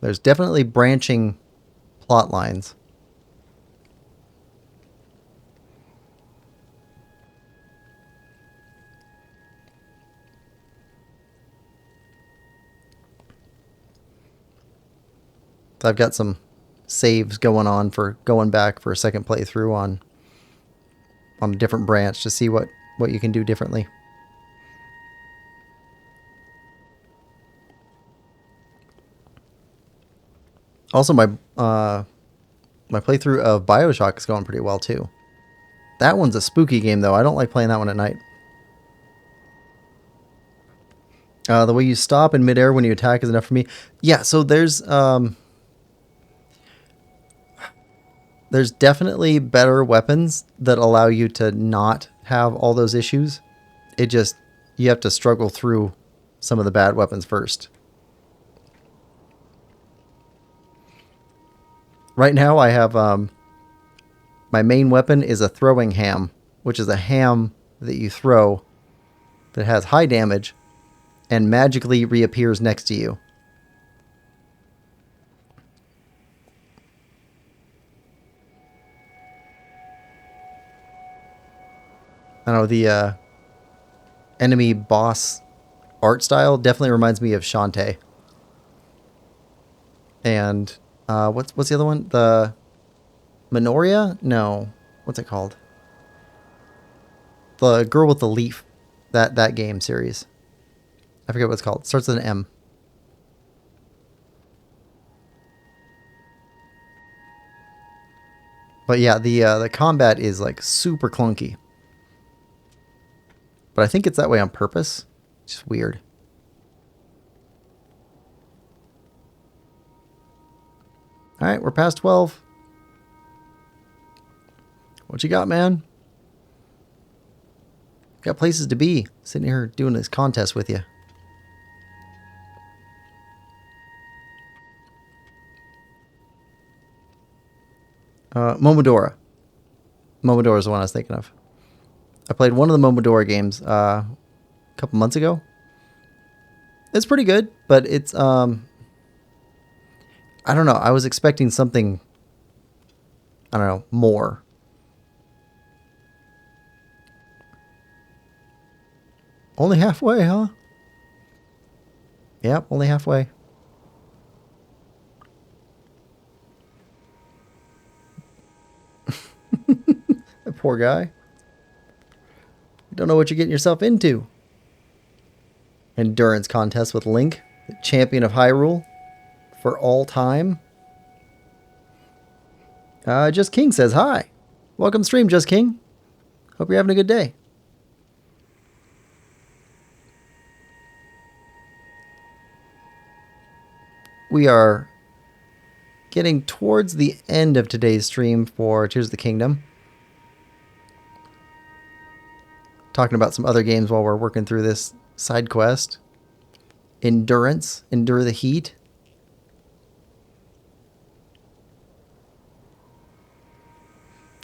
There's definitely branching plot lines. So I've got some saves going on for going back for a second playthrough on a different branch to see what you can do differently. Also, my playthrough of BioShock is going pretty well too. That one's a spooky game though. I don't like playing that one at night. The way you stop in midair when you attack is enough for me. Yeah, so there's definitely better weapons that allow you to not have all those issues. It just, you have to struggle through some of the bad weapons first. Right now I have, my main weapon is a throwing ham, which is a ham that you throw that has high damage and magically reappears next to you. I don't know, the enemy boss art style definitely reminds me of Shantae. And what's the other one? The Minoria? No. What's it called? The girl with the leaf. That game series. I forget what it's called. It starts with an M. But yeah, the combat is like super clunky. But I think it's that way on purpose. It's just weird. Alright, we're past 12. What you got, man? Got places to be. Sitting here doing this contest with you. Momodora. Momodora is the one I was thinking of. I played one of the Momodora games a couple months ago. It's pretty good, but it's I don't know. I was expecting something, I don't know, more. Only halfway, huh? Yep, only halfway. That poor guy. You don't know what you're getting yourself into. endurance contest with Link, the champion of Hyrule for all time. Just King says hi. Welcome to stream, Just King. Hope you're having a good day. We are getting towards the end of today's stream for Tears of the Kingdom. Talking about some other games while we're working through this side quest. Endurance, endure the heat.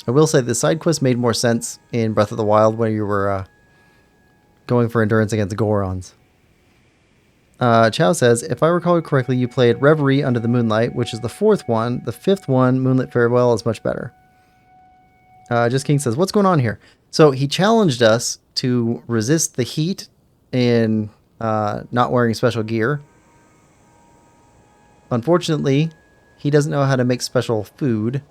I will say the side quest made more sense in Breath of the Wild when you were going for endurance against Gorons. Chow says, if I recall correctly, you played Reverie Under the Moonlight, which is the fourth one. The fifth one, Moonlit Farewell, is much better. Just King says, what's going on here? So he challenged us to resist the heat in not wearing special gear. Unfortunately, he doesn't know how to make special food.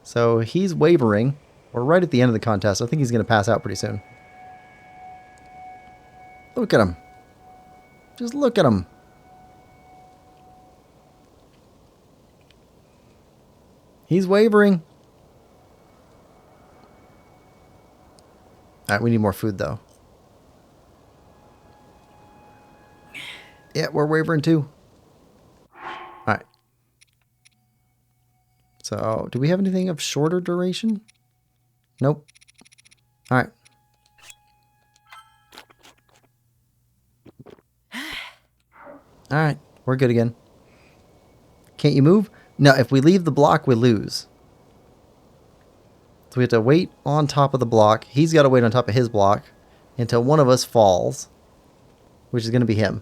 So he's wavering. We're right at the end of the contest. I think he's going to pass out pretty soon. Look at him. Just look at him. He's wavering. Alright, we need more food though. Yeah, we're wavering too. Alright. So, do we have anything of shorter duration? Nope. Alright. Alright, we're good again. Can't you move? No, if we leave the block, we lose. So we have to wait on top of the block. He's got to wait on top of his block until one of us falls, which is going to be him.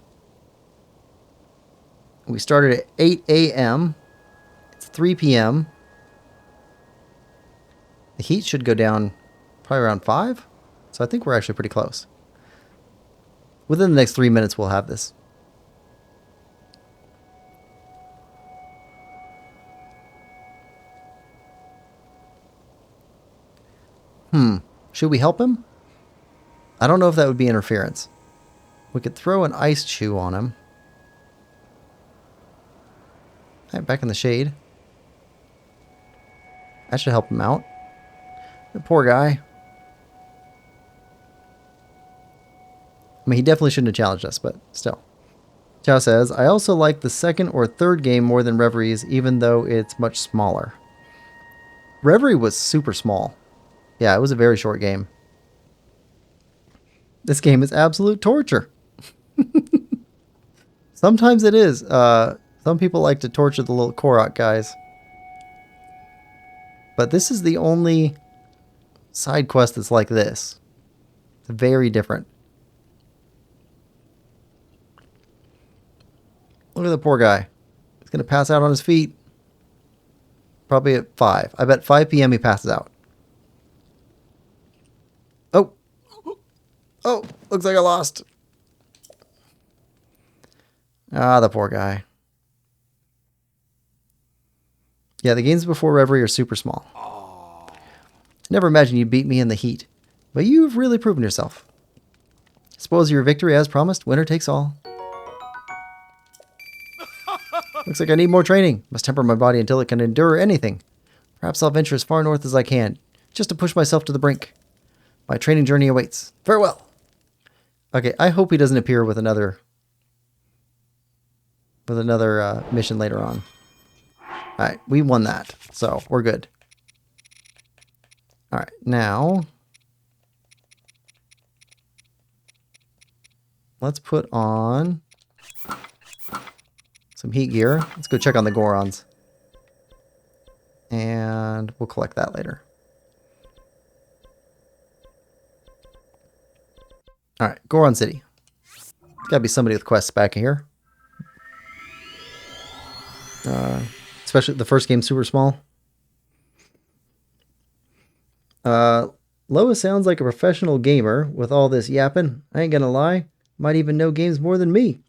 We started at 8 a.m. It's 3 p.m. The heat should go down probably around 5. So I think we're actually pretty close. Within the next 3 minutes, we'll have this. Should we help him? I don't know if that would be interference. We could throw an ice chew on him. Alright, back in the shade. That should help him out. The poor guy. I mean, he definitely shouldn't have challenged us, but still. Chow says, I also like the second or third game more than Reverie's, even though it's much smaller. Reverie was super small. Yeah, it was a very short game. This game is absolute torture. Sometimes it is. Some people like to torture the little Korok guys. But this is the only side quest that's like this. It's very different. Look at the poor guy. He's going to pass out on his feet. Probably at 5. I bet 5 p.m. he passes out. Oh. Oh, looks like I lost. Ah, the poor guy. Yeah, the games before Reverie are super small. Never imagined you'd beat me in the heat. But you've really proven yourself. Suppose your victory as promised, winner takes all. Looks like I need more training. Must temper my body until it can endure anything. Perhaps I'll venture as far north as I can, just to push myself to the brink. My training journey awaits. Farewell. Okay, I hope he doesn't appear with another mission later on. Alright, we won that, so we're good. Alright, now let's put on some heat gear. Let's go check on the Gorons. And we'll collect that later. Alright, Goron City. There's gotta be somebody with quests back here. Especially the first game, super small. Lois sounds like a professional gamer with all this yapping. I ain't gonna lie. Might even know games more than me.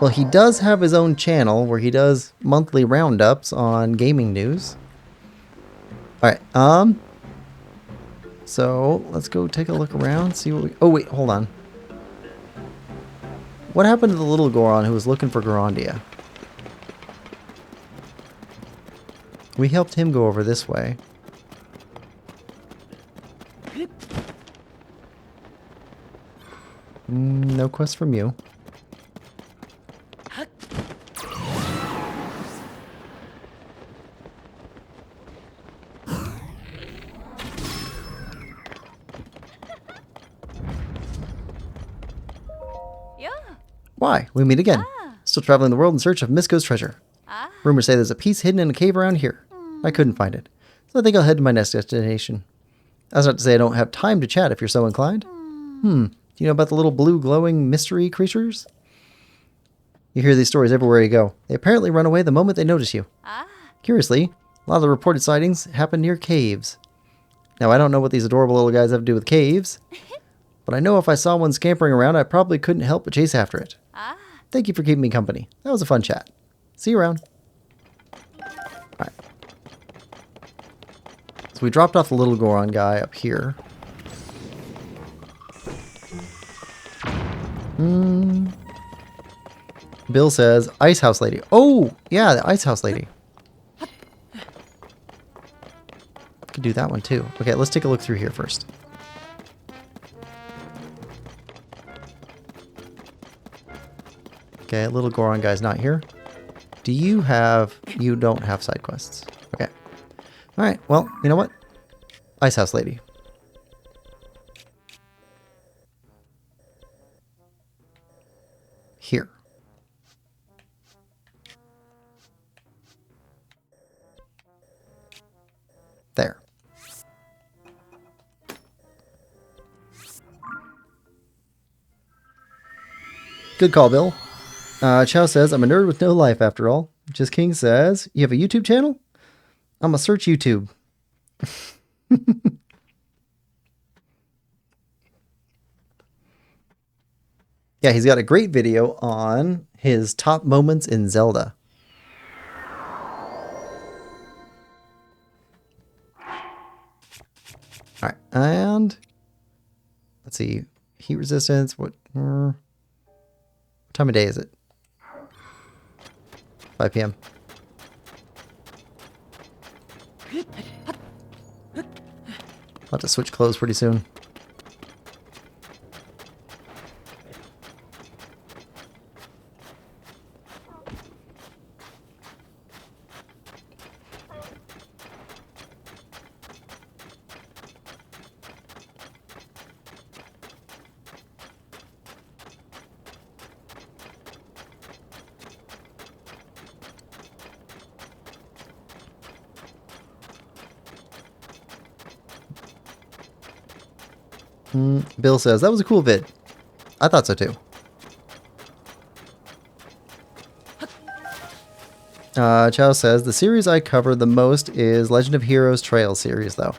Well, he does have his own channel where he does monthly roundups on gaming news. Alright, So let's go take a look around, see what we... Oh wait, hold on. What happened to the little Goron who was looking for Gorondia? We helped him go over this way. No quest from you. Yeah. Why? We meet again. Still traveling the world in search of Misko's treasure. Ah. Rumors say there's a piece hidden in a cave around here. I couldn't find it, so I think I'll head to my next destination. That's not to say I don't have time to chat if you're so inclined. Do you know about the little blue glowing mystery creatures? You hear these stories everywhere you go. They apparently run away the moment they notice you. Ah. Curiously, a lot of the reported sightings happen near caves. Now, I don't know what these adorable little guys have to do with caves, but I know if I saw one scampering around, I probably couldn't help but chase after it. Ah. Thank you for keeping me company. That was a fun chat. See you around. Alright. So we dropped off the little Goron guy up here. Bill says, Ice House Lady. Oh, yeah, the Ice House Lady. Could do that one too. Okay, let's take a look through here first. Okay, little Goron guy's not here. Do you have... You don't have side quests. Okay. Alright, well, you know what? Ice House Lady. Here. There. Good call, Bill. Chow says, I'm a nerd with no life after all. Just King says, you have a YouTube channel? I'm a search YouTube. Yeah, he's got a great video on his top moments in Zelda. Alright, and let's see. Heat resistance, what time of day is it? 5 p.m. I'll have to switch clothes pretty soon. Bill says, that was a cool vid. I thought so too. Chow says, the series I cover the most is Legend of Heroes Trail series, though.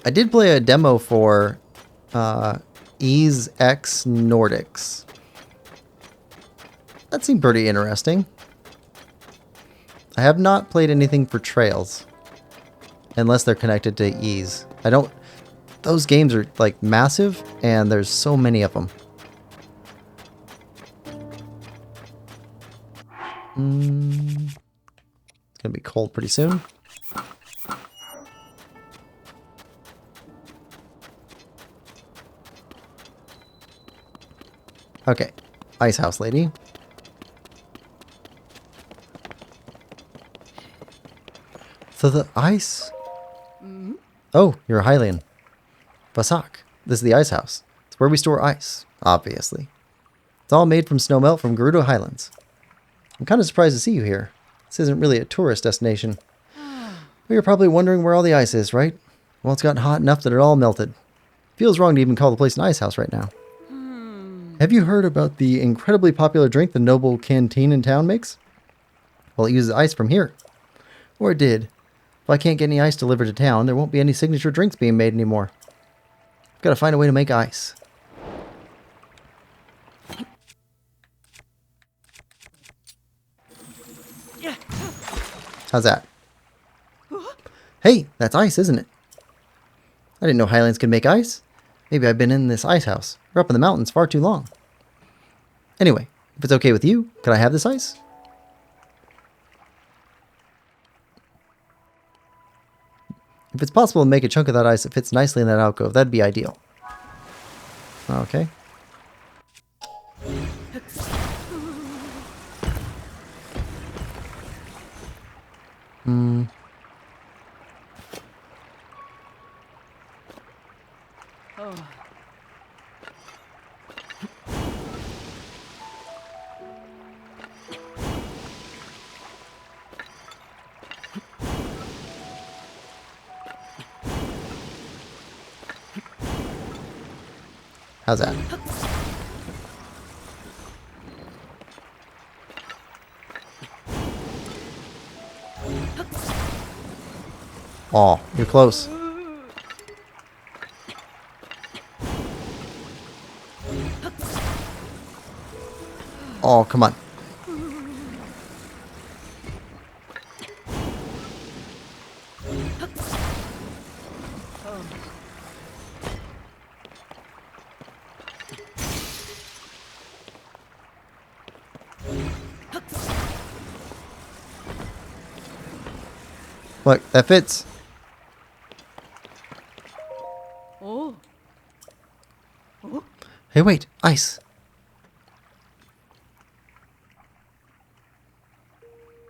I did play a demo for Ease X Nordics. That seemed pretty interesting. I have not played anything for Trails. Unless they're connected to Ease. Those games are like massive and there's so many of them. It's gonna be cold pretty soon. Okay, Ice House Lady. So the ice... Oh, you're a Hylian. Vasak. This is the ice house. It's where we store ice, obviously. It's all made from snowmelt from Gerudo Highlands. I'm kind of surprised to see you here. This isn't really a tourist destination. But you're probably wondering where all the ice is, right? Well, it's gotten hot enough that it all melted. Feels wrong to even call the place an ice house right now. Have you heard about the incredibly popular drink the Noble Canteen in town makes? Well, it uses ice from here. Or it did. If I can't get any ice delivered to town, there won't be any signature drinks being made anymore. I've got to find a way to make ice. How's that? Hey, that's ice, isn't it? I didn't know highlands could make ice. Maybe I've been in this ice house or up in the mountains far too long. Anyway, if it's okay with you, could I have this ice? If it's possible to make a chunk of that ice that fits nicely in that alcove, that'd be ideal. Okay. Oh. How's that? Oh, you're close. Oh, come on. Look, that fits. Oh. Oh. Hey, wait, ice.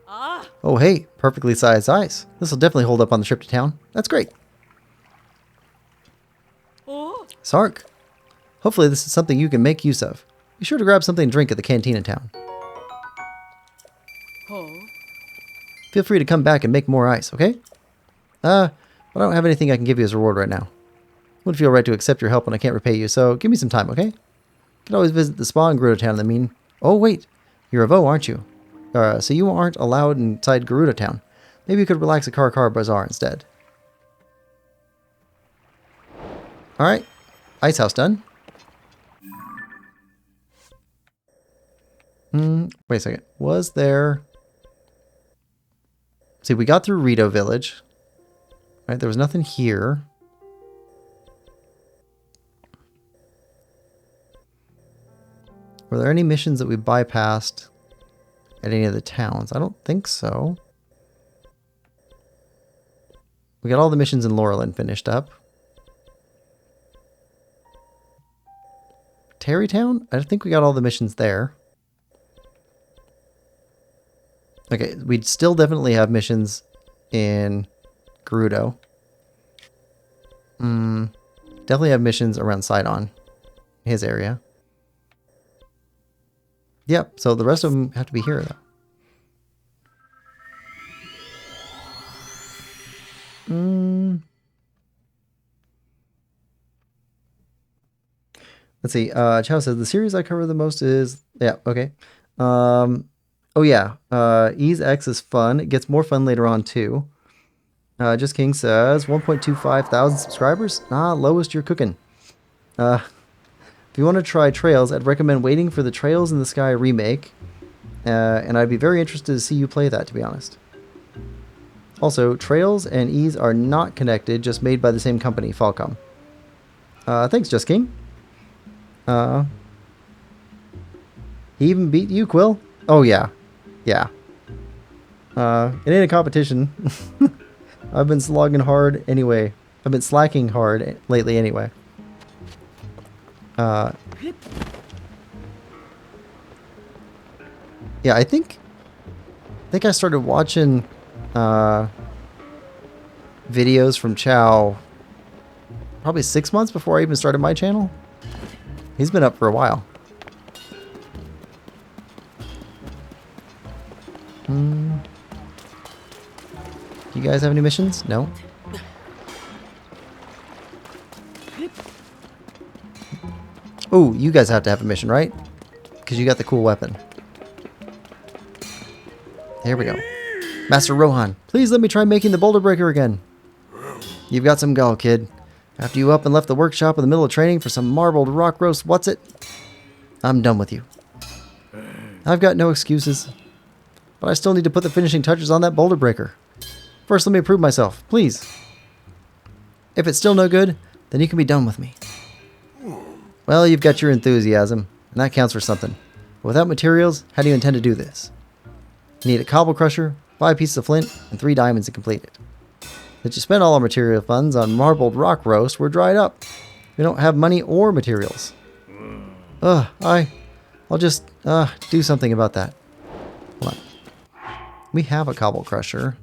Ah. Oh, hey, perfectly sized ice. This will definitely hold up on the trip to town. That's great. Oh. Sark, hopefully this is something you can make use of. Be sure to grab something to drink at the canteen in town. Oh. Feel free to come back and make more ice, okay? I don't have anything I can give you as a reward right now. Wouldn't feel right to accept your help when I can't repay you, so give me some time, okay? You can always visit the spa in Gerudo Town in the mean. Oh, wait. You're a Vo, aren't you? So you aren't allowed inside Gerudo Town. Maybe you could relax at Korok Bazaar instead. Alright. Ice house done. Wait a second. Was there... See, we got through Rito Village. Right, there was nothing here. Were there any missions that we bypassed at any of the towns? I don't think so. We got all the missions in Laurelin finished up. Terrytown? I think we got all the missions there. Okay, we'd still definitely have missions in Gerudo. Definitely have missions around Sidon, his area. Yep, so the rest of them have to be here, though. Let's see. Chow says, the series I cover the most is... Yeah, okay. Oh, yeah. Ease X is fun. It gets more fun later on, too. Just King says, 1.25 thousand subscribers? Lowest you're cooking. If you want to try Trails, I'd recommend waiting for the Trails in the Sky remake. And I'd be very interested to see you play that, to be honest. Also, Trails and Ease are not connected, just made by the same company, Falcom. Thanks, Just King. He even beat you, Quill? Oh, yeah. Yeah. It ain't a competition. I've been slogging hard anyway. I've been slacking hard lately anyway. Yeah, I think I started watching videos from Chow probably 6 months before I even started my channel. He's been up for a while. Do you guys have any missions? No? Oh, you guys have to have a mission, right? Because you got the cool weapon. There we go. Master Rohan, please let me try making the boulder breaker again. You've got some gall, kid. After you up and left the workshop in the middle of training for some marbled rock roast, what's it? I'm done with you. I've got no excuses. But I still need to put the finishing touches on that boulder breaker. First, let me prove myself, please. If it's still no good, then you can be done with me. Well, you've got your enthusiasm, and that counts for something. But without materials, how do you intend to do this? You need a cobble crusher, 5 pieces of flint, and 3 diamonds to complete it. That you spend all our material funds on marbled rock roast, we're dried up. We don't have money or materials. I'll just do something about that. Hold on. We have a cobble crusher.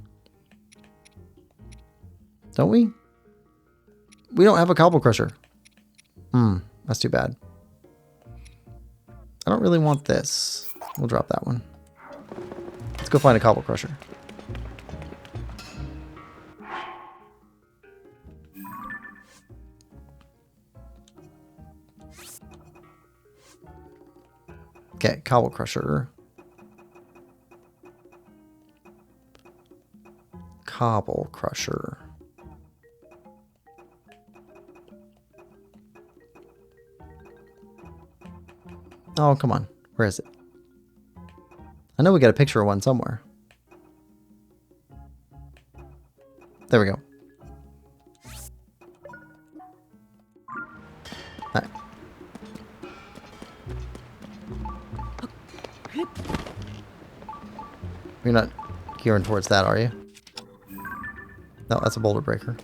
Don't we? We don't have a cobble crusher. That's too bad. I don't really want this. We'll drop that one. Let's go find a cobble crusher. Okay, cobble crusher. Cobble crusher. Oh, come on. Where is it? I know we got a picture of one somewhere. There we go. Alright. You're not gearing towards that, are you? No, that's a boulder breaker.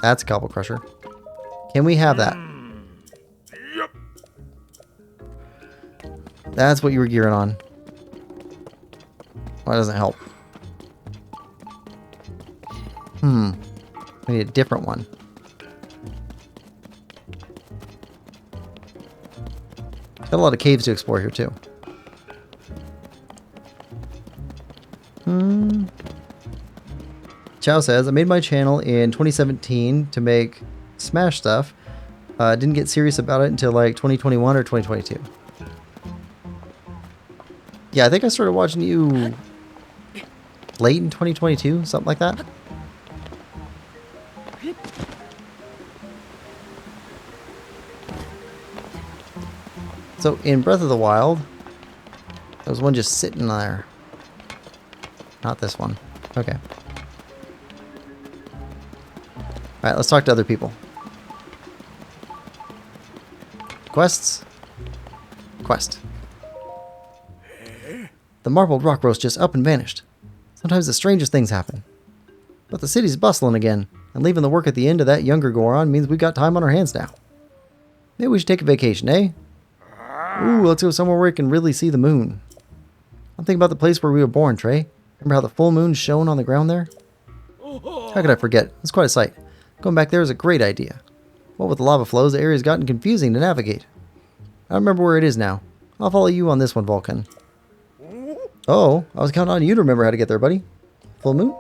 That's a cobble crusher. Can we have that? Yep. That's what you were gearing on. Why doesn't it help? We need a different one. Got a lot of caves to explore here too. Chow says, I made my channel in 2017 to make Smash stuff. Didn't get serious about it until like 2021 or 2022. Yeah, I think I started watching you late in 2022, something like that. So in Breath of the Wild, there was one just sitting there. Not this one. Okay. Alright, let's talk to other people. Quests? Quest. The marbled rock roast just up and vanished. Sometimes the strangest things happen. But the city's bustling again, and leaving the work at the end of that younger Goron means we've got time on our hands now. Maybe we should take a vacation, eh? Ooh, let's go somewhere where we can really see the moon. I'm thinking about the place where we were born, Trey. Remember how the full moon shone on the ground there? How could I forget? It's quite a sight. Going back there is a great idea. What with the lava flows, the area's gotten confusing to navigate. I remember where it is now. I'll follow you on this one, Vulcan. Oh, I was counting on you to remember how to get there, buddy. Full moon?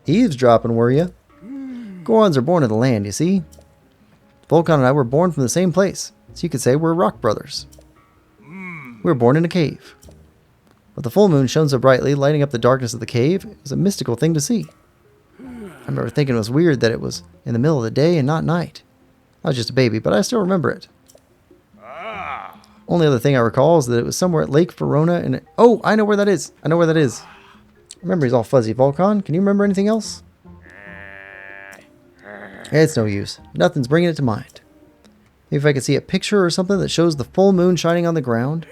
Eavesdropping, were you? Gorons are born in the land, you see? Vulcan and I were born from the same place, so you could say we're rock brothers. We were born in a cave. But the full moon shone so brightly, lighting up the darkness of the cave, it was a mystical thing to see. I remember thinking it was weird that it was in the middle of the day and not night. I was just a baby, but I still remember it. Only other thing I recall is that it was somewhere at Lake Verona and... Oh, I know where that is. I know where that is. Memory's all fuzzy. Vulcan, can you remember anything else? It's no use. Nothing's bringing it to mind. Maybe if I could see a picture or something that shows the full moon shining on the ground.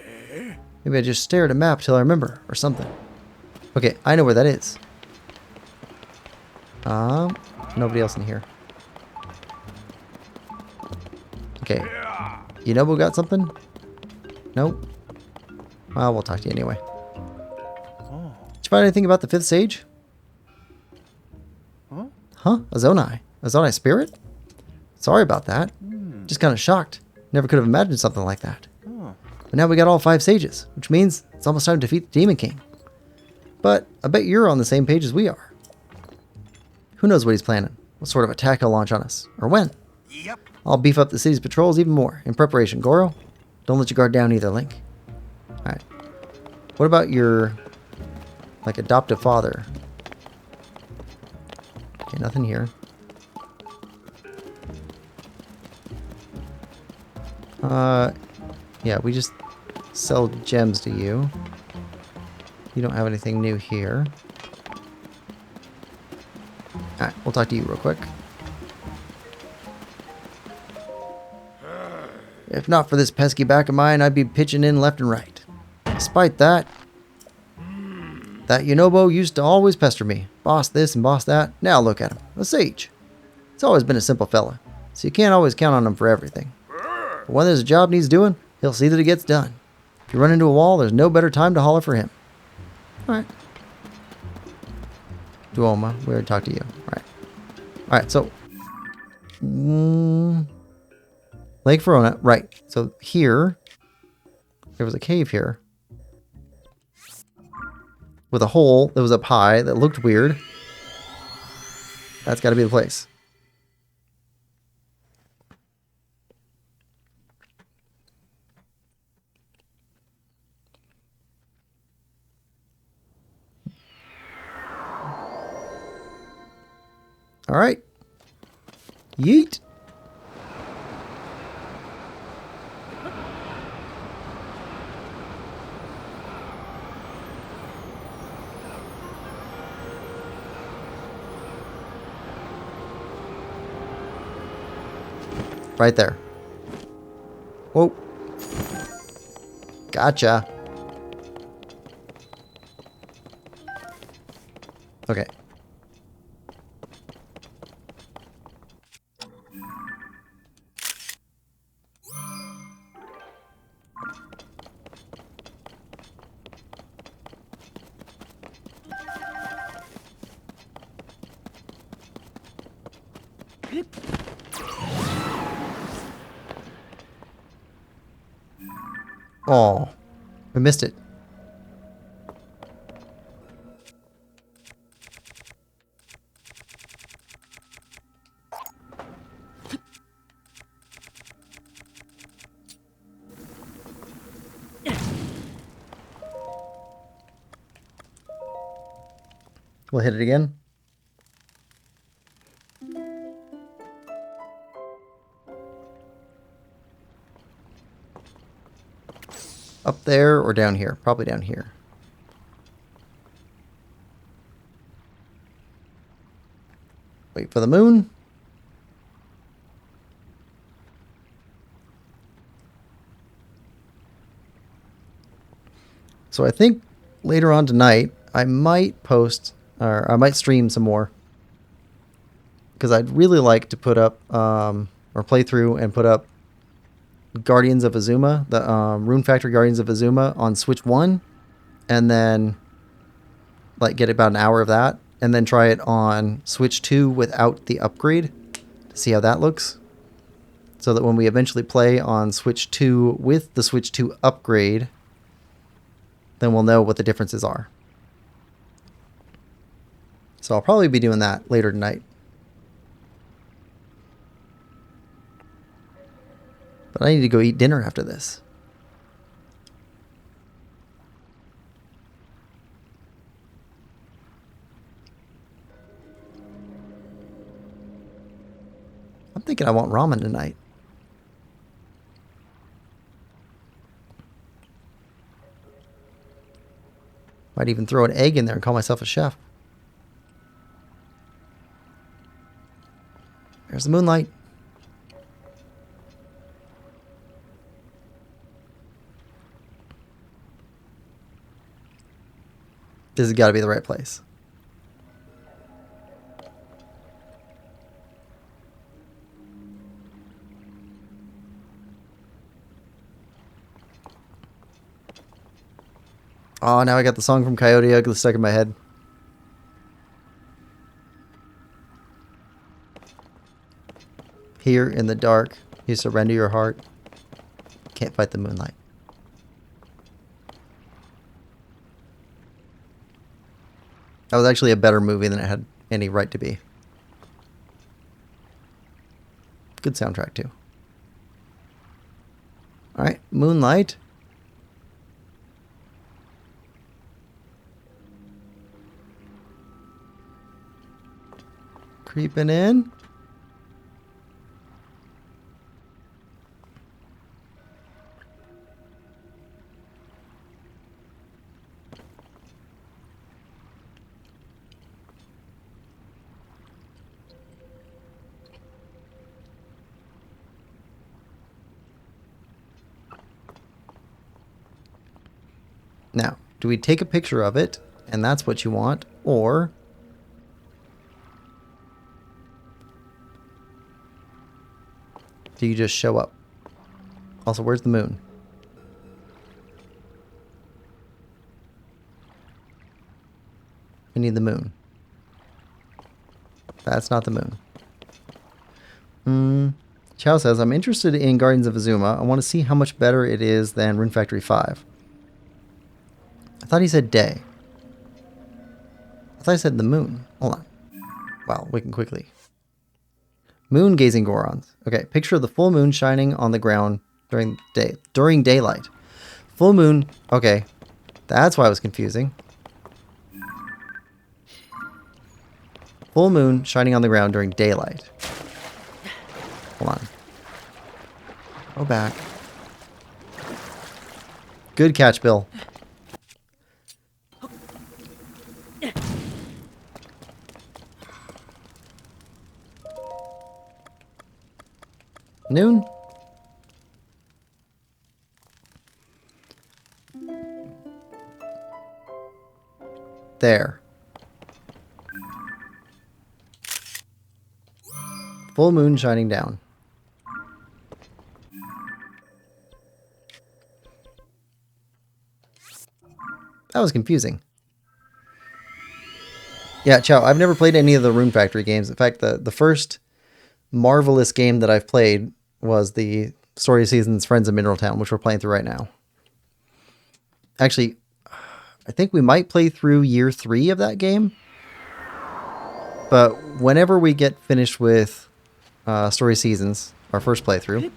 Maybe I just stare at a map till I remember, or something. Okay, I know where that is. Nobody else in here. Okay. You know we got something? Nope. Well, we'll talk to you anyway. Did you find anything about the 5th sage? Huh? A Zonai. A Zonai spirit? Sorry about that. Just kind of shocked. Never could have imagined something like that. But now we got all 5 sages, which means it's almost time to defeat the Demon King. But I bet you're on the same page as we are. Who knows what he's planning? What sort of attack he'll launch on us? Or when? Yep. I'll beef up the city's patrols even more in preparation. Goro, don't let your guard down either, Link. Alright. What about your, like, adoptive father? Okay, nothing here. Yeah, we just sell gems to you. You don't have anything new here. Alright, we'll talk to you real quick. If not for this pesky back of mine, I'd be pitching in left and right. Despite that, that Yonobo used to always pester me. Boss this and boss that. Now look at him. A sage. He's always been a simple fella, so you can't always count on him for everything. But when there's a job needs doing, he'll see that it gets done. If you run into a wall, there's no better time to holler for him. Alright. Duoma, we already talked to you. Alright. Alright, so... Lake Verona, right. So here, there was a cave here. With a hole that was up high that looked weird. That's got to be the place. All right. Yeet. Right there. Whoa. Gotcha. Okay. Oh, we missed it. We'll hit it again. Up there or down here? Probably down here. Wait for the moon. So I think later on tonight, I might post, or I might stream some more. Because I'd really like to put up, or play through and put up Guardians of Azuma, the Rune Factory Guardians of Azuma on Switch 1. And then, like, get about an hour of that. And then try it on Switch 2 without the upgrade. To see how that looks. So that when we eventually play on Switch 2 with the Switch 2 upgrade, then we'll know what the differences are. So I'll probably be doing that later tonight. But I need to go eat dinner after this. I'm thinking I want ramen tonight. Might even throw an egg in there and call myself a chef. There's the moonlight. This has got to be the right place. Oh, now I got the song from Coyote Ugly stuck in my head. Here in the dark, you surrender your heart. Can't fight the moonlight. That was actually a better movie than it had any right to be. Good soundtrack, too. Alright, Moonlight. Creeping in. Now, do we take a picture of it, and that's what you want, or do you just show up? Also, where's the moon? We need the moon. That's not the moon. Chow says, I'm interested in Gardens of Azuma. I want to see how much better it is than Rune Factory 5. I thought he said day. I thought he said the moon. Hold on. Wow, we can quickly. Moon gazing Gorons. Okay, picture of the full moon shining on the ground during daylight. Full moon. Okay, that's why it was confusing. Full moon shining on the ground during daylight. Hold on. Go back. Good catch, Bill. Noon? There. Full moon shining down. That was confusing. Yeah, Chow, I've never played any of the Rune Factory games. In fact, the first marvelous game that I've played was the Story of Seasons Friends of Mineral Town, which we're playing through right now. Actually, I think we might play through year 3 of that game. But whenever we get finished with Story of Seasons, our first playthrough,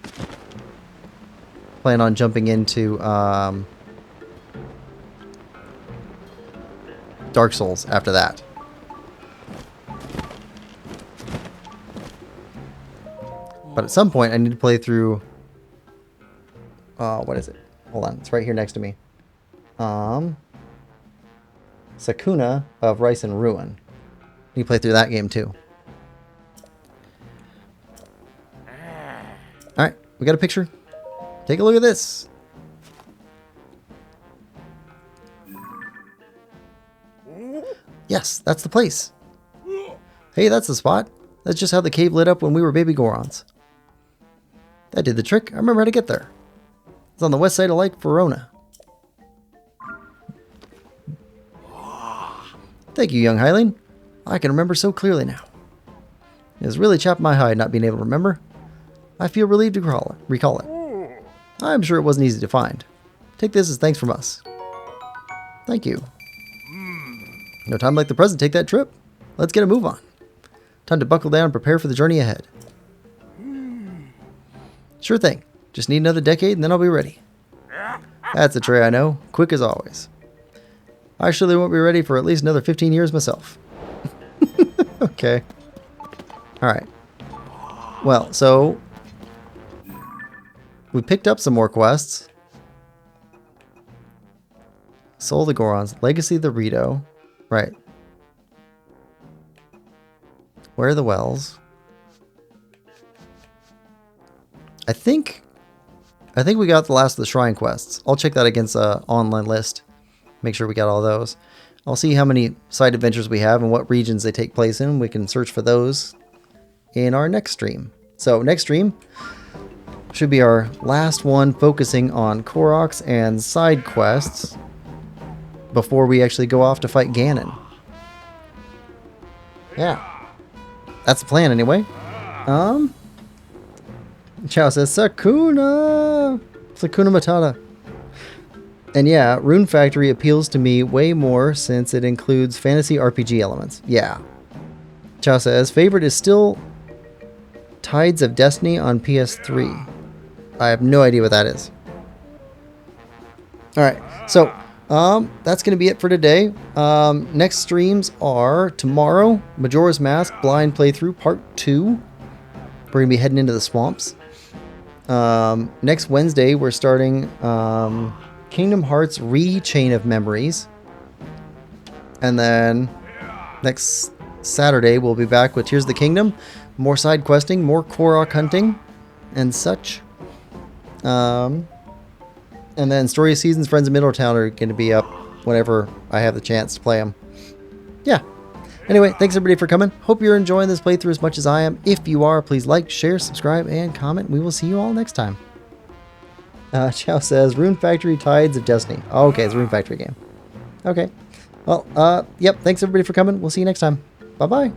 plan on jumping into Dark Souls after that. But at some point, I need to play through... what is it? Hold on. It's right here next to me. Sakuna of Rice and Ruin. I need to play through that game, too. Alright. We got a picture. Take a look at this. Yes, that's the place. Hey, that's the spot. That's just how the cave lit up when we were baby Gorons. That did the trick. I remember how to get there. It's on the west side of Lake Verona. Thank you, young highling. I can remember so clearly now. It has really chapped my hide not being able to remember. I feel relieved to recall it. I'm sure it wasn't easy to find. Take this as thanks from us. Thank you. No time like the present to take that trip. Let's get a move on. Time to buckle down and prepare for the journey ahead. Sure thing. Just need another decade and then I'll be ready. That's a tray I know. Quick as always. I surely won't be ready for at least another 15 years myself. Okay. Alright. Well, so... we picked up some more quests. Soul of the Gorons. Legacy of the Rito. Right. Where are the wells? I think we got the last of the shrine quests. I'll check that against an online list. Make sure we got all those. I'll see how many side adventures we have and what regions they take place in. We can search for those in our next stream. So next stream should be our last one, focusing on Koroks and side quests before we actually go off to fight Ganon. Yeah. That's the plan anyway. Chow says, Sakuna! Sakuna Matata. And yeah, Rune Factory appeals to me way more since it includes fantasy RPG elements. Yeah. Chow says, favorite is still Tides of Destiny on PS3. I have no idea what that is. Alright, so that's going to be it for today. Next streams are tomorrow, Majora's Mask Blind Playthrough Part 2. We're going to be heading into the swamps. Next Wednesday, we're starting Kingdom Hearts Chain of Memories. And then next Saturday, we'll be back with Tears of the Kingdom. More side questing, more Korok hunting, and such. And then Story Seasons, Friends of Middletown are going to be up whenever I have the chance to play them. Yeah. Anyway, thanks everybody for coming. Hope you're enjoying this playthrough as much as I am. If you are, please like, share, subscribe, and comment. We will see you all next time. Chow says, Rune Factory Tides of Destiny. Oh, okay, it's a Rune Factory game. Okay. Well, yep, thanks everybody for coming. We'll see you next time. Bye-bye.